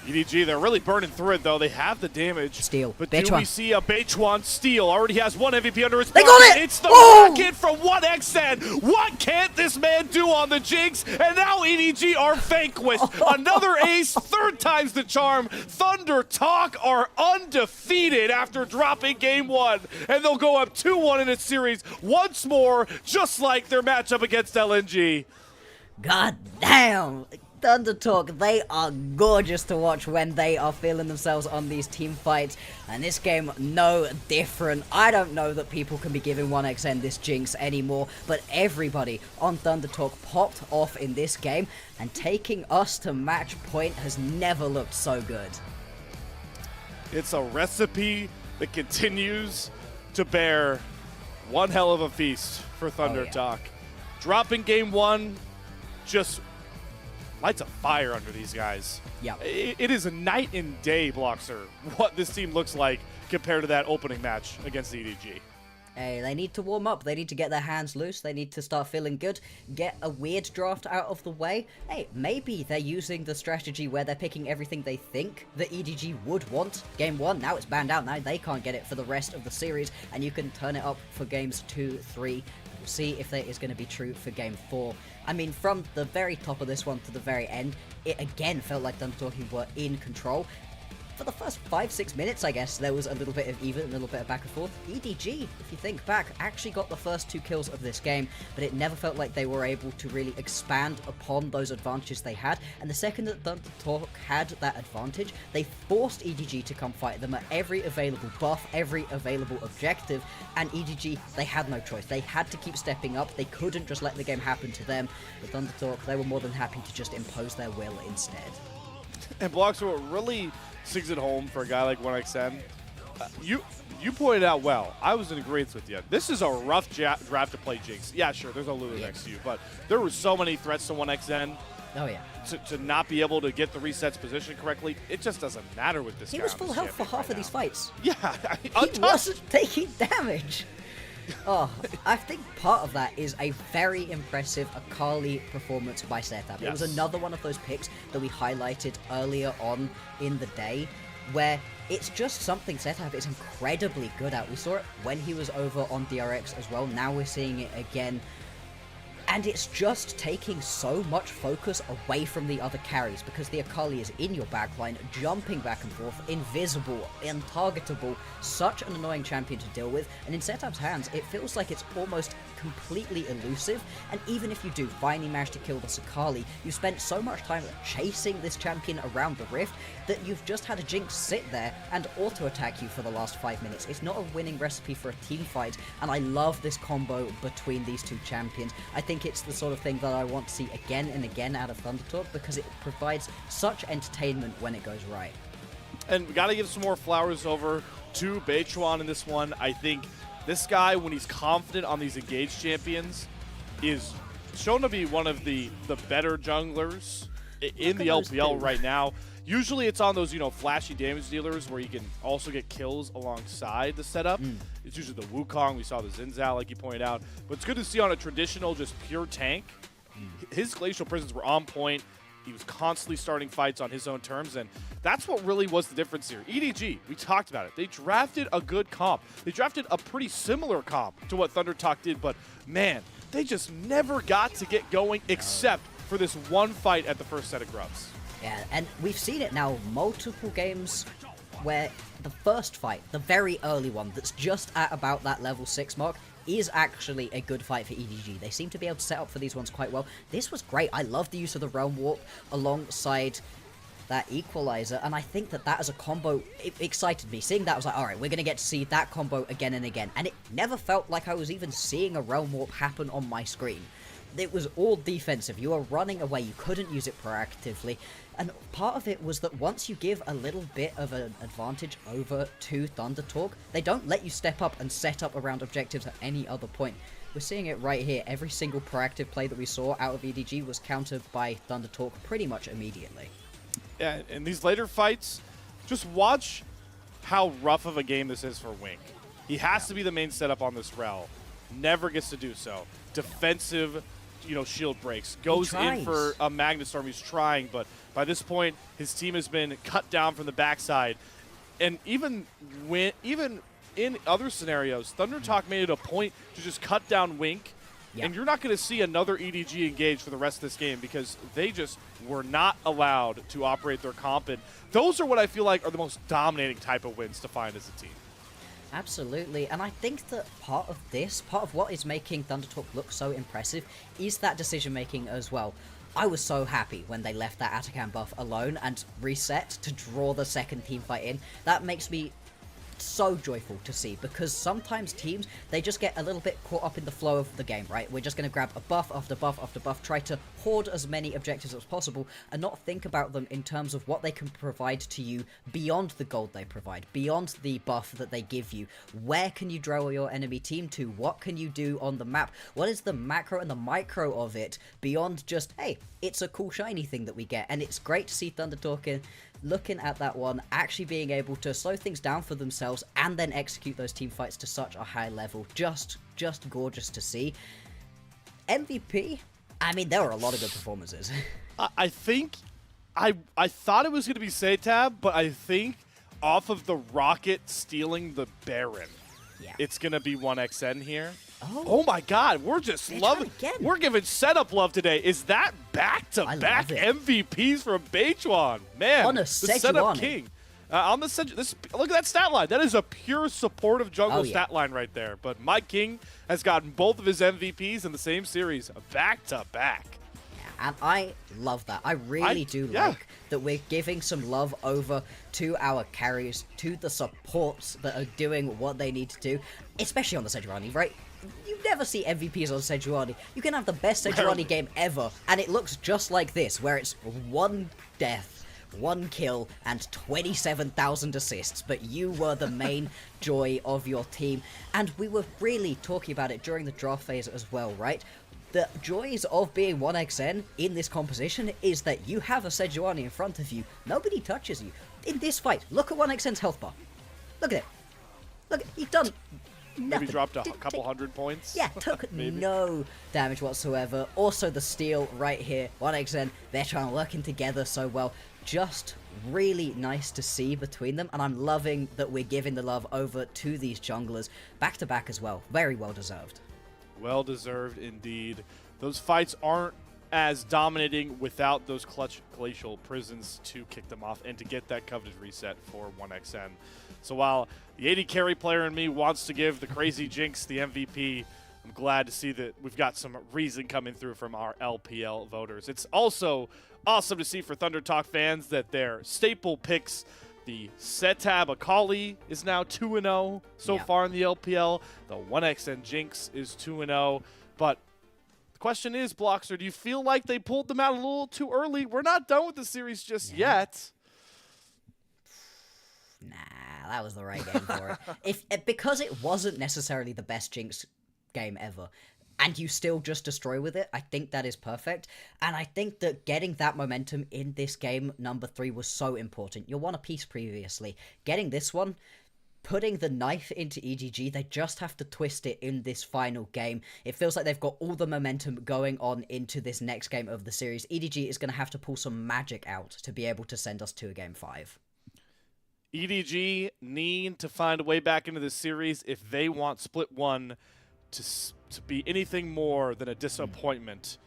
EDG, they're really burning through it, though. They have the damage. Steal. But Beichuan. do we see a Beichuan steal? Already has 1 MVP under his They belt. got it! It's the Oh! rocket from 1xN. What can't this man do on the Jinx? And now EDG are vanquished. Another ace, 3rd time's the charm. Thunder Talk are undefeated after dropping game 1. And they'll go up 2-1 in a series once more, just like their matchup against LNG. God damn! Thunder Talk, they are gorgeous to watch when they are feeling themselves on these team fights, and this game no different. I don't know that people can be giving 1xN this Jinx anymore, but everybody on Thunder Talk popped off in this game, and taking us to match point has never looked so good. It's a recipe that continues to bear one hell of a feast for Thunder Talk. Dropping game 1, just lights a fire under these guys. Yeah. It is a night and day, Bloxer, what this team looks like compared to that opening match against EDG. Hey, they need to warm up. They need to get their hands loose. They need to start feeling good. Get a weird draft out of the way. Hey, maybe they're using the strategy where they're picking everything they think that EDG would want. Game 1, now it's banned out. Now they can't get it for the rest of the series, and you can turn it up for games 2, 3. We'll see if that is going to be true for game 4. I mean, from the very top of this one to the very end, it again felt like Thunder Talk were in control. For the first 5-6 minutes, I guess, there was a little bit of even, a little bit of back and forth. EDG, if you think back, actually got the first 2 kills of this game, but it never felt like they were able to really expand upon those advantages they had. And the second that Thunder Talk had that advantage, they forced EDG to come fight them at every available buff, every available objective, and EDG, they had no choice. They had to keep stepping up. They couldn't just let the game happen to them. But Thunder Talk, they were more than happy to just impose their will instead. And Bloxer, what really sings it home for a guy like 1xN, you pointed out well. I was in agreement with you. This is a rough draft to play Jinx. Yeah, sure, there's a Lulu next to you, but there were so many threats to 1xN. Oh, yeah. To not be able to get the resets positioned correctly, it just doesn't matter with this guy. He was full health for half of these fights. Yeah, he wasn't taking damage. Oh, I think part of that is a very impressive Akali performance by Setup. It was another one of those picks that we highlighted earlier on in the day, where it's just something Setup is incredibly good at. We saw it when he was over on DRX as well. Now we're seeing it again. And it's just taking so much focus away from the other carries, because the Akali is in your backline, jumping back and forth, invisible, untargetable, such an annoying champion to deal with, and in Setup's hands, it feels like it's almost completely elusive, and even if you do finally manage to kill this Akali, you spent so much time chasing this champion around the rift that you've just had a Jinx sit there and auto-attack you for the last 5 minutes. It's not a winning recipe for a team fight, and I love this combo between these 2 champions. I think it's the sort of thing that I want to see again and again out of Thunder Talk, because it provides such entertainment when it goes right. And we got to give some more flowers over to Beichuan in this one. I think this guy, when he's confident on these engaged champions, is shown to be one of the better junglers in the LPL right now. Usually it's on those, flashy damage dealers where you can also get kills alongside the setup. It's usually the Wukong. We saw the Zinzao, like you pointed out. But it's good to see on a traditional, just pure tank. His Glacial Prisons were on point. He was constantly starting fights on his own terms, and that's what really was the difference here. EDG, we talked about it. They drafted a good comp. They drafted a pretty similar comp to what Thunder Talk did, but man, they just never got to get going except for this one fight at the first set of Grubs. Yeah, and we've seen it now multiple games where the first fight, the very early one that's just at about that level 6 mark, is actually a good fight for EDG. They seem to be able to set up for these ones quite well. This was great. I love the use of the Realm Warp alongside that Equalizer, and I think that as a combo, it excited me. Seeing that, I was like, alright, we're going to get to see that combo again and again, and it never felt like I was even seeing a Realm Warp happen on my screen. It was all defensive. You were running away. You couldn't use it proactively. And part of it was that once you give a little bit of an advantage over to Thunder Talk, they don't let you step up and set up around objectives at any other point. We're seeing it right here. Every single proactive play that we saw out of EDG was countered by Thunder Talk pretty much immediately. Yeah, in these later fights, just watch how rough of a game this is for Wink. He has to be the main setup on this rel. Never gets to do so. Defensive, shield breaks. Goes in for a Magnet Storm. He's trying, but by this point, his team has been cut down from the backside. And even in other scenarios, Thunder Talk made it a point to just cut down Wink. Yeah. And you're not going to see another EDG engage for the rest of this game because they just were not allowed to operate their comp. And those are what I feel like are the most dominating type of wins to find as a team. Absolutely, and I think that part of what is making Thunder Talk look so impressive is that decision making as well. I was so happy when they left that Atacam buff alone and reset to draw the second team fight in. That makes me so joyful to see, because sometimes teams, they just get a little bit caught up in the flow of the game, right? We're just going to grab a buff after buff after buff, try to hoard as many objectives as possible, and not think about them in terms of what they can provide to you beyond the gold they provide, beyond the buff that they give you. Where can you draw your enemy team to? What can you do on the map? What is the macro and the micro of it beyond just, hey, it's a cool shiny thing that we get? And it's great to see Thunder Talking looking at that one, actually being able to slow things down for themselves and then execute those team fights to such a high level. Just gorgeous to see. MVP, I mean, there were a lot of good performances. I think, I thought it was going to be Satab, but I think off of the Rocket stealing the Baron, it's going to be 1XN here. Oh my God, we're just loving. We're giving setup love today. Is that back-to-back MVPs from Beichuan? Man, on a the setup king. On the look at that stat line. That is a pure supportive jungle stat line right there. But my king has gotten both of his MVPs in the same series, back-to-back. And I love that. I really do like that we're giving some love over to our carries, to the supports that are doing what they need to do, especially on the Sejuani, right? You never see MVPs on Sejuani. You can have the best Sejuani game ever, and it looks just like this, where it's 1 death, 1 kill, and 27,000 assists, but you were the main joy of your team. And we were really talking about it during the draft phase as well, right? The joys of being 1XN in this composition is that you have a Sejuani in front of you. Nobody touches you. In this fight, look at 1XN's health bar. Look at it. Look, he's done nothing. Maybe dropped a couple hundred points. Yeah, took no damage whatsoever. Also the steal right here. 1XN, they're trying working together so well. Just really nice to see between them, and I'm loving that we're giving the love over to these junglers back to back as well. Very well deserved. Well deserved indeed. Those fights aren't as dominating without those clutch glacial prisons to kick them off and to get that coveted reset for 1XN. So while the AD carry player in me wants to give the crazy Jinx the MVP, I'm glad to see that we've got some reason coming through from our LPL voters. It's also awesome to see for Thunder Talk fans that their staple picks, the Setab Akali is now 2-0 so far in the LPL. The 1XN Jinx is 2-0. But the question is, Blockster, do you feel like they pulled them out a little too early? We're not done with the series just yet. Nah, that was the right game for it. Because it wasn't necessarily the best Jinx game ever, and you still just destroy with it, I think that is perfect. And I think that getting that momentum in this game, number 3, was so important. You won a piece previously. Getting this one, putting the knife into EDG, they just have to twist it in this final game. It feels like they've got all the momentum going on into this next game of the series. EDG is going to have to pull some magic out to be able to send us to a game 5. EDG need to find a way back into this series if they want Split 1 to be anything more than a disappointment.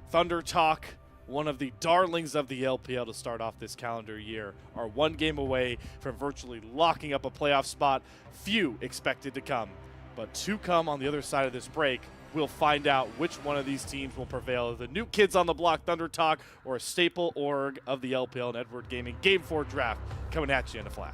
Thunder Talk, one of the darlings of the LPL to start off this calendar year, are 1 game away from virtually locking up a playoff spot. Few expected to come, but to come on the other side of this break. We'll find out which one of these teams will prevail. The new kids on the block, Thunder Talk, or a staple org of the LPL and Edward Gaming Game 4 draft coming at you in a flash.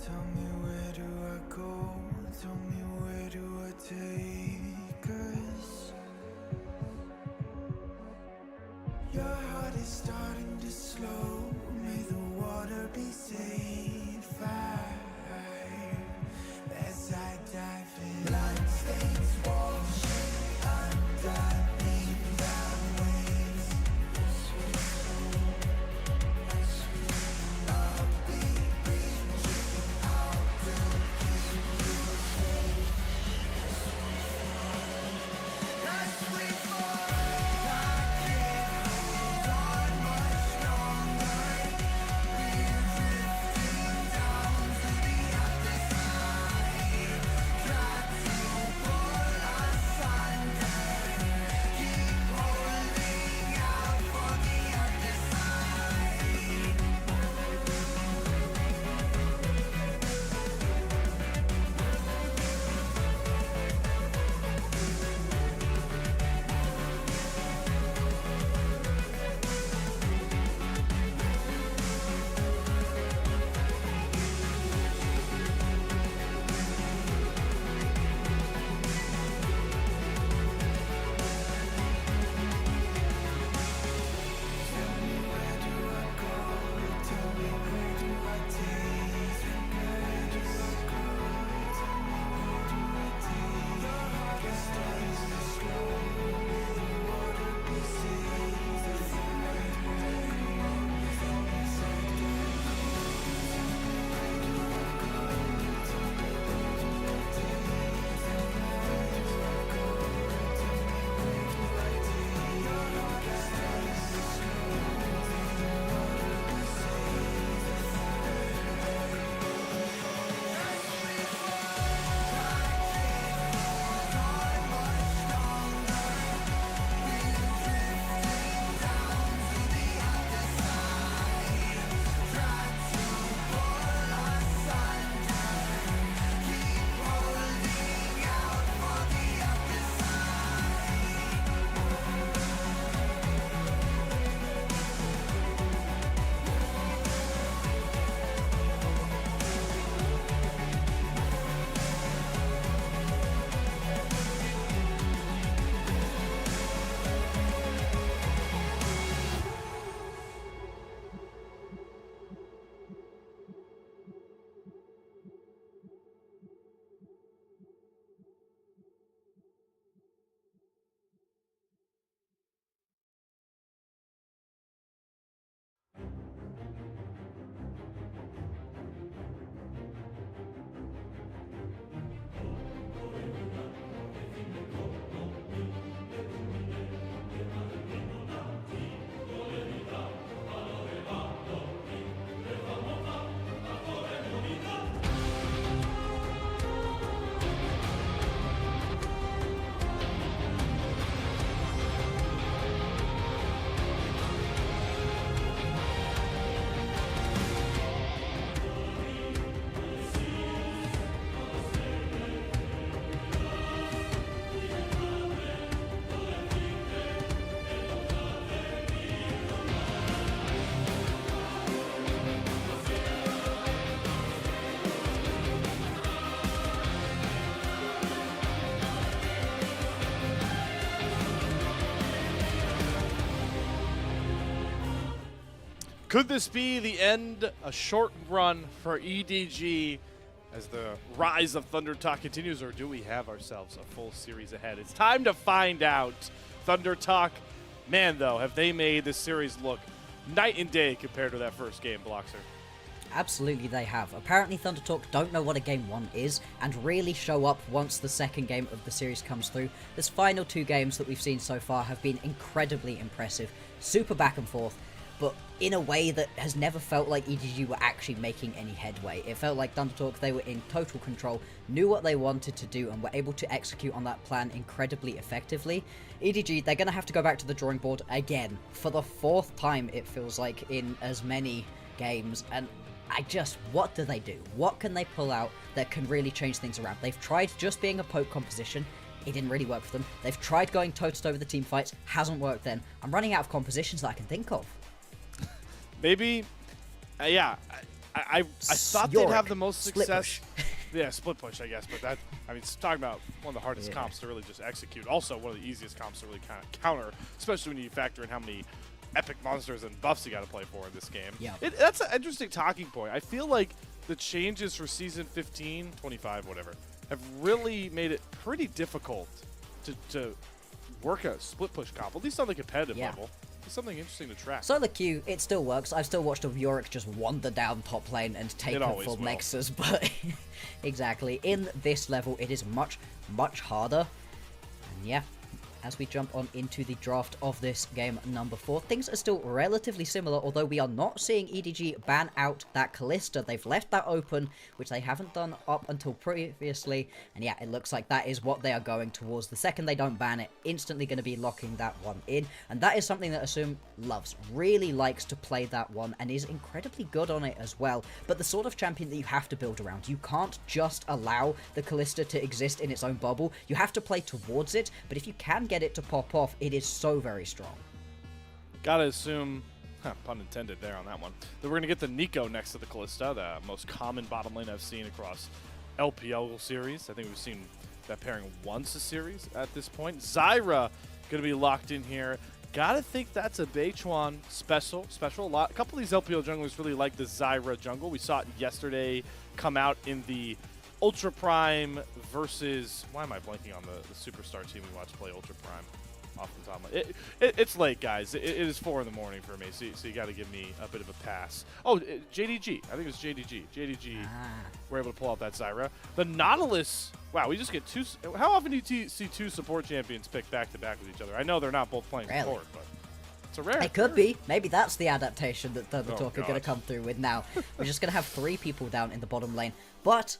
Tell me where do I go? Tell me where do I take us? Your heart is starting to slow. May the water be safe. As I dive in, bloodstains washing underneath the waves. A beat reaching out to keep you safe. As we fall, I can't hold on much longer. We're drifting down to the other side. Try to pull us under. Keep holding out for the other side. Tell me where do I go? Tell me where do I take? Where do I go? Tell me where do I take? Your heart is starting to slow. May the water be safe. Where do I go? Tell me where do I go? Tell me where do I go? Tell me where do I take? Tell me where do I go? Tell me where do I take? Your heart is starting to slow. May the water be safe. Could this be the end, a short run for EDG as the rise of Thunder Talk continues, or do we have ourselves a full series ahead? It's time to find out. Thunder Talk, man, though, have they made this series look night and day compared to that first game, Bloxer? Absolutely they have. Apparently Thunder Talk don't know what a Game 1 is, and really show up once the second game of the series comes through. This final two games that we've seen so far have been incredibly impressive, super back and forth, but in a way that has never felt like EDG were actually making any headway. It felt like Thunder Talk, they were in total control, knew what they wanted to do, and were able to execute on that plan incredibly effectively. EDG, they're going to have to go back to the drawing board again, for the fourth time it feels like in as many games, and what do they do? What can they pull out that can really change things around? They've tried just being a poke composition, it didn't really work for them. They've tried going toe-to-toe with the team fights, hasn't worked then. I'm running out of compositions that I can think of. Maybe, yeah, I thought they'd have the most Split success. push. Yeah, split push, I guess. But that, I mean, it's talking about one of the hardest comps to really just execute. Also, one of the easiest comps to really kind of counter, especially when you factor in how many epic monsters and buffs you got to play for in this game. Yeah. That's an interesting talking point. I feel like the changes for Season 15, 25, whatever, have really made it pretty difficult to work a split push comp, at least on the competitive level. It's something interesting to track. Solo queue, it still works. I've still watched a Yorick just wander down top lane and take It a always full will. Nexus, but exactly. In this level, it is much, much harder. And yeah, as we jump on into the draft of this game number 4, things are still relatively similar, although we are not seeing EDG ban out that Kalista. They've left that open, which they haven't done up until previously, and yeah, it looks like that is what they are going towards. The second they don't ban it, instantly going to be locking that one in, and that is something that Assume loves, really likes to play that one, and is incredibly good on it as well, but the sort of champion that you have to build around. You can't just allow the Kalista to exist in its own bubble, you have to play towards it, but if you can get it to pop off, it is so very strong. Gotta assume, pun intended there on that one, that we're gonna get the Nico next to the Kalista, the most common bottom lane I've seen across LPL series. I think we've seen that pairing once a series at this point. Zyra gonna be locked in here. Gotta think that's a Beichuan special. A couple of these LPL junglers really like the Zyra jungle. We saw it yesterday come out in the Ultra Prime versus, why am I blanking on the superstar team we watched play Ultra Prime off the top of my, it's late, guys. It is 4 in the morning for me, so you got to give me a bit of a pass. Oh, JDG. I think it was JDG. JDG were able to pull out that Zyra. The Nautilus, wow, we just get two. How often do you see two support champions pick back-to-back with each other? I know they're not both playing support, but it's a rare. It could be. Maybe that's the adaptation that Thunder Oh, Talk are going to God. come through with now. We're just going to have 3 people down in the bottom lane. But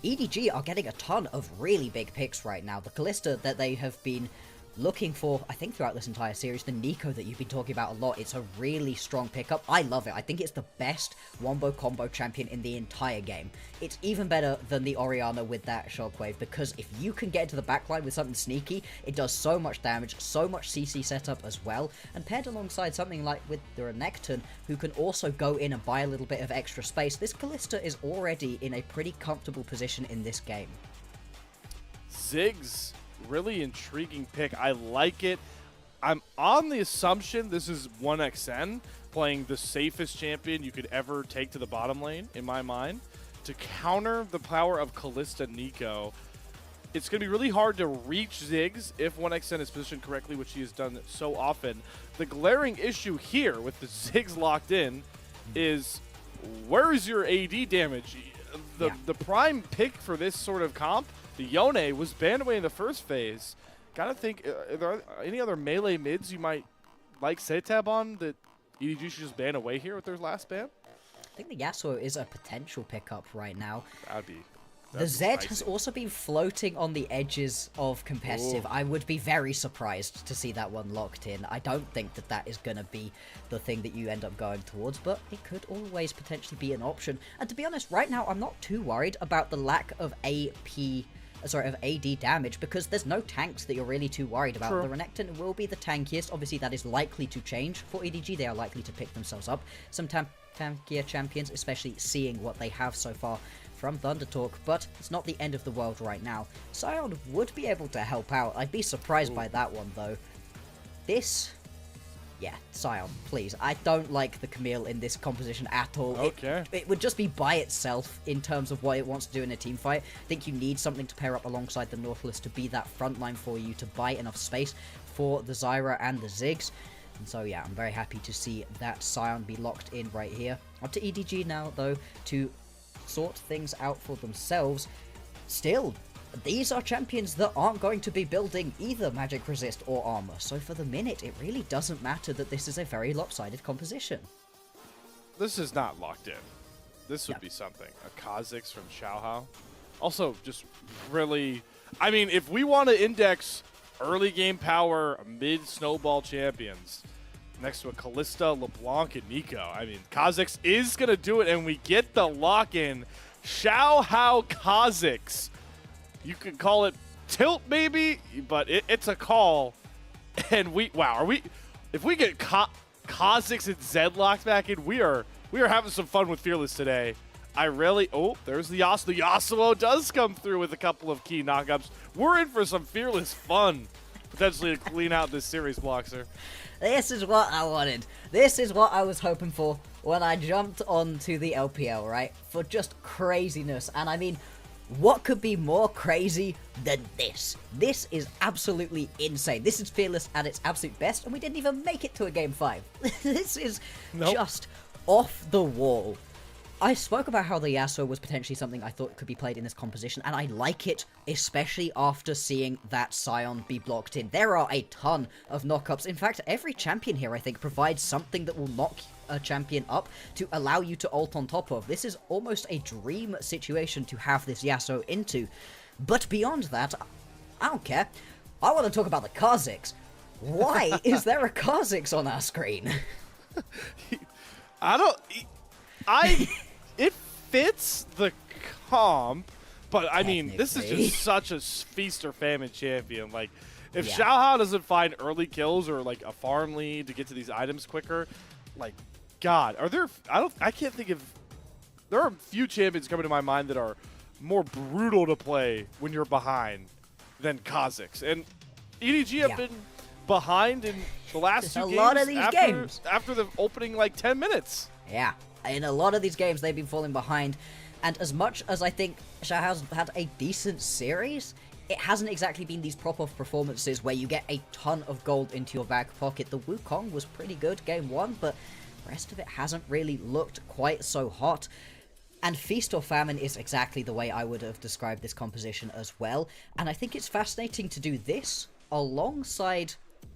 EDG are getting a ton of really big picks right now. The Kalista that they have been looking for, I think, throughout this entire series, the Nico that you've been talking about a lot, it's a really strong pickup. I love it. I think it's the best wombo combo champion in the entire game. It's even better than the Orianna with that Shockwave, because if you can get into the backline with something sneaky, it does so much damage, so much CC setup as well, and paired alongside something like with the Renekton, who can also go in and buy a little bit of extra space, this Kalista is already in a pretty comfortable position in this game. Ziggs, really intriguing pick. I like it. I'm on the assumption this is 1xN playing the safest champion you could ever take to the bottom lane, in my mind, to counter the power of Kalista Nico. It's going to be really hard to reach Ziggs if 1xN is positioned correctly, which he has done so often. The glaring issue here with the Ziggs locked in is, where is your AD damage? The prime pick for this sort of comp, the Yone, was banned away in the first phase. Gotta think, are there any other melee mids you might like Setab on that EDG should just ban away here with their last ban? I think the Yasuo is a potential pickup right now. That'd be The Zed spicy. has also been floating on the edges of competitive. Ooh. I would be very surprised to see that one locked in. I don't think that that is going to be the thing that you end up going towards, but it could always potentially be an option. And to be honest, right now, I'm not too worried about the lack of of AD damage, because there's no tanks that you're really too worried about. True. The Renekton will be the tankiest. Obviously, that is likely to change for EDG. They are likely to pick themselves up some tankier champions, especially seeing what they have so far from Thunder Talk, but it's not the end of the world right now. Sion would be able to help out. I'd be surprised by that one, though. Yeah, Sion, please. I don't like the Camille in this composition at all. Okay. It would just be by itself in terms of what it wants to do in a team fight. I think you need something to pair up alongside the Nautilus to be that front line for you, to buy enough space for the Zyra and the Ziggs. And so yeah, I'm very happy to see that Sion be locked in right here. Up to EDG now, though, to sort things out for themselves. Still, these are champions that aren't going to be building either magic resist or armor, so for the minute it really doesn't matter that this is a very lopsided composition. This is not locked in. This would be something. A Kha'Zix from Xiaohao. Also, just really, I mean, if we want to index early game power mid-snowball champions next to a Kalista, LeBlanc, and Nico, I mean, Kha'Zix is going to do it, and we get the lock-in. Xiaohao Kha'Zix. You could call it tilt, maybe, but it's a call. And if we get Kha'Zix and Zed locked back in, we are we are having some fun with Fearless today. I really, oh, there's the Yasuo. The Yasuo does come through with a couple of key knockups. We're in for some Fearless fun, potentially to clean out this series, Bloxer. This is what I wanted. This is what I was hoping for when I jumped onto the LPL, right? For just craziness. And I mean, what could be more crazy than this? This is absolutely insane. This is Fearless at its absolute best, and we didn't even make it to a Game 5. This is just off the wall. I spoke about how the Yasuo was potentially something I thought could be played in this composition, and I like it, especially after seeing that Sion be blocked in. There are a ton of knockups. In fact, every champion here, I think, provides something that will knock a champion up to allow you to ult on top of. This is almost a dream situation to have this Yasuo into. But beyond that, I don't care. I want to talk about the Kha'Zix. Why is there a Kha'Zix on our screen? It fits the comp, but I mean, this is Technically. just such a feast or famine champion. Like, if Yeah. Xiaohao doesn't find early kills or like a farm lead to get to these items quicker, like, God, are there? I can't think of. There are a few champions coming to my mind that are more brutal to play when you're behind than Kha'Zix. And EDG have Yeah. been behind in the last two A games. lot of these games. After the opening like 10 minutes. Yeah, in a lot of these games, they've been falling behind. And as much as I think Xiaohao's had a decent series, it hasn't exactly been these proper performances where you get a ton of gold into your back pocket. The Wukong was pretty good game 1, but the rest of it hasn't really looked quite so hot. And Feast or Famine is exactly the way I would have described this composition as well. And I think it's fascinating to do this alongside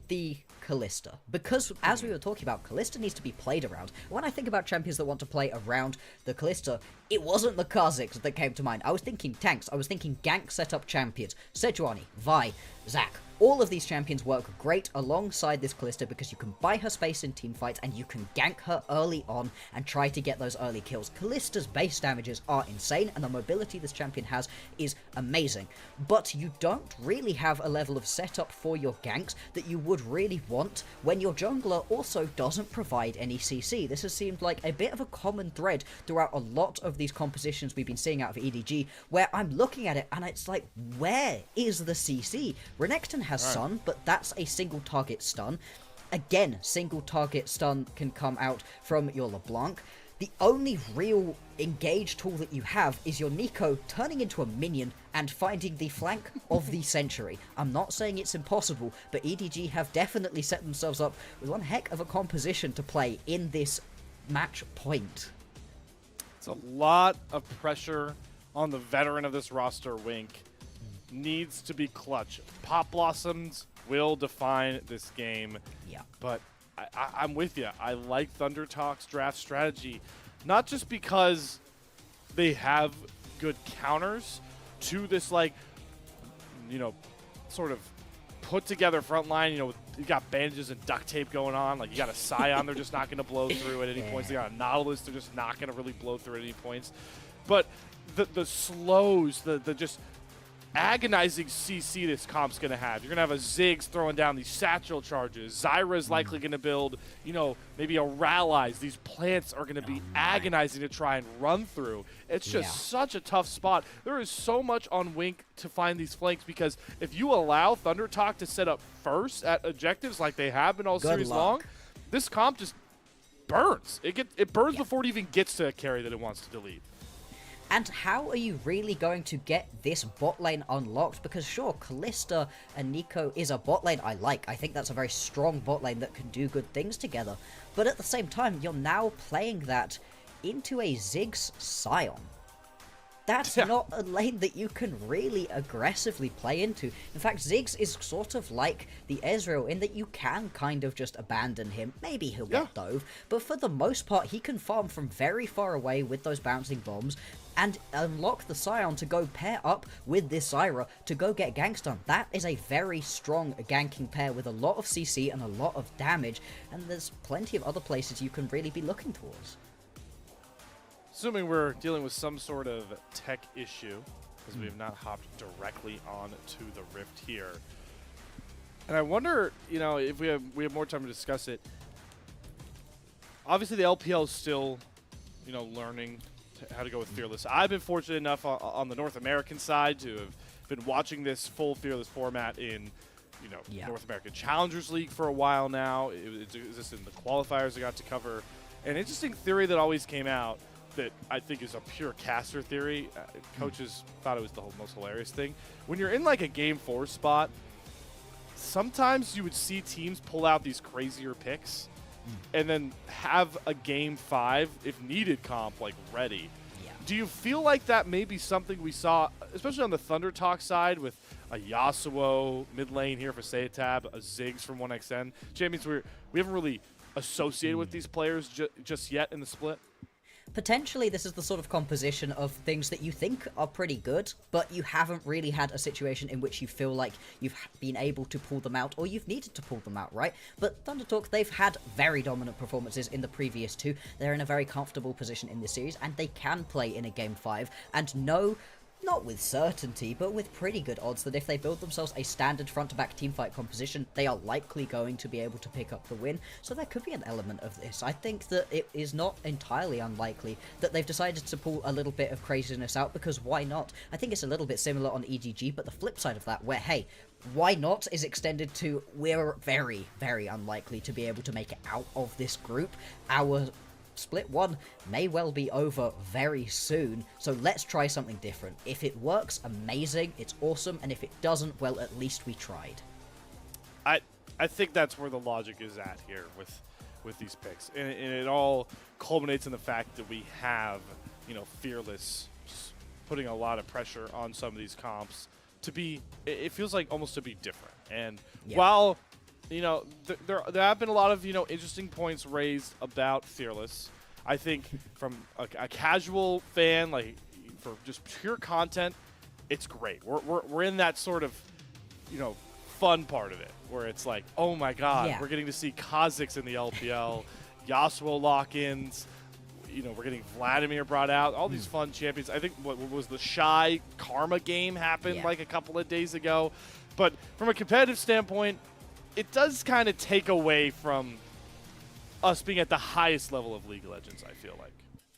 the Kalista, because as we were talking about, Kalista needs to be played around. When I think about champions that want to play around the Kalista, it wasn't the Kha'Zix that came to mind. I was thinking tanks, I was thinking gank setup champions, Sejuani, Vi, Zac. All of these champions work great alongside this Kalista because you can buy her space in teamfights and you can gank her early on and try to get those early kills. Kalista's base damages are insane and the mobility this champion has is amazing. But you don't really have a level of setup for your ganks that you would really want when your jungler also doesn't provide any CC. This has seemed like a bit of a common thread throughout a lot of these compositions we've been seeing out of EDG, where I'm looking at it and it's like, where is the CC? Renekton has Sun, but that's a single target stun. Again, single target stun can come out from your LeBlanc. The only real engage tool that you have is your Nico turning into a minion and finding the flank of the century. I'm not saying it's impossible, but EDG have definitely set themselves up with one heck of a composition to play in this match point. It's a lot of pressure on the veteran of this roster, Wink. Needs to be clutch. Pop Blossoms will define this game. Yeah. But I'm with you. I like Thunder Talk's draft strategy, not just because they have good counters to this, like, you know, sort of put together front line. You know, you got bandages and duct tape going on. Like, you got a Scion, they're just not going to blow through at any points. They got a Nautilus, they're just not going to really blow through at any points. But the slows, the just agonizing CC this comp's going to have. You're going to have a Ziggs throwing down these satchel charges. Zyra's likely going to build, you know, maybe a Rallies. These plants are going to be agonizing to try and run through. It's just such a tough spot. There is so much on Wink to find these flanks because if you allow Thunder Talk to set up first at objectives like they have been all series long, this comp just burns. It burns before it even gets to a carry that it wants to delete. And how are you really going to get this bot lane unlocked? Because sure, Kalista and Nico is a bot lane I like. I think that's a very strong bot lane that can do good things together. But at the same time, you're now playing that into a Ziggs Scion. That's not a lane that you can really aggressively play into. In fact, Ziggs is sort of like the Ezreal in that you can kind of just abandon him. Maybe he'll get dove, but for the most part, he can farm from very far away with those bouncing bombs and unlock the Scion to go pair up with this Zyra to go get ganks done. That is a very strong ganking pair with a lot of CC and a lot of damage, and there's plenty of other places you can really be looking towards. Assuming we're dealing with some sort of tech issue, because we have not hopped directly on to the Rift here. And I wonder, you know, if we have more time to discuss it. Obviously, the LPL is still learning how to go with Fearless. I've been fortunate enough on the North American side to have been watching this full Fearless format in North American Challengers League for a while now. It existed in the qualifiers I got to cover. An interesting theory that always came out that I think is a pure caster theory. Coaches thought it was the most hilarious thing. When you're in like a game 4 spot, sometimes you would see teams pull out these crazier picks and then have a game 5, if needed, comp like ready. Yeah. Do you feel like that may be something we saw, especially on the Thunder Talk side, with a Yasuo mid lane here for Sayatab, a Ziggs from 1xN? Champions we haven't really associated with these players just yet in the split? Potentially, this is the sort of composition of things that you think are pretty good, but you haven't really had a situation in which you feel like you've been able to pull them out, or you've needed to pull them out, right? But Thunder Talk, they've had very dominant performances in the previous 2. They're in a very comfortable position in this series, and they can play in a Game 5, and know, not with certainty, but with pretty good odds that if they build themselves a standard front-to-back teamfight composition, they are likely going to be able to pick up the win. So there could be an element of this. I think that it is not entirely unlikely that they've decided to pull a little bit of craziness out, because why not? I think it's a little bit similar on EDG, but the flip side of that, where, hey, why not is extended to we're very, very unlikely to be able to make it out of this group. Our Split 1 may well be over very soon, so let's try something different. If it works, amazing, it's awesome, and if it doesn't, well, at least we tried. I think that's where the logic is at here with these picks, and it all culminates in the fact that we have Fearless just putting a lot of pressure on some of these comps to be, it feels like almost to be different. And while there have been a lot of interesting points raised about Fearless, I think from a casual fan, like for just pure content, it's great. We're in that sort of fun part of it where it's like, oh my god, we're getting to see Kha'Zix in the LPL, Yasuo lock-ins. We're getting Vladimir brought out. All these fun champions. I think what was the Shy Karma game happened like a couple of days ago. But from a competitive standpoint, it does kind of take away from us being at the highest level of League of Legends, I feel like.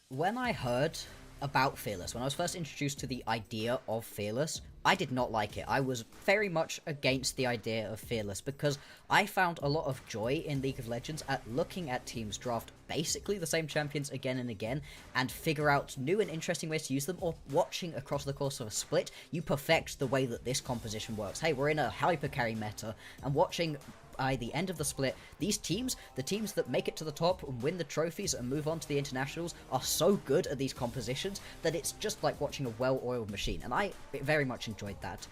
When I heard about Fearless, when I was first introduced to the idea of Fearless, I did not like it. I was very much against the idea of Fearless because I found a lot of joy in League of Legends at looking at teams draft basically the same champions again and again and figure out new and interesting ways to use them, or watching across the course of a split, you perfect the way that this composition works. Hey, we're in a hyper carry meta, and watching by the end of the split, these teams, the teams that make it to the top and win the trophies and move on to the internationals, are so good at these compositions that it's just like watching a well-oiled machine, and I very much enjoyed that.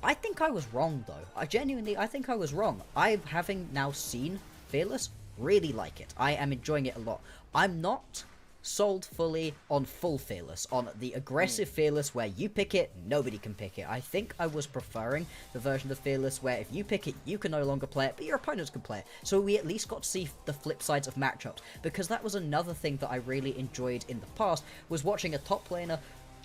I think I was wrong, though. I think I was wrong. I, having now seen Fearless, really like it. I am enjoying it a lot. I'm not sold fully on full Fearless, on the aggressive Fearless where you pick it, nobody can pick it. I think I was preferring the version of Fearless where if you pick it, you can no longer play it, but your opponents can play it. So we at least got to see the flip sides of matchups, because that was another thing that I really enjoyed in the past, was watching a top laner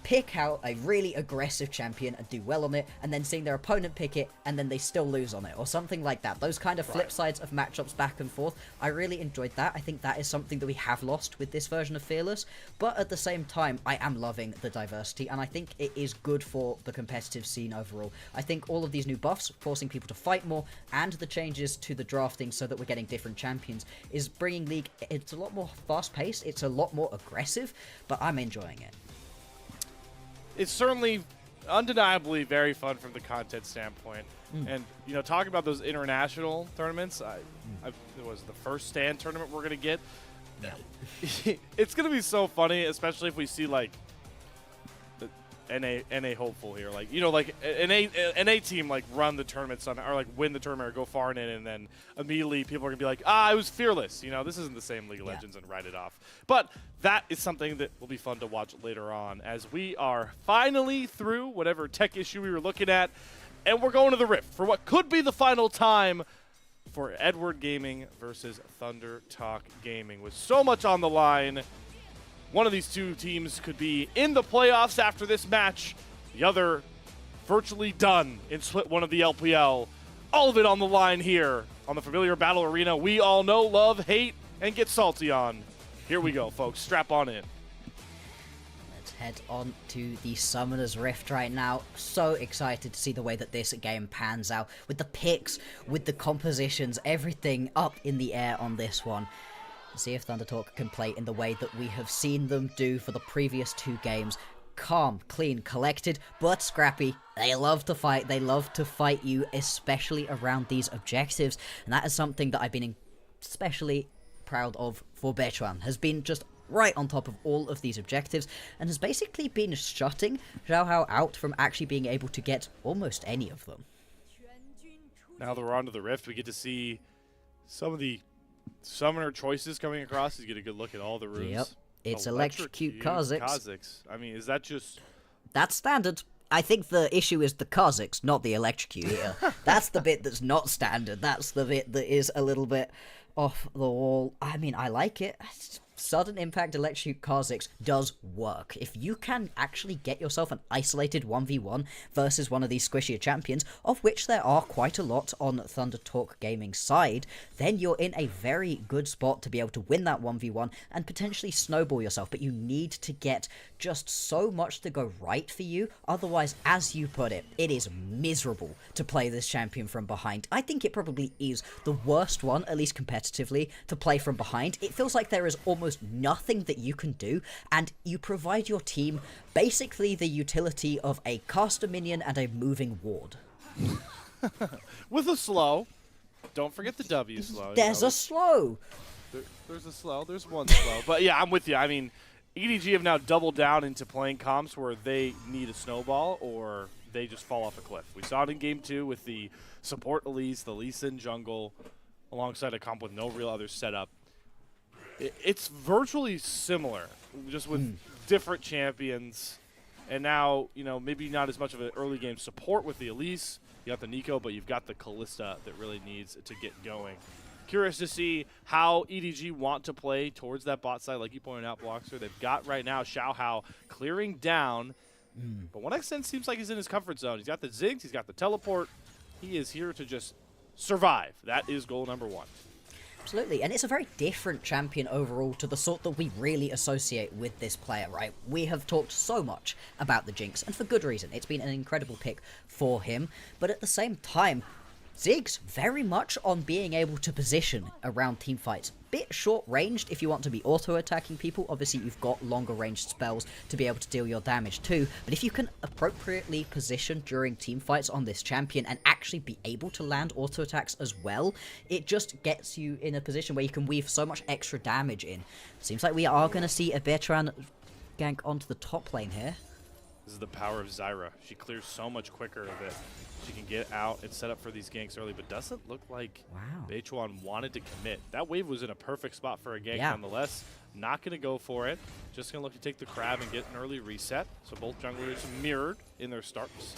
pick out a really aggressive champion and do well on it, and then seeing their opponent pick it and then they still lose on it, or something like that. Those kind of flip sides of matchups back and forth, I really enjoyed that. I think that is something that we have lost with this version of Fearless, but at the same time, I am loving the diversity, and I think it is good for the competitive scene overall. I think all of these new buffs, forcing people to fight more, and the changes to the drafting so that we're getting different champions, is bringing League, it's a lot more fast-paced, it's a lot more aggressive, but I'm enjoying it. It's certainly undeniably very fun from the content standpoint. And, talking about those international tournaments, it was the first stand tournament we're going to get. It's going to be so funny, especially if we see, like, the NA hopeful here. Like, an A team, like, run the tournament or, like, win the tournament or go far in it, and then immediately people are going to be like, it was Fearless. This isn't the same League of Legends, and write it off. But that is something that will be fun to watch later on, as we are finally through whatever tech issue we were looking at, and we're going to the Rift for what could be the final time for Edward Gaming versus Thunder Talk Gaming. With so much on the line, one of these two teams could be in the playoffs after this match, the other virtually done in Split 1 of the LPL. All of it on the line here on the familiar battle arena we all know, love, hate, and get salty on. Here we go, folks. Strap on in. head on to the Summoner's Rift right now. So excited to see the way that this game pans out. With the picks, with the compositions, everything up in the air on this one. See if Thunder Talk can play in the way that we have seen them do for the previous 2 games. Calm, clean, collected, but scrappy. They love to fight. They love to fight you, especially around these objectives. And that is something that I've been especially proud of for Bechuan. Has been just right on top of all of these objectives and has basically been shutting Xiao Hao out from actually being able to get almost any of them. Now that we're on to the Rift, we get to see some of the summoner choices coming across. You get a good look at all the rooms. Yep. It's Electrocute Kha'Zix. I mean, is that just... That's standard. I think the issue is the Kha'Zix, not the Electrocute here. That's the bit that's not standard. That's the bit that is a little bit off the wall. I mean, I like it. Sudden Impact Electrocute Kha'Zix does work. If you can actually get yourself an isolated 1v1 versus one of these squishier champions, of which there are quite a lot on Thunder Talk Gaming's side, then you're in a very good spot to be able to win that 1v1 and potentially snowball yourself. But you need to get just so much to go right for you. Otherwise, as you put it, it is miserable to play this champion from behind. I think it probably is the worst one, at least competitively, to play from behind. It feels like there is almost nothing that you can do, and you provide your team basically the utility of a caster minion and a moving ward. With a slow. Don't forget the W slow. There's a slow. There's a slow. There's one slow. But yeah, I'm with you. I mean, EDG have now doubled down into playing comps where they need a snowball or they just fall off a cliff. We saw it in Game 2 with the support Elise, the Lee Sin jungle, alongside a comp with no real other setup. It's virtually similar, just with different champions. And now, you know, maybe not as much of an early game support with the Elise. You got the Nico, but you've got the Kalista that really needs to get going. Curious to see how EDG want to play towards that bot side, like you pointed out, Blockster. They've got right now Xiao Hao clearing down. But 1xN seems like he's in his comfort zone. He's got the Ziggs, he's got the teleport. He is here to just survive. That is goal number 1. Absolutely, and it's a very different champion overall to the sort that we really associate with this player, right? We have talked so much about the Jinx, and for good reason. It's been an incredible pick for him, but at the same time, Ziggs very much on being able to position around teamfights. Bit short-ranged if you want to be auto-attacking people. Obviously, you've got longer-ranged spells to be able to deal your damage too. But if you can appropriately position during teamfights on this champion and actually be able to land auto-attacks as well, it just gets you in a position where you can weave so much extra damage in. Seems like we are going to see a Bechuan gank onto the top lane here. This is the power of Zyra. She clears so much quicker of it. She can get out and set up for these ganks early, but doesn't look like Bechuan wanted to commit. That wave was in a perfect spot for a gank nonetheless. Not going to go for it. Just going to look to take the crab and get an early reset. So both junglers mirrored in their starts.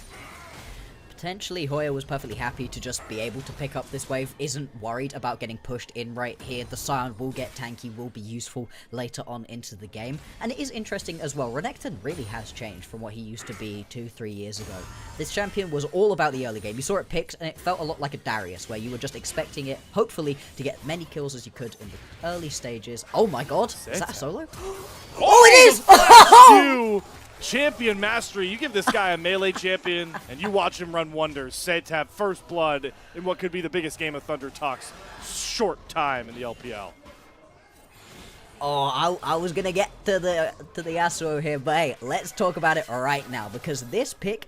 Potentially, Hoya was perfectly happy to just be able to pick up this wave, isn't worried about getting pushed in right here. The Scion will get tanky, will be useful later on into the game. And it is interesting as well, Renekton really has changed from what he used to be 2-3 years ago. This champion was all about the early game. You saw it picked, and it felt a lot like a Darius, where you were just expecting it, hopefully, to get many kills as you could in the early stages. Oh my god, is that a solo? Oh, it is! Oh! Champion mastery. You give this guy a melee champion, and you watch him run wonders. Said to have first blood in what could be the biggest game of Thunder Talk's short time in the LPL. Oh, I was gonna get to the Yasuo here, but hey, let's talk about it right now, because this pick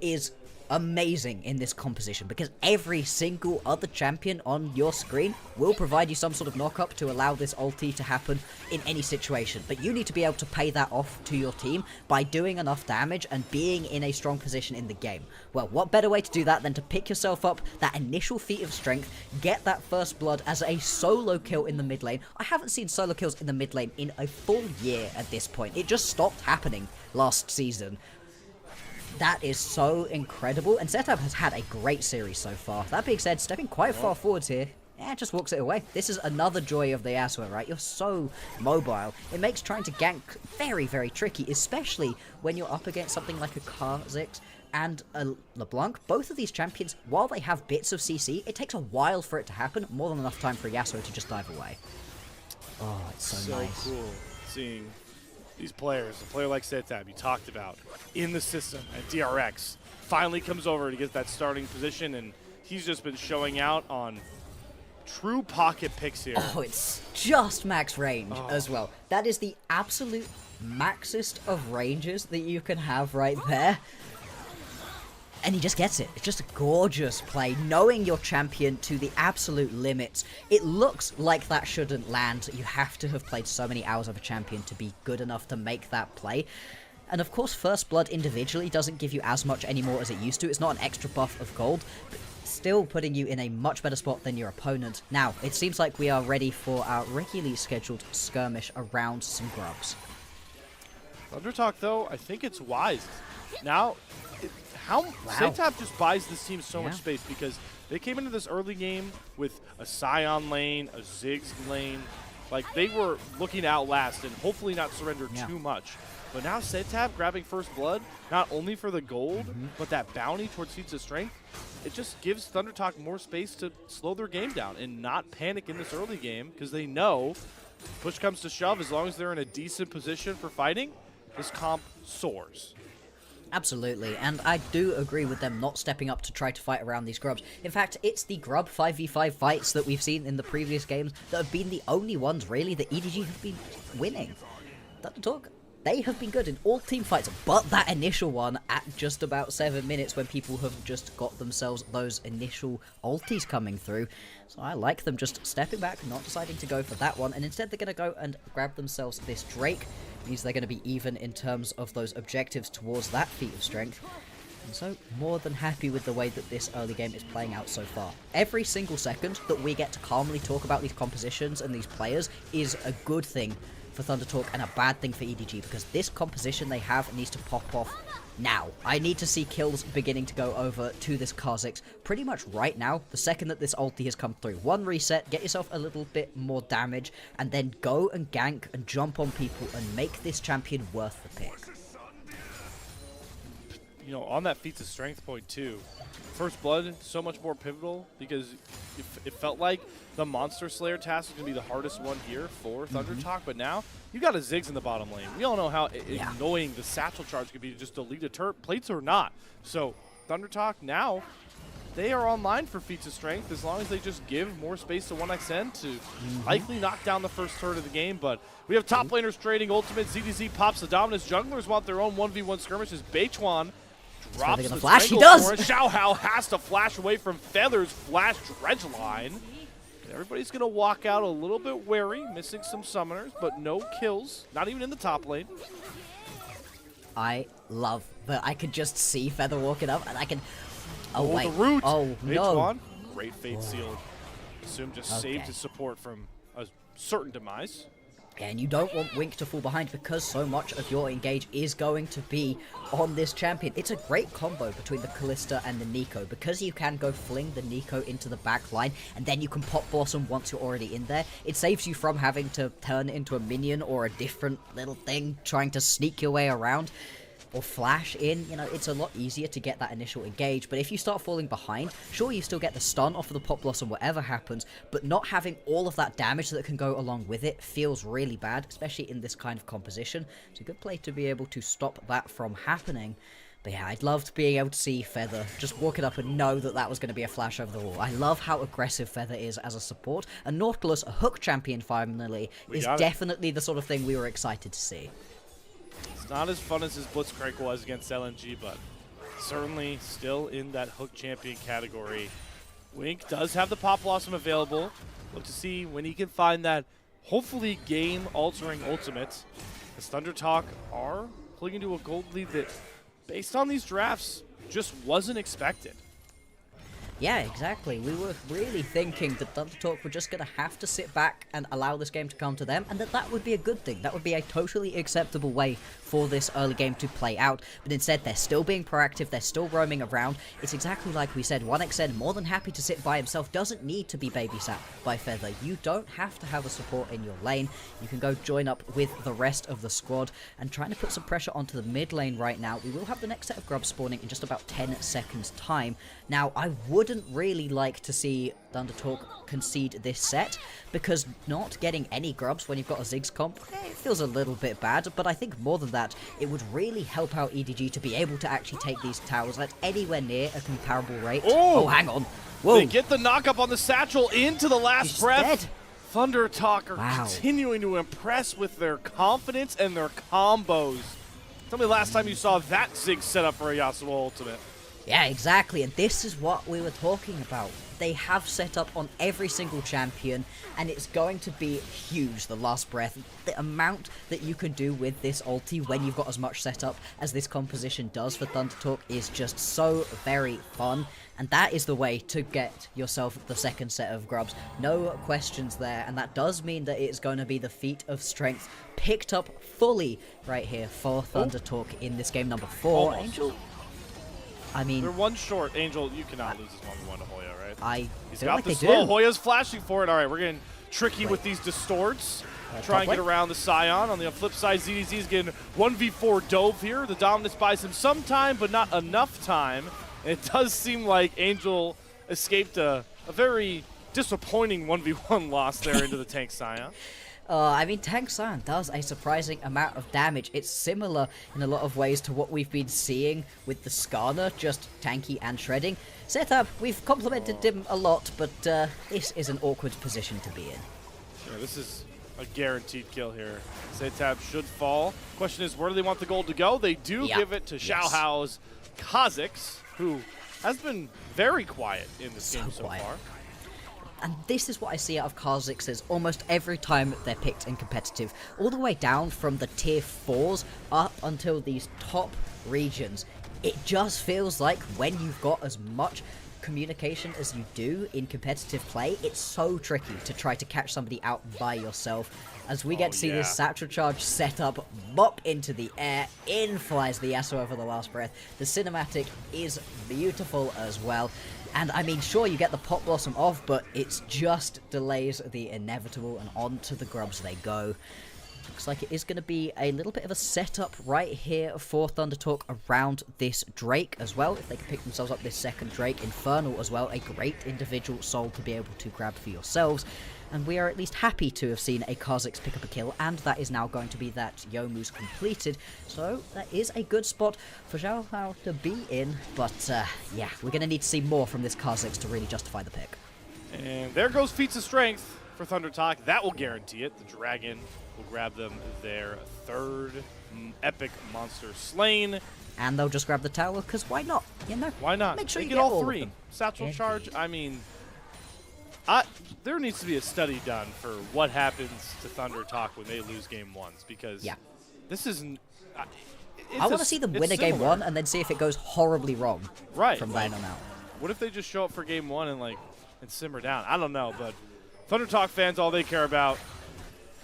is amazing in this composition, because every single other champion on your screen will provide you some sort of knock-up to allow this ulti to happen in any situation, but you need to be able to pay that off to your team by doing enough damage and being in a strong position in the game. Well, what better way to do that than to pick yourself up that initial feat of strength, get that first blood as a solo kill in the mid lane. I haven't seen solo kills in the mid lane in a full year at this point. It just stopped happening last season. That is so incredible, and Setup has had a great series so far. That being said, stepping quite far forwards here, just walks it away. This is another joy of the Yasuo, right? You're so mobile. It makes trying to gank very, very tricky, especially when you're up against something like a Kha'Zix and a LeBlanc. Both of these champions, while they have bits of CC, it takes a while for it to happen, more than enough time for Yasuo to just dive away. Oh, it's so nice. Cool seeing these players, a player like Setab you talked about, in the system at DRX, finally comes over to get that starting position, and he's just been showing out on true pocket picks here. Oh, it's just max range as well. That is the absolute maxest of ranges that you can have right there. And he just gets it. It's just a gorgeous play, knowing your champion to the absolute limits. It looks like that shouldn't land. You have to have played so many hours of a champion to be good enough to make that play. And of course, First Blood individually doesn't give you as much anymore as it used to. It's not an extra buff of gold, but still putting you in a much better spot than your opponent. Now, it seems like we are ready for our regularly scheduled skirmish around some grubs. Thundertalk, though, I think it's wise. Now, Setab just buys this team so much space because they came into this early game with a Scion lane, a Ziggs lane. Like, they were looking to outlast and hopefully not surrender too much. But now Setab grabbing First Blood, not only for the gold, but that bounty towards Feats of Strength, it just gives Thundertalk more space to slow their game down and not panic in this early game because they know push comes to shove, as long as they're in a decent position for fighting, this comp soars. Absolutely, and I do agree with them not stepping up to try to fight around these grubs. In fact, it's the grub 5v5 fights that we've seen in the previous games that have been the only ones, really, that EDG have been winning. Thundertalk, they have been good in all team fights, but that initial one at just about 7 minutes when people have just got themselves those initial ultis coming through. So I like them just stepping back, not deciding to go for that one, and instead they're going to go and grab themselves this Drake. Means they're going to be even in terms of those objectives towards that feat of strength. And so, more than happy with the way that this early game is playing out so far. Every single second that we get to calmly talk about these compositions and these players is a good thing for Thundertalk and a bad thing for EDG, because this composition they have needs to pop off now. I need to see kills beginning to go over to this Kha'Zix pretty much right now, the second that this ulti has come through. One reset, get yourself a little bit more damage, and then go and gank and jump on people and make this champion worth the pick. You know, on that Feats of Strength point too, First Blood, so much more pivotal because it felt like the Monster Slayer task was going to be the hardest one here for Thundertalk, but now you got a Ziggs in the bottom lane. We all know how annoying the satchel charge could be to just delete a turret, plates or not. So Thundertalk now, they are online for Feats of Strength as long as they just give more space to 1xN to likely knock down the first turret of the game. But we have top laners trading ultimates. ZDZ pops the dominance. Junglers want their own 1v1 skirmishes. Beichuan drops the flash. He Strangle does. for it. Xiaohao has to flash away from Feather's flash dredge line. And everybody's going to walk out a little bit wary, missing some summoners, but no kills, not even in the top lane. I love that I could just see Feather walking up, and I can... Oh, wait. The root. Oh, no. Beichuan, great fate sealed. Assume just saved his support from a certain demise. And you don't want Wink to fall behind because so much of your engage is going to be on this champion. It's a great combo between the Kalista and the Neeko because you can go fling the Neeko into the back line and then you can pop Blossom once you're already in there. It saves you from having to turn into a minion or a different little thing trying to sneak your way around or flash in. You know, it's a lot easier to get that initial engage, but if you start falling behind, sure, you still get the stun off of the Pop Blossom, whatever happens, but not having all of that damage that can go along with it feels really bad, especially in this kind of composition. It's a good play to be able to stop that from happening. But yeah, I'd loved being able to see Feather just walking up and know that that was going to be a flash over the wall. I love how aggressive Feather is as a support, and Nautilus, a hook champion finally, is definitely the sort of thing we were excited to see. It's not as fun as his Blitzcrank was against LNG, but certainly still in that hook champion category. Wink does have the Pop Blossom available. Look to see when he can find that hopefully game-altering ultimate. As Thundertalk are pulling into a gold lead that, based on these drafts, just wasn't expected. Yeah, exactly. We were really thinking that Thundertalk were just going to have to sit back and allow this game to come to them, and that would be a good thing. That would be a totally acceptable way for this early game to play out. But instead, they're still being proactive, they're still roaming around. It's exactly like we said, 1xN, more than happy to sit by himself, doesn't need to be babysat by Feather. You don't have to have a support in your lane. You can go join up with the rest of the squad, and trying to put some pressure onto the mid lane right now. We will have the next set of grubs spawning in just about 10 seconds time. Now, I would wouldn't really like to see Thundertalk concede this set, because not getting any grubs when you've got a Ziggs comp, it feels a little bit bad, but I think more than that, it would really help out EDG to be able to actually take these towers at anywhere near a comparable rate. Oh, hang on. Whoa. They get the knock-up on the Satchel into the last He's breath. dead. Thundertalk are Wow. continuing to impress with their confidence and their combos. Tell me the last time you saw that Ziggs set up for a Yasuo ultimate. Yeah, exactly, and this is what we were talking about. They have set up on every single champion, and it's going to be huge, the last breath. The amount that you can do with this ulti when you've got as much setup as this composition does for Thundertalk is just so very fun, and that is the way to get yourself the second set of grubs. No questions there, and that does mean that it's going to be the feat of strength picked up fully right here for Thundertalk in this game number 4. Almost. Angel, I mean, They're one short. Angel, you cannot lose this 1v1 to Hoya, right? I He's feel got like the they slow. do. Hoya's flashing for it. All right, we're getting tricky Wait. with these distorts. Top Try and get lane? around the Scion. On the flip side, ZDZ is getting 1v4 dove here. The dominance buys him some time, but not enough time. And it does seem like Angel escaped a very disappointing 1v1 loss there into the tank Scion. I mean, Tank Scion does a surprising amount of damage. It's similar in a lot of ways to what we've been seeing with the Skarner, just tanky and shredding. Setup, we've complimented him a lot, but this is an awkward position to be in. Yeah, this is a guaranteed kill here. Setab should fall. Question is, where do they want the gold to go? They do Yeah. give it to Yes. Xiaohao's Kha'Zix, who has been very quiet in this So game so quiet. far. And this is what I see out of Kha'Zix's almost every time they're picked in competitive. All the way down from the tier 4s up until these top regions. It just feels like when you've got as much communication as you do in competitive play, it's so tricky to try to catch somebody out by yourself. As we get to see this yeah. Satchel Charge set up, bop into the air, in flies the Yasuo for the last breath. The cinematic is beautiful as well. And I mean, sure, you get the Pop Blossom off, but it's just delays the inevitable, and on to the grubs they go. Looks like it is going to be a little bit of a setup right here for Thundertalk around this Drake as well. If they can pick themselves up this second Drake, Infernal as well, a great individual soul to be able to grab for yourselves. And we are at least happy to have seen a Kha'Zix pick up a kill, and that is now going to be that Youmuu's completed. So that is a good spot for Xiao Hao to be in, but yeah, we're going to need to see more from this Kha'Zix to really justify the pick. And there goes feats of strength for Thundertalk. That will guarantee it. The Dragon will grab them their third epic monster slain. And they'll just grab the tower, because why not? You know, Why not? Make sure they you get get all all of three. them. Satchel Indeed. Charge, I mean, there needs to be a study done for what happens to Thundertalk when they lose game ones, because Yeah. this isn't... I want to see them win a game 1 and then see if it goes horribly wrong Right. from like, then on out. What if they just show up for game 1 and simmer down? I don't know, but Thundertalk fans, all they care about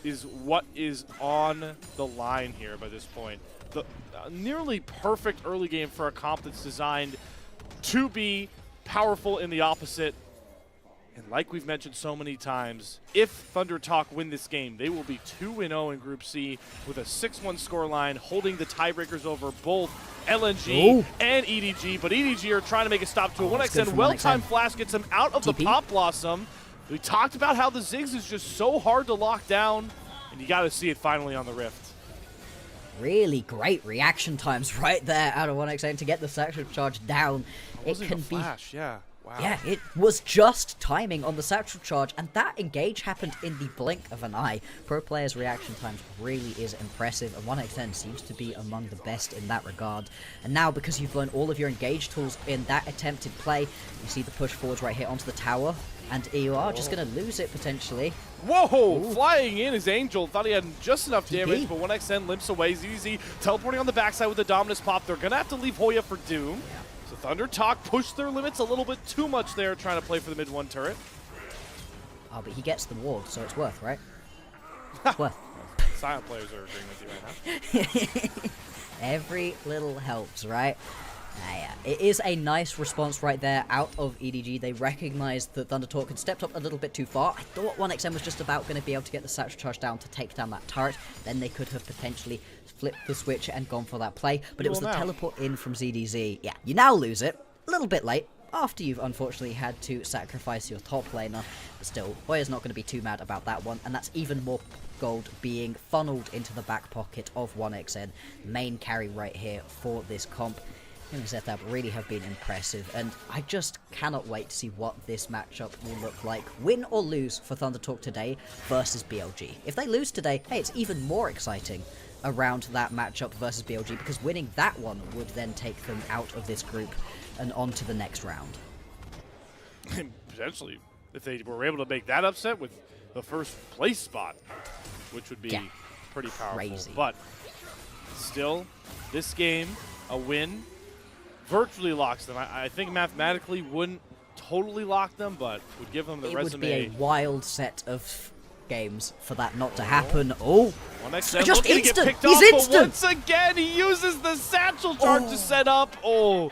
is what is on the line here by this point. The nearly perfect early game for a comp that's designed to be powerful in the opposite. And like we've mentioned so many times, if Thundertalk win this game, they will be 2-0 in Group C with a 6-1 scoreline, holding the tiebreakers over both LNG Ooh. and EDG. But EDG are trying to make a stop to a that's good 1xN. from Well-timed 1xN. flash gets him out of the TP. Pop Blossom. We talked about how the Ziggs is just so hard to lock down, and you got to see it finally on the Rift. Really great reaction times right there out of 1xN to get the Satchel Charge down. It Wasn't can even a be... flash, yeah. Wow. Yeah, it was just timing on the Satchel Charge, and that engage happened in the blink of an eye. Pro players' reaction times really is impressive, and 1xN seems to be among the best in that regard. And now, because you've learned all of your engage tools in that attempted play, you see the push forwards right here onto the tower, and you are just going to lose it potentially. Whoa! Flying in is Angel. Thought he had just enough TP. damage, but 1xN limps away. ZZ teleporting on the backside with the Dominus Pop. They're going to have to leave Hoya for Doom. So Thundertalk pushed their limits a little bit too much there, trying to play for the mid-1 turret. Oh, but he gets the ward, so it's worth, right? It's worth. Silent players are agreeing with you right now. Every little helps, right? Yeah. It is a nice response right there out of EDG. They recognized that Thundertalk had stepped up a little bit too far. I thought 1xN was just about going to be able to get the Satchel Charge down to take down that turret. Then they could have potentially flipped the switch and gone for that play. But it was the Well, now. teleport in from ZDZ. Yeah, you now lose it. A little bit late. after you've unfortunately had to sacrifice your top laner. But still, Hoya's not going to be too mad about that one, and that's even more gold being funneled into the back pocket of 1XN, main carry right here for this comp. His setup really have been impressive, and I just cannot wait to see what this matchup will look like, win or lose for Thunder Talk today versus BLG. If they lose today, hey, it's even more exciting around that matchup versus BLG, because winning that one would then take them out of this group and on to the next round. Potentially, if they were able to make that upset with the first place spot, which would be pretty powerful. Crazy. But still, this game, a win, virtually locks them. I think mathematically wouldn't totally lock them, but would give them the resume. It would be a wild set of games for that not to happen. Oh, 1XN just looking instant. to get picked He's off, instant. but once again, he uses the satchel charge to set up. Oh,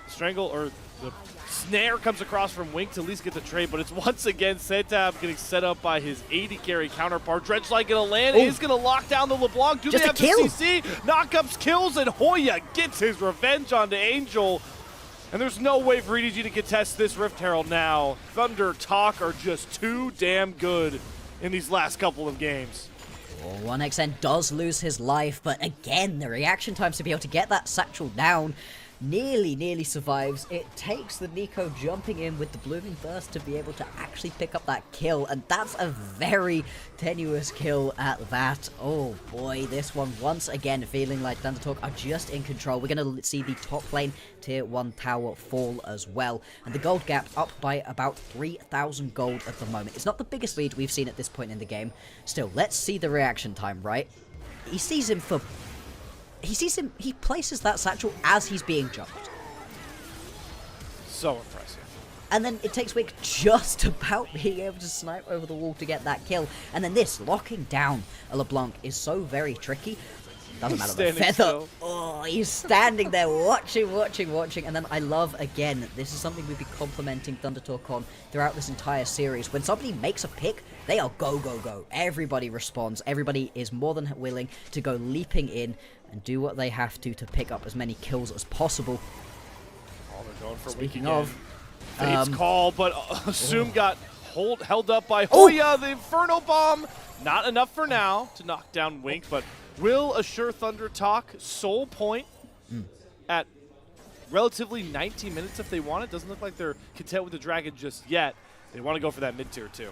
strangle or the snare comes across from Wink to at least get the trade, but it's once again Setab getting set up by his AD carry counterpart. Dredgelight gonna land. He's gonna lock down the LeBlanc. Do Just they a have kill. the CC? Knockups, kills, and Hoya gets his revenge onto Angel. And there's no way for EDG to contest this Rift Herald now. Thunder Talk are just too damn good in these last couple of games. 1XN does lose his life, but again, the reaction times to be able to get that satchel down nearly survives. It takes the Nico jumping in with the Blooming Burst to be able to actually pick up that kill, and that's a very tenuous kill at that. Oh boy, this one once again feeling like Thunder Talk are just in control. We're going to see the top lane tier 1 tower fall as well, and the gold gap up by about 3,000 gold at the moment. It's not the biggest lead we've seen at this point in the game. Still, let's see the reaction time, right? He sees him, he places that satchel as he's being jumped. So impressive. And then it takes Wick just about being able to snipe over the wall to get that kill. And then this, locking down a LeBlanc is so very tricky. Doesn't matter, the Standing feather. still. Oh, he's standing there watching. And then I love, again, this is something we've been complimenting Thunder Talk on throughout this entire series. When somebody makes a pick, they are go. Everybody responds. Everybody is more than willing to go leaping in and do what they have to pick up as many kills as possible. Oh, they're going for Speaking Wink again. of, Fate's call, but Assume got held up by Hoya, the Inferno Bomb. Not enough for now to knock down Wink, but will assure Thunder Talk soul point at relatively 19 minutes if they want it. Doesn't look like they're content with the Dragon just yet. They want to go for that mid-tier too.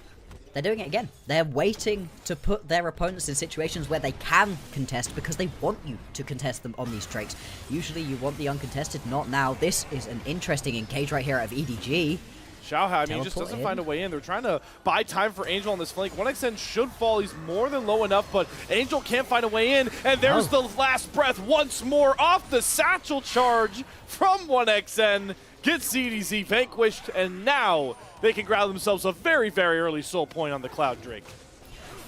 they're doing it again. They're waiting to put their opponents in situations where they can contest because they want you to contest them on these drakes. Usually you want the uncontested, not now. This is an interesting engage right here out of EDG. Xiaohao, I mean, he just Teleport doesn't in. find a way in. They're trying to buy time for Angel on this flank. 1XN should fall. He's more than low enough, but Angel can't find a way in. And there's the last breath once more off the satchel charge from 1XN. Gets CDZ vanquished, and now they can grab themselves a very, very early soul point on the Cloud Drake.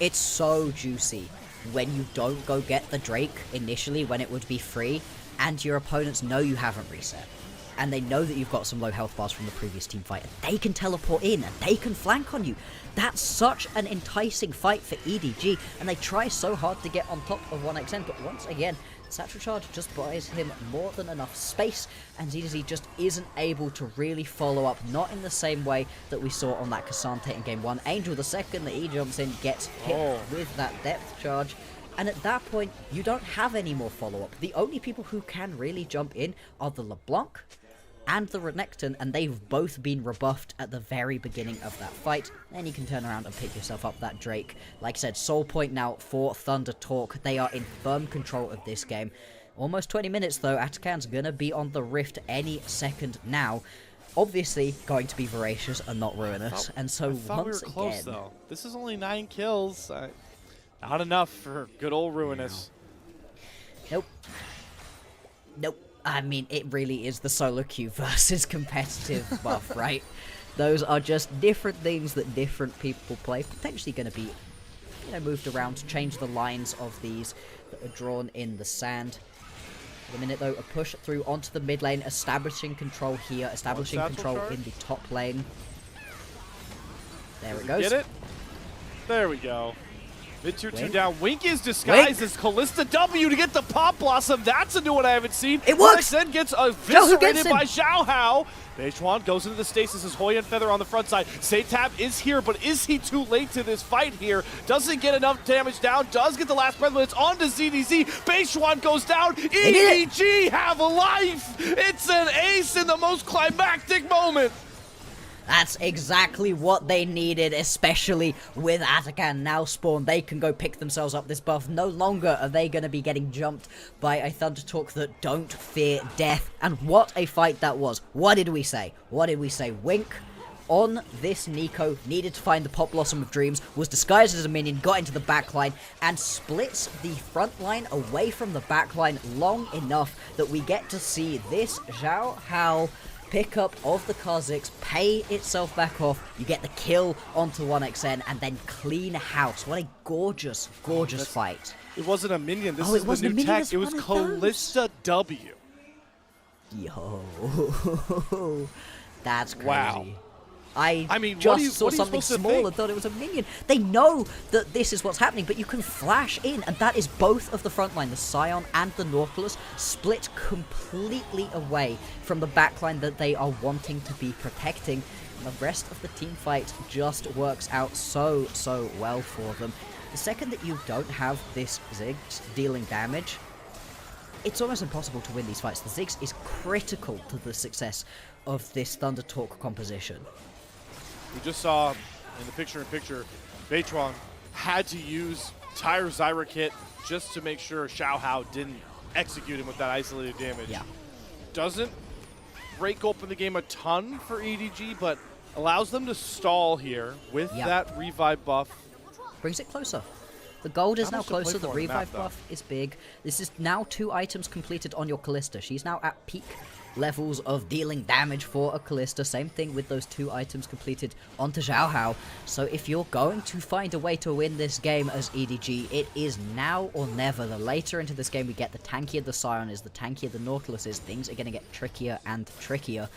It's so juicy when you don't go get the Drake initially when it would be free, and your opponents know you haven't reset. And they know that you've got some low health bars from the previous team fight, and they can teleport in, and they can flank on you. That's such an enticing fight for EDG, and they try so hard to get on top of 1XN, but once again, Satchel Charge just buys him more than enough space, and ZDZ just isn't able to really follow up, not in the same way that we saw on that Cassante in Game 1. Angel, the second that he jumps in, gets hit with that depth charge, and at that point, you don't have any more follow-up. The only people who can really jump in are the LeBlanc and the Renekton, and they've both been rebuffed at the very beginning of that fight. Then you can turn around and pick yourself up that Drake. Like I said, soul point now for Thunder Talk. They are in firm control of this game. Almost 20 minutes though. Atakan's gonna be on the Rift any second now. Obviously going to be Voracious and not Ruinous. And so I thought once we were close, again, though. This is only 9 kills. Not enough for good old Ruinous. Nope. I mean, it really is the solo queue versus competitive buff, right? Those are just different things that different people play. Potentially going to be, moved around to change the lines of these that are drawn in the sand. For the minute, though, a push through onto the mid lane, establishing control here, establishing control in the top lane. There it goes. Get it? There we go. Mid-tier 2 Wink. down. Wink is disguised as Callista W to get the Pop Blossom. That's a new one I haven't seen. It works! Then gets gets eviscerated him. by Xiaohao. Beichuan goes into the stasis as Hoya and Feather on the front side. Satab is here, but is he too late to this fight here? Doesn't get enough damage down, does get the last breath, but it's on to ZDZ. Beichuan goes down, EDG have a life! It's an ace in the most climactic moment! That's exactly what they needed, especially with Atakan now spawned. They can go pick themselves up this buff. No longer are they going to be getting jumped by a Thundertalk that don't fear death. And what a fight that was. What did we say? What did we say? Wink on this Nico needed to find the Pop Blossom of Dreams, was disguised as a minion, got into the backline, and splits the front line away from the backline long enough that we get to see this Zhao Hao pickup of the Kha'Zix pay itself back off. You get the kill onto 1xN and then clean house. What a gorgeous, gorgeous fight. It wasn't a minion. This Oh, is it the wasn't a new minion, tech. it's It was one of those. Callista W. Yo, that's crazy. Wow. I mean, just what are you saw something supposed to small think? and thought it was a minion. They know that this is what's happening, but you can flash in, and that is both of the front line, the Scion and the Nautilus, split completely away from the backline that they are wanting to be protecting. And the rest of the team fight just works out so well for them. The second that you don't have this Ziggs dealing damage, it's almost impossible to win these fights. The Ziggs is critical to the success of this Thundertalk composition. We just saw in the picture-in-picture, Beichuan had to use Tire Zyra kit just to make sure Xiao Hao didn't execute him with that isolated damage. Yeah. Doesn't break open the game a ton for EDG, but allows them to stall here with Yeah. that revive buff. Brings it closer. The gold is Not now much to play closer, the for on the map, revive though. buff is big. This is now 2 items completed on your Callista. She's now at peak levels of dealing damage for a Callista. Same thing with those 2 items completed onto Zhao Hao. So if you're going to find a way to win this game as EDG, it is now or never. The later into this game we get, the tankier the Scion is, the tankier the Nautilus is, things are going to get trickier and trickier.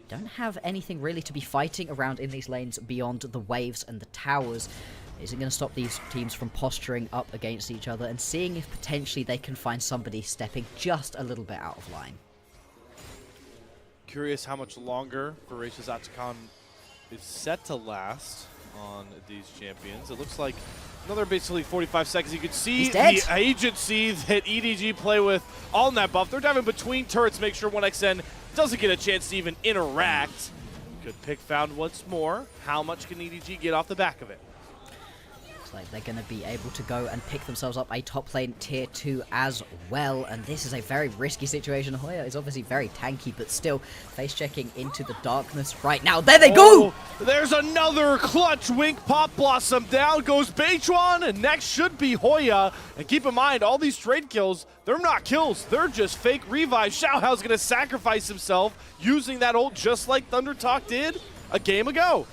Don't have anything really to be fighting around in these lanes beyond the waves and the towers. Isn't going to stop these teams from posturing up against each other and seeing if potentially they can find somebody stepping just a little bit out of line. Curious how much longer Voracious Atakan is set to last on these champions. It looks like another basically 45 seconds. You can see He's dead. the agency that EDG play with on that buff. They're diving between turrets to make sure 1xN doesn't get a chance to even interact. Good pick found once more. How much can EDG get off the back of it? Like they're going to be able to go and pick themselves up a top lane tier 2 as well, and this is a very risky situation. Hoya is obviously very tanky, but still face checking into the darkness right now. There they go! There's another clutch Wink Pop Blossom. Down goes Beichuan, and next should be Hoya. And keep in mind, all these trade kills, they're not kills, they're just fake revives. Xiao Hao's gonna sacrifice himself using that ult just like Thundertalk did a game ago.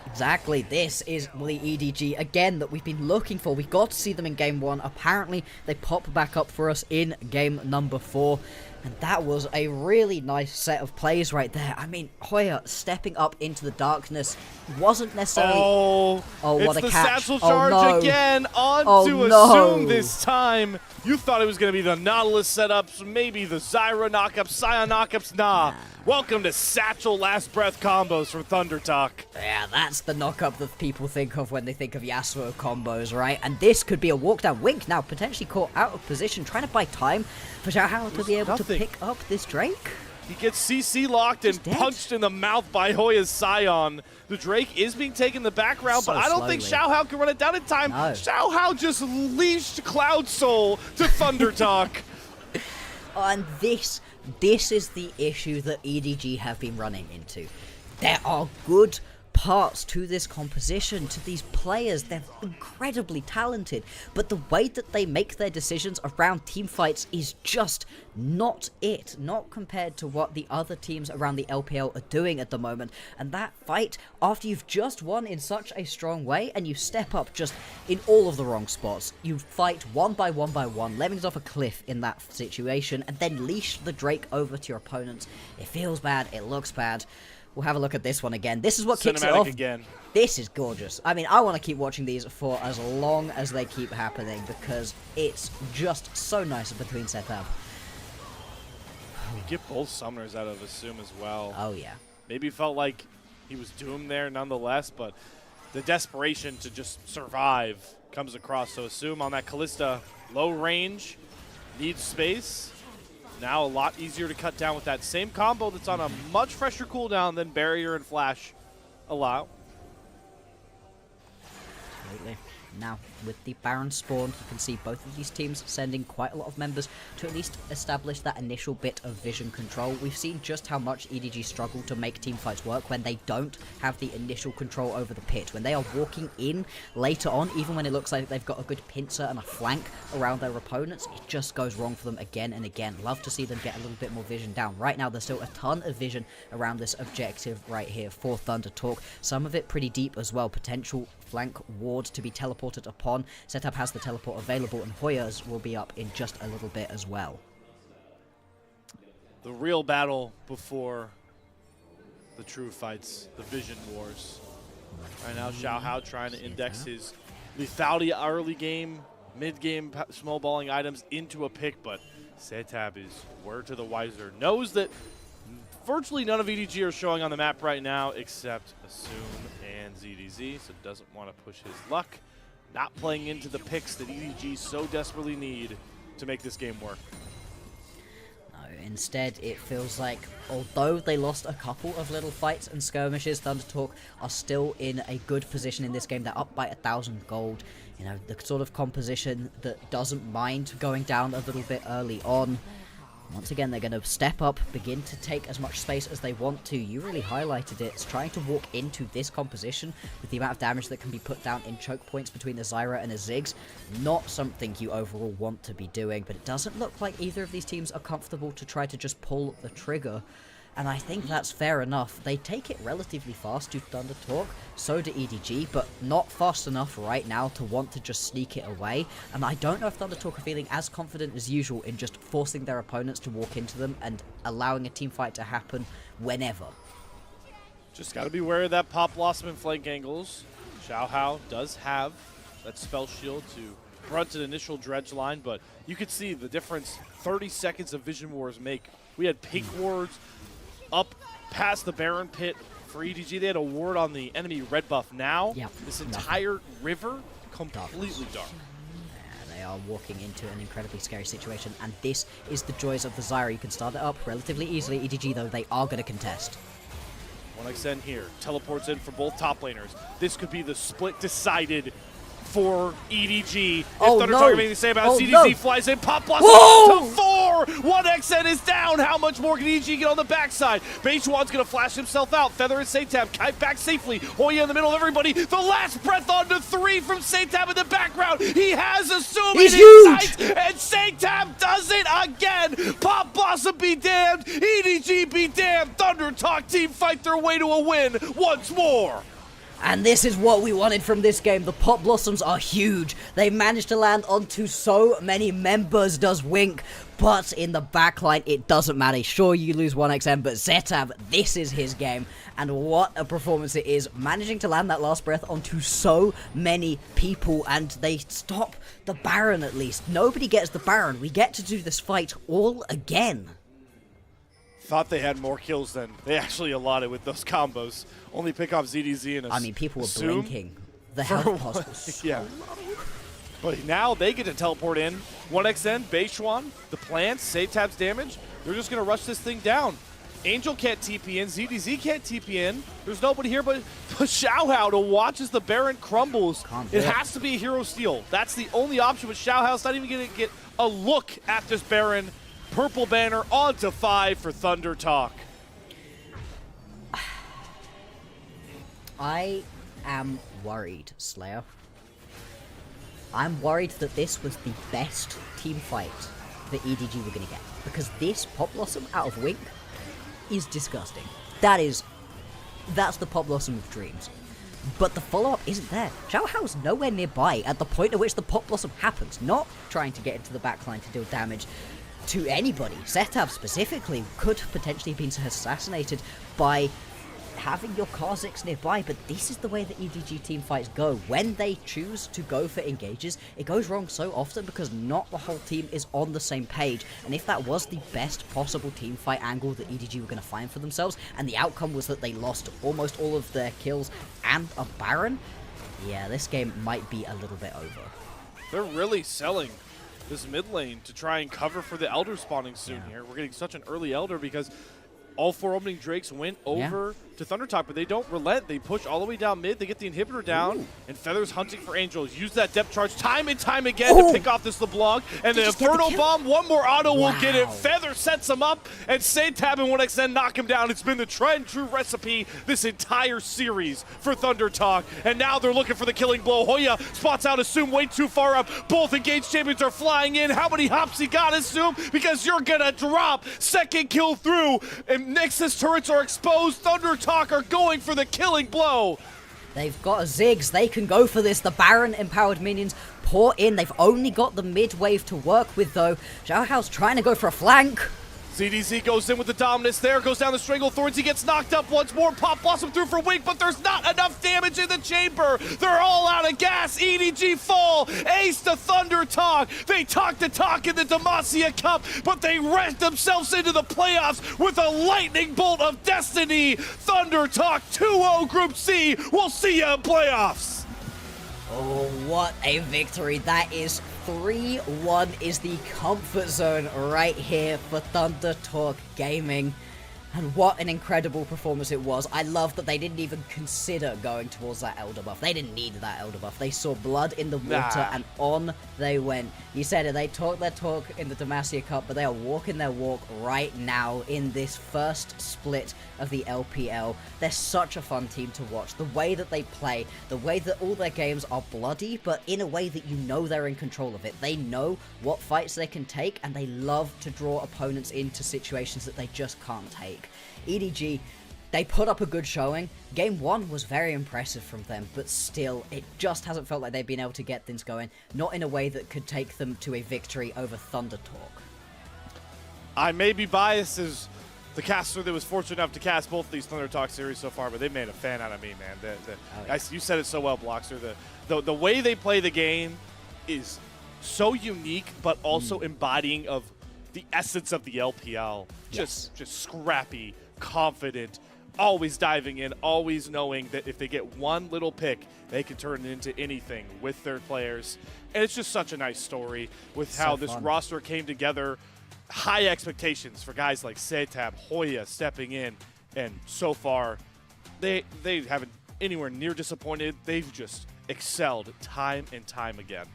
Exactly, this is the EDG again that we've been looking for. We got to see them in game 1. Apparently, they pop back up for us in game number 4. And that was a really nice set of plays right there. I mean, Hoya stepping up into the darkness wasn't necessarily... Oh, what it's a the catch. satchel Oh, charge no. again on Oh, to no. Assume this time. You thought it was going to be the Nautilus setups, maybe the Zyra knockups, Sion knockups. Nah. Welcome to Satchel Last Breath combos from Thundertalk. Yeah, that's the knock-up that people think of when they think of Yasuo combos, right? And this could be a walk-down. Wink now potentially caught out of position, trying to buy time for Xiao Hao to be able nothing. to pick up this Drake. He gets CC locked and dead. punched in the mouth by Hoya's Scion. The Drake is being taken in the background, So but I don't think slowly. Xiao Hao can run it down in time. No. Xiao Hao just leashed Cloud Soul to Thundertalk. And this is the issue that EDG have been running into. There are good parts to this composition, to these players. They're incredibly talented, but the way that they make their decisions around team fights is just not it. Not compared to what the other teams around the LPL are doing at the moment. And that fight, after you've just won in such a strong way, and you step up just in all of the wrong spots, you fight one by one, Lemmings off a cliff in that situation, and then leash the Drake over to your opponents. It feels bad, it looks bad. We'll have a look at this one again. This is what kicks it Cinematic off. again. This is gorgeous. I mean, I want to keep watching these for as long as they keep happening because it's just so nice between setup. You get both summoners out of Assume as well. Oh, yeah. Maybe felt like he was doomed there nonetheless, but the desperation to just survive comes across. So Assume on that Callista, low range, needs space. Now a lot easier to cut down with that same combo that's on a much fresher cooldown than Barrier and Flash allow. Absolutely. Now, with the Baron spawned, you can see both of these teams sending quite a lot of members to at least establish that initial bit of vision control. We've seen just how much EDG struggle to make teamfights work when they don't have the initial control over the pit. When they are walking in later on, even when it looks like they've got a good pincer and a flank around their opponents, it just goes wrong for them again and again. Love to see them get a little bit more vision down. Right now, there's still a ton of vision around this objective right here for Thunder Talk. Some of it pretty deep as well. Potential flank ward to be teleported upon. Setup has the teleport available, and Hoyas will be up in just a little bit as well. The real battle before the true fights, the vision wars. Right now, Xiaohao trying to index his lethality early game, mid-game small balling items into a pick, but Setab is word to the wiser. Knows that virtually none of EDG are showing on the map right now except Assume and ZDZ, so doesn't want to push his luck. Not playing into the picks that EDG so desperately need to make this game work. No, instead, it feels like, although they lost a couple of little fights and skirmishes, Thunder Talk are still in a good position in this game. They're up by 1,000 gold. You know, the sort of composition that doesn't mind going down a little bit early on. Once again, they're going to step up, begin to take as much space as they want to. You really highlighted it. It's trying to walk into this composition with the amount of damage that can be put down in choke points between a Zyra and a Ziggs. Not something you overall want to be doing, but it doesn't look like either of these teams are comfortable to try to just pull the trigger. And I think that's fair enough. They take it relatively fast to Thunder Talk, so do EDG, but not fast enough right now to want to just sneak it away. And I don't know if Thunder Talk are feeling as confident as usual in just forcing their opponents to walk into them and allowing a team fight to happen whenever. Just got to be wary of that Pop Blossom and flank angles. Xiaohao does have that spell shield to brunt an initial dredge line, but you could see the difference 30 seconds of Vision Wars make. We had pink wards up past the Baron pit for EDG. They had a ward on the enemy red buff. Now, this entire river completely dark. Yeah, they are walking into an incredibly scary situation, and this is the joys of the Zyra. You can start it up relatively easily. EDG, though, they are going to contest. 1xN here, teleports in for both top laners. This could be the split decided for EDG. If Thunder Talk have anything to say about it, CDZ flies in, Pop Blossom to 4! 1xN is down! How much more can EDG get on the backside? Beijuan's gonna flash himself out. Feather and Setab kite back safely. Hoya in the middle of everybody. The last breath onto 3 from Setab in the background. He has Assume in his sights, and Setab does it again! Pop Blossom be damned! EDG be damned! Thunder Talk team fight their way to a win once more! And this is what we wanted from this game. The Pop Blossoms are huge. They managed to land onto so many members, does Wink. But in the backline, it doesn't matter. Sure, you lose 1xN, but Setab, this is his game. And what a performance it is, managing to land that last breath onto so many people. And they stop the Baron at least. Nobody gets the Baron. We get to do this fight all again. Thought they had more kills than they actually allotted with those combos. Only pick off ZDZ and I mean, people were Assume blinking. The health pulse was so yeah. But now they get to teleport in. 1xN, Beijuan, the plants, Setab's damage. They're just going to rush this thing down. Angel can't TP in. ZDZ can't TP in. There's nobody here but Xiaohao to watch as the Baron crumbles. It has to be a hero steal. That's the only option, but Xiaohao's not even going to get a look at this Baron. Purple banner on to 5 for Thunder Talk. I am worried, Slayer. I'm worried that this was the best team fight that EDG were going to get. Because this Pop Blossom out of Wink is disgusting. That's the Pop Blossom of dreams. But the follow-up isn't there. Xiaohao's nowhere nearby at the point at which the Pop Blossom happens. Not trying to get into the backline to deal damage to anybody. Setab specifically could potentially have been assassinated by having your Kha'Zix nearby, but this is the way that EDG team fights go. When they choose to go for engages, it goes wrong so often because not the whole team is on the same page. And if that was the best possible team fight angle that EDG were going to find for themselves, and the outcome was that they lost almost all of their kills and a Baron, yeah, this game might be a little bit over. They're really selling this mid lane to try and cover for the Elder spawning soon here. We're getting such an early Elder because all 4 opening Drakes went over to Thundertalk, but they don't relent. They push all the way down mid. They get the inhibitor down, and Feather's hunting for Angels. Use that depth charge time and time again to pick off this LeBlanc. And the Inferno Bomb, one more auto will get it. Feather sets him up, and Satab and 1xN knock him down. It's been the tried and true recipe this entire series for Thundertalk. And now they're looking for the killing blow. Hoya spots out Assume way too far up. Both engaged champions are flying in. How many hops he got, Assume? Because you're gonna drop. Second kill through, and Nexus turrets are exposed. Thundertalk are going for the killing blow. They've got a Ziggs. They can go for this. The Baron empowered minions pour in. They've only got the mid wave to work with, though. Zhao Hao's trying to go for a flank. ZDZ goes in with the dominance there, goes down the Strangle Thorns, he gets knocked up once more, Pop Blossom through for Wink, but there's not enough damage in the chamber. They're all out of gas, EDG fall, Ace to Thundertalk. They talk the talk in the Demacia Cup, but they wrecked themselves into the playoffs with a lightning bolt of destiny. Thundertalk 2-0 Group C, we'll see you in playoffs. Oh, what a victory. That is 3-1 is the comfort zone right here for Thundertalk Gaming. And what an incredible performance it was. I love that they didn't even consider going towards that Elder buff. They didn't need that Elder buff. They saw blood in the water and on they went. You said it, they talk their talk in the Demacia Cup, but they are walking their walk right now in this first split of the LPL. They're such a fun team to watch. The way that they play, the way that all their games are bloody, but in a way that you know they're in control of it. They know what fights they can take, and they love to draw opponents into situations that they just can't take. EDG, they put up a good showing. Game 1 was very impressive from them, but still, it just hasn't felt like they've been able to get things going. Not in a way that could take them to a victory over Thundertalk. I may be biased as the caster that was fortunate enough to cast both these Thundertalk series so far, but they made a fan out of me, man. You said it so well, Bloxer. The way they play the game is so unique, but also embodying of the essence of the LPL. Just scrappy, confident, always diving in, always knowing that if they get one little pick, they can turn it into anything with their players. And it's just such a nice story with how this roster came together. High expectations for guys like Satab, Hoya stepping in, and so far, they haven't anywhere near disappointed. They've just excelled time and time again.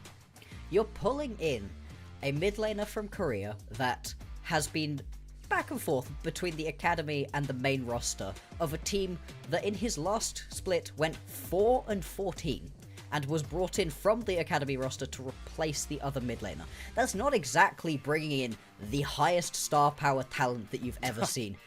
You're pulling in a mid laner from Korea that has been back and forth between the academy and the main roster of a team that in his last split went 4-14 and was brought in from the academy roster to replace the other mid laner. That's not exactly bringing in the highest star power talent that you've ever seen,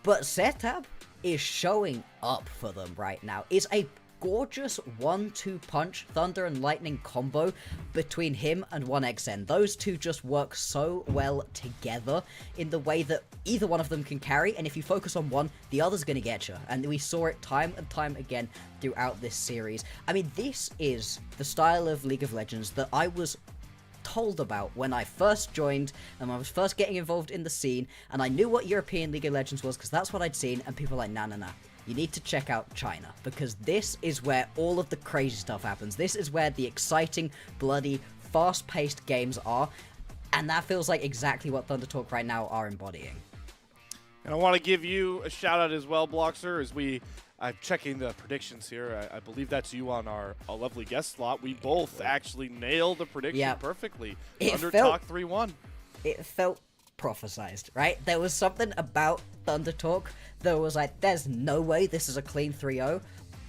but Satab is showing up for them right now. It's a gorgeous 1-2 punch Thunder and Lightning combo between him and 1xN. Those two just work so well together in the way that either one of them can carry, and if you focus on one, the other's gonna get you. And we saw it time and time again throughout this series. I mean, this is the style of League of Legends that I was told about when I first joined and I was first getting involved in the scene, and I knew what European League of Legends was because that's what I'd seen, and people were like, nah. You need to check out China, because this is where all of the crazy stuff happens. This is where the exciting, bloody, fast-paced games are, and that feels like exactly what Thundertalk right now are embodying. And I want to give you a shout-out as well, Bloxer, as I'm checking the predictions here. I believe that's you on our lovely guest slot. We both actually nailed the prediction perfectly. Thundertalk 3-1. It felt prophesized, right? There was something about Thundertalk that was like, there's no way this is a clean 3-0,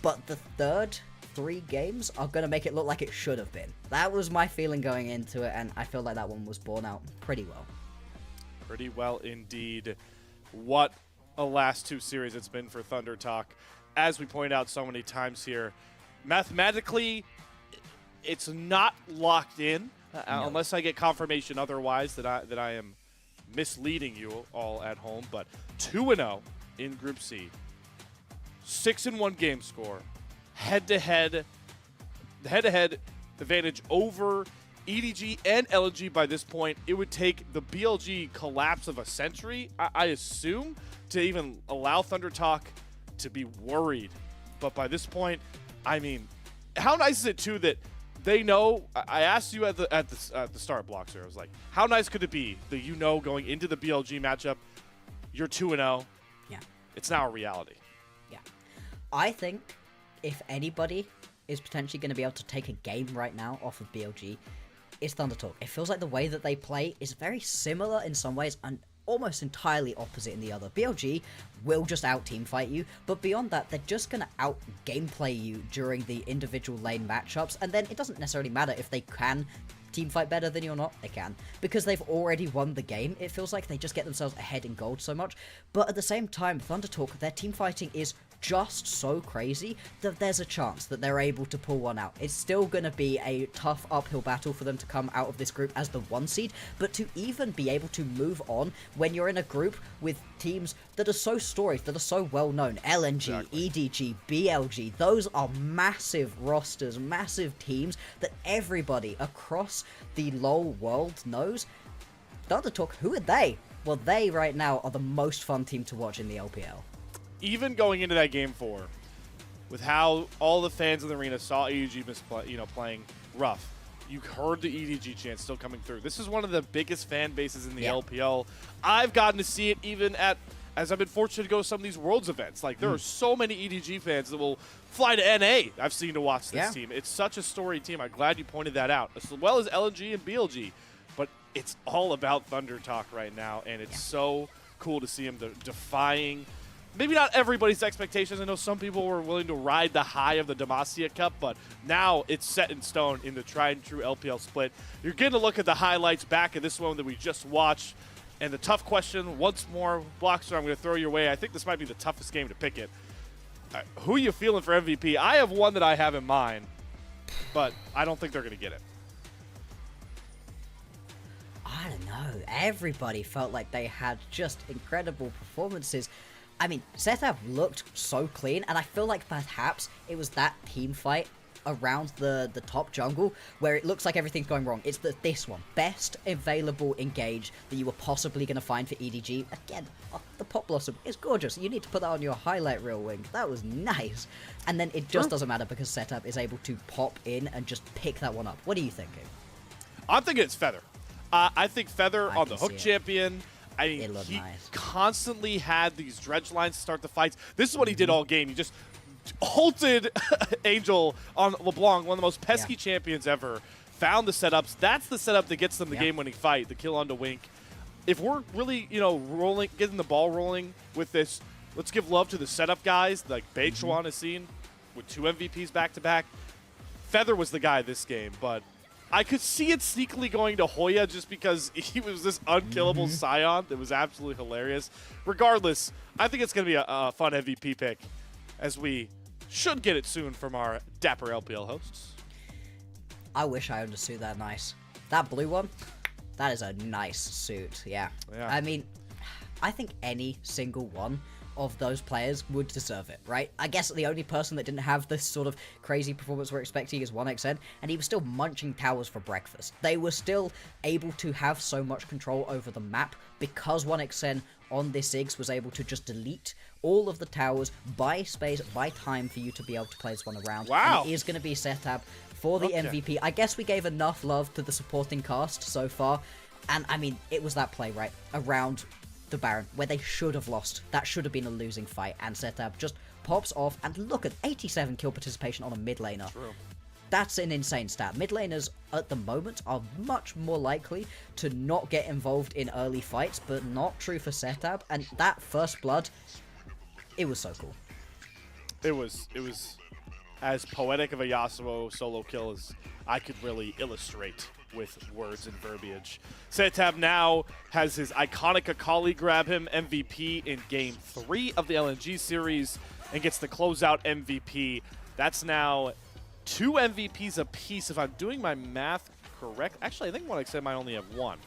but the third 3 games are going to make it look like it should have been. That was my feeling going into it, and I feel like that one was borne out pretty well. Pretty well indeed. What a last 2 series it's been for Thundertalk. As we pointed out so many times here, mathematically, it's not locked in, unless I get confirmation otherwise that I am misleading you all at home, but 2-0 in Group C. 6-1 game score, head-to-head advantage over EDG and LNG by this point. It would take the BLG collapse of a century, I assume, to even allow Thunder Talk to be worried. But by this point, I mean, how nice is it too that they know? I asked you at the start blocks here. I was like, how nice could it be that going into the BLG matchup, you're 2-0. Yeah. It's now a reality. Yeah. I think if anybody is potentially going to be able to take a game right now off of BLG, it's Thunder Talk. It feels like the way that they play is very similar in some ways and almost entirely opposite in the other. BLG will just out-teamfight you, but beyond that, they're just going to out-gameplay you during the individual lane matchups, and then it doesn't necessarily matter if they can teamfight better than you or not. They can. Because they've already won the game, it feels like they just get themselves ahead in gold so much. But at the same time, Thunder Talk, their teamfighting is just so crazy that there's a chance that they're able to pull one out. It's still going to be a tough uphill battle for them to come out of this group as the 1 seed, but to even be able to move on when you're in a group with teams that are so storied, that are so well known, LNG, EDG, BLG, those are massive rosters, massive teams that everybody across the LoL world knows. Thunder Talk, who are they? Well, they right now are the most fun team to watch in the LPL. Even going into that game 4, with how all the fans in the arena saw EDG playing rough, you heard the EDG chant still coming through. This is one of the biggest fan bases in the LPL. I've gotten to see it even as I've been fortunate to go to some of these Worlds events. Like, there are so many EDG fans that will fly to NA, I've seen, to watch this team. It's such a storied team. I'm glad you pointed that out, as well as LNG and BLG. But it's all about Thunder Talk right now, and it's so cool to see them defying maybe not everybody's expectations. I know some people were willing to ride the high of the Demacia Cup, but now it's set in stone in the tried and true LPL split. You're getting to look at the highlights back at this one that we just watched. And the tough question, once more, Blockster, I'm going to throw your way. I think this might be the toughest game to pick it. Who are you feeling for MVP? I have one that I have in mind, but I don't think they're going to get it. I don't know. Everybody felt like they had just incredible performances. I mean, Setup looked so clean, and I feel like perhaps it was that team fight around the top jungle where it looks like everything's going wrong. It's this one. Best available engage that you were possibly going to find for EDG. Again, the Pop Blossom is gorgeous. You need to put that on your highlight reel, Wing. That was nice. And then it just doesn't matter because Setup is able to pop in and just pick that one up. What are you thinking? I'm thinking it's Feather. I think Feather on the Hook champion. I mean, he constantly had these dredge lines to start the fights. This is what he did all game. He just ulted Angel on LeBlanc, one of the most pesky champions ever. Found the setups. That's the setup that gets them the game-winning fight, the kill onto Wink. If we're really, rolling, getting the ball rolling with this, let's give love to the setup guys, like Beichuan has seen with 2 MVPs back-to-back. Feather was the guy this game, but I could see it sneakily going to Hoya just because he was this unkillable Scion that was absolutely hilarious. Regardless, I think it's going to be a fun MVP pick, as we should get it soon from our dapper LPL hosts. I wish I owned a suit that nice. That blue one, that is a nice suit, yeah. I mean, I think any single one of those players would deserve it, right? I guess the only person that didn't have this sort of crazy performance we're expecting is 1xN, and he was still munching towers for breakfast. They were still able to have so much control over the map because 1xN on this Ziggs was able to just delete all of the towers, buy space, buy time for you to be able to play this one around. Wow. And it is going to be set up for the MVP. I guess we gave enough love to the supporting cast so far, and I mean, it was that play, right? Around the Baron, where they should have lost. That should have been a losing fight, and Setup just pops off, and look at 87 kill participation on a mid laner. True. That's an insane stat. Mid laners at the moment are much more likely to not get involved in early fights, but not true for Setup, and that first blood, it was so cool. It was as poetic of a Yasuo solo kill as I could really illustrate with words and verbiage. Setab now has his iconic Akali grab him MVP in Game 3 of the LNG series and gets the closeout MVP. That's now 2 MVPs apiece, if I'm doing my math correct. Actually, I think 1xN might only have 1.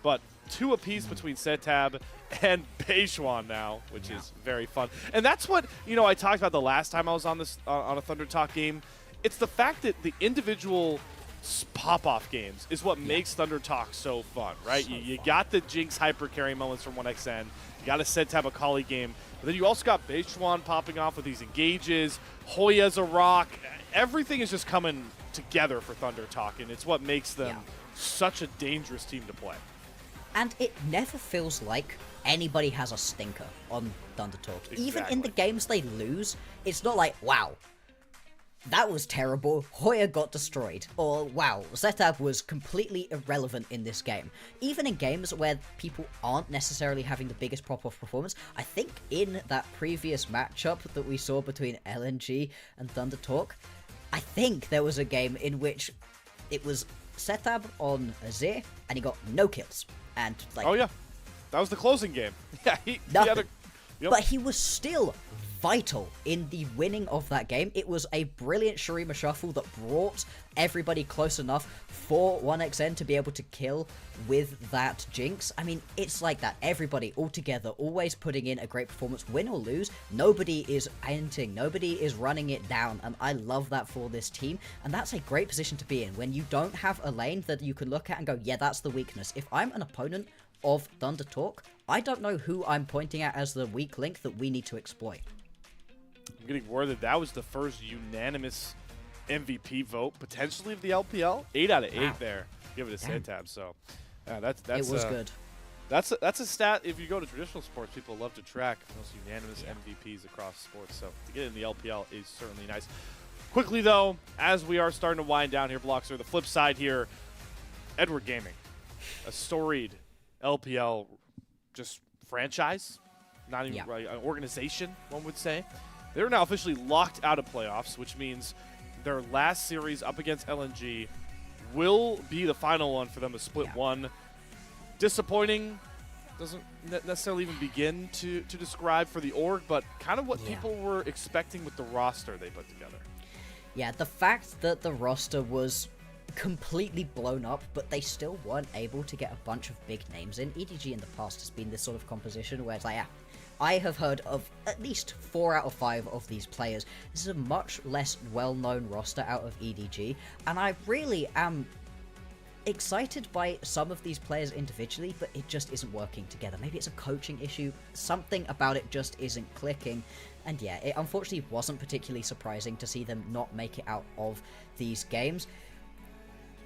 But 2 apiece between Setab and Beishwan now, which is very fun. And that's what, I talked about the last time I was on this on a Thunder Talk game. It's the fact that the individual pop-off games is what makes Thunder Talk so fun, right? You got the Jinx hyper carry moments from 1xN. You got a Setab Akali game. But then you also got Beishwan popping off with these engages. Hoya's a rock. Everything is just coming together for Thunder Talk, and it's what makes them such a dangerous team to play. And it never feels like anybody has a stinker on Thunder Talk. Even in the games they lose, it's not like, wow, that was terrible, Hoya got destroyed, or wow, Setab was completely irrelevant in this game. Even in games where people aren't necessarily having the biggest pop-off performance, I think in that previous matchup that we saw between LNG and Thunder Talk, I think there was a game in which it was Setab on Azir, and he got no kills. And like, oh yeah, that was the closing game. Yeah, he had a, but he was still vital in the winning of that game. It was a brilliant Shurima shuffle that brought everybody close enough for 1xN to be able to kill with that Jinx. I mean, it's like that. Everybody all together, always putting in a great performance. Win or lose, nobody is hinting, nobody is running it down, and I love that for this team. And that's a great position to be in when you don't have a lane that you can look at and go, yeah, that's the weakness. If I'm an opponent of Thunder Talk, I don't know who I'm pointing at as the weak link that we need to exploit. I'm getting word that was the first unanimous MVP vote, potentially of the LPL. 8 out of 8 there. Give it a Setab. So that's it was good. That's a stat. If you go to traditional sports, people love to track most unanimous MVPs across sports. So to get in the LPL is certainly nice. Quickly though, as we are starting to wind down here, Bloxer, the flip side here, Edward Gaming, a storied LPL just franchise, not even an organization, one would say. They're now officially locked out of playoffs, which means their last series up against LNG will be the final one for them to split one. Disappointing, doesn't necessarily even begin to describe for the org, but kind of what people were expecting with the roster they put together. Yeah, the fact that the roster was completely blown up, but they still weren't able to get a bunch of big names in. EDG in the past has been this sort of composition where it's like, I have heard of at least 4 out of 5 of these players. This is a much less well-known roster out of EDG, and I really am excited by some of these players individually, but it just isn't working together. Maybe it's a coaching issue, something about it just isn't clicking, and yeah, it unfortunately wasn't particularly surprising to see them not make it out of these games.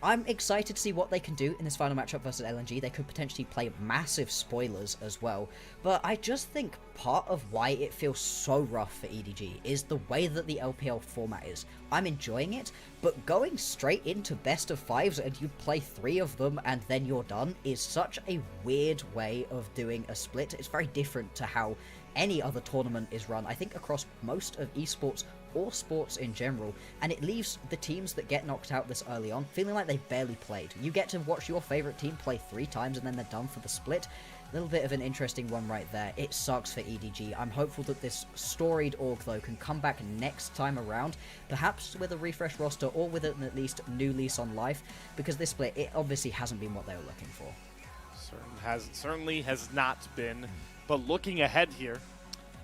I'm excited to see what they can do in this final matchup versus LNG. They could potentially play massive spoilers as well. But I just think part of why it feels so rough for EDG is the way that the LPL format is. I'm enjoying it, but going straight into best of 5s and you play 3 of them and then you're done is such a weird way of doing a split. It's very different to how any other tournament is run, I think, across most of esports or sports in general, and it leaves the teams that get knocked out this early on feeling like they barely played. You get to watch your favorite team play 3 times and then they're done for the split. A little bit of an interesting one right there. It sucks for EDG. I'm hopeful that this storied org, though, can come back next time around, perhaps with a refresh roster or with an at least new lease on life, because this split, it obviously hasn't been what they were looking for. Certainly has not been, but looking ahead here,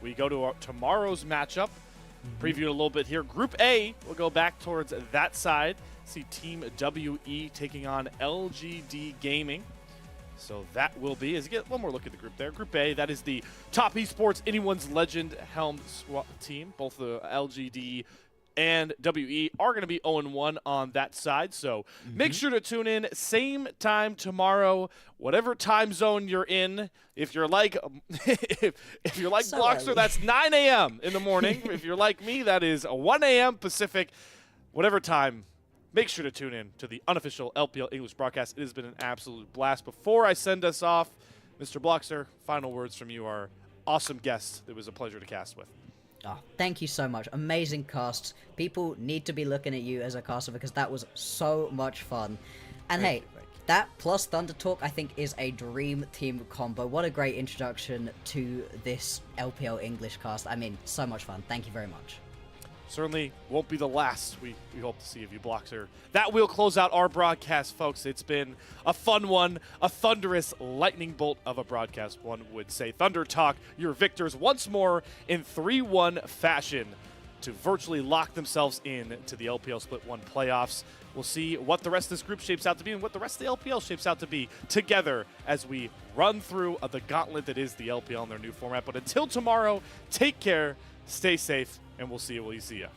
we go to tomorrow's matchup. Preview a little bit here. Group A, we'll go back towards that side. See Team WE taking on LGD Gaming. So that will be, as you get one more look at the group there. Group A, that is the top esports, anyone's legend helm team. Both the LGD and WE are going to be 0-1 on that side. So make sure to tune in same time tomorrow, whatever time zone you're in. If you're like if you're like So Bloxer, early. that's 9 a.m. in the morning. If you're like me, that is 1 a.m. Pacific. Whatever time, make sure to tune in to the unofficial LPL English broadcast. It has been an absolute blast. Before I send us off, Mr. Bloxer, final words from you. Our awesome guest. It was a pleasure to cast with. Oh, thank you so much. Amazing casts. People need to be looking at you as a caster because that was so much fun. And Thank you. that plus Thunder Talk, I think, is a dream team combo. What a great introduction to this LPL English cast. I mean, so much fun. Thank you very much. certainly won't be the last we hope to see of you, Bloxer. That will close out our broadcast, folks. It's been a fun one, a thunderous lightning bolt of a broadcast, one would say. Thunder Talk, your victors once more in 3-1 fashion to virtually lock themselves in to the LPL Split 1 playoffs. We'll see what the rest of this group shapes out to be and what the rest of the LPL shapes out to be together as we run through the gauntlet that is the LPL in their new format. But until tomorrow, take care, stay safe, and we'll see you when you see ya.